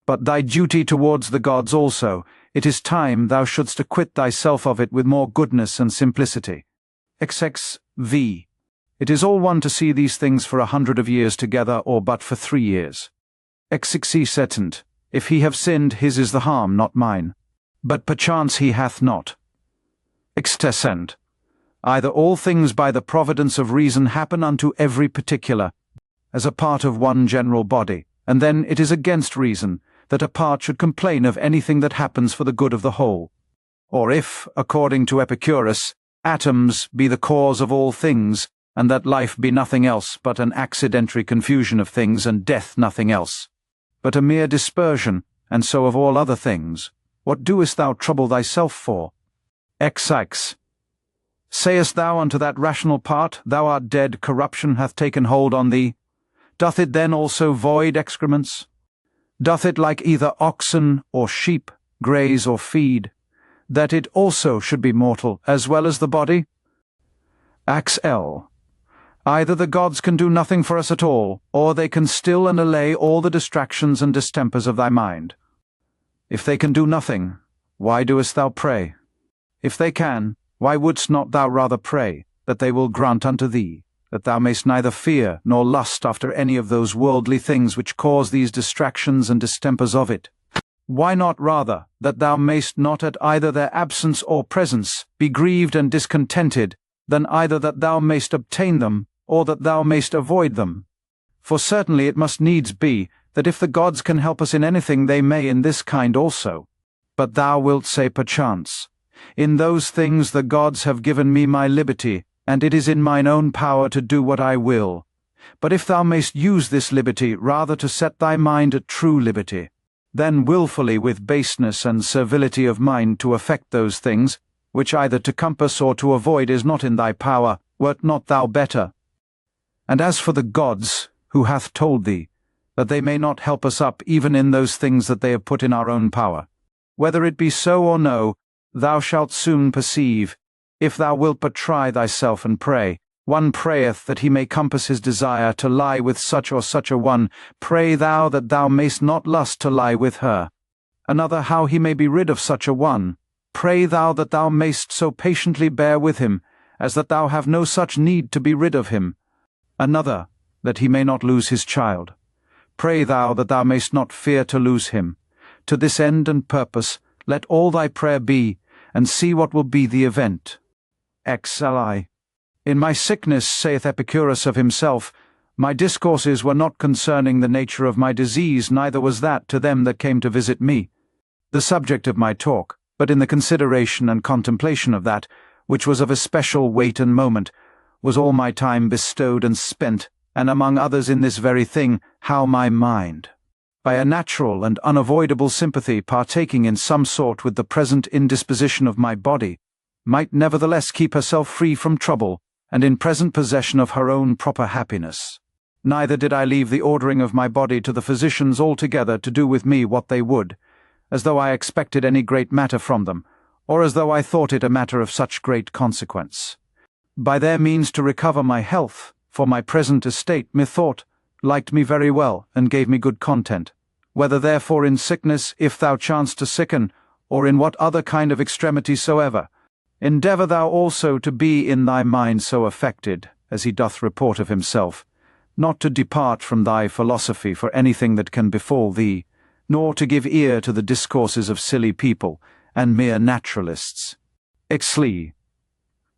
But thy duty towards the gods also, it is time thou shouldst acquit thyself of it with more goodness and simplicity. XXV. It is all one to see these things for 100 of years together, or but for 3 years. XXVII. If he have sinned, his is the harm, not mine. But perchance he hath not. XXX. Either all things by the providence of reason happen unto every particular, as a part of one general body, and then it is against reason that a part should complain of anything that happens for the good of the whole. Or if, according to Epicurus, atoms be the cause of all things, and that life be nothing else but an accidentary confusion of things, and death nothing else, but a mere dispersion, and so of all other things, what doest thou trouble thyself for? XX. Sayest thou unto that rational part, thou art dead, corruption hath taken hold on thee? Doth it then also void excrements? Doth it like either oxen or sheep graze or feed, that it also should be mortal, as well as the body? XL. Either the gods can do nothing for us at all, or they can still and allay all the distractions and distempers of thy mind. If they can do nothing, why doest thou pray? If they can, why wouldst not thou rather pray, that they will grant unto thee, that thou mayst neither fear nor lust after any of those worldly things which cause these distractions and distempers of it? Why not rather, that thou mayst not at either their absence or presence be grieved and discontented, than either that thou mayst obtain them, or that thou mayst avoid them? For certainly it must needs be, that if the gods can help us in anything, they may in this kind also. But thou wilt say perchance, in those things the gods have given me my liberty, and it is in mine own power to do what I will. But if thou mayst use this liberty rather to set thy mind at true liberty, then wilfully with baseness and servility of mind to affect those things, which either to compass or to avoid is not in thy power, wert not thou better? And as for the gods, who hath told thee, that they may not help us up even in those things that they have put in our own power, whether it be so or no, thou shalt soon perceive, if thou wilt but try thyself and pray. One prayeth that he may compass his desire to lie with such or such a one, pray thou that thou mayst not lust to lie with her. Another how he may be rid of such a one, pray thou that thou mayst so patiently bear with him, as that thou have no such need to be rid of him. Another, that he may not lose his child, pray thou that thou mayst not fear to lose him. To this end and purpose let all thy prayer be, and see what will be the event. XLI. In my sickness, saith Epicurus of himself, my discourses were not concerning the nature of my disease, neither was that to them that came to visit me, the subject of my talk, but in the consideration and contemplation of that, which was of especial weight and moment, was all my time bestowed and spent, and among others in this very thing, how my mind, by a natural and unavoidable sympathy partaking in some sort with the present indisposition of my body, might nevertheless keep herself free from trouble, and in present possession of her own proper happiness. Neither did I leave the ordering of my body to the physicians altogether to do with me what they would, as though I expected any great matter from them, or as though I thought it a matter of such great consequence. By their means to recover my health, for my present estate, methought, liked me very well, and gave me good content. Whether therefore in sickness, if thou chance to sicken, or in what other kind of extremity soever, endeavour thou also to be in thy mind so affected, as he doth report of himself, not to depart from thy philosophy for anything that can befall thee, nor to give ear to the discourses of silly people, and mere naturalists. XLI.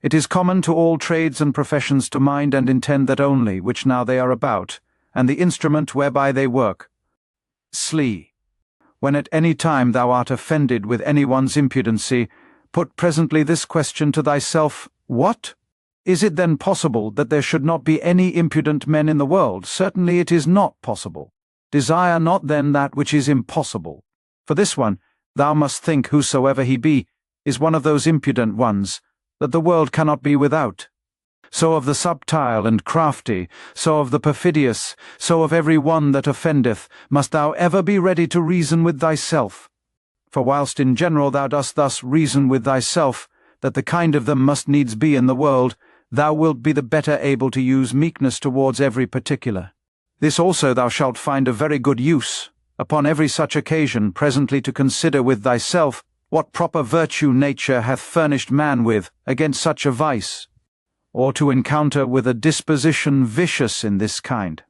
It is common to all trades and professions to mind and intend that only which now they are about, and the instrument whereby they work. SLI. When at any time thou art offended with any one's impudency, put presently this question to thyself, What? Is it then possible that there should not be any impudent men in the world? Certainly it is not possible. Desire not then that which is impossible. For this one, thou must think whosoever he be, is one of those impudent ones, that the world cannot be without. So of the subtile and crafty, so of the perfidious, so of every one that offendeth, must thou ever be ready to reason with thyself. For whilst in general thou dost thus reason with thyself, that the kind of them must needs be in the world, thou wilt be the better able to use meekness towards every particular. This also thou shalt find of very good use, upon every such occasion presently to consider with thyself what proper virtue nature hath furnished man with against such a vice, or to encounter with a disposition vicious in this kind.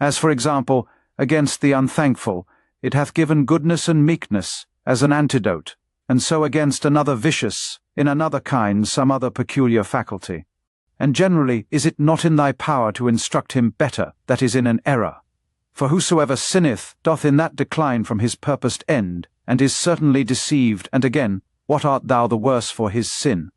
As for example, against the unthankful, it hath given goodness and meekness, as an antidote, and so against another vicious, in another kind some other peculiar faculty. And generally is it not in thy power to instruct him better that is in an error? For whosoever sinneth doth in that decline from his purposed end, and is certainly deceived, and again, what art thou the worse for his sin?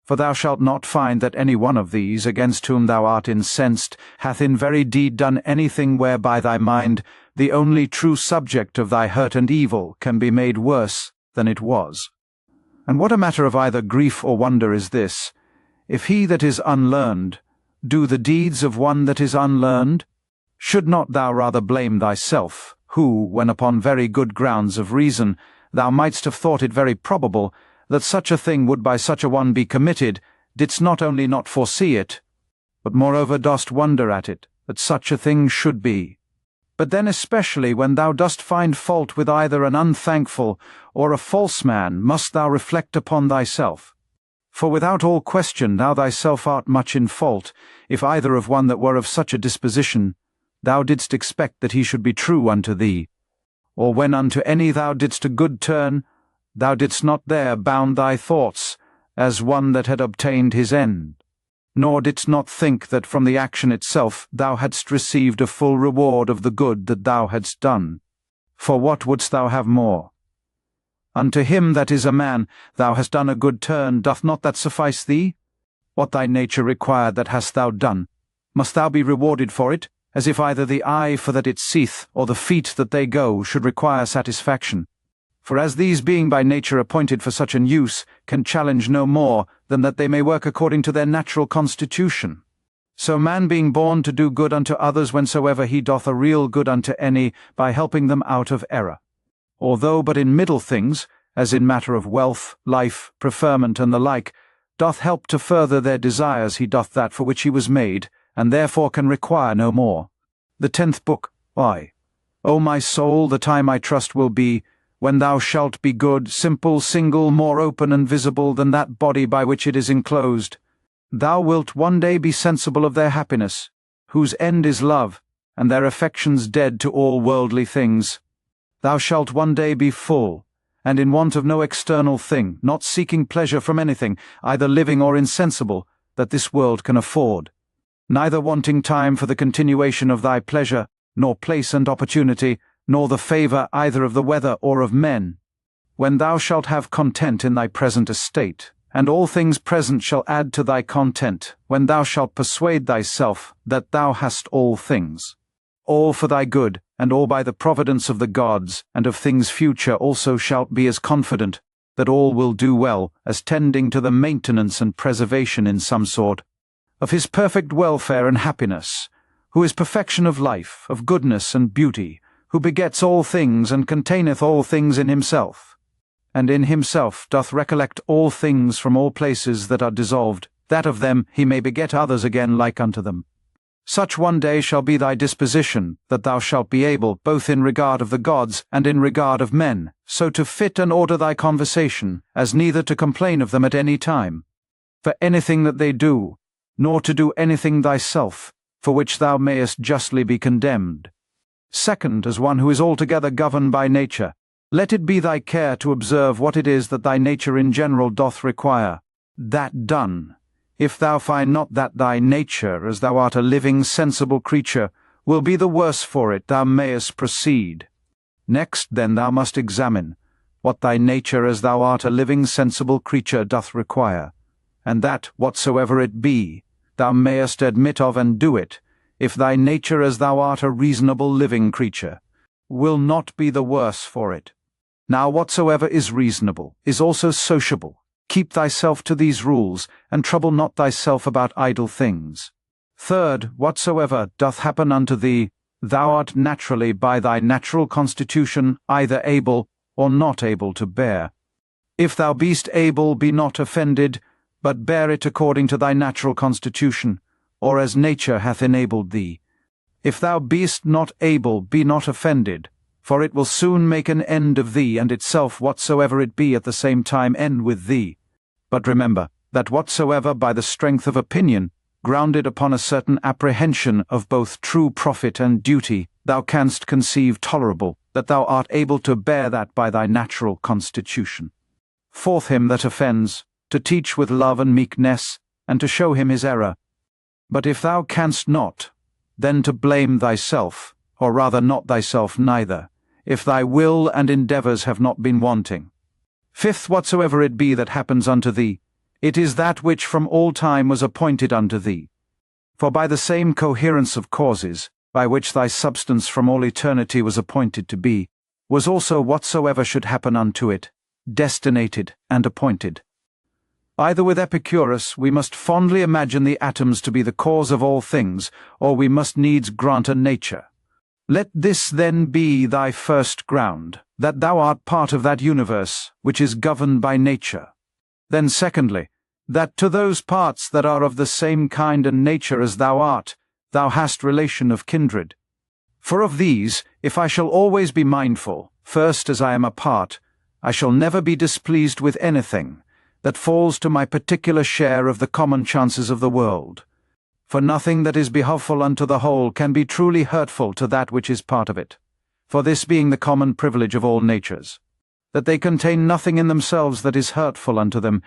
For thou shalt not find that any one of these, against whom thou art incensed, hath in very deed done anything whereby thy mind, the only true subject of thy hurt and evil, can be made worse than it was. And what a matter of either grief or wonder is this, if he that is unlearned do the deeds of one that is unlearned? Should not thou rather blame thyself, who, when upon very good grounds of reason, thou mightst have thought it very probable that such a thing would by such a one be committed, didst not only not foresee it, but moreover dost wonder at it, that such a thing should be? But then especially when thou dost find fault with either an unthankful or a false man, must thou reflect upon thyself. For without all question thou thyself art much in fault, if either of one that were of such a disposition thou didst expect that he should be true unto thee, or when unto any thou didst a good turn, thou didst not there bound thy thoughts, as one that had obtained his end, nor didst not think that from the action itself thou hadst received a full reward of the good that thou hadst done. For what wouldst thou have more? Unto him that is a man, thou hast done a good turn, doth not that suffice thee? What thy nature required that hast thou done, Must thou be rewarded for it, as if either the eye for that it seeth, or the feet that they go, should require satisfaction? For as these being by nature appointed for such an use, can challenge no more than that they may work according to their natural constitution. So man being born to do good unto others whensoever he doth a real good unto any, by helping them out of error. Although but in middle things, as in matter of wealth, life, preferment, and the like, doth help to further their desires, he doth that for which he was made, and therefore can require no more. The 10th Book. Why, O my soul, the time I trust will be, when thou shalt be good, simple, single, more open and visible than that body by which it is enclosed. Thou wilt one day be sensible of their happiness, whose end is love, and their affections dead to all worldly things. Thou shalt one day be full, and in want of no external thing, not seeking pleasure from anything, either living or insensible, that this world can afford, neither wanting time for the continuation of thy pleasure, nor place and opportunity, nor the favour either of the weather or of men. When thou shalt have content in thy present estate, and all things present shall add to thy content, when thou shalt persuade thyself that thou hast all things, all for thy good, and all by the providence of the gods, and of things future also shalt be as confident, that all will do well, as tending to the maintenance and preservation in some sort, of his perfect welfare and happiness, who is perfection of life, of goodness and beauty, who begets all things and containeth all things in himself, and in himself doth recollect all things from all places that are dissolved, that of them he may beget others again like unto them. Such one day shall be thy disposition, that thou shalt be able, both in regard of the gods and in regard of men, so to fit and order thy conversation, as neither to complain of them at any time, for anything that they do, nor to do anything thyself, for which thou mayest justly be condemned. Second, as one who is altogether governed by nature, let it be thy care to observe what it is that thy nature in general doth require. That done, if thou find not that thy nature, as thou art a living, sensible creature, will be the worse for it, thou mayest proceed. Next, then, thou must examine what thy nature, as thou art a living, sensible creature, doth require, and that, whatsoever it be, thou mayest admit of and do it, if thy nature, as thou art a reasonable living creature, will not be the worse for it. Now whatsoever is reasonable is also sociable. Keep thyself to these rules, and trouble not thyself about idle things. Third, whatsoever doth happen unto thee, thou art naturally by thy natural constitution either able or not able to bear. If thou beest able, be not offended, but bear it according to thy natural constitution, or as nature hath enabled thee. If thou beest not able, be not offended, for it will soon make an end of thee, and itself whatsoever it be at the same time end with thee. But remember, that whatsoever by the strength of opinion, grounded upon a certain apprehension of both true profit and duty, thou canst conceive tolerable, that thou art able to bear that by thy natural constitution. Fourth, him that offends, to teach with love and meekness, and to show him his error. But if thou canst not, then to blame thyself, or rather not thyself neither, if thy will and endeavours have not been wanting. Fifth, whatsoever it be that happens unto thee, it is that which from all time was appointed unto thee. For by the same coherence of causes, by which thy substance from all eternity was appointed to be, was also whatsoever should happen unto it, destinated and appointed. Either with Epicurus we must fondly imagine the atoms to be the cause of all things, or we must needs grant a nature. Let this then be thy first ground, that thou art part of that universe which is governed by nature. Then secondly, that to those parts that are of the same kind and nature as thou art, thou hast relation of kindred. For of these, if I shall always be mindful, first as I am a part, I shall never be displeased with anything that falls to my particular share of the common chances of the world. For nothing that is behoveful unto the whole can be truly hurtful to that which is part of it. For this being the common privilege of all natures, that they contain nothing in themselves that is hurtful unto them,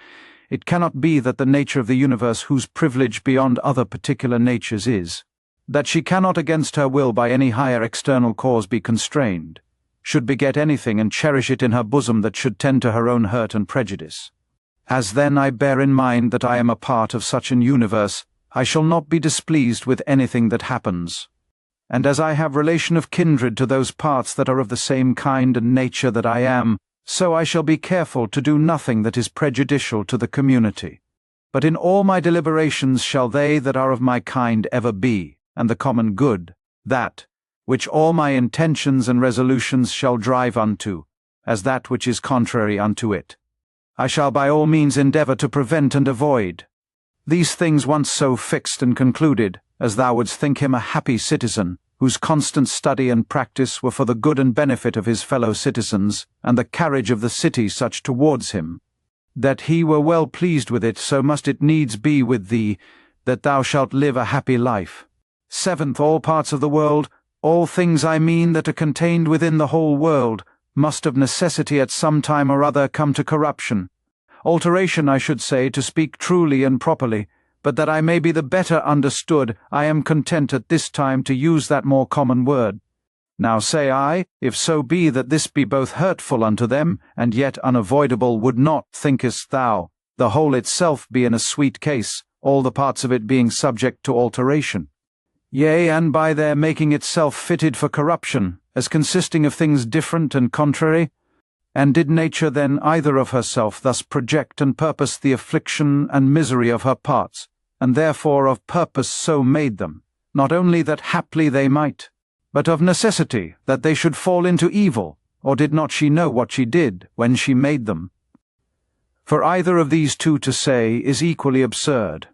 it cannot be that the nature of the universe, whose privilege beyond other particular natures is, that she cannot against her will by any higher external cause be constrained, should beget anything and cherish it in her bosom that should tend to her own hurt and prejudice. As then I bear in mind that I am a part of such an universe, I shall not be displeased with anything that happens. And as I have relation of kindred to those parts that are of the same kind and nature that I am, so I shall be careful to do nothing that is prejudicial to the community. But in all my deliberations shall they that are of my kind ever be, and the common good, that which all my intentions and resolutions shall drive unto, as that which is contrary unto it, I shall by all means endeavour to prevent and avoid. These things once so fixed and concluded, as thou wouldst think him a happy citizen, whose constant study and practice were for the good and benefit of his fellow citizens, and the carriage of the city such towards him, that he were well pleased with it, so must it needs be with thee, that thou shalt live a happy life. 7th, all parts of the world, all things I mean that are contained within the whole world, must of necessity at some time or other come to corruption. Alteration, I should say, to speak truly and properly, but that I may be the better understood, I am content at this time to use that more common word. Now say I, if so be that this be both hurtful unto them, and yet unavoidable, would not, thinkest thou, the whole itself be in a sweet case, all the parts of it being subject to alteration? Yea, and by their making itself fitted for corruption, as consisting of things different and contrary? And did nature then either of herself thus project and purpose the affliction and misery of her parts, and therefore of purpose so made them, not only that haply they might, but of necessity that they should fall into evil, or did not she know what she did when she made them? For either of these two to say is equally absurd,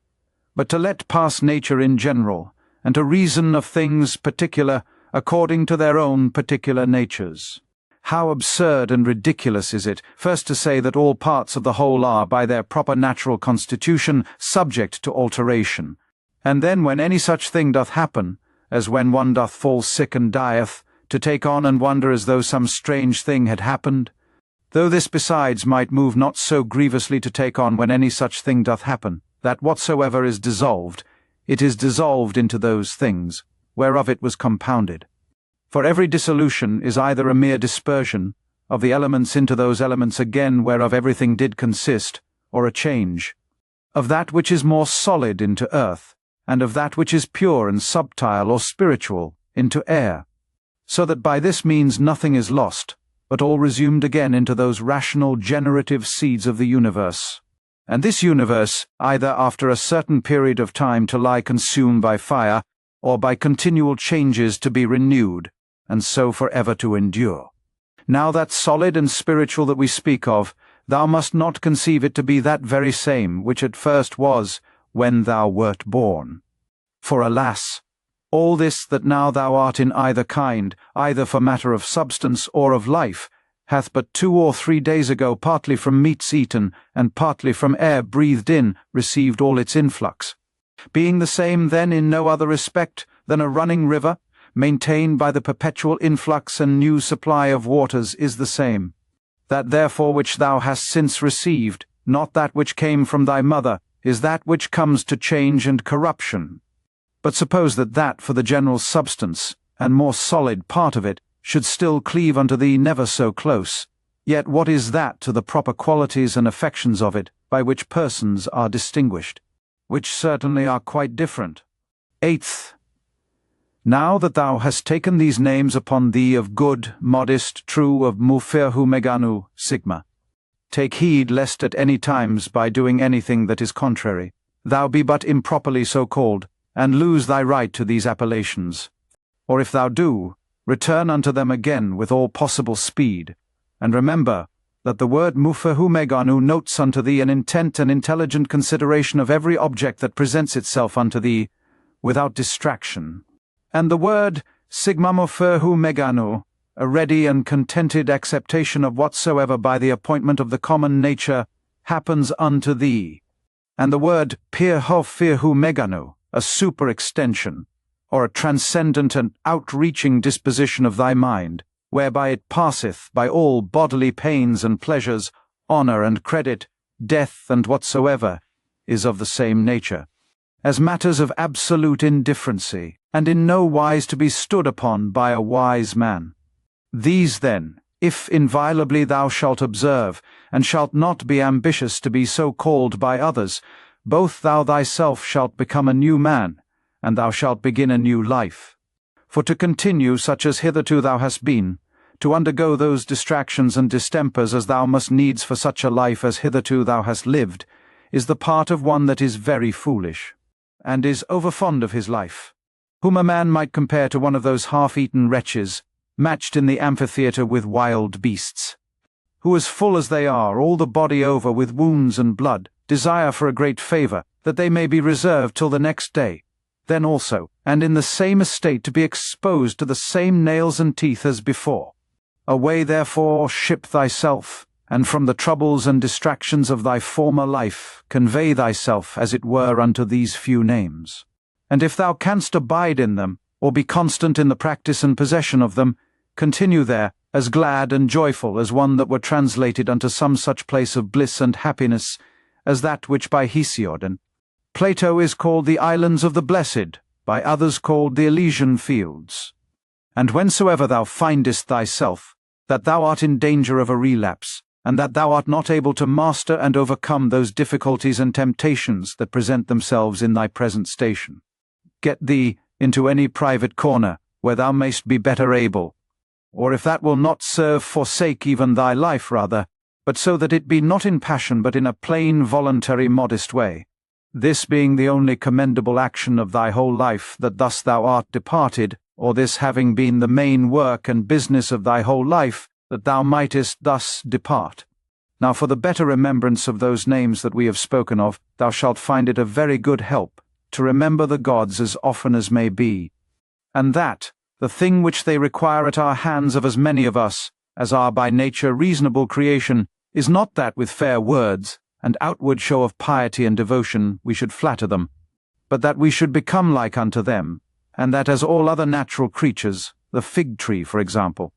but to let pass nature in general, and to reason of things particular according to their own particular natures. How absurd and ridiculous is it, first to say that all parts of the whole are, by their proper natural constitution, subject to alteration, and then when any such thing doth happen, as when one doth fall sick and dieth, to take on and wonder as though some strange thing had happened, though this besides might move not so grievously to take on when any such thing doth happen, that whatsoever is dissolved, it is dissolved into those things, whereof it was compounded. For every dissolution is either a mere dispersion of the elements into those elements again whereof everything did consist, or a change of that which is more solid into earth, and of that which is pure and subtile or spiritual into air, so that by this means nothing is lost, but all resumed again into those rational generative seeds of the universe. And this universe, either after a certain period of time to lie consumed by fire, or by continual changes to be renewed, and so for ever to endure. Now that solid and spiritual that we speak of, thou must not conceive it to be that very same which at first was, when thou wert born. For alas, all this that now thou art in either kind, either for matter of substance or of life, hath but 2 or 3 days ago partly from meats eaten, and partly from air breathed in, received all its influx. Being the same then in no other respect than a running river, maintained by the perpetual influx and new supply of waters, is the same. That therefore which thou hast since received, not that which came from thy mother, is that which comes to change and corruption. But suppose that for the general substance, and more solid part of it, should still cleave unto thee never so close, yet what is that to the proper qualities and affections of it, by which persons are distinguished, which certainly are quite different? 8th, now that thou hast taken these names upon thee of good, modest, true, of muferhu meganu, sigma, take heed lest at any times, by doing anything that is contrary, thou be but improperly so called, and lose thy right to these appellations. Or if thou do, return unto them again with all possible speed, and remember that the word muferhu meganu notes unto thee an intent and intelligent consideration of every object that presents itself unto thee, without distraction. And the word sigma muferhu meganu, a ready and contented acceptation of whatsoever by the appointment of the common nature happens unto thee. And the word pirho firhu meganu, a super-extension, or a transcendent and outreaching disposition of thy mind, whereby it passeth by all bodily pains and pleasures, honour and credit, death and whatsoever, is of the same nature, as matters of absolute indifferency, and in no wise to be stood upon by a wise man. These then, if inviolably thou shalt observe, and shalt not be ambitious to be so called by others, both thou thyself shalt become a new man, and thou shalt begin a new life. For to continue such as hitherto thou hast been, to undergo those distractions and distempers as thou must needs for such a life as hitherto thou hast lived, is the part of one that is very foolish, and is overfond of his life, whom a man might compare to one of those half-eaten wretches, matched in the amphitheatre with wild beasts, who as full as they are, all the body over with wounds and blood, desire for a great favour, that they may be reserved till the next day, then also, and in the same estate to be exposed to the same nails and teeth as before. Away therefore ship thyself, and from the troubles and distractions of thy former life convey thyself as it were unto these few names. And if thou canst abide in them, or be constant in the practice and possession of them, continue there, as glad and joyful as one that were translated unto some such place of bliss and happiness as that which by Hesiod and Plato is called the Islands of the Blessed, by others called the Elysian Fields. And whensoever thou findest thyself, that thou art in danger of a relapse, and that thou art not able to master and overcome those difficulties and temptations that present themselves in thy present station, get thee into any private corner, where thou mayst be better able, or if that will not serve, forsake even thy life rather, but so that it be not in passion but in a plain, voluntary, modest way, this being the only commendable action of thy whole life, that thus thou art departed, or this having been the main work and business of thy whole life, that thou mightest thus depart. Now for the better remembrance of those names that we have spoken of, thou shalt find it a very good help, to remember the gods as often as may be, and that, the thing which they require at our hands of as many of us, as are by nature reasonable creation, is not that with fair words, and outward show of piety and devotion we should flatter them, but that we should become like unto them, and that as all other natural creatures, the fig tree, for example,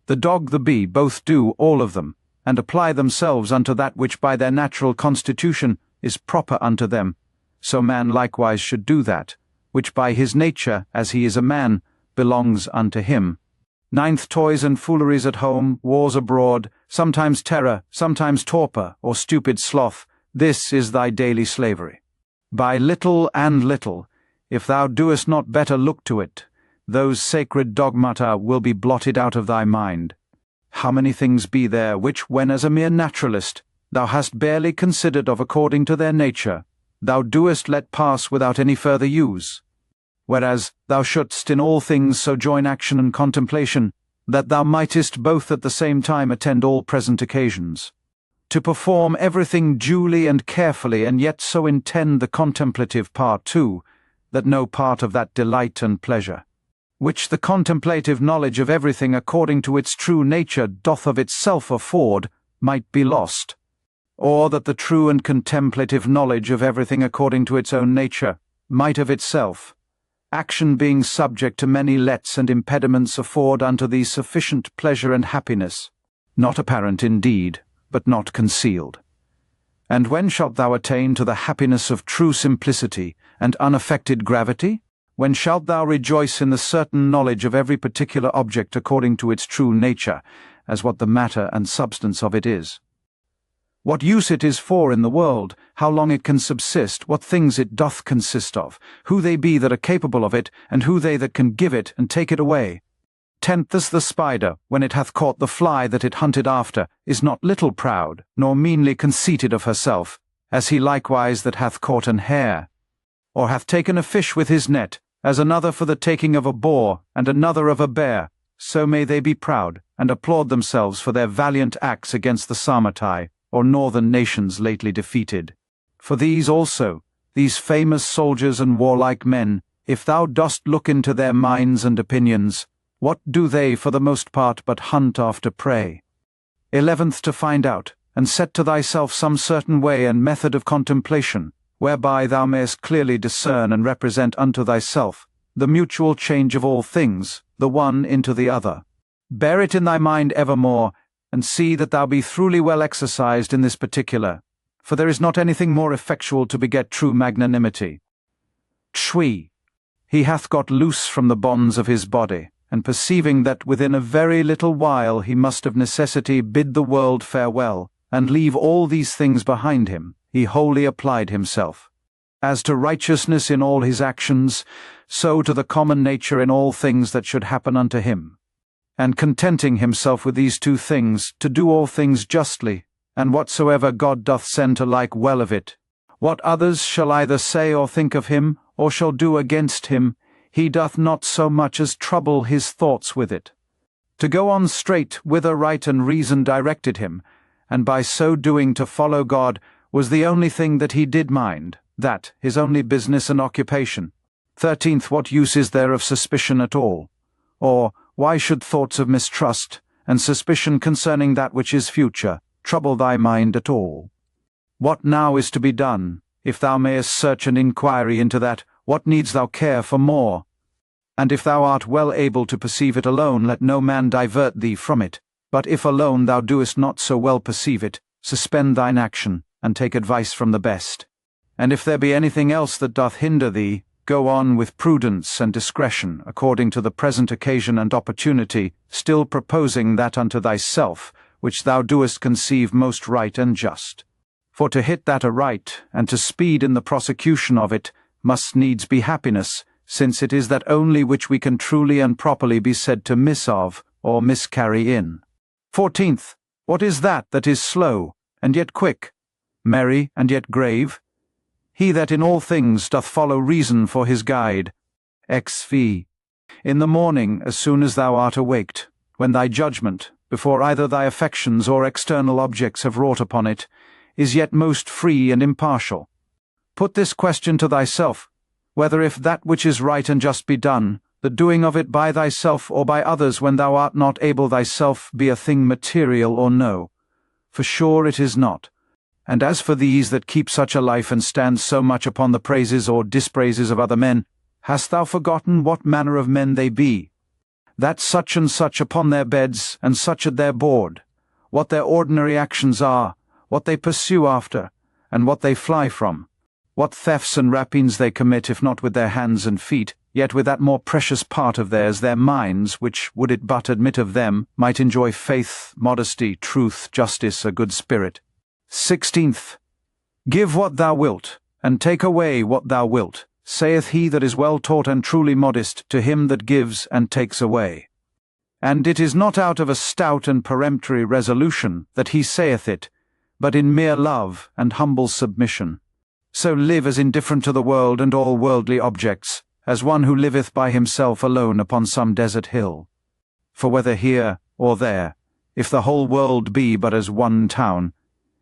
the dog, the bee, both do, all of them, and apply themselves unto that which by their natural constitution is proper unto them, so man likewise should do that, which by his nature, as he is a man, belongs unto him. 9th, toys and fooleries at home, wars abroad, sometimes terror, sometimes torpor, or stupid sloth, this is thy daily slavery. By little and little, if thou doest not better look to it, those sacred dogmata will be blotted out of thy mind. How many things be there which, when as a mere naturalist, thou hast barely considered of according to their nature, thou doest let pass without any further use, whereas thou shouldst in all things so join action and contemplation, that thou mightest both at the same time attend all present occasions, to perform everything duly and carefully, and yet so intend the contemplative part too, that no part of that delight and pleasure, which the contemplative knowledge of everything according to its true nature doth of itself afford, might be lost, or that the true and contemplative knowledge of everything according to its own nature might of itself, action being subject to many lets and impediments, afford unto thee sufficient pleasure and happiness, not apparent indeed, but not concealed. And when shalt thou attain to the happiness of true simplicity and unaffected gravity? When shalt thou rejoice in the certain knowledge of every particular object according to its true nature, as what the matter and substance of it is? What use it is for in the world, how long it can subsist, what things it doth consist of, who they be that are capable of it, and who they that can give it and take it away. 10th, as the spider, when it hath caught the fly that it hunted after, is not little proud, nor meanly conceited of herself, as he likewise that hath caught an hare, or hath taken a fish with his net, as another for the taking of a boar, and another of a bear, so may they be proud, and applaud themselves for their valiant acts against the Sarmatai, or northern nations lately defeated. For these also, these famous soldiers and warlike men, if thou dost look into their minds and opinions, what do they for the most part but hunt after prey? 11th, to find out, and set to thyself some certain way and method of contemplation, whereby thou mayest clearly discern and represent unto thyself the mutual change of all things, the one into the other. Bear it in thy mind evermore, and see that thou be truly well exercised in this particular, for there is not anything more effectual to beget true magnanimity. Chui, he hath got loose from the bonds of his body, and perceiving that within a very little while he must of necessity bid the world farewell, and leave all these things behind him, he wholly applied himself. As to righteousness in all his actions, so to the common nature in all things that should happen unto him. And contenting himself with these two things, to do all things justly, and whatsoever God doth send to like well of it. What others shall either say or think of him, or shall do against him, he doth not so much as trouble his thoughts with it. To go on straight whither right and reason directed him, and by so doing to follow God, was the only thing that he did mind, that his only business and occupation. 13th, what use is there of suspicion at all? Or, why should thoughts of mistrust, and suspicion concerning that which is future, trouble thy mind at all? What now is to be done, if thou mayest search an inquiry into that, what needs thou care for more? And if thou art well able to perceive it alone, let no man divert thee from it. But if alone thou doest not so well perceive it, suspend thine action, and take advice from the best. And if there be anything else that doth hinder thee, go on with prudence and discretion, according to the present occasion and opportunity, still proposing that unto thyself, which thou doest conceive most right and just. For to hit that aright, and to speed in the prosecution of it, must needs be happiness, since it is that only which we can truly and properly be said to miss of, or miscarry in. 14th, what is that is slow, and yet quick, merry, and yet grave? He that in all things doth follow reason for his guide. XV. In the morning, as soon as thou art awaked, when thy judgment, before either thy affections or external objects have wrought upon it, is yet most free and impartial. Put this question to thyself, whether if that which is right and just be done, the doing of it by thyself or by others when thou art not able thyself be a thing material or no. For sure it is not. And as for these that keep such a life and stand so much upon the praises or dispraises of other men, hast thou forgotten what manner of men they be? That such and such upon their beds, and such at their board, what their ordinary actions are, what they pursue after, and what they fly from, what thefts and rapines they commit, if not with their hands and feet, yet with that more precious part of theirs, their minds, which, would it but admit of them, might enjoy faith, modesty, truth, justice, a good spirit. 16th. Give what thou wilt, and take away what thou wilt, saith he that is well taught and truly modest to him that gives and takes away. And it is not out of a stout and peremptory resolution that he saith it, but in mere love and humble submission. So live as indifferent to the world and all worldly objects, as one who liveth by himself alone upon some desert hill. For whether here or there, if the whole world be but as one town,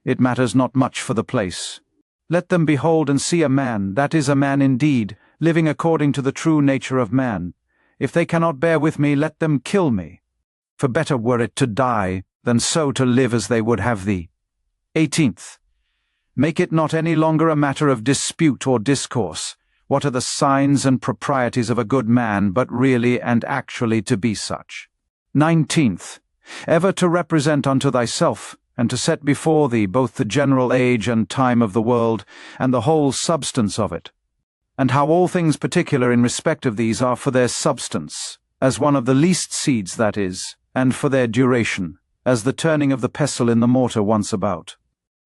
it matters not much for the place. Let them behold and see a man, that is a man indeed, living according to the true nature of man. If they cannot bear with me, let them kill me. For better were it to die, than so to live as they would have thee. 18th. Make it not any longer a matter of dispute or discourse, what are the signs and proprieties of a good man, but really and actually to be such. 19th. Ever to represent unto thyself, and to set before thee both the general age and time of the world, and the whole substance of it, and how all things particular in respect of these are for their substance, as one of the least seeds that is, and for their duration, as the turning of the pestle in the mortar once about.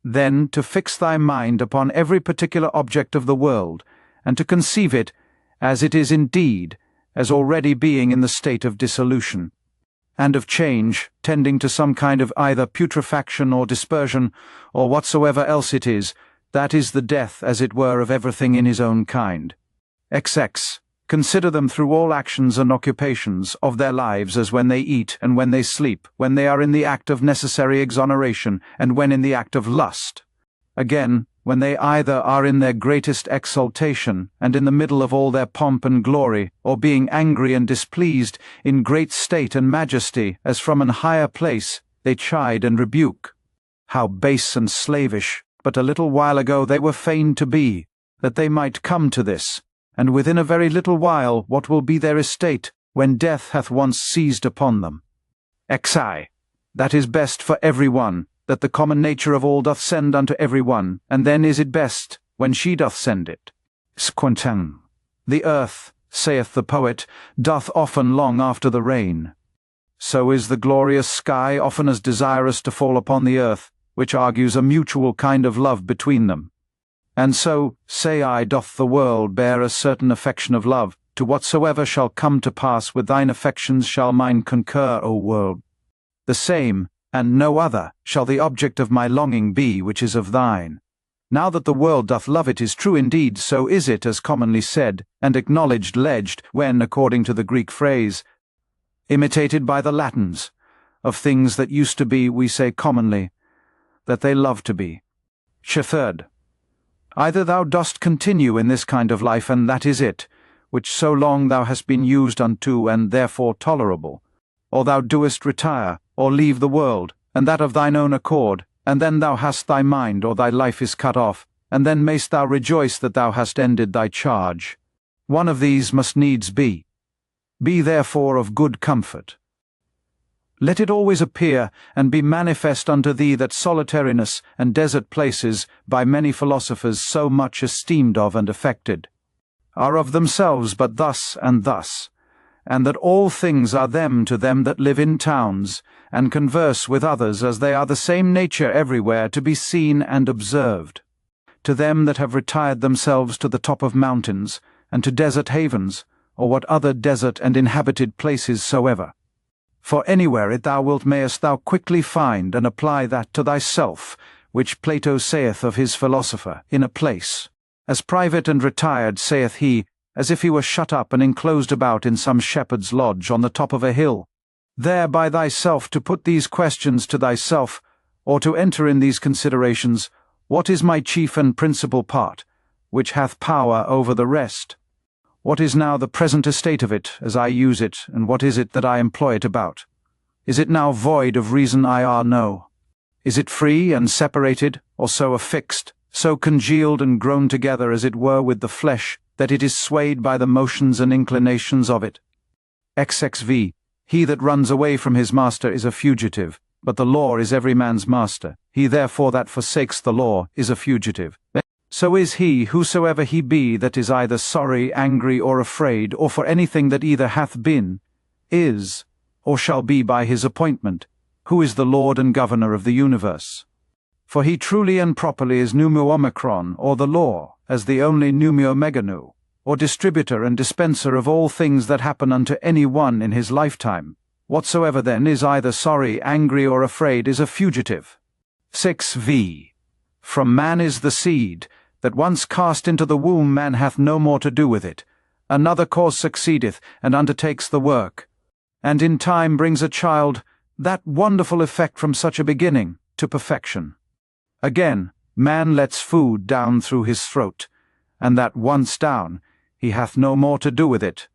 Then to fix thy mind upon every particular object of the world, and to conceive it, as it is indeed, as already being in the state of dissolution, and of change, tending to some kind of either putrefaction or dispersion, or whatsoever else it is, that is the death, as it were, of everything in his own kind. XX. Consider them through all actions and occupations of their lives, as when they eat and when they sleep, when they are in the act of necessary exoneration, and when in the act of lust. Again, when they either are in their greatest exaltation, and in the middle of all their pomp and glory, or being angry and displeased, in great state and majesty, as from an higher place, they chide and rebuke. How base and slavish, but a little while ago they were fain to be, that they might come to this, and within a very little while what will be their estate, when death hath once seized upon them. XI. That is best for every one, that the common nature of all doth send unto every one, and then is it best, when she doth send it. Squantum. The earth, saith the poet, doth often long after the rain. So is the glorious sky often as desirous to fall upon the earth, which argues a mutual kind of love between them, And so, say I, doth the world bear a certain affection of love, to whatsoever shall come to pass with thine affections shall mine concur, O world. The same, and no other, shall the object of my longing be which is of thine. Now that the world doth love it is true indeed, so is it as commonly said, and acknowledged alleged, when, according to the Greek phrase, imitated by the Latins, of things that used to be, we say commonly, that they love to be. Third, either thou dost continue in this kind of life, and that is it, which so long thou hast been used unto, and therefore tolerable, or thou doest retire, or leave the world, and that of thine own accord, and then thou hast thy mind, or thy life is cut off, and then mayst thou rejoice that thou hast ended thy charge. One of these must needs be. Be therefore of good comfort. Let it always appear and be manifest unto thee that solitariness and desert places, by many philosophers so much esteemed of and affected, are of themselves but thus and thus, and that all things are them to them that live in towns, and converse with others as they are the same nature everywhere to be seen and observed. To them that have retired themselves to the top of mountains, and to desert havens, or what other desert and inhabited places soever. For anywhere it thou wilt mayest thou quickly find and apply that to thyself, which Plato saith of his philosopher, in a place, as private and retired, saith he, as if he were shut up and enclosed about in some shepherd's lodge on the top of a hill. There by thyself to put these questions to thyself, or to enter in these considerations, what is my chief and principal part, which hath power over the rest? What is now the present estate of it, as I use it, and what is it that I employ it about? Is it now void of reason? No. Is it free and separated, or so affixed, so congealed and grown together as it were with the flesh, that it is swayed by the motions and inclinations of it? XXV. He that runs away from his master is a fugitive, but the law is every man's master. He therefore that forsakes the law is a fugitive. So is he, whosoever he be, that is either sorry, angry, or afraid, or for anything that either hath been, is, or shall be by his appointment, who is the Lord and Governor of the universe. For he truly and properly is numio omicron, or the law, as the only numio meganu, or distributor and dispenser of all things that happen unto any one in his lifetime. Whatsoever then is either sorry, angry, or afraid is a fugitive. 6v. From man is the seed, that once cast into the womb man hath no more to do with it. Another cause succeedeth, and undertakes the work, and in time brings a child, that wonderful effect from such a beginning, to perfection. Again, man lets food down through his throat, and that once down, he hath no more to do with it.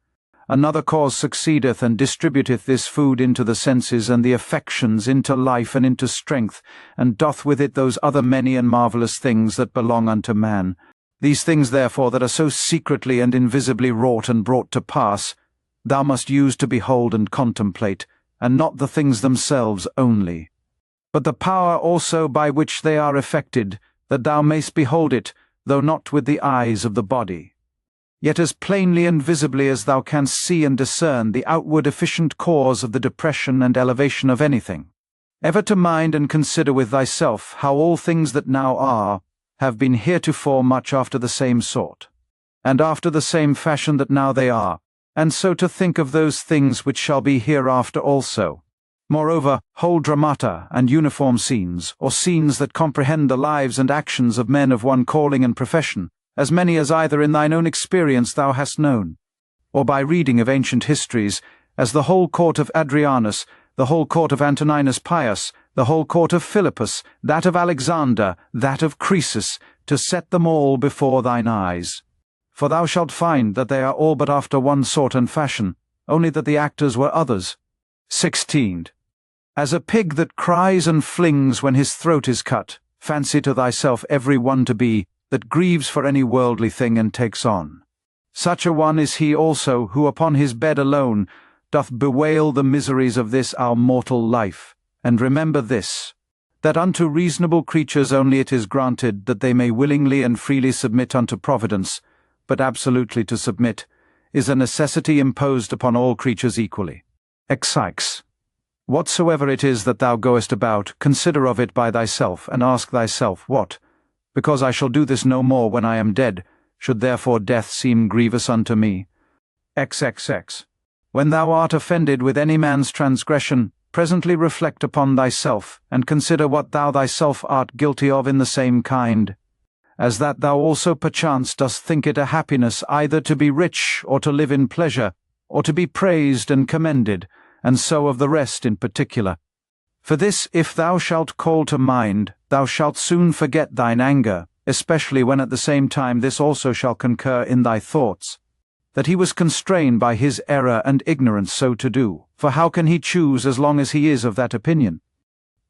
Another cause succeedeth, and distributeth this food into the senses and the affections, into life and into strength, and doth with it those other many and marvellous things that belong unto man. These things therefore that are so secretly and invisibly wrought and brought to pass, thou must use to behold and contemplate, and not the things themselves only, but the power also by which they are effected, that thou mayst behold it, though not with the eyes of the body, yet as plainly and visibly as thou canst see and discern the outward efficient cause of the depression and elevation of anything. Ever to mind and consider with thyself how all things that now are have been heretofore much after the same sort, and after the same fashion that now they are, and so to think of those things which shall be hereafter also. Moreover, whole dramata and uniform scenes, or scenes that comprehend the lives and actions of men of one calling and profession, as many as either in thine own experience thou hast known, or by reading of ancient histories, as the whole court of Adrianus, the whole court of Antoninus Pius, the whole court of Philippus, that of Alexander, that of Croesus, to set them all before thine eyes. For thou shalt find that they are all but after one sort and fashion, only that the actors were others. 16. As a pig that cries and flings when his throat is cut, fancy to thyself every one to be, that grieves for any worldly thing and takes on. Such a one is he also who upon his bed alone doth bewail the miseries of this our mortal life. And remember this, that unto reasonable creatures only it is granted that they may willingly and freely submit unto providence, but absolutely to submit is a necessity imposed upon all creatures equally. Exikes. Whatsoever it is that thou goest about, consider of it by thyself, and ask thyself, what, because I shall do this no more when I am dead, should therefore death seem grievous unto me. XXX. When thou art offended with any man's transgression, presently reflect upon thyself, and consider what thou thyself art guilty of in the same kind, as that thou also perchance dost think it a happiness either to be rich or to live in pleasure, or to be praised and commended, and so of the rest in particular. For this if thou shalt call to mind, thou shalt soon forget thine anger, especially when at the same time this also shall concur in thy thoughts, that he was constrained by his error and ignorance so to do, for how can he choose as long as he is of that opinion?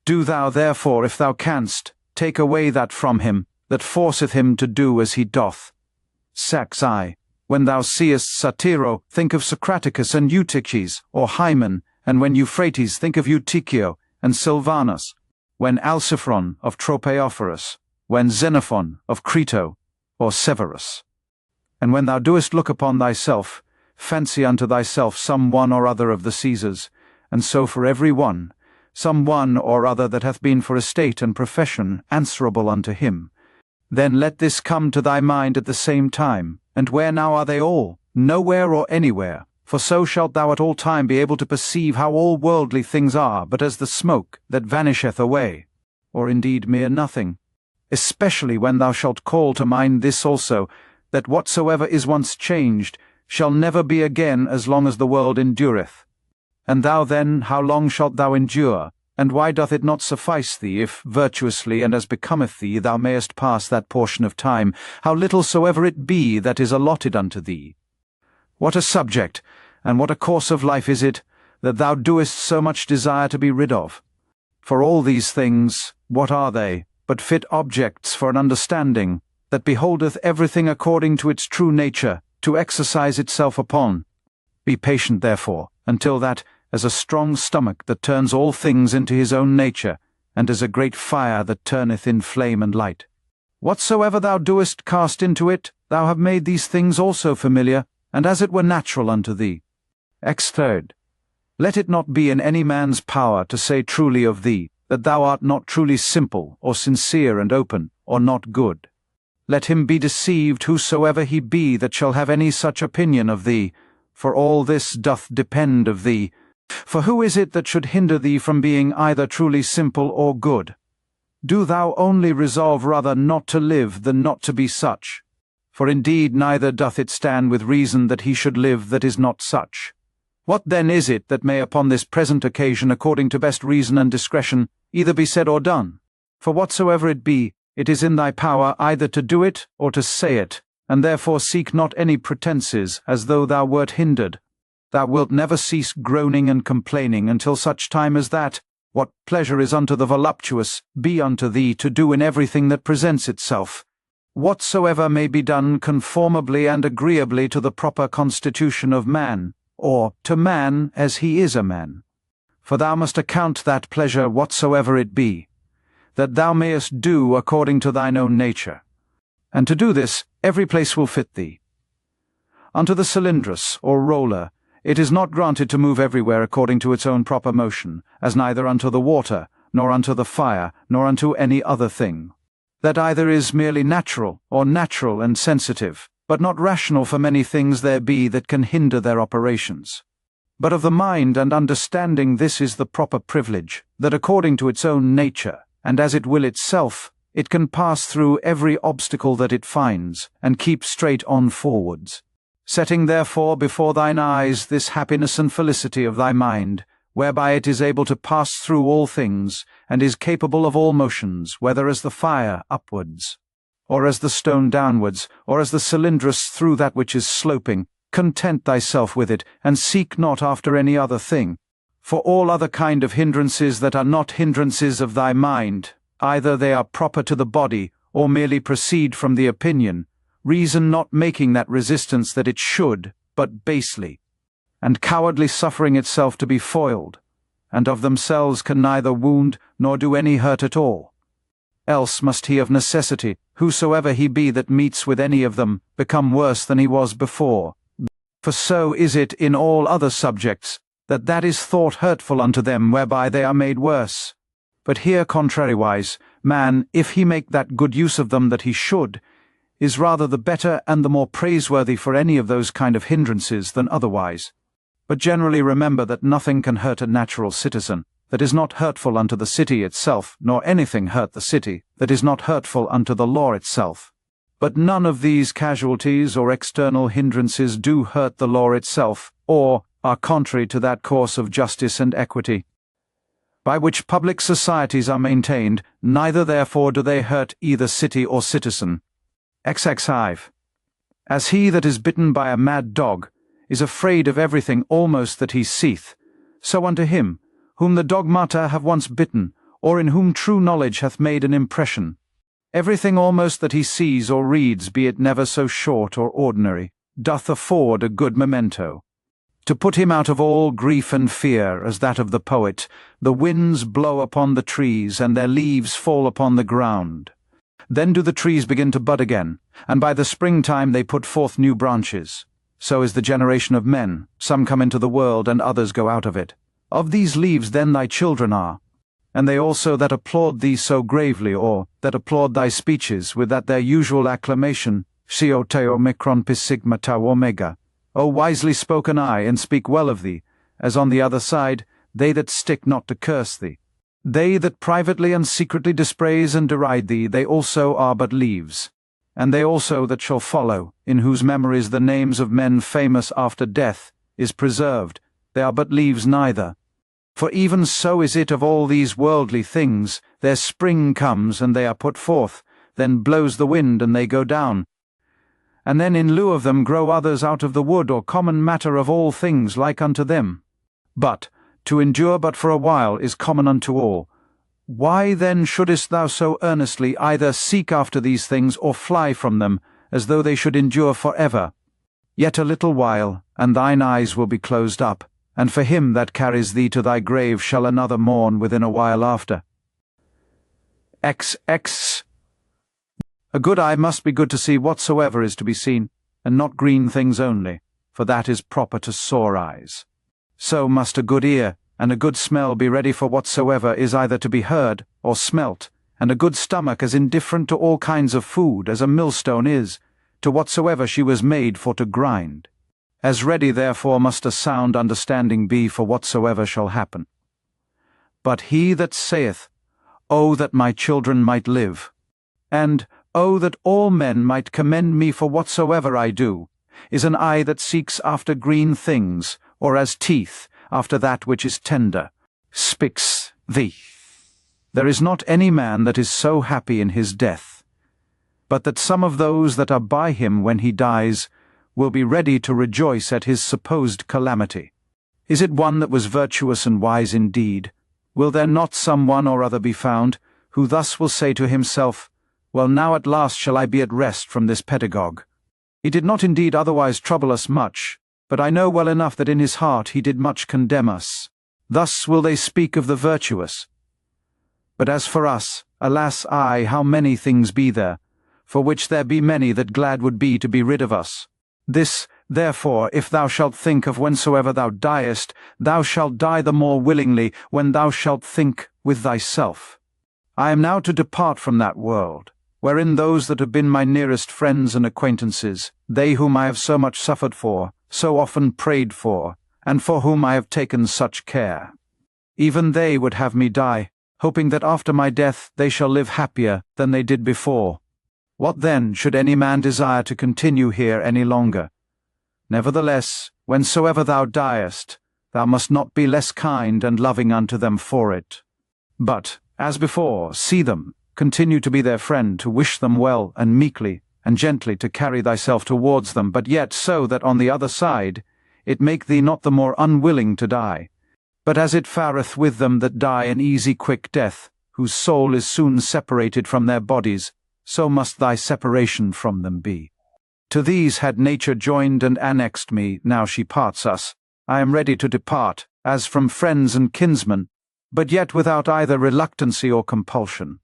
Do thou therefore, if thou canst, take away that from him, that forceth him to do as he doth. Sax I. When thou seest Satiro, think of Socraticus and Eutyches, or Hymen, and when Euphrates, think of Eutychio and Silvanus, when Alciphron of Tropaeophorus, when Xenophon of Crito, or Severus. And when thou doest look upon thyself, fancy unto thyself some one or other of the Caesars, and so for every one, some one or other that hath been for estate and profession answerable unto him. Then let this come to thy mind at the same time, and where now are they all? Nowhere or anywhere, for so shalt thou at all time be able to perceive how all worldly things are but as the smoke that vanisheth away, or indeed mere nothing. Especially when thou shalt call to mind this also, that whatsoever is once changed shall never be again as long as the world endureth. And thou then, how long shalt thou endure? And why doth it not suffice thee, if virtuously and as becometh thee thou mayest pass that portion of time, how little soever it be that is allotted unto thee? What a subject, and what a course of life is it, that thou doest so much desire to be rid of? For all these things, what are they, but fit objects for an understanding, that beholdeth everything according to its true nature, to exercise itself upon? Be patient, therefore, until that, as a strong stomach that turns all things into his own nature, and as a great fire that turneth in flame and light, whatsoever thou doest cast into it, thou have made these things also familiar, and as it were natural unto thee. X3. Let it not be in any man's power to say truly of thee, that thou art not truly simple, or sincere and open, or not good. Let him be deceived whosoever he be that shall have any such opinion of thee, for all this doth depend of thee. For who is it that should hinder thee from being either truly simple or good? Do thou only resolve rather not to live than not to be such. For indeed neither doth it stand with reason that he should live that is not such. What then is it that may upon this present occasion, according to best reason and discretion, either be said or done? For whatsoever it be, it is in thy power either to do it or to say it, and therefore seek not any pretences, as though thou wert hindered. Thou wilt never cease groaning and complaining until such time as that, what pleasure is unto the voluptuous, be unto thee to do in everything that presents itself, whatsoever may be done conformably and agreeably to the proper constitution of man, or to man as he is a man. For thou must account that pleasure whatsoever it be, that thou mayest do according to thine own nature. And to do this, every place will fit thee. Unto the cylindrus, or roller, it is not granted to move everywhere according to its own proper motion, as neither unto the water, nor unto the fire, nor unto any other thing. That either is merely natural, or natural and sensitive, but not rational, for many things there be that can hinder their operations. But of the mind and understanding this is the proper privilege, that according to its own nature, and as it will itself, it can pass through every obstacle that it finds, and keep straight on forwards. Setting therefore before thine eyes this happiness and felicity of thy mind, whereby it is able to pass through all things, and is capable of all motions, whether as the fire upwards, or as the stone downwards, or as the cylindrus through that which is sloping, content thyself with it, and seek not after any other thing. For all other kind of hindrances that are not hindrances of thy mind, either they are proper to the body, or merely proceed from the opinion, reason not making that resistance that it should, but basely, and cowardly suffering itself to be foiled, and of themselves can neither wound nor do any hurt at all. Else must he of necessity, whosoever he be that meets with any of them, become worse than he was before. For so is it in all other subjects, that is thought hurtful unto them whereby they are made worse. But here contrariwise, Man, if he make that good use of them that he should, is rather the better and the more praiseworthy for any of those kind of hindrances than otherwise. But generally remember that nothing can hurt a natural citizen that is not hurtful unto the city itself, nor anything hurt the city that is not hurtful unto the law itself. But none of these casualties or external hindrances do hurt the law itself, or are contrary to that course of justice and equity, by which public societies are maintained, neither therefore do they hurt either city or citizen. XX5. As he that is bitten by a mad dog is afraid of everything almost that he seeth, so unto him, whom the dogmata have once bitten, or in whom true knowledge hath made an impression, everything almost that he sees or reads, be it never so short or ordinary, doth afford a good memento, to put him out of all grief and fear, as that of the poet, the winds blow upon the trees, and their leaves fall upon the ground. Then do the trees begin to bud again, and by the springtime they put forth new branches. So is the generation of men, some come into the world, and others go out of it. Of these leaves then thy children are, and they also that applaud thee so gravely, or that applaud thy speeches with that their usual acclamation, Sio te omicron pis sigma tau omega. O wisely spoken I, and speak well of thee, as on the other side, they that stick not to curse thee. They that privately and secretly dispraise and deride thee, they also are but leaves. And they also that shall follow, in whose memories the names of men famous after death is preserved, they are but leaves neither. For even so is it of all these worldly things, their spring comes, and they are put forth, then blows the wind, and they go down. And then in lieu of them grow others out of the wood or common matter of all things like unto them. But to endure but for a while is common unto all. Why then shouldest thou so earnestly either seek after these things or fly from them, as though they should endure for ever? Yet a little while, and thine eyes will be closed up, and for him that carries thee to thy grave shall another mourn within a while after. XX. A good eye must be good to see whatsoever is to be seen, and not green things only, for that is proper to sore eyes. So must a good ear and a good smell be ready for whatsoever is either to be heard or smelt, and a good stomach as indifferent to all kinds of food as a millstone is, to whatsoever she was made for to grind. As ready therefore must a sound understanding be for whatsoever shall happen. But he that saith, O that my children might live, and O that all men might commend me for whatsoever I do, is an eye that seeks after green things, or as teeth, after that which is tender, spix thee. There is not any man that is so happy in his death, but that some of those that are by him when he dies will be ready to rejoice at his supposed calamity. Is it one that was virtuous and wise indeed? Will there not some one or other be found, who thus will say to himself, Well, now at last shall I be at rest from this pedagogue? He did not indeed otherwise trouble us much, but I know well enough that in his heart he did much condemn us. Thus will they speak of the virtuous. But as for us, alas, aye, how many things be there, for which there be many that glad would be to be rid of us. This, therefore, if thou shalt think of whensoever thou diest, thou shalt die the more willingly when thou shalt think with thyself. I am now to depart from that world, wherein those that have been my nearest friends and acquaintances, they whom I have so much suffered for, so often prayed for, and for whom I have taken such care, even they would have me die, hoping that after my death they shall live happier than they did before. What then should any man desire to continue here any longer? Nevertheless, whensoever thou diest, thou must not be less kind and loving unto them for it. But, as before, see them, continue to be their friend, to wish them well, and meekly and gently to carry thyself towards them, but yet so that on the other side it make thee not the more unwilling to die, but as it fareth with them that die an easy quick death, whose soul is soon separated from their bodies, so must thy separation from them be. To these had nature joined and annexed me, now she parts us. I am ready to depart, as from friends and kinsmen, but yet without either reluctancy or compulsion.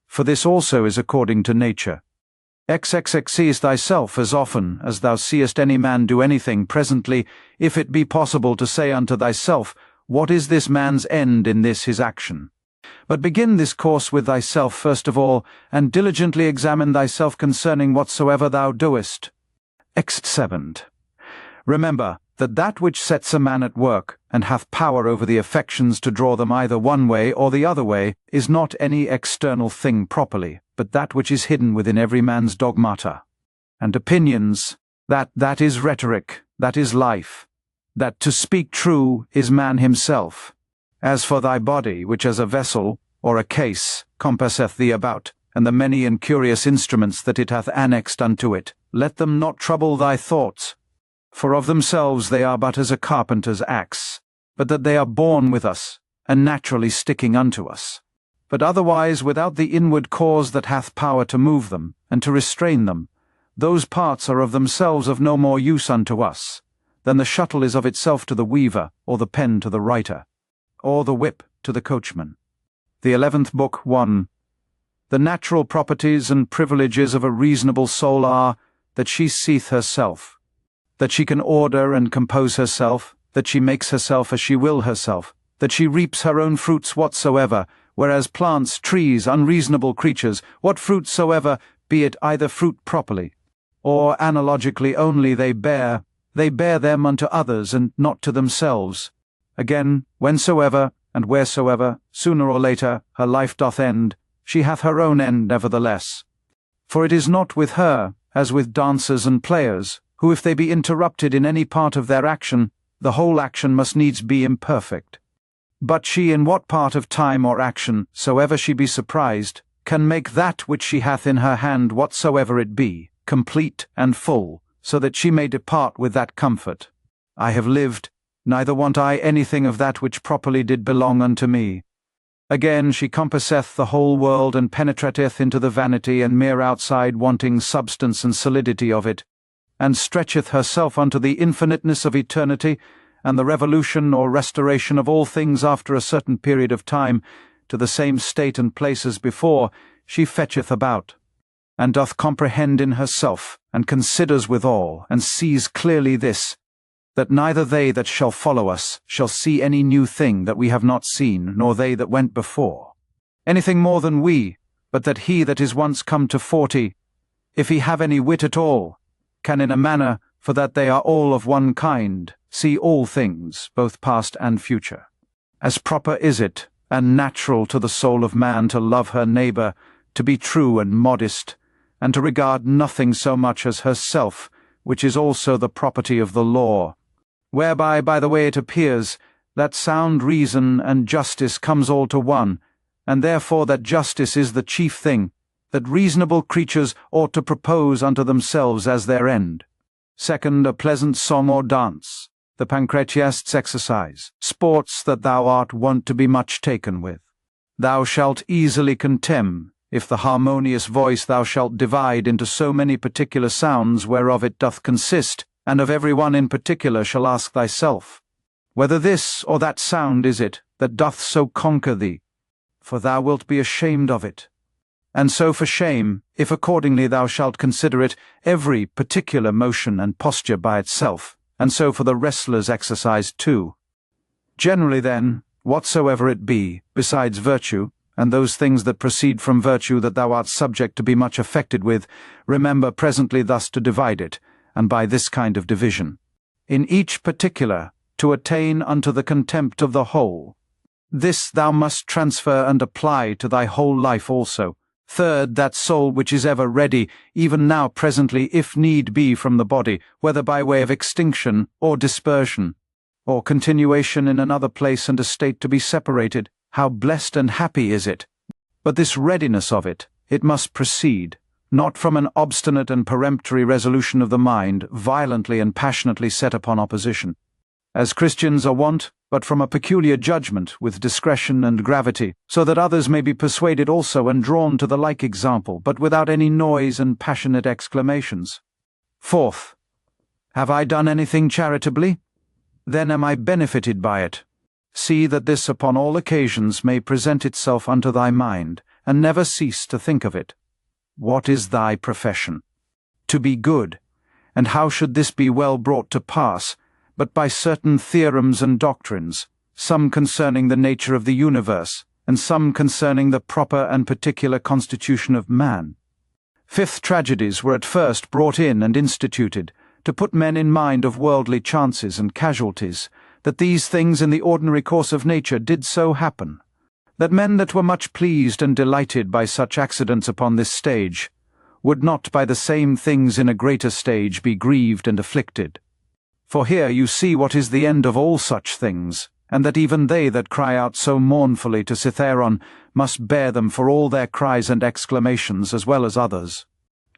For this also is according to nature. Seest thyself as often as thou seest any man do anything presently, if it be possible to say unto thyself, What is this man's end in this his action? But begin this course with thyself first of all, and diligently examine thyself concerning whatsoever thou doest. Ext. 7. Remember that that which sets a man at work, and hath power over the affections to draw them either one way or the other way, is not any external thing properly, but that which is hidden within every man's dogmata and opinions, that is rhetoric, that is life, that to speak true is man himself. As for thy body, which as a vessel, or a case, compasseth thee about, and the many and curious instruments that it hath annexed unto it, let them not trouble thy thoughts. For of themselves they are but as a carpenter's axe, but that they are born with us, and naturally sticking unto us. But otherwise without the inward cause that hath power to move them, and to restrain them, those parts are of themselves of no more use unto us, than the shuttle is of itself to the weaver, or the pen to the writer, or the whip to the coachman. The 11th Book, 1. The natural properties and privileges of a reasonable soul are, that she seeth herself, that she can order and compose herself, that she makes herself as she will herself, that she reaps her own fruits whatsoever, whereas plants, trees, unreasonable creatures, what fruit soever, be it either fruit properly, or analogically only they bear them unto others and not to themselves. Again, whensoever and wheresoever, sooner or later, her life doth end, she hath her own end nevertheless. For it is not with her, as with dancers and players, who if they be interrupted in any part of their action, the whole action must needs be imperfect. But she in what part of time or action soever she be surprised, can make that which she hath in her hand whatsoever it be, complete and full, so that she may depart with that comfort. I have lived, neither want I anything of that which properly did belong unto me. Again, she compasseth the whole world, and penetrateth into the vanity and mere outside wanting substance and solidity of it, and stretcheth herself unto the infiniteness of eternity, and the revolution or restoration of all things after a certain period of time, to the same state and place as before, she fetcheth about, and doth comprehend in herself, and considers withal, and sees clearly this, that neither they that shall follow us shall see any new thing that we have not seen, nor they that went before, anything more than we, but that he that is once come to 40, if he have any wit at all, can in a manner, for that they are all of one kind, see all things, both past and future. As proper is it, and natural to the soul of man to love her neighbour, to be true and modest, and to regard nothing so much as herself, which is also the property of the law, whereby, by the way it appears, that sound reason and justice comes all to one, and therefore that justice is the chief thing, that reasonable creatures ought to propose unto themselves as their end. Second, a pleasant song or dance, the Pancratiast's exercise, sports that thou art wont to be much taken with. Thou shalt easily contemn, if the harmonious voice thou shalt divide into so many particular sounds whereof it doth consist, and of every one in particular shall ask thyself, whether this or that sound is it that doth so conquer thee, for thou wilt be ashamed of it. And so for shame, if accordingly thou shalt consider it, every particular motion and posture by itself, and so for the wrestler's exercise too. Generally then, whatsoever it be, besides virtue, and those things that proceed from virtue that thou art subject to be much affected with, remember presently thus to divide it, and by this kind of division, in each particular, to attain unto the contempt of the whole. This thou must transfer and apply to thy whole life also. Third, that soul which is ever ready, even now presently, if need be, from the body, whether by way of extinction, or dispersion, or continuation in another place and a state to be separated, how blessed and happy is it! But this readiness of it must proceed, not from an obstinate and peremptory resolution of the mind, violently and passionately set upon opposition, as Christians are wont, but from a peculiar judgment, with discretion and gravity, so that others may be persuaded also and drawn to the like example, but without any noise and passionate exclamations. Fourth, have I done anything charitably? Then am I benefited by it. See that this upon all occasions may present itself unto thy mind, and never cease to think of it. What is thy profession? To be good. And how should this be well brought to pass, but by certain theorems and doctrines, some concerning the nature of the universe, and some concerning the proper and particular constitution of man. Fifth, tragedies were at first brought in and instituted, to put men in mind of worldly chances and casualties, that these things in the ordinary course of nature did so happen, that men that were much pleased and delighted by such accidents upon this stage, would not by the same things in a greater stage be grieved and afflicted. For here you see what is the end of all such things, and that even they that cry out so mournfully to Cytheron must bear them for all their cries and exclamations as well as others.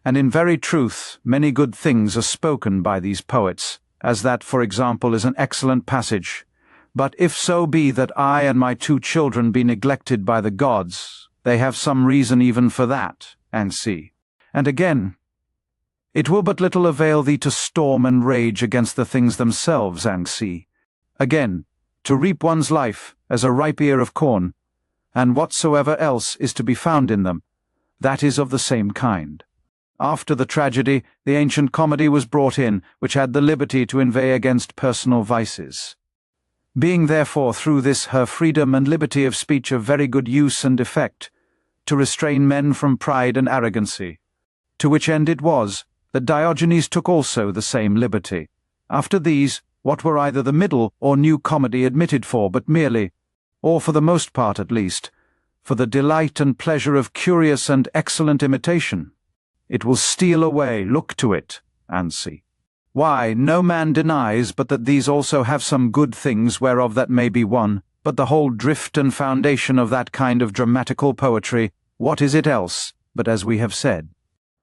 And in very truth many good things are spoken by these poets, as that, for example, is an excellent passage. But if so be that I and my 2 children be neglected by the gods, they have some reason even for that, and see. And again, it will but little avail thee to storm and rage against the things themselves, and see. Again, to reap one's life as a ripe ear of corn, and whatsoever else is to be found in them, that is of the same kind. After the tragedy, the ancient comedy was brought in, which had the liberty to inveigh against personal vices. Being therefore through this her freedom and liberty of speech of very good use and effect, to restrain men from pride and arrogancy, to which end it was, that Diogenes took also the same liberty. After these, what were either the middle or new comedy admitted for, but merely, or for the most part at least, for the delight and pleasure of curious and excellent imitation. It will steal away, look to it, and see. Why, no man denies but that these also have some good things whereof that may be one, but the whole drift and foundation of that kind of dramatical poetry, what is it else, but as we have said?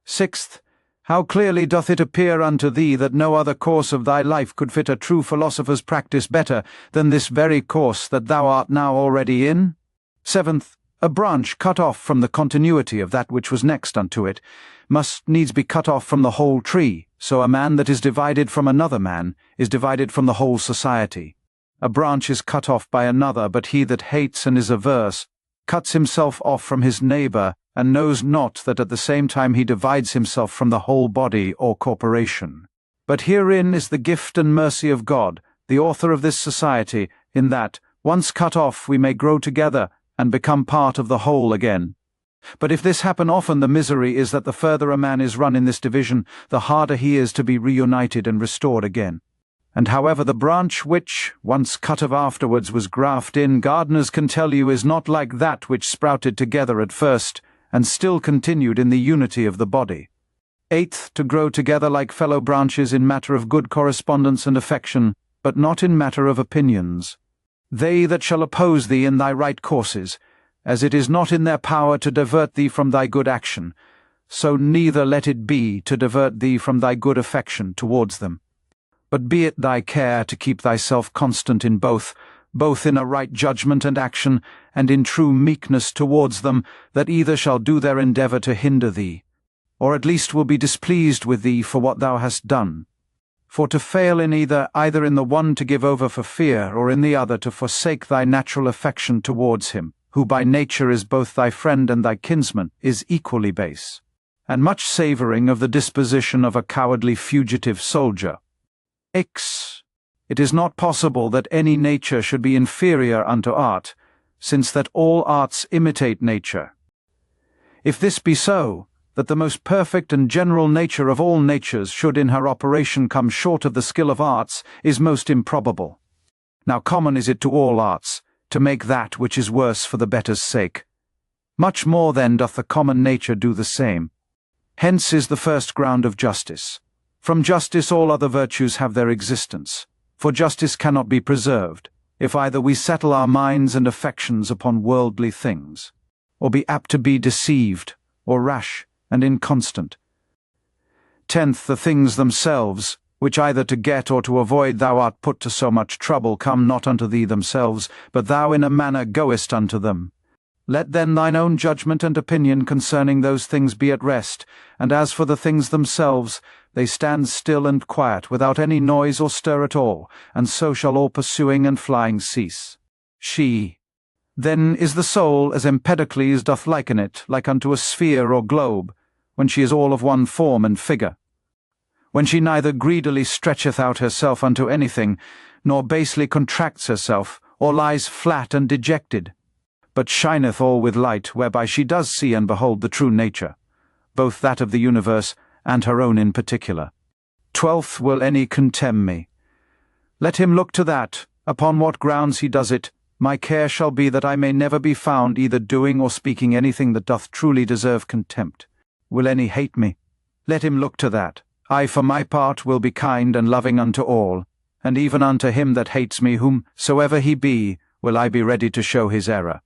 Sixth, how clearly doth it appear unto thee that no other course of thy life could fit a true philosopher's practice better than this very course that thou art now already in? Seventh, a branch cut off from the continuity of that which was next unto it must needs be cut off from the whole tree, so a man that is divided from another man is divided from the whole society. A branch is cut off by another, but he that hates and is averse cuts himself off from his neighbour, and knows not that at the same time he divides himself from the whole body or corporation. But herein is the gift and mercy of God, the author of this society, in that, once cut off, we may grow together, and become part of the whole again. But if this happen often, the misery is that the further a man is run in this division, the harder he is to be reunited and restored again. And however the branch which, once cut off afterwards, was grafted in, gardeners can tell you is not like that which sprouted together at first, and still continued in the unity of the body. Eighth, to grow together like fellow branches in matter of good correspondence and affection, but not in matter of opinions. They that shall oppose thee in thy right courses, as it is not in their power to divert thee from thy good action, so neither let it be to divert thee from thy good affection towards them. But be it thy care to keep thyself constant in both in a right judgment and action, and in true meekness towards them, that either shall do their endeavour to hinder thee, or at least will be displeased with thee for what thou hast done. For to fail in either in the one to give over for fear, or in the other to forsake thy natural affection towards him, who by nature is both thy friend and thy kinsman, is equally base, and much savouring of the disposition of a cowardly fugitive soldier. X. It is not possible that any nature should be inferior unto art, since that all arts imitate nature. If this be so, that the most perfect and general nature of all natures should in her operation come short of the skill of arts, is most improbable. Now common is it to all arts, to make that which is worse for the better's sake. Much more then doth the common nature do the same. Hence is the first ground of justice. From justice all other virtues have their existence, for justice cannot be preserved, if either we settle our minds and affections upon worldly things, or be apt to be deceived, or rash, and inconstant. Tenth, the things themselves, which either to get or to avoid thou art put to so much trouble, come not unto thee themselves, but thou in a manner goest unto them. Let then thine own judgment and opinion concerning those things be at rest, and as for the things themselves, they stand still and quiet, without any noise or stir at all, and so shall all pursuing and flying cease. She, then, is the soul, as Empedocles doth liken it, like unto a sphere or globe, when she is all of one form and figure, when she neither greedily stretcheth out herself unto anything, nor basely contracts herself, or lies flat and dejected, but shineth all with light, whereby she does see and behold the true nature, both that of the universe and her own in particular. 12th, will any contemn me? Let him look to that, upon what grounds he does it. My care shall be that I may never be found either doing or speaking anything that doth truly deserve contempt. Will any hate me? Let him look to that. I for my part will be kind and loving unto all, and even unto him that hates me, whomsoever he be, will I be ready to show his error.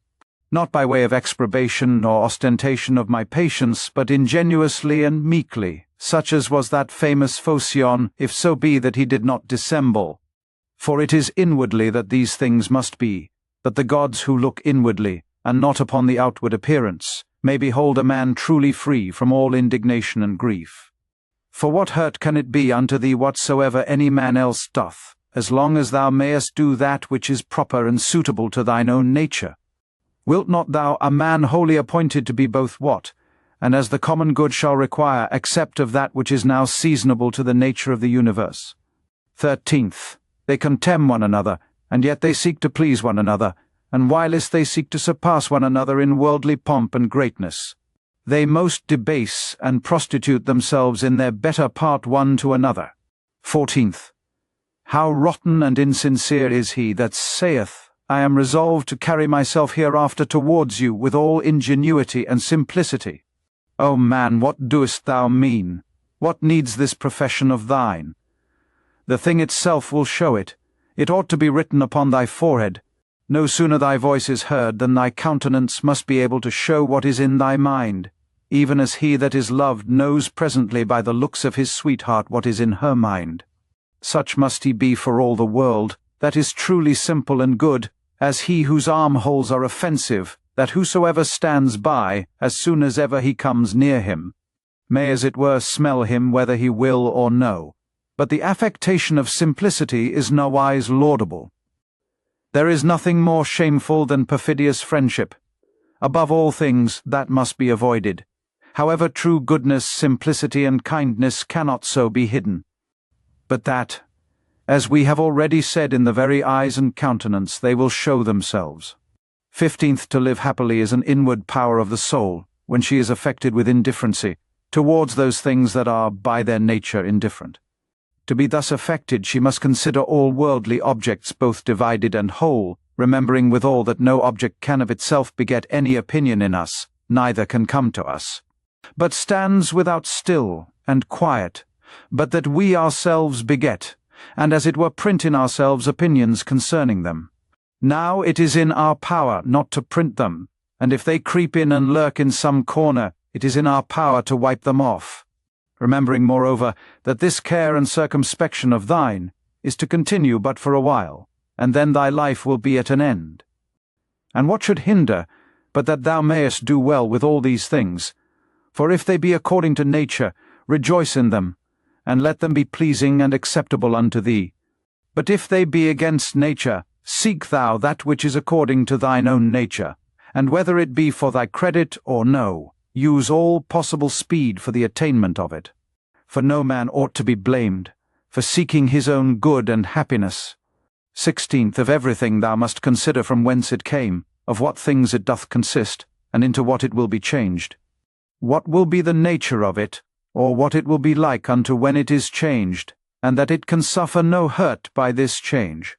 Not by way of exprobation nor ostentation of my patience, but ingenuously and meekly, such as was that famous Phocion, if so be that he did not dissemble. For it is inwardly that these things must be, that the gods who look inwardly, and not upon the outward appearance, may behold a man truly free from all indignation and grief. For what hurt can it be unto thee whatsoever any man else doth, as long as thou mayest do that which is proper and suitable to thine own nature? Wilt not thou, a man wholly appointed to be both what, and as the common good shall require, accept of that which is now seasonable to the nature of the universe? 13th, they contemn one another, and yet they seek to please one another, and whilst they seek to surpass one another in worldly pomp and greatness, they most debase and prostitute themselves in their better part one to another. 14th, how rotten and insincere is he that saith, I am resolved to carry myself hereafter towards you with all ingenuity and simplicity. O man, what doest thou mean? What needs this profession of thine? The thing itself will show it. It ought to be written upon thy forehead. No sooner thy voice is heard than thy countenance must be able to show what is in thy mind, even as he that is loved knows presently by the looks of his sweetheart what is in her mind. Such must he be for all the world, that is truly simple and good, as he whose armholes are offensive, that whosoever stands by, as soon as ever he comes near him, may as it were smell him whether he will or no. But the affectation of simplicity is nowise laudable. There is nothing more shameful than perfidious friendship. Above all things, that must be avoided. However, true goodness, simplicity, and kindness cannot so be hidden. But that, as we have already said, in the very eyes and countenance they will show themselves. 15th, to live happily is an inward power of the soul, when she is affected with indifferency, towards those things that are by their nature indifferent. To be thus affected, she must consider all worldly objects both divided and whole, remembering withal that no object can of itself beget any opinion in us, neither can come to us, but stands without still and quiet, but that we ourselves beget, and as it were print in ourselves opinions concerning them. Now it is in our power not to print them, and if they creep in and lurk in some corner, it is in our power to wipe them off. Remembering, moreover, that this care and circumspection of thine is to continue but for a while, and then thy life will be at an end. And what should hinder, but that thou mayest do well with all these things? For if they be according to nature, rejoice in them, and let them be pleasing and acceptable unto thee. But if they be against nature, seek thou that which is according to thine own nature, and whether it be for thy credit or no, use all possible speed for the attainment of it. For no man ought to be blamed, for seeking his own good and happiness. 16th, of everything thou must consider from whence it came, of what things it doth consist, and into what it will be changed. What will be the nature of it, or what it will be like unto when it is changed, and that it can suffer no hurt by this change.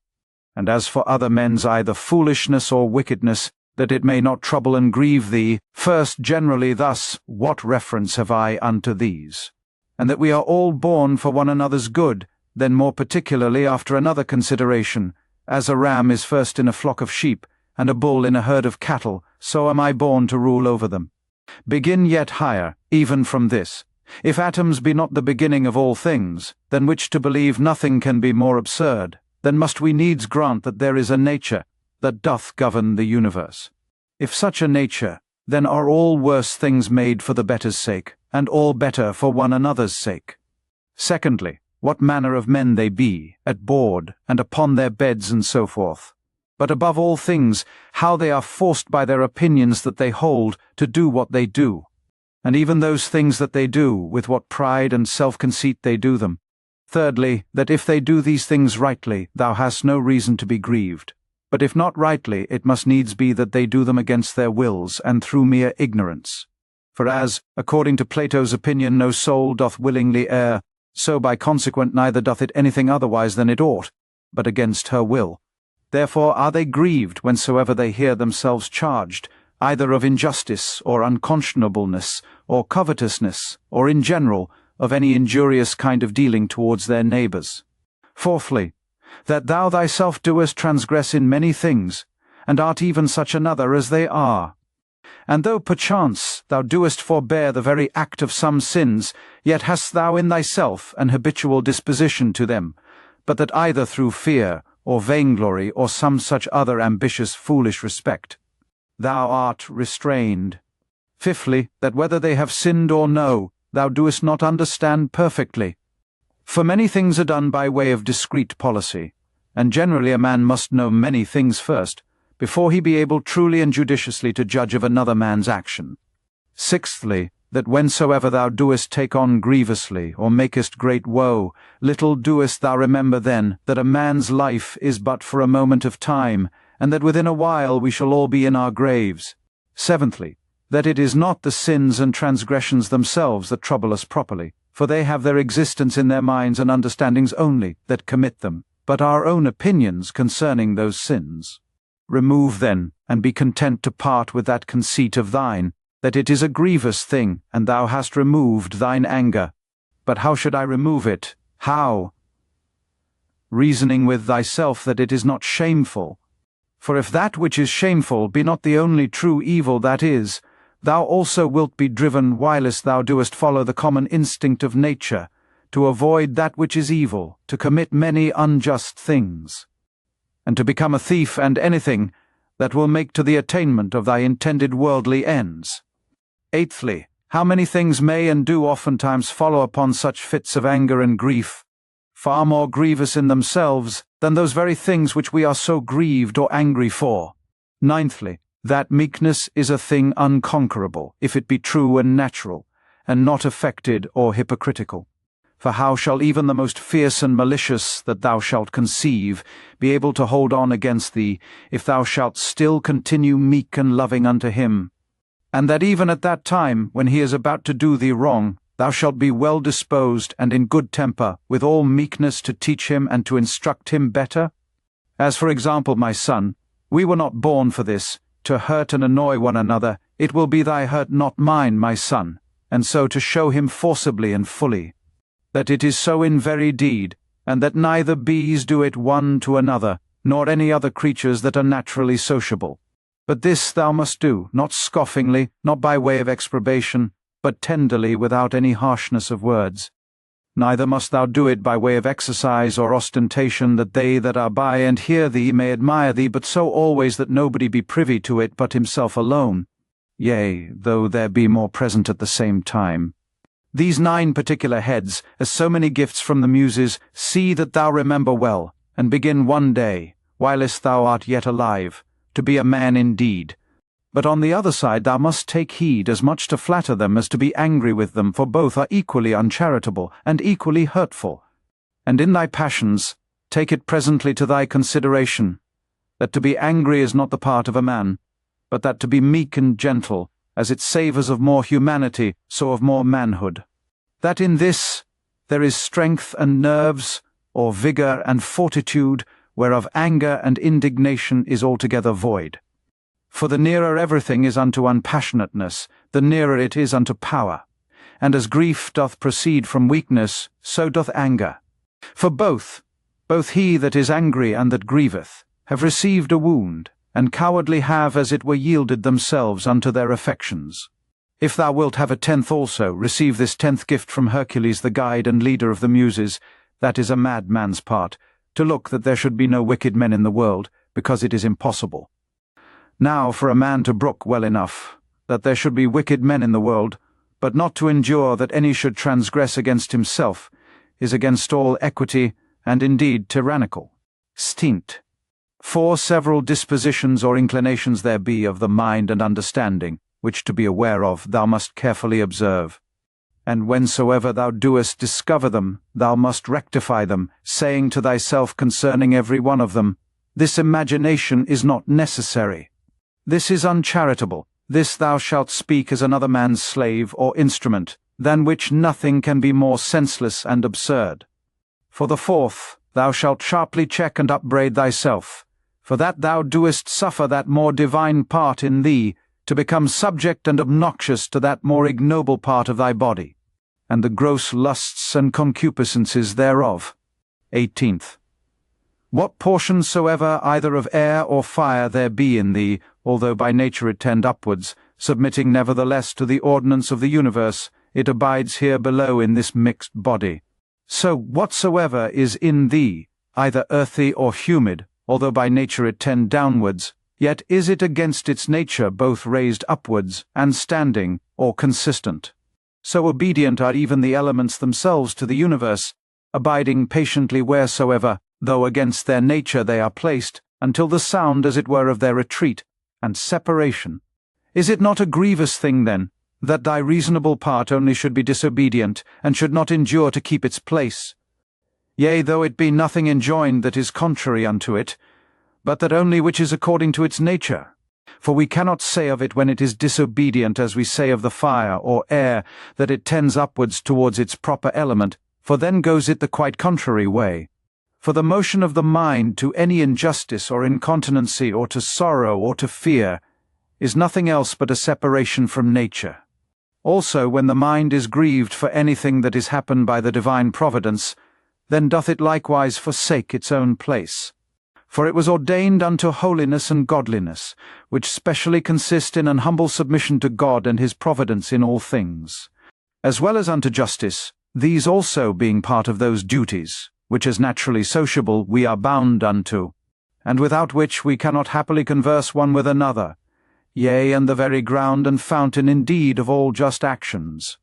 And as for other men's either foolishness or wickedness, that it may not trouble and grieve thee, first generally thus, what reference have I unto these? And that we are all born for one another's good, then more particularly after another consideration, as a ram is first in a flock of sheep, and a bull in a herd of cattle, so am I born to rule over them. Begin yet higher, even from this. If atoms be not the beginning of all things, than which to believe nothing can be more absurd, then must we needs grant that there is a nature that doth govern the universe. If such a nature, then are all worse things made for the better's sake, and all better for one another's sake. Secondly, what manner of men they be, at board, and upon their beds, and so forth. But above all things, how they are forced by their opinions that they hold to do what they do, and even those things that they do, with what pride and self-conceit they do them. Thirdly, that if they do these things rightly, thou hast no reason to be grieved, But if not rightly, it must needs be that they do them against their wills, and through mere ignorance. For as, according to Plato's opinion, no soul doth willingly err, so by consequent neither doth it anything otherwise than it ought, but against her will. Therefore are they grieved whensoever they hear themselves charged, either of injustice, or unconscionableness, or covetousness, or in general, of any injurious kind of dealing towards their neighbours. Fourthly, that thou thyself doest transgress in many things, and art even such another as they are. And though perchance thou doest forbear the very act of some sins, yet hast thou in thyself an habitual disposition to them, but that either through fear, or vainglory, or some such other ambitious foolish respect, thou art restrained. Fifthly, that whether they have sinned or no, thou doest not understand perfectly. For many things are done by way of discreet policy, and generally a man must know many things first, before he be able truly and judiciously to judge of another man's action. Sixthly, that whensoever thou doest take on grievously, or makest great woe, little doest thou remember then that a man's life is but for a moment of time, and that within a while we shall all be in our graves. Seventhly, that it is not the sins and transgressions themselves that trouble us properly, for they have their existence in their minds and understandings only, that commit them, but our own opinions concerning those sins. Remove then, and be content to part with that conceit of thine, that it is a grievous thing, and thou hast removed thine anger. But how should I remove it? How? Reasoning with thyself that it is not shameful. For if that which is shameful be not the only true evil that is, thou also wilt be driven, whilst thou doest follow the common instinct of nature, to avoid that which is evil, to commit many unjust things, and to become a thief and anything that will make to the attainment of thy intended worldly ends. Eighthly, how many things may and do oftentimes follow upon such fits of anger and grief, far more grievous in themselves than those very things which we are so grieved or angry for. Ninthly, that meekness is a thing unconquerable, if it be true and natural, and not affected or hypocritical. For how shall even the most fierce and malicious that thou shalt conceive be able to hold on against thee, if thou shalt still continue meek and loving unto him? And that even at that time, when he is about to do thee wrong, thou shalt be well disposed and in good temper, with all meekness to teach him and to instruct him better? As for example, my son, we were not born for this, to hurt and annoy one another. It will be thy hurt, not mine, my son, and so to show him forcibly and fully, that it is so in very deed, and that neither bees do it one to another, nor any other creatures that are naturally sociable. But this thou must do, not scoffingly, not by way of exprobation, but tenderly, without any harshness of words. Neither must thou do it by way of exercise or ostentation, that they that are by and hear thee may admire thee, but so always that nobody be privy to it but himself alone, yea, though there be more present at the same time. These 9 particular heads, as so many gifts from the Muses, see that thou remember well, and begin one day, whilst thou art yet alive, to be a man indeed. But on the other side thou must take heed as much to flatter them as to be angry with them, for both are equally uncharitable and equally hurtful. And in thy passions take it presently to thy consideration, that to be angry is not the part of a man, but that to be meek and gentle, as it savours of more humanity, so of more manhood. That in this there is strength and nerves, or vigour and fortitude, whereof anger and indignation is altogether void. For the nearer everything is unto unpassionateness, the nearer it is unto power. And as grief doth proceed from weakness, so doth anger. For both he that is angry and that grieveth, have received a wound, and cowardly have as it were yielded themselves unto their affections. If thou wilt have a 10th also, receive this 10th gift from Hercules, the guide and leader of the Muses. That is a madman's part, to look that there should be no wicked men in the world, because it is impossible. Now for a man to brook well enough, that there should be wicked men in the world, but not to endure that any should transgress against himself, is against all equity, and indeed tyrannical. Stint. 4 several dispositions or inclinations there be of the mind and understanding, which to be aware of thou must carefully observe. And whensoever thou doest discover them, thou must rectify them, saying to thyself concerning every one of them, This imagination is not necessary. This is uncharitable. This thou shalt speak as another man's slave or instrument, than which nothing can be more senseless and absurd. For the fourth, thou shalt sharply check and upbraid thyself, for that thou doest suffer that more divine part in thee to become subject and obnoxious to that more ignoble part of thy body, and the gross lusts and concupiscences thereof. 18th. What portion soever either of air or fire there be in thee, although by nature it tend upwards, submitting nevertheless to the ordinance of the universe, it abides here below in this mixed body. So whatsoever is in thee, either earthy or humid, although by nature it tend downwards, yet is it against its nature both raised upwards, and standing, or consistent. So obedient are even the elements themselves to the universe, abiding patiently wheresoever, though against their nature they are placed, until the sound as it were of their retreat, and separation. Is it not a grievous thing, then, that thy reasonable part only should be disobedient, and should not endure to keep its place? Yea, though it be nothing enjoined that is contrary unto it, but that only which is according to its nature. For we cannot say of it when it is disobedient as we say of the fire or air, that it tends upwards towards its proper element, for then goes it the quite contrary way. For the motion of the mind to any injustice or incontinency or to sorrow or to fear is nothing else but a separation from nature. Also, when the mind is grieved for anything that is happened by the divine providence, then doth it likewise forsake its own place. For it was ordained unto holiness and godliness, which specially consist in an humble submission to God and his providence in all things, as well as unto justice, these also being part of those duties, which as naturally sociable we are bound unto, and without which we cannot happily converse one with another, yea, and the very ground and fountain indeed of all just actions.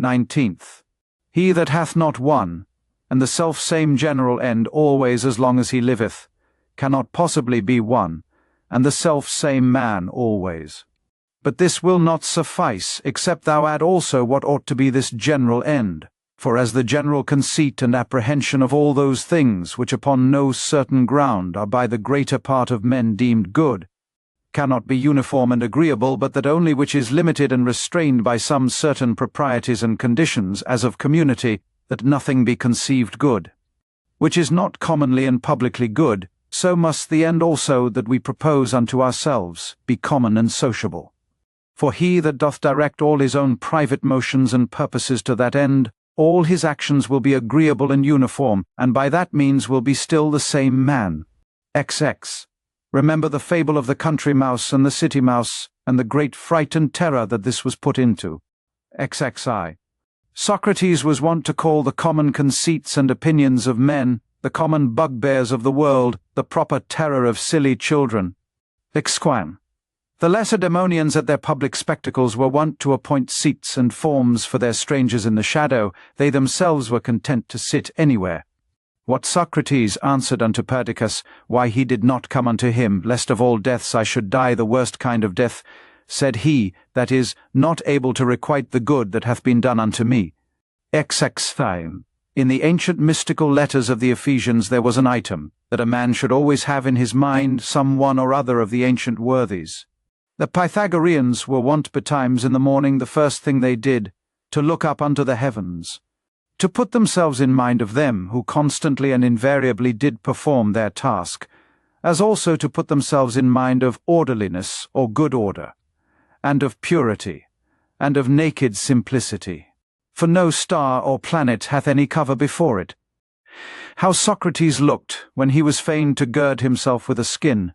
19th. He that hath not one, and the self-same general end always as long as he liveth, cannot possibly be one, and the self-same man always. But this will not suffice, except thou add also what ought to be this general end. For as the general conceit and apprehension of all those things which upon no certain ground are by the greater part of men deemed good, cannot be uniform and agreeable, but that only which is limited and restrained by some certain proprieties and conditions, as of community, that nothing be conceived good. Which is not commonly and publicly good, so must the end also that we propose unto ourselves be common and sociable. For he that doth direct all his own private motions and purposes to that end, all his actions will be agreeable and uniform, and by that means will be still the same man. XX. Remember the fable of the country mouse and the city mouse, and the great fright and terror that this was put into. XXI. Socrates was wont to call the common conceits and opinions of men, the common bugbears of the world, the proper terror of silly children. XQuam. The Lacedaemonians at their public spectacles were wont to appoint seats and forms for their strangers in the shadow. They themselves were content to sit anywhere. What Socrates answered unto Perdiccas, why he did not come unto him, lest of all deaths I should die the worst kind of death, said he, that is, not able to requite the good that hath been done unto me. XX. In the ancient mystical letters of the Ephesians there was an item, that a man should always have in his mind some one or other of the ancient worthies. The Pythagoreans were wont betimes in the morning the first thing they did, to look up unto the heavens, to put themselves in mind of them who constantly and invariably did perform their task, as also to put themselves in mind of orderliness or good order, and of purity, and of naked simplicity. For no star or planet hath any cover before it. How Socrates looked when he was fain to gird himself with a skin,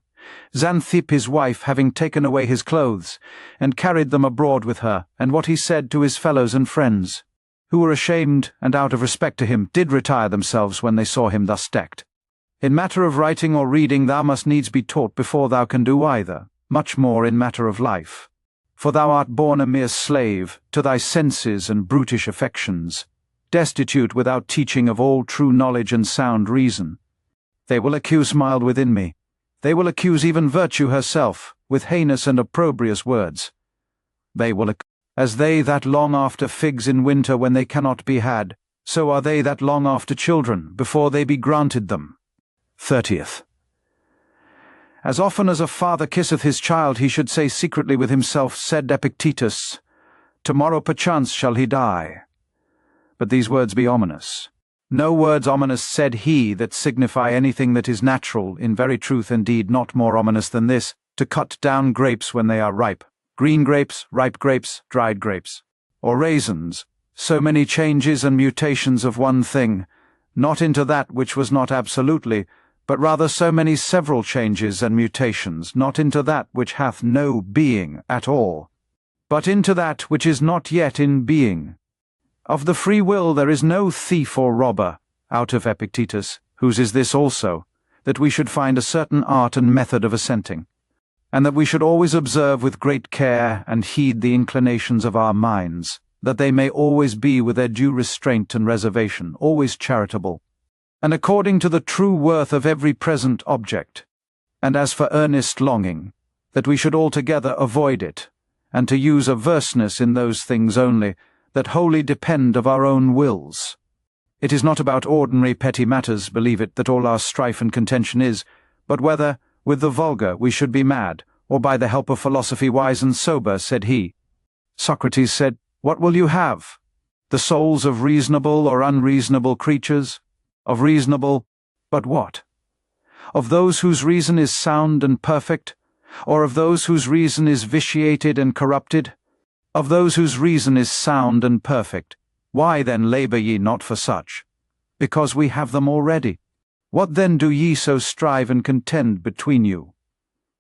Xanthippe his wife having taken away his clothes, and carried them abroad with her, and what he said to his fellows and friends, who were ashamed, and out of respect to him, did retire themselves when they saw him thus decked. In matter of writing or reading thou must needs be taught before thou can do either, much more in matter of life. For thou art born a mere slave to thy senses and brutish affections, destitute without teaching of all true knowledge and sound reason. They will accuse mild within me. They will accuse even virtue herself, with heinous and opprobrious words. They will as they that long after figs in winter when they cannot be had, so are they that long after children, before they be granted them. 30th. As often as a father kisseth his child, he should say secretly with himself, said Epictetus, tomorrow perchance shall he die. But these words be ominous. No words ominous said he that signify anything that is natural, in very truth indeed not more ominous than this, to cut down grapes when they are ripe, green grapes, ripe grapes, dried grapes, or raisins, so many changes and mutations of one thing, not into that which was not absolutely, but rather so many several changes and mutations, not into that which hath no being at all, but into that which is not yet in being. Of the free will there is no thief or robber, out of Epictetus, whose is this also, that we should find a certain art and method of assenting, and that we should always observe with great care and heed the inclinations of our minds, that they may always be with their due restraint and reservation, always charitable, and according to the true worth of every present object. And as for earnest longing, that we should altogether avoid it, and to use averseness in those things only, that wholly depend of our own wills. It is not about ordinary petty matters, believe it, that all our strife and contention is, but whether, with the vulgar, we should be mad, or by the help of philosophy wise and sober, said he. Socrates said, what will you have? The souls of reasonable or unreasonable creatures? Of reasonable, but what? Of those whose reason is sound and perfect, or of those whose reason is vitiated and corrupted? Of those whose reason is sound and perfect. Why then labour ye not for such? Because we have them already. What then do ye so strive and contend between you?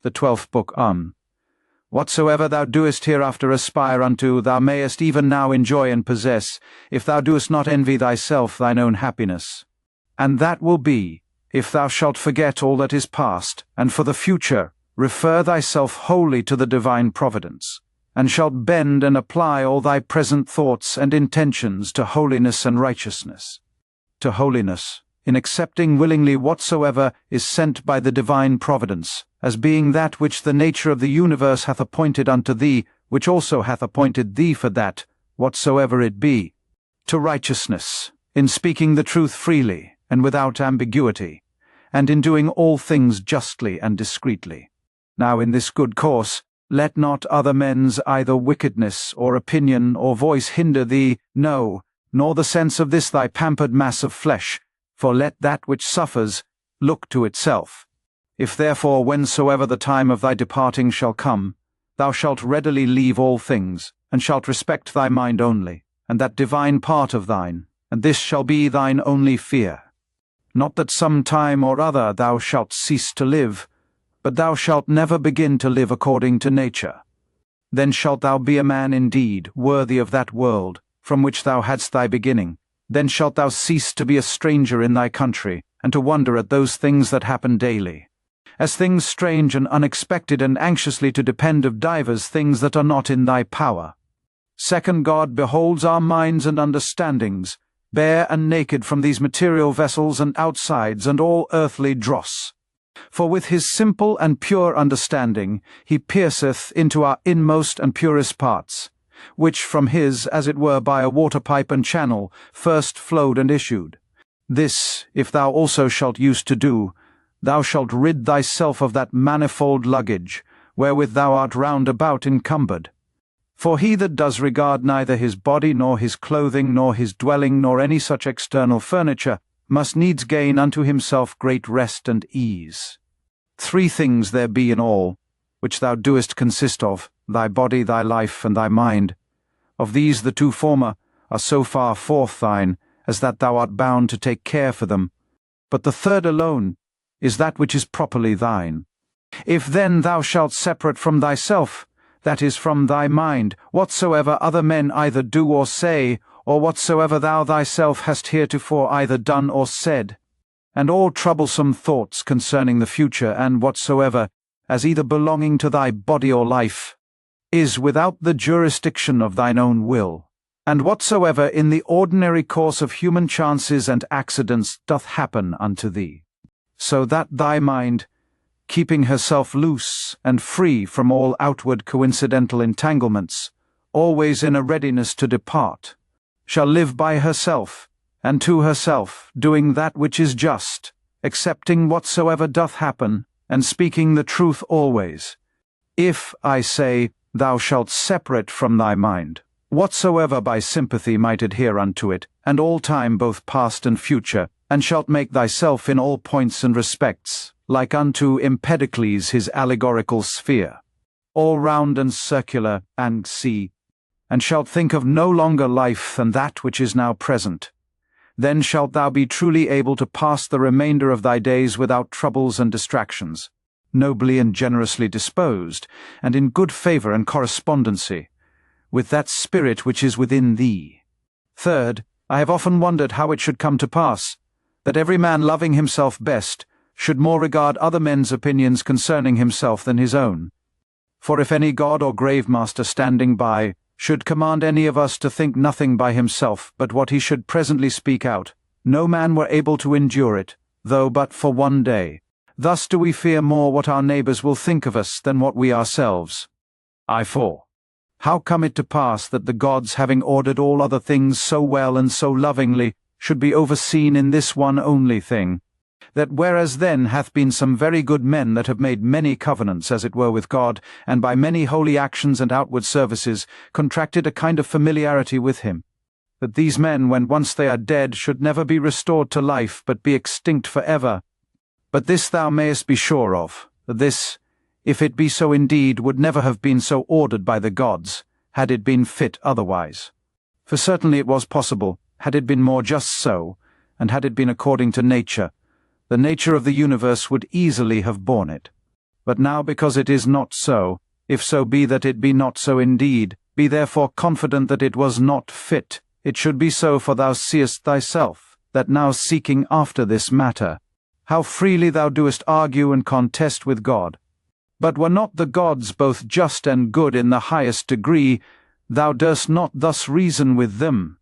The 12th book, Whatsoever thou doest hereafter aspire unto, thou mayest even now enjoy and possess, if thou doest not envy thyself thine own happiness. And that will be, if thou shalt forget all that is past, and for the future refer thyself wholly to the divine providence, and shalt bend and apply all thy present thoughts and intentions to holiness and righteousness. To holiness, in accepting willingly whatsoever is sent by the divine providence, as being that which the nature of the universe hath appointed unto thee, which also hath appointed thee for that, whatsoever it be. To righteousness, in speaking the truth freely, and without ambiguity, and in doing all things justly and discreetly. Now in this good course, let not other men's either wickedness or opinion or voice hinder thee, no, nor the sense of this thy pampered mass of flesh, for let that which suffers look to itself. If therefore whensoever the time of thy departing shall come, thou shalt readily leave all things, and shalt respect thy mind only, and that divine part of thine, and this shall be thine only fear. Not that some time or other thou shalt cease to live, but thou shalt never begin to live according to nature. Then shalt thou be a man indeed, worthy of that world, from which thou hadst thy beginning. Then shalt thou cease to be a stranger in thy country, and to wonder at those things that happen daily, as things strange and unexpected, and anxiously to depend of divers things that are not in thy power. Second, God beholds our minds and understandings, bare and naked from these material vessels and outsides and all earthly dross. For with his simple and pure understanding he pierceth into our inmost and purest parts, which from his, as it were by a water-pipe and channel, first flowed and issued. This, if thou also shalt use to do, thou shalt rid thyself of that manifold luggage, wherewith thou art round about encumbered. For he that does regard neither his body, nor his clothing, nor his dwelling, nor any such external furniture, must needs gain unto himself great rest and ease. 3 things there be in all, which thou doest consist of, thy body, thy life, and thy mind. Of these the 2 former are so far forth thine, as that thou art bound to take care for them. But the 3rd alone is that which is properly thine. If then thou shalt separate from thyself, that is from thy mind, whatsoever other men either do or say, or whatsoever thou thyself hast heretofore either done or said, and all troublesome thoughts concerning the future, and whatsoever, as either belonging to thy body or life, is without the jurisdiction of thine own will, and whatsoever in the ordinary course of human chances and accidents doth happen unto thee, so that thy mind, keeping herself loose and free from all outward coincidental entanglements, always in a readiness to depart, shall live by herself, and to herself, doing that which is just, accepting whatsoever doth happen, and speaking the truth always. If, I say, thou shalt separate from thy mind whatsoever by sympathy might adhere unto it, and all time both past and future, and shalt make thyself in all points and respects, like unto Empedocles his allegorical sphere, all round and circular, and and shalt think of no longer life than that which is now present, then shalt thou be truly able to pass the remainder of thy days without troubles and distractions, nobly and generously disposed, and in good favour and correspondency, with that spirit which is within thee. Third, I have often wondered how it should come to pass, that every man loving himself best should more regard other men's opinions concerning himself than his own. For if any god or grave master standing by should command any of us to think nothing by himself but what he should presently speak out, no man were able to endure it, though but for one day. Thus do we fear more what our neighbours will think of us than what we ourselves. I4. How come it to pass that the gods, having ordered all other things so well and so lovingly, should be overseen in this one only thing, that whereas then hath been some very good men that have made many covenants, as it were, with God, and by many holy actions and outward services contracted a kind of familiarity with him, that these men, when once they are dead, should never be restored to life, but be extinct for ever. But this thou mayest be sure of, that this, if it be so indeed, would never have been so ordered by the gods, had it been fit otherwise. For certainly it was possible, had it been more just so, and had it been according to nature, the nature of the universe would easily have borne it. But now because it is not so, if so be that it be not so indeed, be therefore confident that it was not fit, it should be so, for thou seest thyself, that now seeking after this matter, how freely thou doest argue and contest with God. But were not the gods both just and good in the highest degree, thou durst not thus reason with them.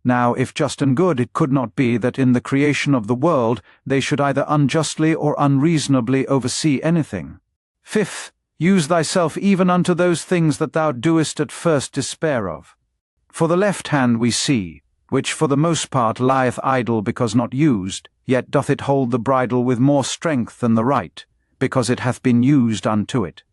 Now, if just and good, it could not be that in the creation of the world they should either unjustly or unreasonably oversee anything. Fifth, use thyself even unto those things that thou doest at first despair of. For the left hand we see, which for the most part lieth idle because not used, yet doth it hold the bridle with more strength than the right, because it hath been used unto it.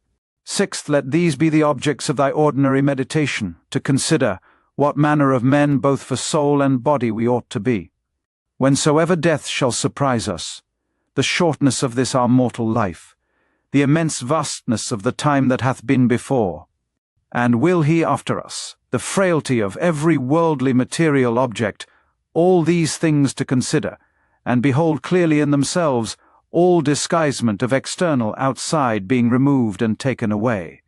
Sixth, let these be the objects of thy ordinary meditation, to consider what manner of men both for soul and body we ought to be. Whensoever death shall surprise us, the shortness of this our mortal life, the immense vastness of the time that hath been before, and will he after us, the frailty of every worldly material object, all these things to consider, and behold clearly in themselves, all disguisement of external outside being removed and taken away.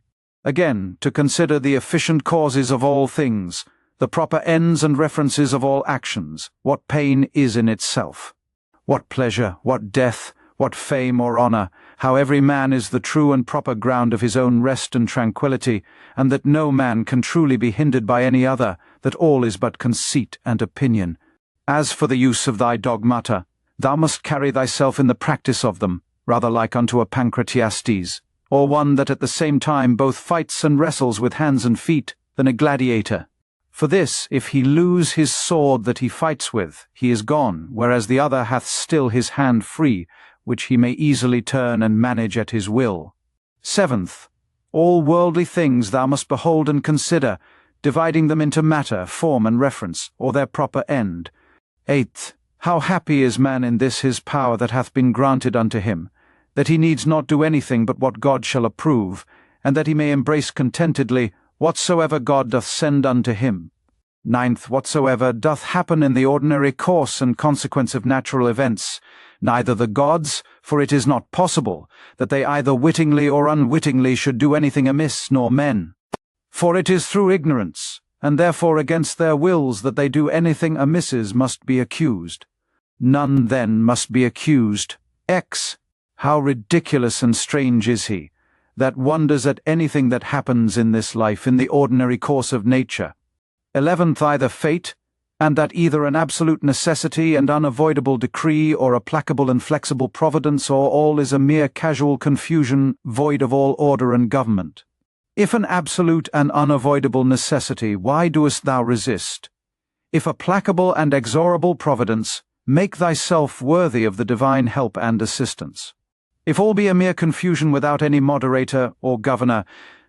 Again, to consider the efficient causes of all things, the proper ends and references of all actions, what pain is in itself, what pleasure, what death, what fame or honour, how every man is the true and proper ground of his own rest and tranquility, and that no man can truly be hindered by any other, that all is but conceit and opinion. As for the use of thy dogmata, thou must carry thyself in the practice of them, rather like unto a Pancratiastes, or one that at the same time both fights and wrestles with hands and feet, than a gladiator. For this, if he lose his sword that he fights with, he is gone, whereas the other hath still his hand free, which he may easily turn and manage at his will. Seventh, all worldly things thou must behold and consider, dividing them into matter, form, and reference, or their proper end. Eighth, how happy is man in this his power that hath been granted unto him, that he needs not do anything but what God shall approve, and that he may embrace contentedly whatsoever God doth send unto him. Ninth, whatsoever doth happen in the ordinary course and consequence of natural events, neither the gods, for it is not possible that they either wittingly or unwittingly should do anything amiss, nor men. For it is through ignorance, and therefore against their wills, that they do anything amisses must be accused. None then must be accused. X. How ridiculous and strange is he, that wonders at anything that happens in this life in the ordinary course of nature. 11th, either fate, and that either an absolute necessity and unavoidable decree, or a placable and flexible providence, or all is a mere casual confusion, void of all order and government. If an absolute and unavoidable necessity, why doest thou resist? If a placable and exorable providence, make thyself worthy of the divine help and assistance. If all be a mere confusion without any moderator or governor,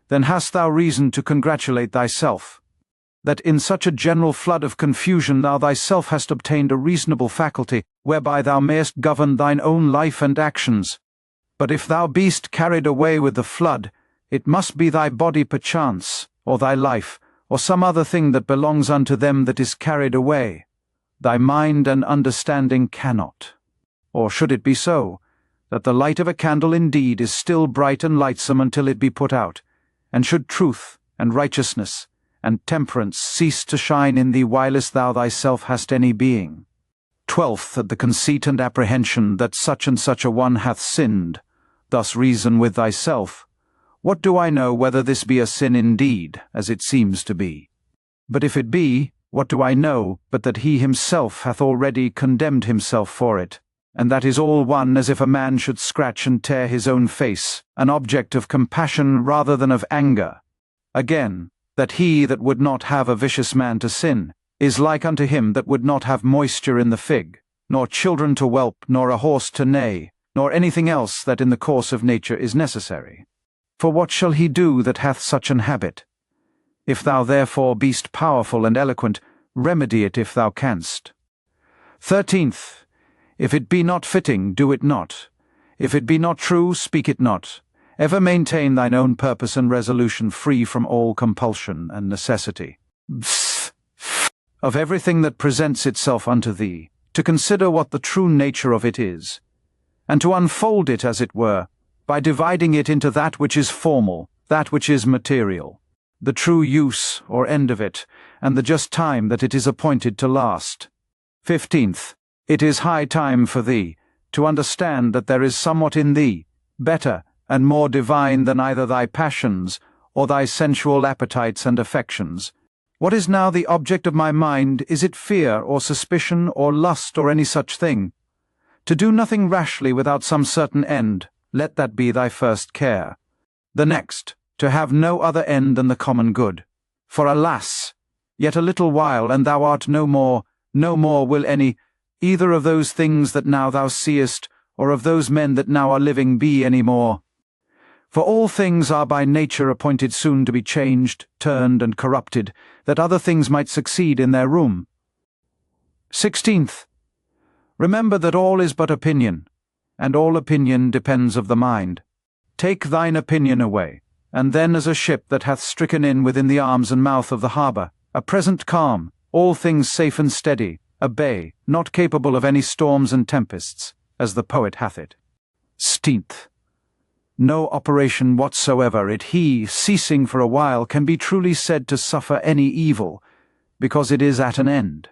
then hast thou reason to congratulate thyself, that in such a general flood of confusion thou thyself hast obtained a reasonable faculty, whereby thou mayest govern thine own life and actions. But if thou beest carried away with the flood, it must be thy body perchance, or thy life, or some other thing that belongs unto them that is carried away. Thy mind and understanding cannot. Or should it be so, that the light of a candle indeed is still bright and lightsome until it be put out, and should truth, and righteousness, and temperance cease to shine in thee whilst thou thyself hast any being? 12th, at the conceit and apprehension that such and such a one hath sinned, thus reason with thyself, what do I know whether this be a sin indeed, as it seems to be? But if it be, what do I know but that he himself hath already condemned himself for it, and that is all one as if a man should scratch and tear his own face, an object of compassion rather than of anger? Again, that he that would not have a vicious man to sin, is like unto him that would not have moisture in the fig, nor children to whelp, nor a horse to neigh, nor anything else that in the course of nature is necessary. For what shall he do that hath such an habit? If thou therefore beest powerful and eloquent, remedy it if thou canst. 13th, if it be not fitting, do it not. If it be not true, speak it not. Ever maintain thine own purpose and resolution free from all compulsion and necessity. Of everything that presents itself unto thee, to consider what the true nature of it is, and to unfold it, as it were, by dividing it into that which is formal, that which is material, the true use or end of it, and the just time that it is appointed to last. 15th, it is high time for thee to understand that there is somewhat in thee, better and more divine than either thy passions or thy sensual appetites and affections. What is now the object of my mind? Is it fear or suspicion or lust or any such thing? To do nothing rashly without some certain end, let that be thy first care. The next, to have no other end than the common good. For alas, yet a little while, and thou art no more will any, either of those things that now thou seest, or of those men that now are living be any more. For all things are by nature appointed soon to be changed, turned, and corrupted, that other things might succeed in their room. 16th, remember that all is but opinion, and all opinion depends of the mind. Take thine opinion away, and then as a ship that hath stricken in within the arms and mouth of the harbour, a present calm, all things safe and steady, a bay, not capable of any storms and tempests, as the poet hath it. 16th, no operation whatsoever it he, ceasing for a while, can be truly said to suffer any evil, because it is at an end.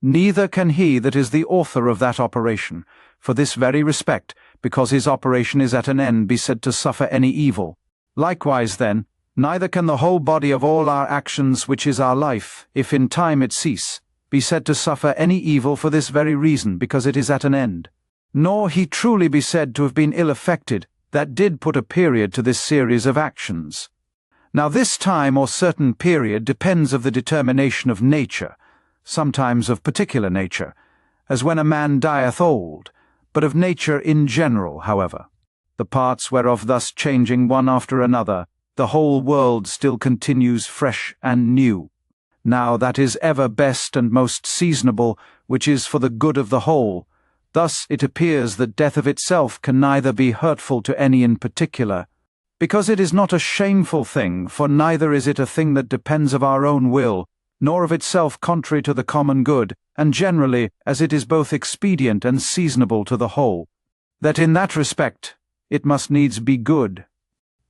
Neither can he that is the author of that operation, for this very respect, because his operation is at an end, be said to suffer any evil. Likewise then, neither can the whole body of all our actions, which is our life, if in time it cease, be said to suffer any evil for this very reason, because it is at an end. Nor he truly be said to have been ill affected, that did put a period to this series of actions. Now this time or certain period depends of the determination of nature, sometimes of particular nature, as when a man dieth old, but of nature in general, however, the parts whereof thus changing one after another, the whole world still continues fresh and new. Now that is ever best and most seasonable, which is for the good of the whole. Thus it appears that death of itself can neither be hurtful to any in particular, because it is not a shameful thing, for neither is it a thing that depends of our own will, nor of itself contrary to the common good, and generally, as it is both expedient and seasonable to the whole, that in that respect it must needs be good.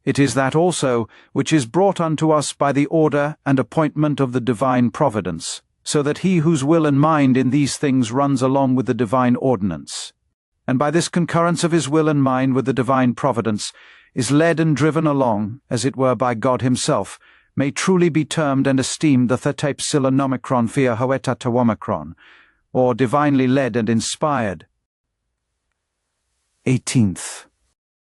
It is that also which is brought unto us by the order and appointment of the divine providence, so that he whose will and mind in these things runs along with the divine ordinance, and by this concurrence of his will and mind with the divine providence, is led and driven along, as it were by God himself, may truly be termed and esteemed the thetapsilonomicron phia hoetatawomicron, or divinely led and inspired. 18th.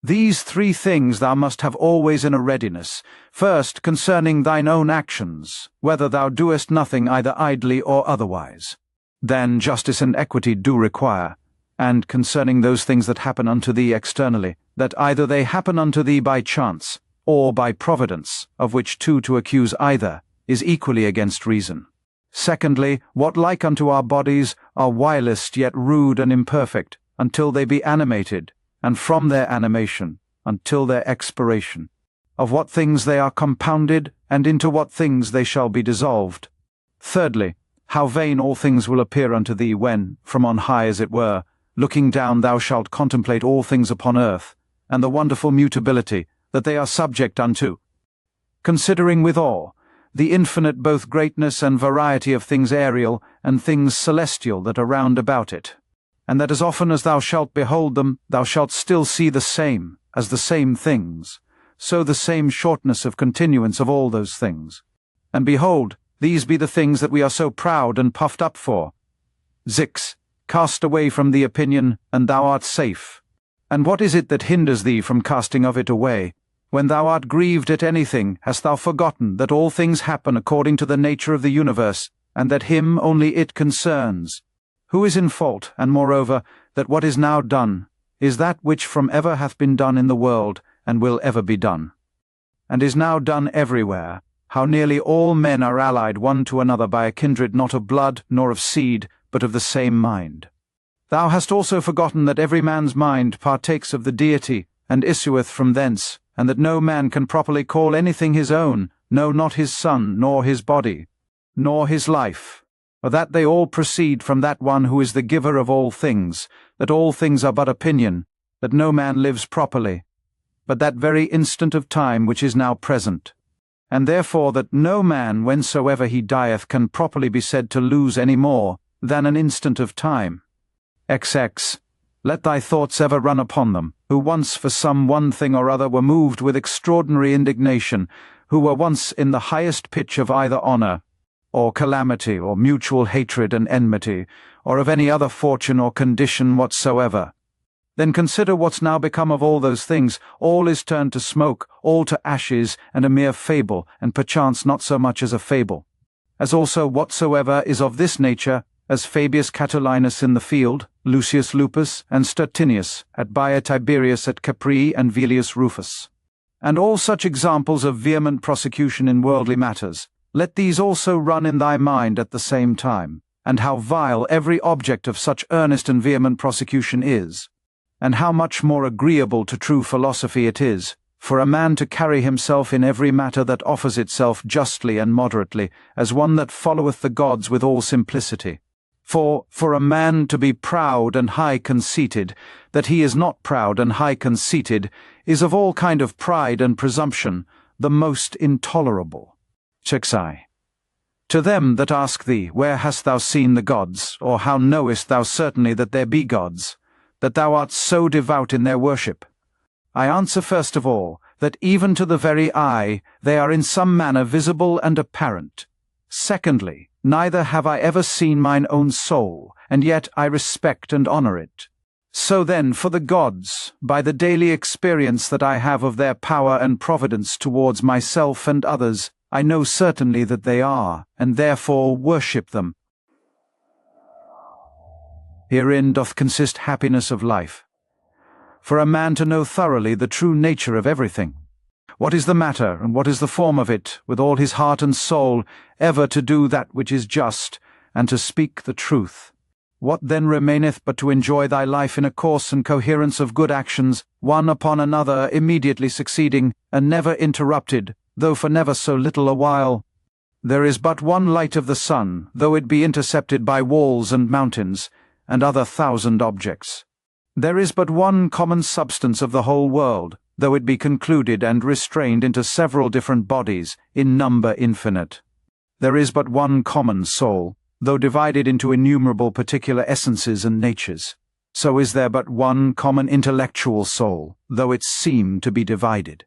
These three things thou must have always in a readiness. First, concerning thine own actions, whether thou doest nothing either idly or otherwise. Then justice and equity do require, and concerning those things that happen unto thee externally, that either they happen unto thee by chance, or by providence, of which two to accuse either, is equally against reason. Secondly, what like unto our bodies are vilest yet rude and imperfect, until they be animated, and from their animation, until their expiration. Of what things they are compounded, and into what things they shall be dissolved. Thirdly, how vain all things will appear unto thee when, from on high as it were, looking down thou shalt contemplate all things upon earth, and the wonderful mutability that they are subject unto. Considering withal the infinite both greatness and variety of things aerial and things celestial that are round about it, and that as often as thou shalt behold them, thou shalt still see the same, as the same things, so the same shortness of continuance of all those things. And behold, these be the things that we are so proud and puffed up for. Zix, cast away from thee opinion, and thou art safe. And what is it that hinders thee from casting of it away? When thou art grieved at anything, hast thou forgotten that all things happen according to the nature of the universe, and that him only it concerns? Who is in fault, and moreover, that what is now done is that which from ever hath been done in the world, and will ever be done, and is now done everywhere, how nearly all men are allied one to another by a kindred not of blood nor of seed, but of the same mind. Thou hast also forgotten that every man's mind partakes of the deity, and issueth from thence, and that no man can properly call anything his own, no, not his son, nor his body, nor his life, for that they all proceed from that one who is the giver of all things, that all things are but opinion, that no man lives properly, but that very instant of time which is now present, and therefore that no man whensoever he dieth can properly be said to lose any more than an instant of time. XX. Let thy thoughts ever run upon them, who once for some one thing or other were moved with extraordinary indignation, who were once in the highest pitch of either honour, or calamity, or mutual hatred and enmity, or of any other fortune or condition whatsoever. Then consider what's now become of all those things. All is turned to smoke, all to ashes, and a mere fable, and perchance not so much as a fable. As also whatsoever is of this nature, as Fabius Catulinus in the field, Lucius Lupus, and Stertinius, at Baia Tiberius at Capri, and Velius Rufus. And all such examples of vehement prosecution in worldly matters, let these also run in thy mind at the same time, and how vile every object of such earnest and vehement prosecution is, and how much more agreeable to true philosophy it is, for a man to carry himself in every matter that offers itself justly and moderately, as one that followeth the gods with all simplicity. For a man to be proud and high-conceited, that he is not proud and high-conceited, is of all kind of pride and presumption the most intolerable. Chexai. To them that ask thee, where hast thou seen the gods, or how knowest thou certainly that there be gods, that thou art so devout in their worship? I answer first of all, that even to the very eye they are in some manner visible and apparent. Secondly, neither have I ever seen mine own soul, and yet I respect and honour it. So then, for the gods, by the daily experience that I have of their power and providence towards myself and others, I know certainly that they are, and therefore worship them. Herein doth consist happiness of life, for a man to know thoroughly the true nature of everything, what is the matter, and what is the form of it, with all his heart and soul, ever to do that which is just, and to speak the truth. What then remaineth but to enjoy thy life in a course and coherence of good actions, one upon another immediately succeeding, and never interrupted, though for never so little a while? There is but one light of the sun, though it be intercepted by walls and mountains, and other 1,000 objects. There is but one common substance of the whole world, though it be concluded and restrained into several different bodies, in number infinite. There is but one common soul, though divided into innumerable particular essences and natures. So is there but one common intellectual soul, though it seem to be divided.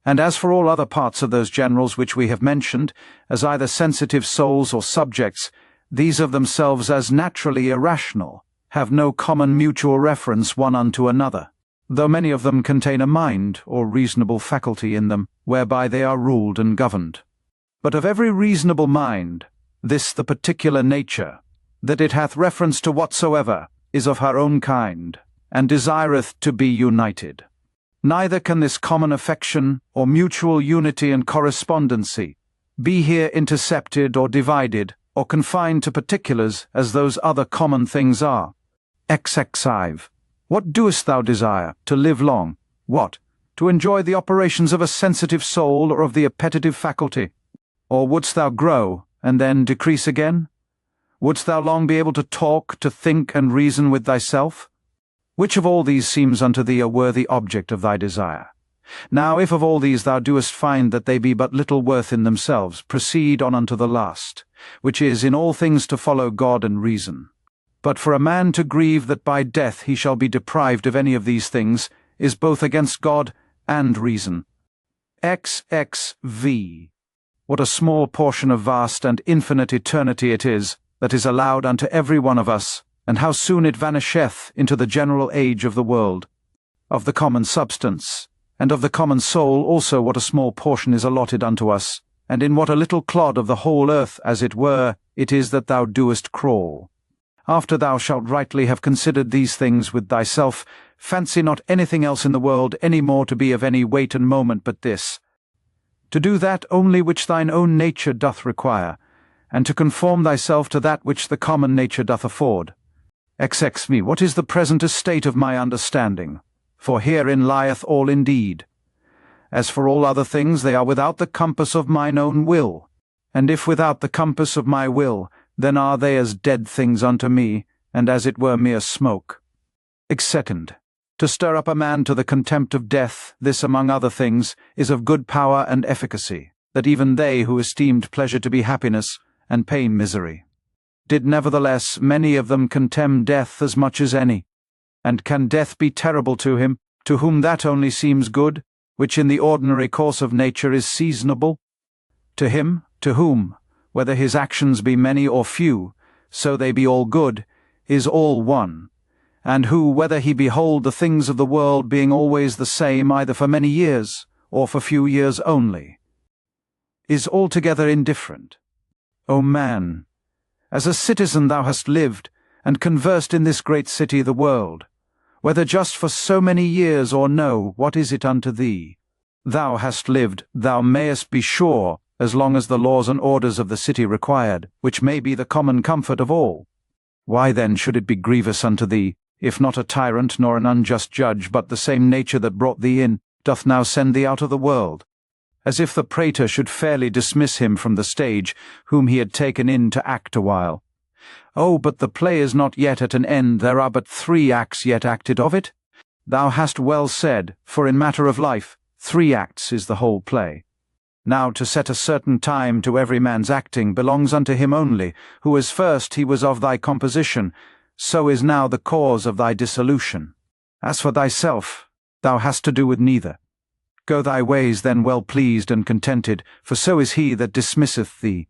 And as for all other parts of those generals which we have mentioned, as either sensitive souls or subjects, these of themselves as naturally irrational, have no common mutual reference one unto another, though many of them contain a mind or reasonable faculty in them, whereby they are ruled and governed. But of every reasonable mind, this the particular nature, that it hath reference to whatsoever, is of her own kind, and desireth to be united. Neither can this common affection, or mutual unity and correspondency, be here intercepted or divided, or confined to particulars as those other common things are. XXV. What doest thou desire? To live long. What? To enjoy the operations of a sensitive soul or of the appetitive faculty? Or wouldst thou grow, and then decrease again? Wouldst thou long be able to talk, to think, and reason with thyself? Which of all these seems unto thee a worthy object of thy desire? Now if of all these thou doest find that they be but little worth in themselves, proceed on unto the last, which is in all things to follow God and reason. But for a man to grieve that by death he shall be deprived of any of these things, is both against God and reason. XXV. What a small portion of vast and infinite eternity it is that is allowed unto every one of us, and how soon it vanisheth into the general age of the world, of the common substance, and of the common soul also what a small portion is allotted unto us, and in what a little clod of the whole earth, as it were, it is that thou doest crawl. After thou shalt rightly have considered these things with thyself, fancy not anything else in the world any more to be of any weight and moment but this, to do that only which thine own nature doth require, and to conform thyself to that which the common nature doth afford. XX. What is the present estate of my understanding? For herein lieth all indeed. As for all other things, they are without the compass of mine own will. And if without the compass of my will, then are they as dead things unto me, and as it were mere smoke. Second, to stir up a man to the contempt of death, this among other things, is of good power and efficacy, that even they who esteemed pleasure to be happiness, and pain misery, did nevertheless many of them contemn death as much as any. And can death be terrible to him, to whom that only seems good, which in the ordinary course of nature is seasonable? To him, to whom, whether his actions be many or few, so they be all good, is all one, and who, whether he behold the things of the world being always the same either for many years, or for few years only, is altogether indifferent. O man, as a citizen thou hast lived, and conversed in this great city the world, whether just for so many years or no, what is it unto thee? Thou hast lived, thou mayest be sure, as long as the laws and orders of the city required, which may be the common comfort of all. Why then should it be grievous unto thee, if not a tyrant nor an unjust judge, but the same nature that brought thee in, doth now send thee out of the world? As if the praetor should fairly dismiss him from the stage, whom he had taken in to act a while. Oh, but the play is not yet at an end, there are but 3 acts yet acted of it. Thou hast well said, for in matter of life, 3 acts is the whole play. Now to set a certain time to every man's acting belongs unto him only, who as first he was of thy composition, so is now the cause of thy dissolution. As for thyself, thou hast to do with neither. Go thy ways then well pleased and contented, for so is he that dismisseth thee,